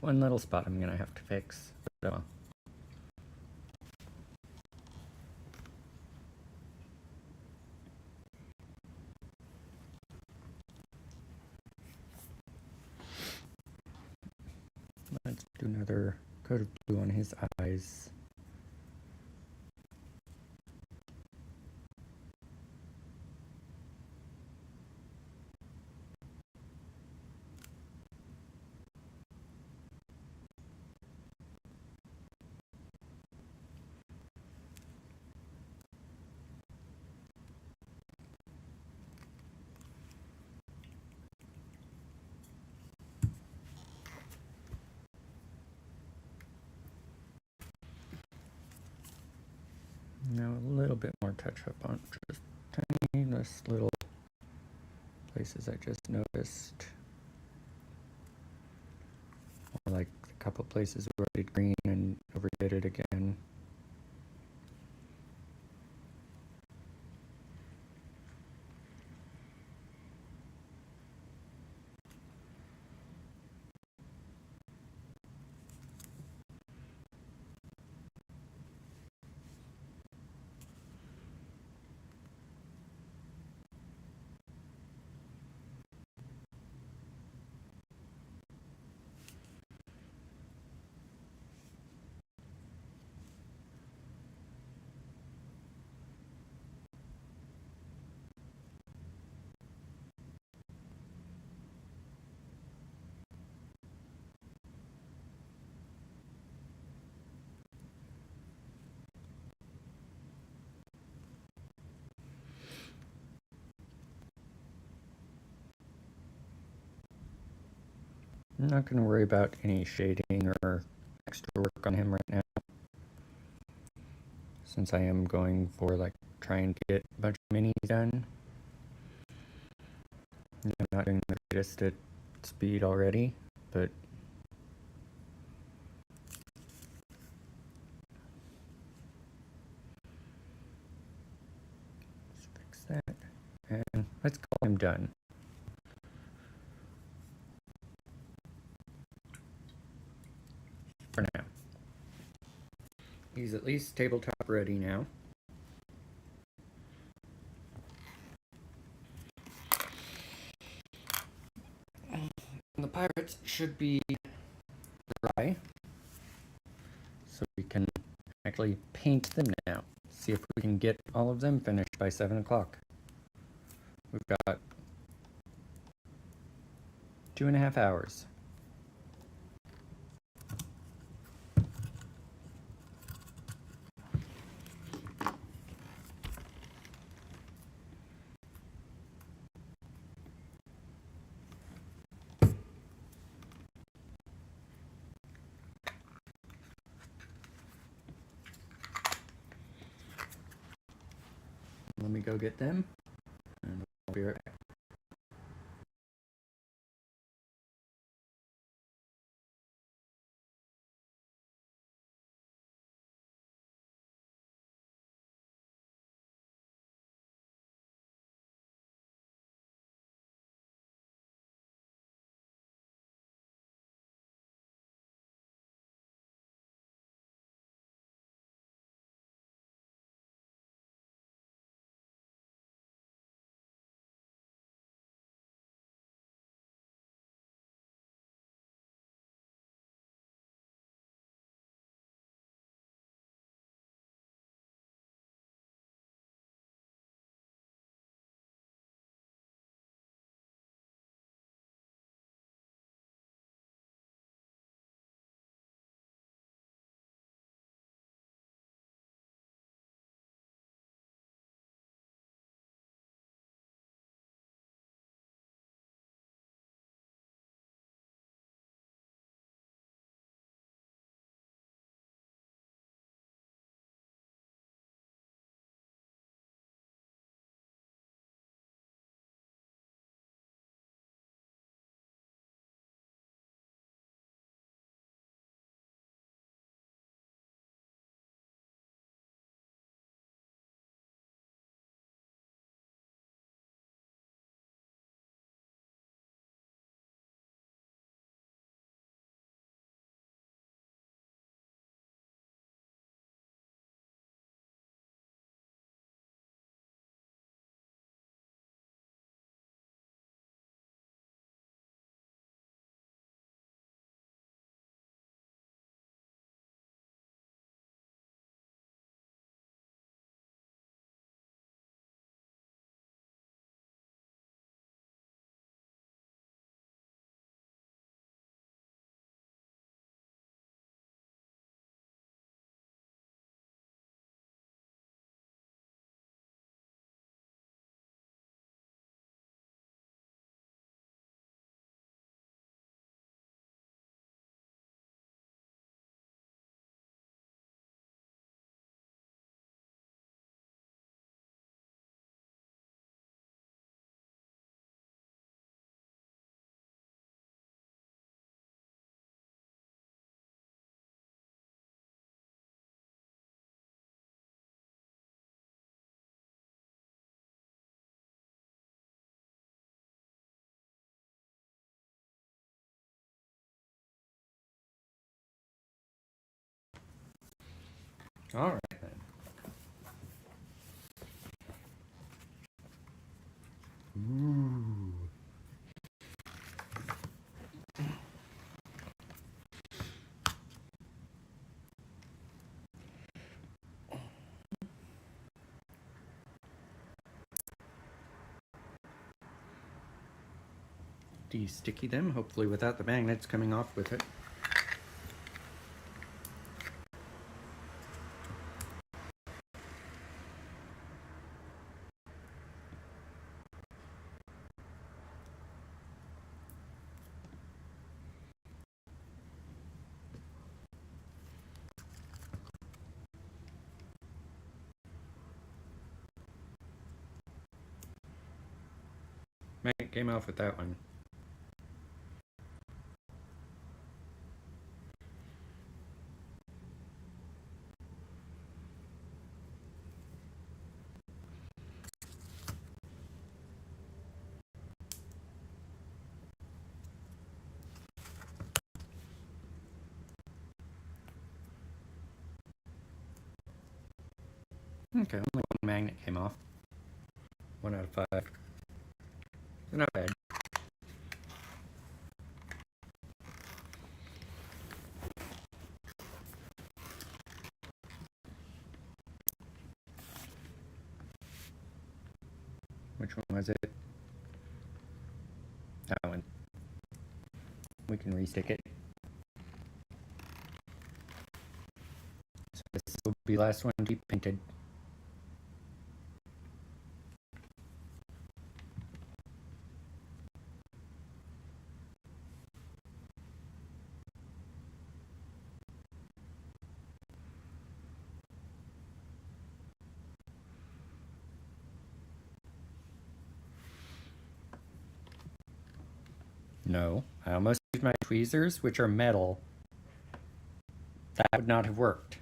One little spot I'm gonna have to fix. But, do another coat of blue on his eyes. Now a little bit more touch up on just tiniest little places I just noticed. Or like a couple places where I did green and overdid it again. I'm not going to worry about any shading or extra work on him right now, since I am going for like trying to get a bunch of minis done. I'm not doing the greatest at speed already, but let's fix that, and let's call him done. For now. He's at least tabletop ready now. And the pirates should be dry, so we can actually paint them now. See if we can get all of them finished by 7 o'clock. We've got 2.5 hours. Let me go get them, and I'll be right back. All right then. Ooh. De-sticky them, hopefully without the magnets coming off with it. Magnet came off with that one. Okay, only one magnet came off. 1 out of 5. Not bad. Which one was it? That one. We can restick it. So this will be the last one to be painted. No, I almost used my tweezers, which are metal. That would not have worked.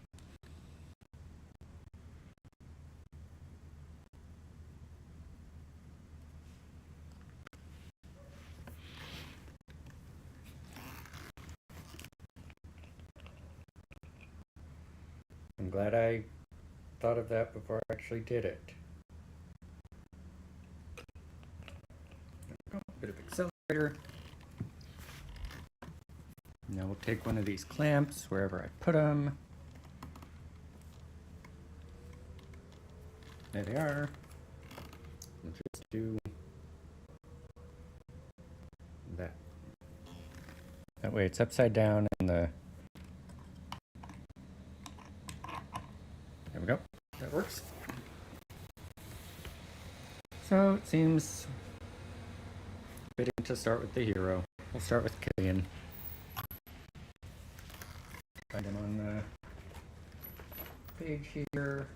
I'm glad I thought of that before I actually did it. Bit of accelerator. Now we'll take one of these clamps wherever I put them. There they are. We'll just do that. That way it's upside down and the... There we go. That works. So it seems fitting to start with the hero. We'll start with Killian. Find him on the page here.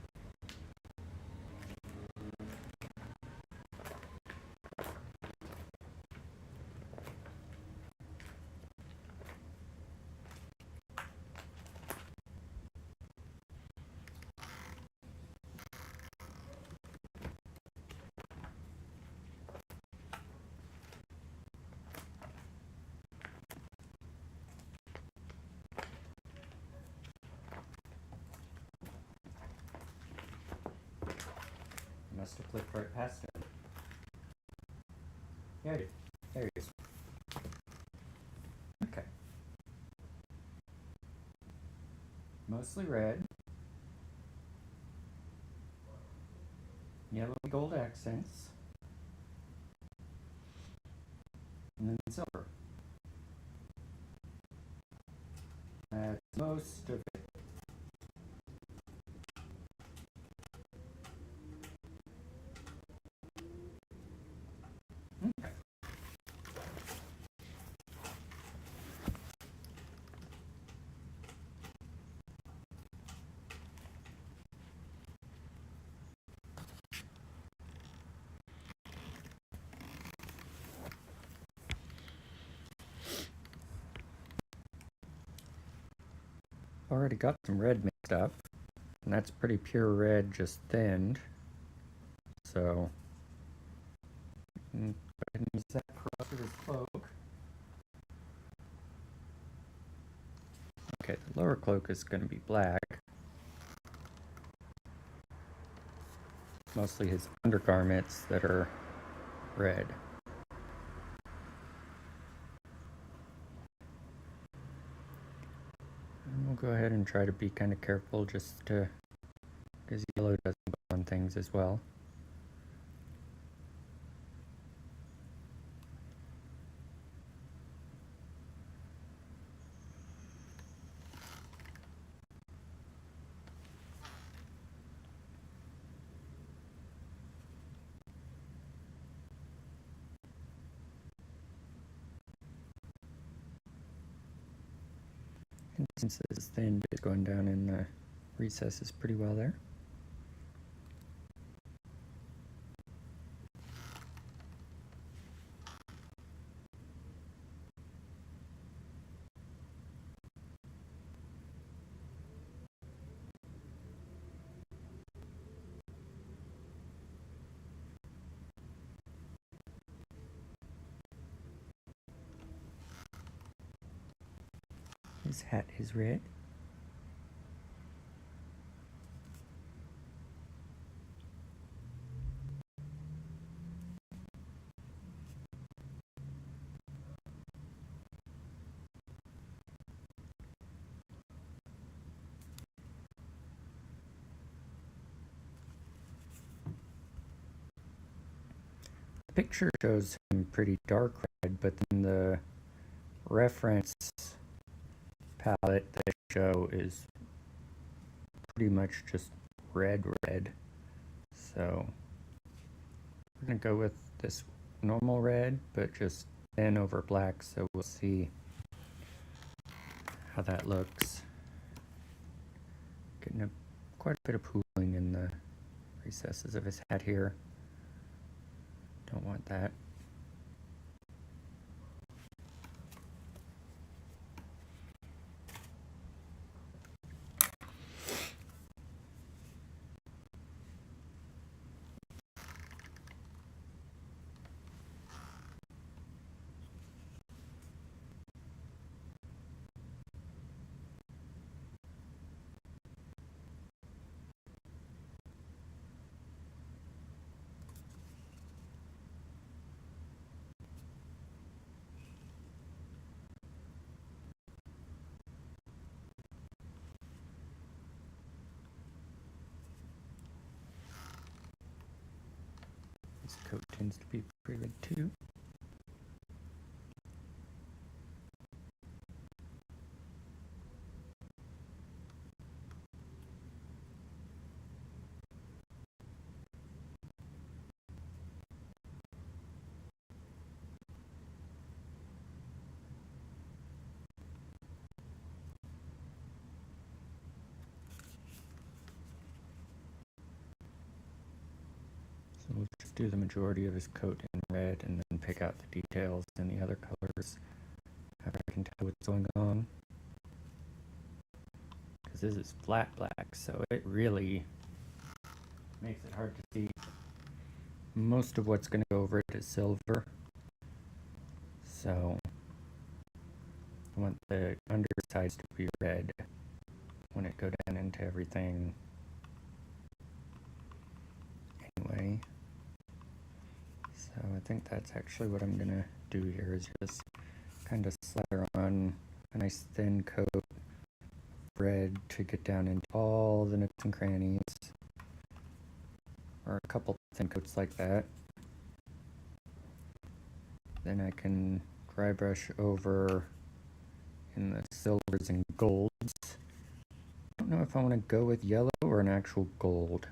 Must have clicked right past him. Yeah, I did. There he is. Okay. Mostly red. Yellow and gold accents. And then silver. That's most of it. Okay. Already got some red mixed up, and that's pretty pure red, just thinned. So, go ahead and use that for his cloak. Okay, the lower cloak is going to be black. mostly his undergarments that are red. And we'll go ahead and try to be kind of careful just to, because yellow doesn't go on things as well. And since this is thin, it's going down in the recesses pretty well there. His hat is red. The picture shows him pretty dark red, but then the reference palette they show is pretty much just red. So we're gonna go with this normal red, but just thin over black, so we'll see how that looks. Getting quite a bit of pooling in the recesses of his hat here. Don't want that. His coat tends to be pretty red too. So we'll just do the majority of his coat in red and then pick out the details in the other colors after I can tell what's going on. Because this is flat black, so it really makes it hard to see. Most of what's going to go over it is silver. So I want the undersides to be red when it go down into everything. Anyway, so I think that's actually what I'm gonna do here, is just kind of slather on a nice thin coat of red to get down into all the nooks and crannies, or a couple thin coats like that. Then I can dry brush over in the silvers and golds. I don't know if I want to go with yellow or an actual gold.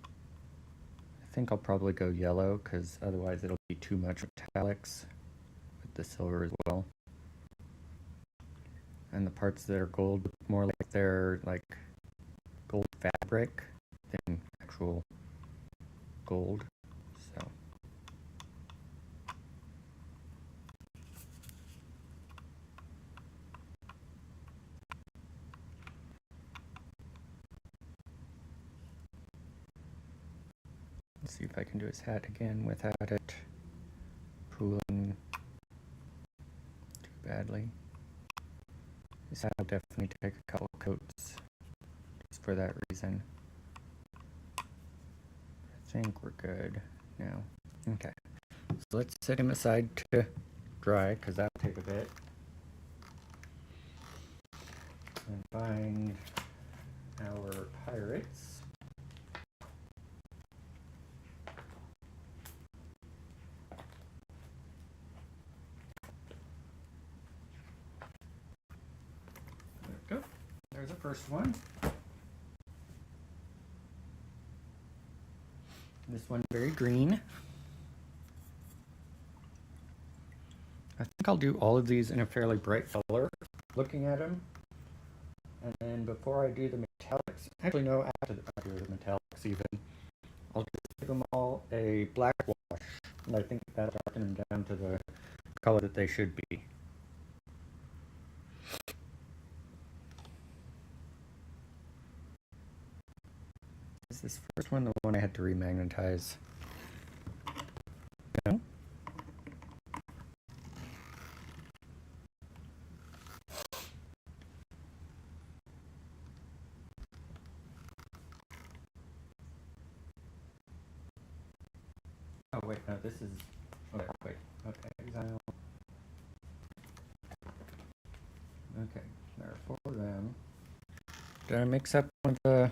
I think I'll probably go yellow, because otherwise it'll be too much metallics with the silver as well. And the parts that are gold look more like they're like gold fabric than actual gold. So let's see if I can do his hat again without it pooling too badly. His hat will definitely take a couple coats just for that reason. think we're good now. Okay, so let's set him aside to dry, because that'll take a bit. And find our pirates. There we go. There's the first one. This one very green. I think I'll do all of these in a fairly bright color, looking at them. And then before I do the metallics, actually no, after I do the metallics even, I'll just give them all a black wash. And I think that'll darken them down to the color that they should be. Is this first one the one I had to remagnetize? No? Oh wait, no, this is, okay, wait, okay, exile. Okay, there are 4 of them. Did I mix up one of the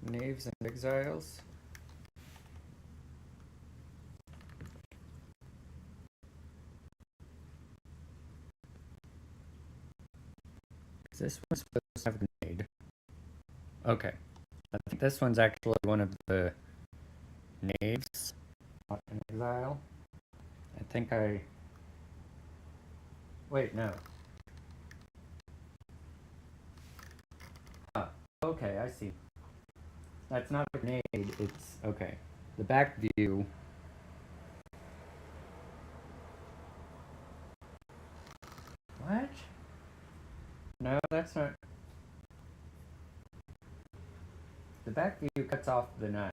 knaves and exiles? Is this one supposed to have a grenade? Okay, I think this one's actually one of the knaves in exile. I think I... Wait, no. Ah, okay, I see. That's not a grenade, it's... Okay. The back view... What? No, that's not... The back view cuts off the knife.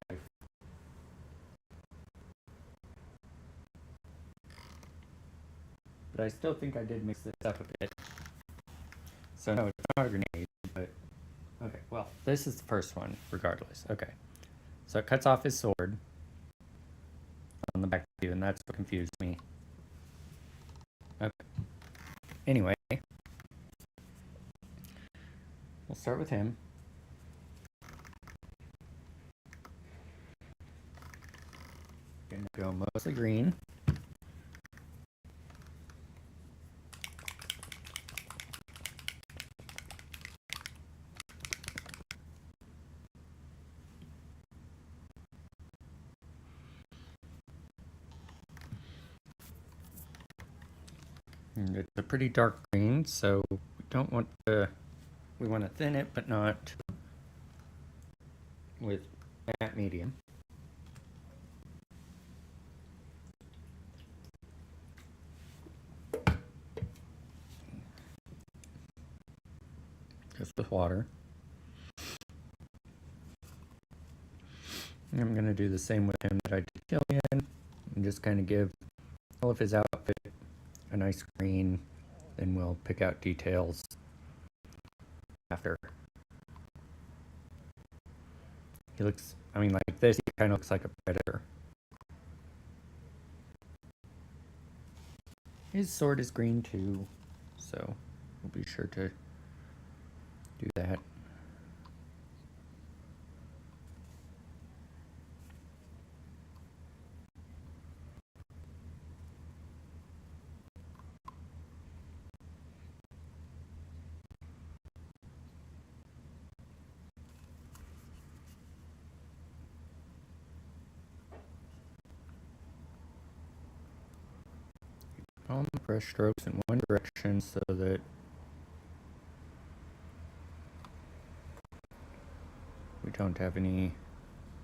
But I still think I did mix this up a bit. So no, it's not a grenade, but... Okay, well, this is the first one, regardless. Okay. So it cuts off his sword on the back view, and that's what confused me. Okay. Anyway, we'll start with him. Gonna go mostly green. And it's a pretty dark green, so we don't want to, we want to thin it, but not with matte medium. Just with water. And I'm going to do the same with him that I did Killian, and just kind of give all of his outfit a nice green, then we'll pick out details after. He looks, I mean, like this, he kind of looks like a predator. His sword is green too, so we'll be sure to do that. All the brush strokes in one direction so that we don't have any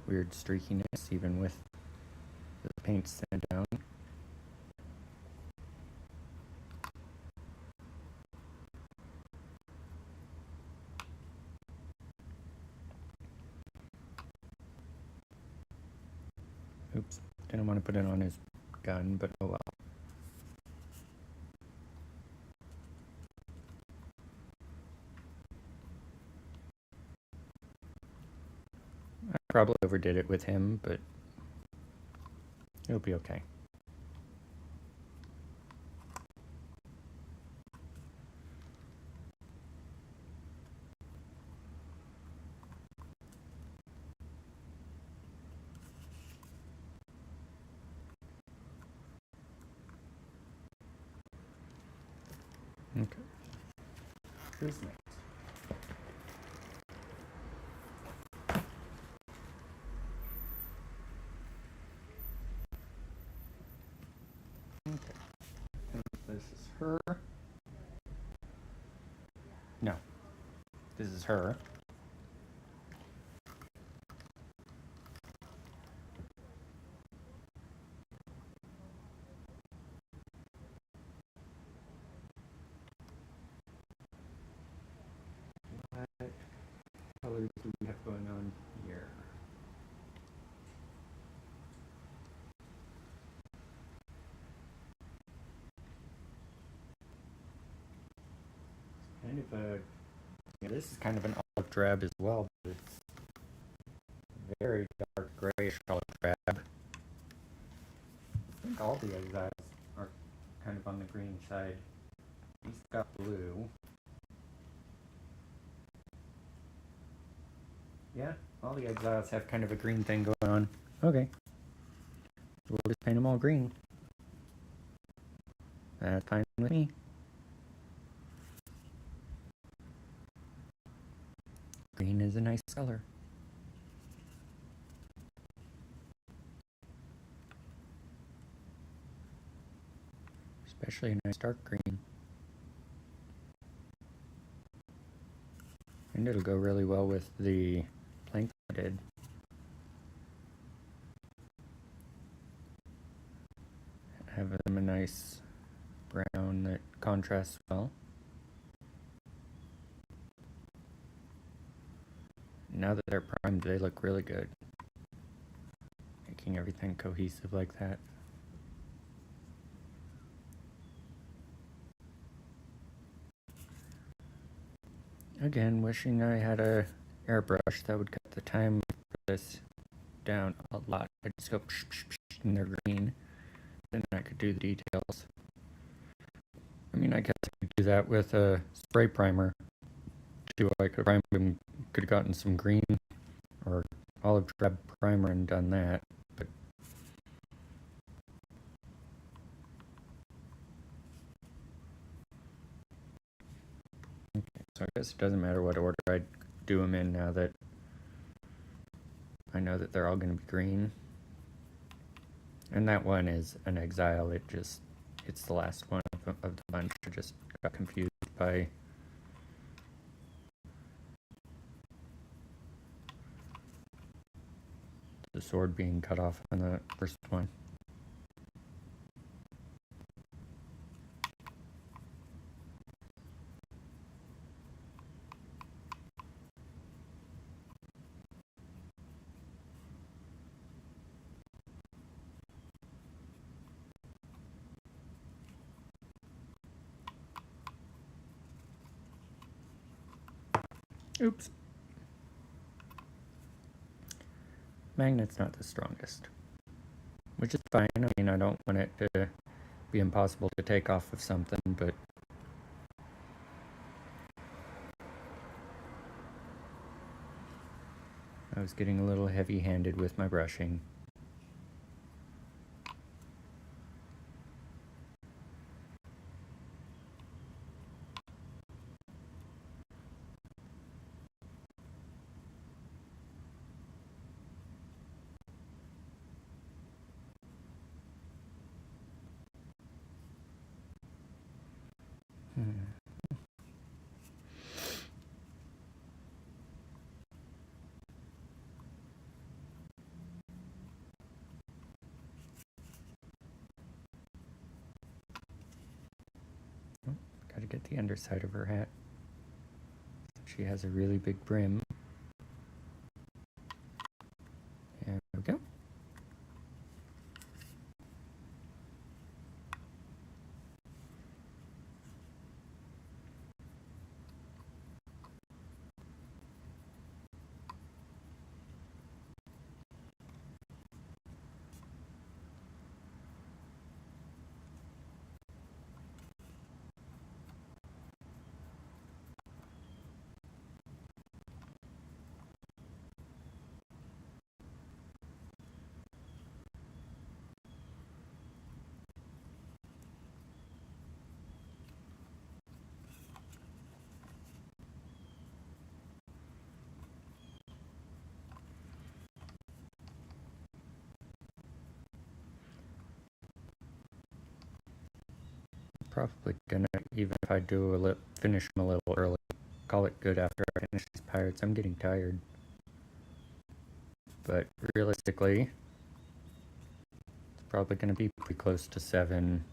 weird streakiness even with the paint sand down. Oops, didn't want to put it on his gun, but oh well. probably overdid it with him, but it'll be okay. Okay. Who's next? Okay. This is her. No. This is her. What colors do we have going on here? Kind of a, yeah, this is kind of an olive drab as well, but it's very dark grayish olive drab. I think all the exiles are kind of on the green side. He's got blue. Yeah, all the exiles have kind of a green thing going on. Okay. We'll just paint them all green. That's fine with me. Green is a nice color. Especially a nice dark green. And it'll go really well with the plank I did. Have them a nice brown that contrasts well. Now that they're primed, they look really good. Making everything cohesive like that. Again, wishing I had a airbrush that would cut the time for this down a lot. I just go and they're green, and then I could do the details. I mean, I guess I could do that with a spray primer too. I could prime them, could have gotten some green or olive drab primer and done that, but okay, so I guess it doesn't matter what order I do them in now that I know that they're all going to be green. And that one is an exile. It's the last one of the bunch. I just got confused by the sword being cut off on the first one. Oops. Magnet's not the strongest, which is fine. I mean, I don't want it to be impossible to take off of something, but I was getting a little heavy-handed with my brushing. Gotta get the underside of her hat. She has a really big brim. There we go. probably gonna, even if I do finish them a little early, call it good after I finish these pirates. I'm getting tired. But realistically, it's probably gonna be pretty close to 7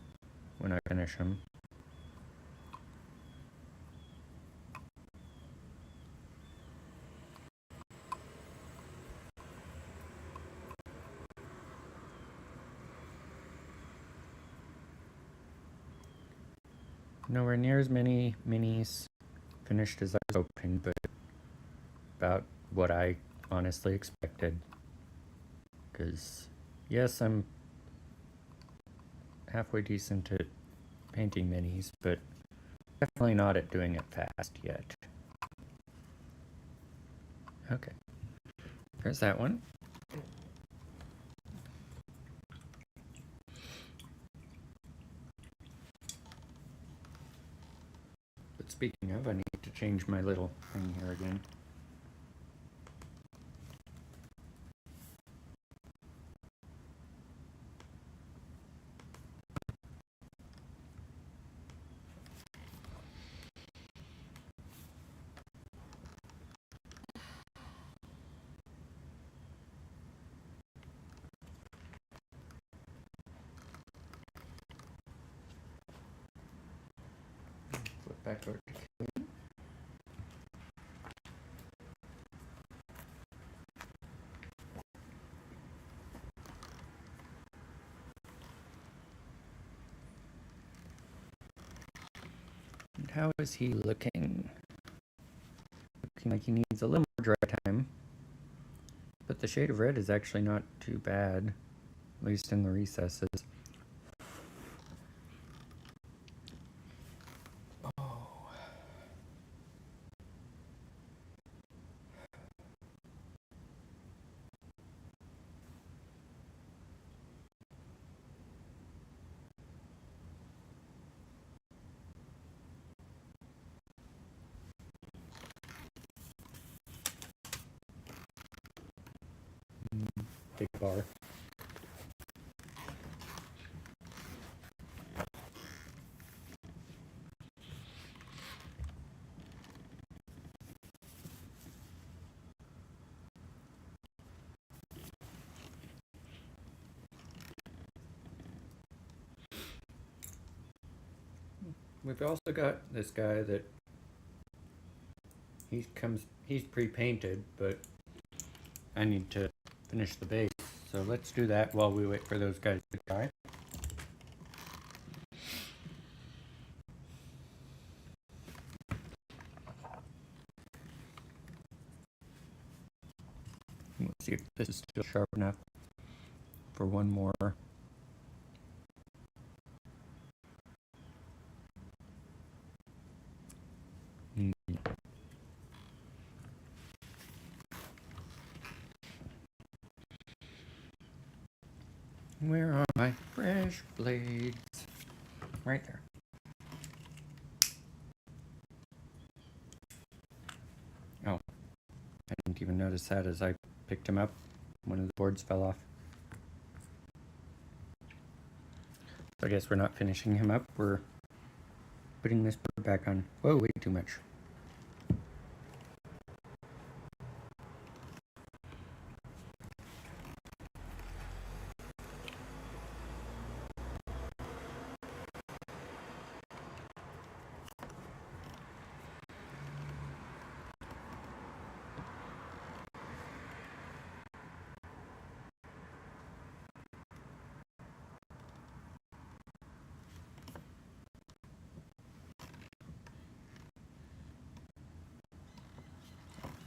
when I finish them. Nowhere near as many minis finished as I was hoping, but about what I honestly expected. Because, yes, I'm halfway decent at painting minis, but definitely not at doing it fast yet. Okay, there's that one. But speaking of, I need to change my little thing here again. Flip back over to Killian. And how is he looking? Looking like he needs a little more dry time. But the shade of red is actually not too bad, at least in the recesses. Oh. Big bar. We've also got this guy that he's pre-painted, but I need to finish the base. So let's do that while we wait for those guys to dry. Let's see if this is still sharp enough for one more. Where are my fresh blades? Right there. Oh, I didn't even notice that as I picked him up. One of the boards fell off. So I guess we're not finishing him up. We're putting this board back on. Whoa, way too much.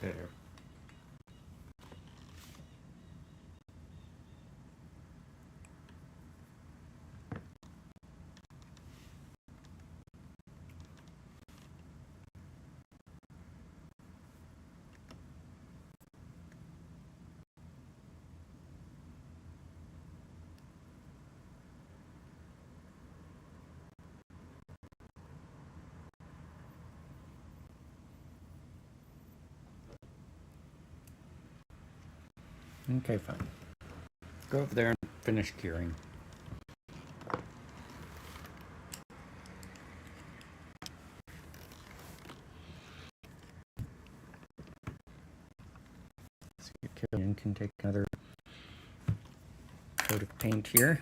There. Okay, fine. Go over there and finish curing. Jillian can take another coat of paint here.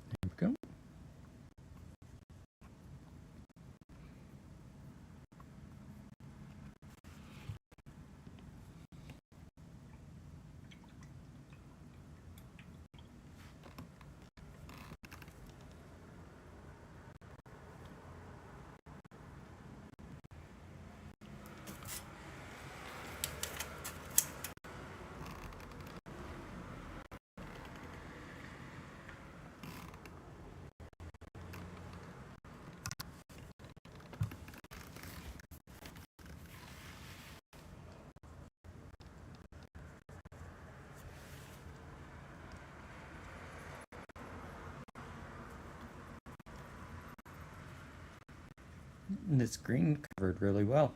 There we go. This green covered really well.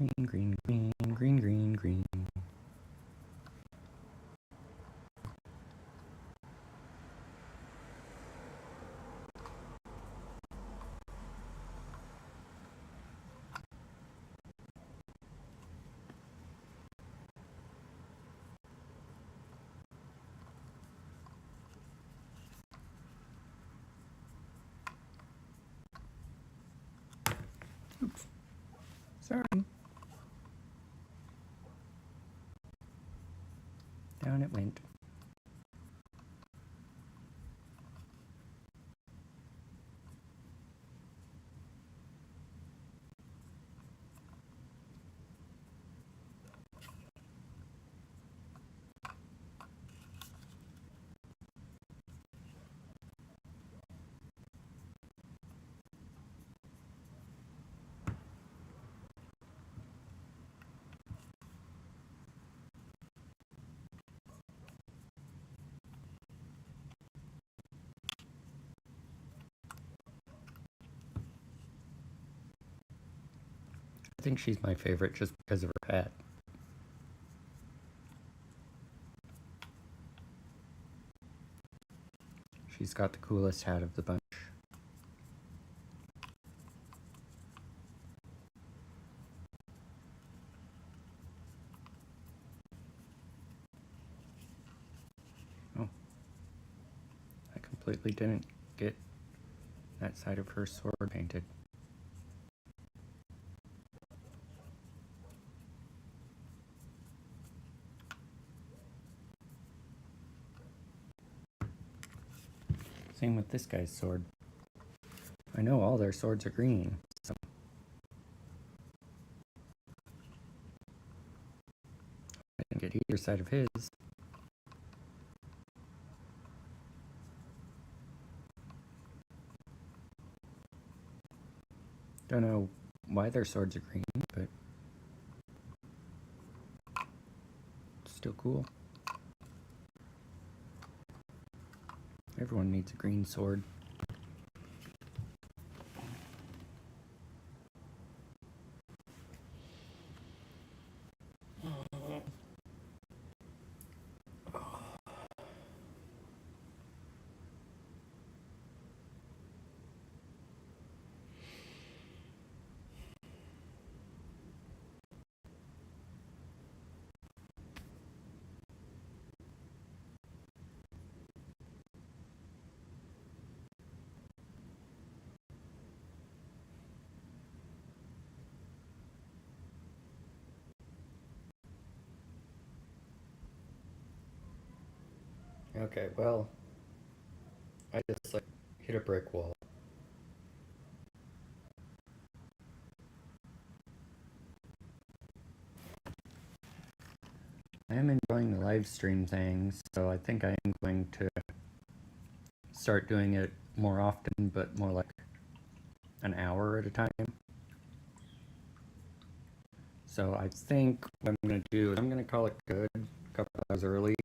Green, green, green, green, green, green. Oops. Sorry. Down it went. I think she's my favorite just because of her hat. She's got the coolest hat of the bunch. Oh. I completely didn't get that side of her sword painted. Same with this guy's sword. I know all their swords are green, so I didn't get either side of his. Don't know why their swords are green, but it's still cool. Everyone needs a green sword. Okay, well, I just hit a brick wall. I am enjoying the live stream things, so I think I am going to start doing it more often, but more like an hour at a time. So I think what I'm going to do is I'm going to call it good a couple hours early.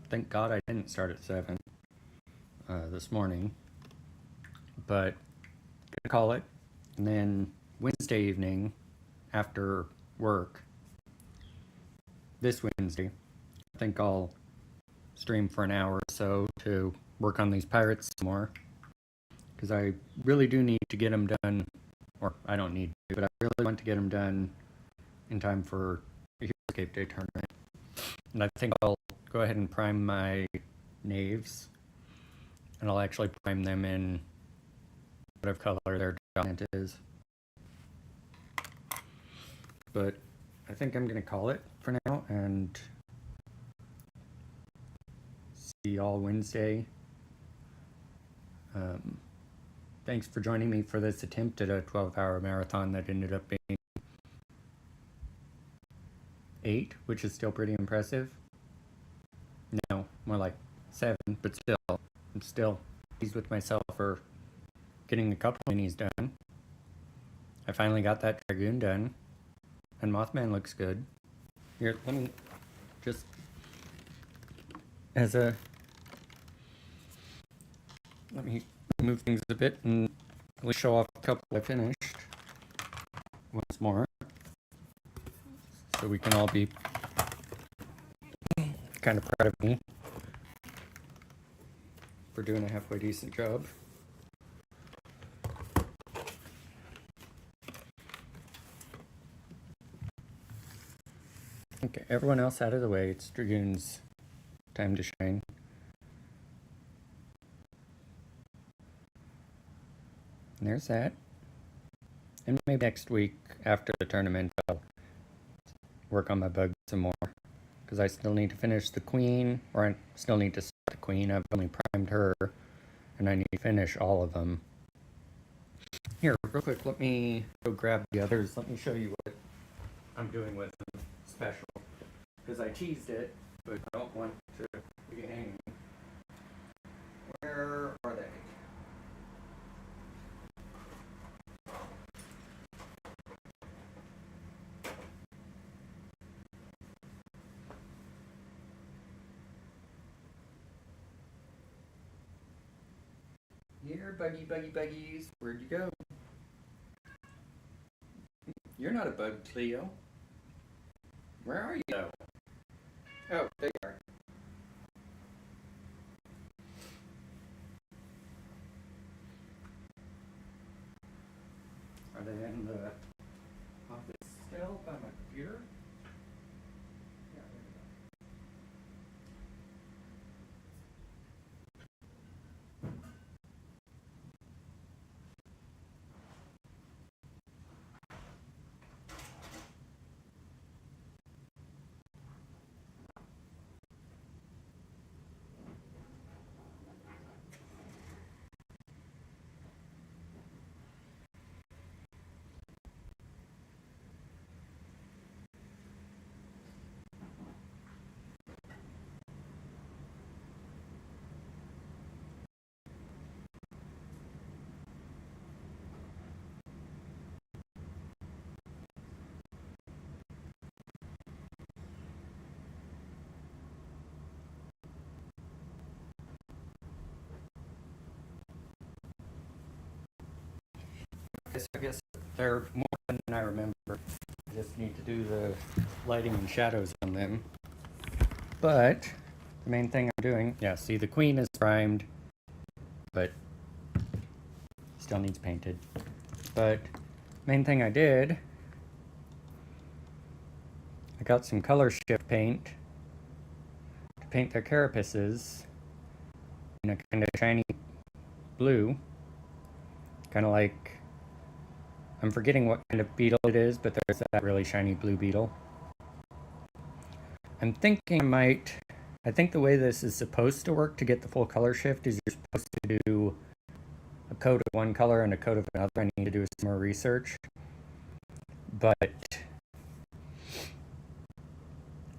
Thank God I didn't start at 7 this morning, but I'm going to call it. And then Wednesday evening after work, this Wednesday, I think I'll stream for an hour or so to work on these pirates some more, because I really do need to get them done, or I don't need to, but I really want to get them done in time for the Heroscape Day tournament. And I think I'll go ahead and prime my knaves, and I'll actually prime them in whatever color their giant is. But I think I'm going to call it for now, and see y'all Wednesday. Thanks for joining me for this attempt at a 12-hour marathon that ended up being 8, which is still pretty impressive. No, more like 7, but still, I'm still pleased with myself for getting a couple minis done. I finally got that Dragoon done, and Mothman looks good. Here, let me just, let me move things a bit and let show off a couple I finished once more, so we can all be kind of proud of me for doing a halfway decent job. Okay, everyone else out of the way. It's Dragoon's time to shine. And there's that. And maybe next week after the tournament, I'll work on my bugs some more, because I still need to finish the queen, or I still need to start the queen. I've only primed her, and I need to finish all of them. Here, real quick, let me go grab the others. Let me show you what I'm doing with them special, because I teased it, but I don't want to be hanging. Where are they? Here, buggies. Where'd you go? You're not a bug, Cleo. Where are you, though? Oh, there you are. Are they in the office still by my computer? Yeah, there we I guess they're more than I remember. I just need to do the lighting and shadows on them. But the main thing I'm doing, yeah, see the queen is primed, but still needs painted. But main thing I did, I got some color shift paint to paint their carapaces in a kind of shiny blue, kind of like, I'm forgetting what kind of beetle it is, but there's that really shiny blue beetle. I'm thinking I think the way this is supposed to work to get the full color shift is you're supposed to do a coat of one color and a coat of another. I need to do some more research. But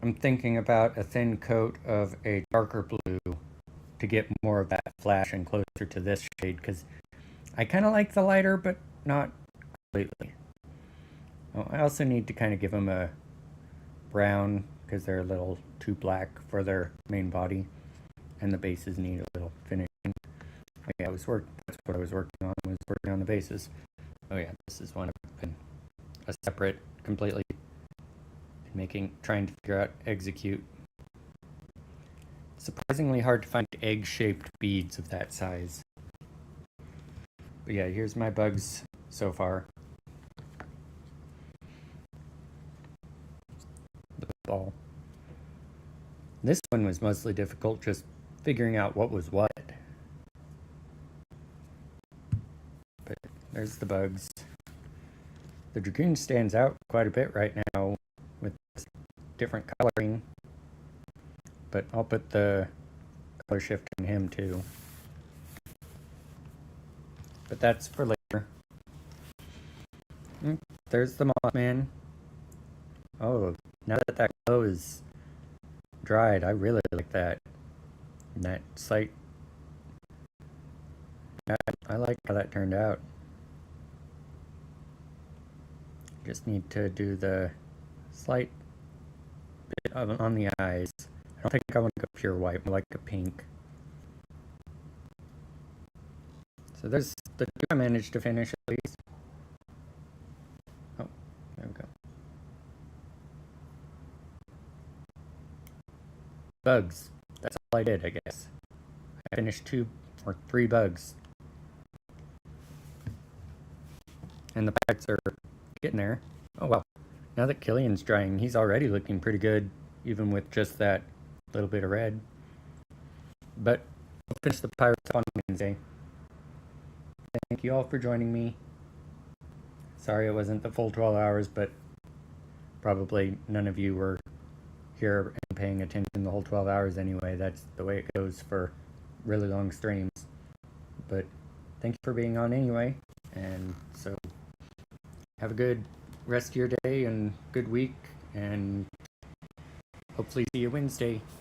I'm thinking about a thin coat of a darker blue to get more of that flash and closer to this shade, because I kind of like the lighter, but not completely. Oh, I also need to kind of give them a brown, because they're a little too black for their main body, and the bases need a little finishing. Oh, yeah, that's what I was working on the bases. Oh yeah, this is one I've been a separate, completely trying to figure out execute. Surprisingly hard to find egg-shaped beads of that size. But yeah, here's my bugs so far. The ball. This one was mostly difficult, just figuring out what was what. But there's the bugs. The dragoon stands out quite a bit right now with different coloring, but I'll put the color shift on him too. But that's for later. There's the Mothman. Oh, now that that glow is dried, I really like that. And that slight, I like how that turned out. Just need to do the slight bit on the eyes. I don't think I want to go pure white, more like a pink. So there's the two I managed to finish at least. Oh, there we go. Bugs. That's all I did, I guess. I finished 2 or 3 bugs. And the packs are getting there. Oh wow. Now that Killian's drying, he's already looking pretty good, even with just that little bit of red. But I'll finish the Pirates on Wednesday. Thank you all for joining me. Sorry it wasn't the full 12 hours, but probably none of you were here and paying attention the whole 12 hours anyway. That's the way it goes for really long streams. But thank you for being on anyway. And so have a good rest of your day and good week, and hopefully see you Wednesday.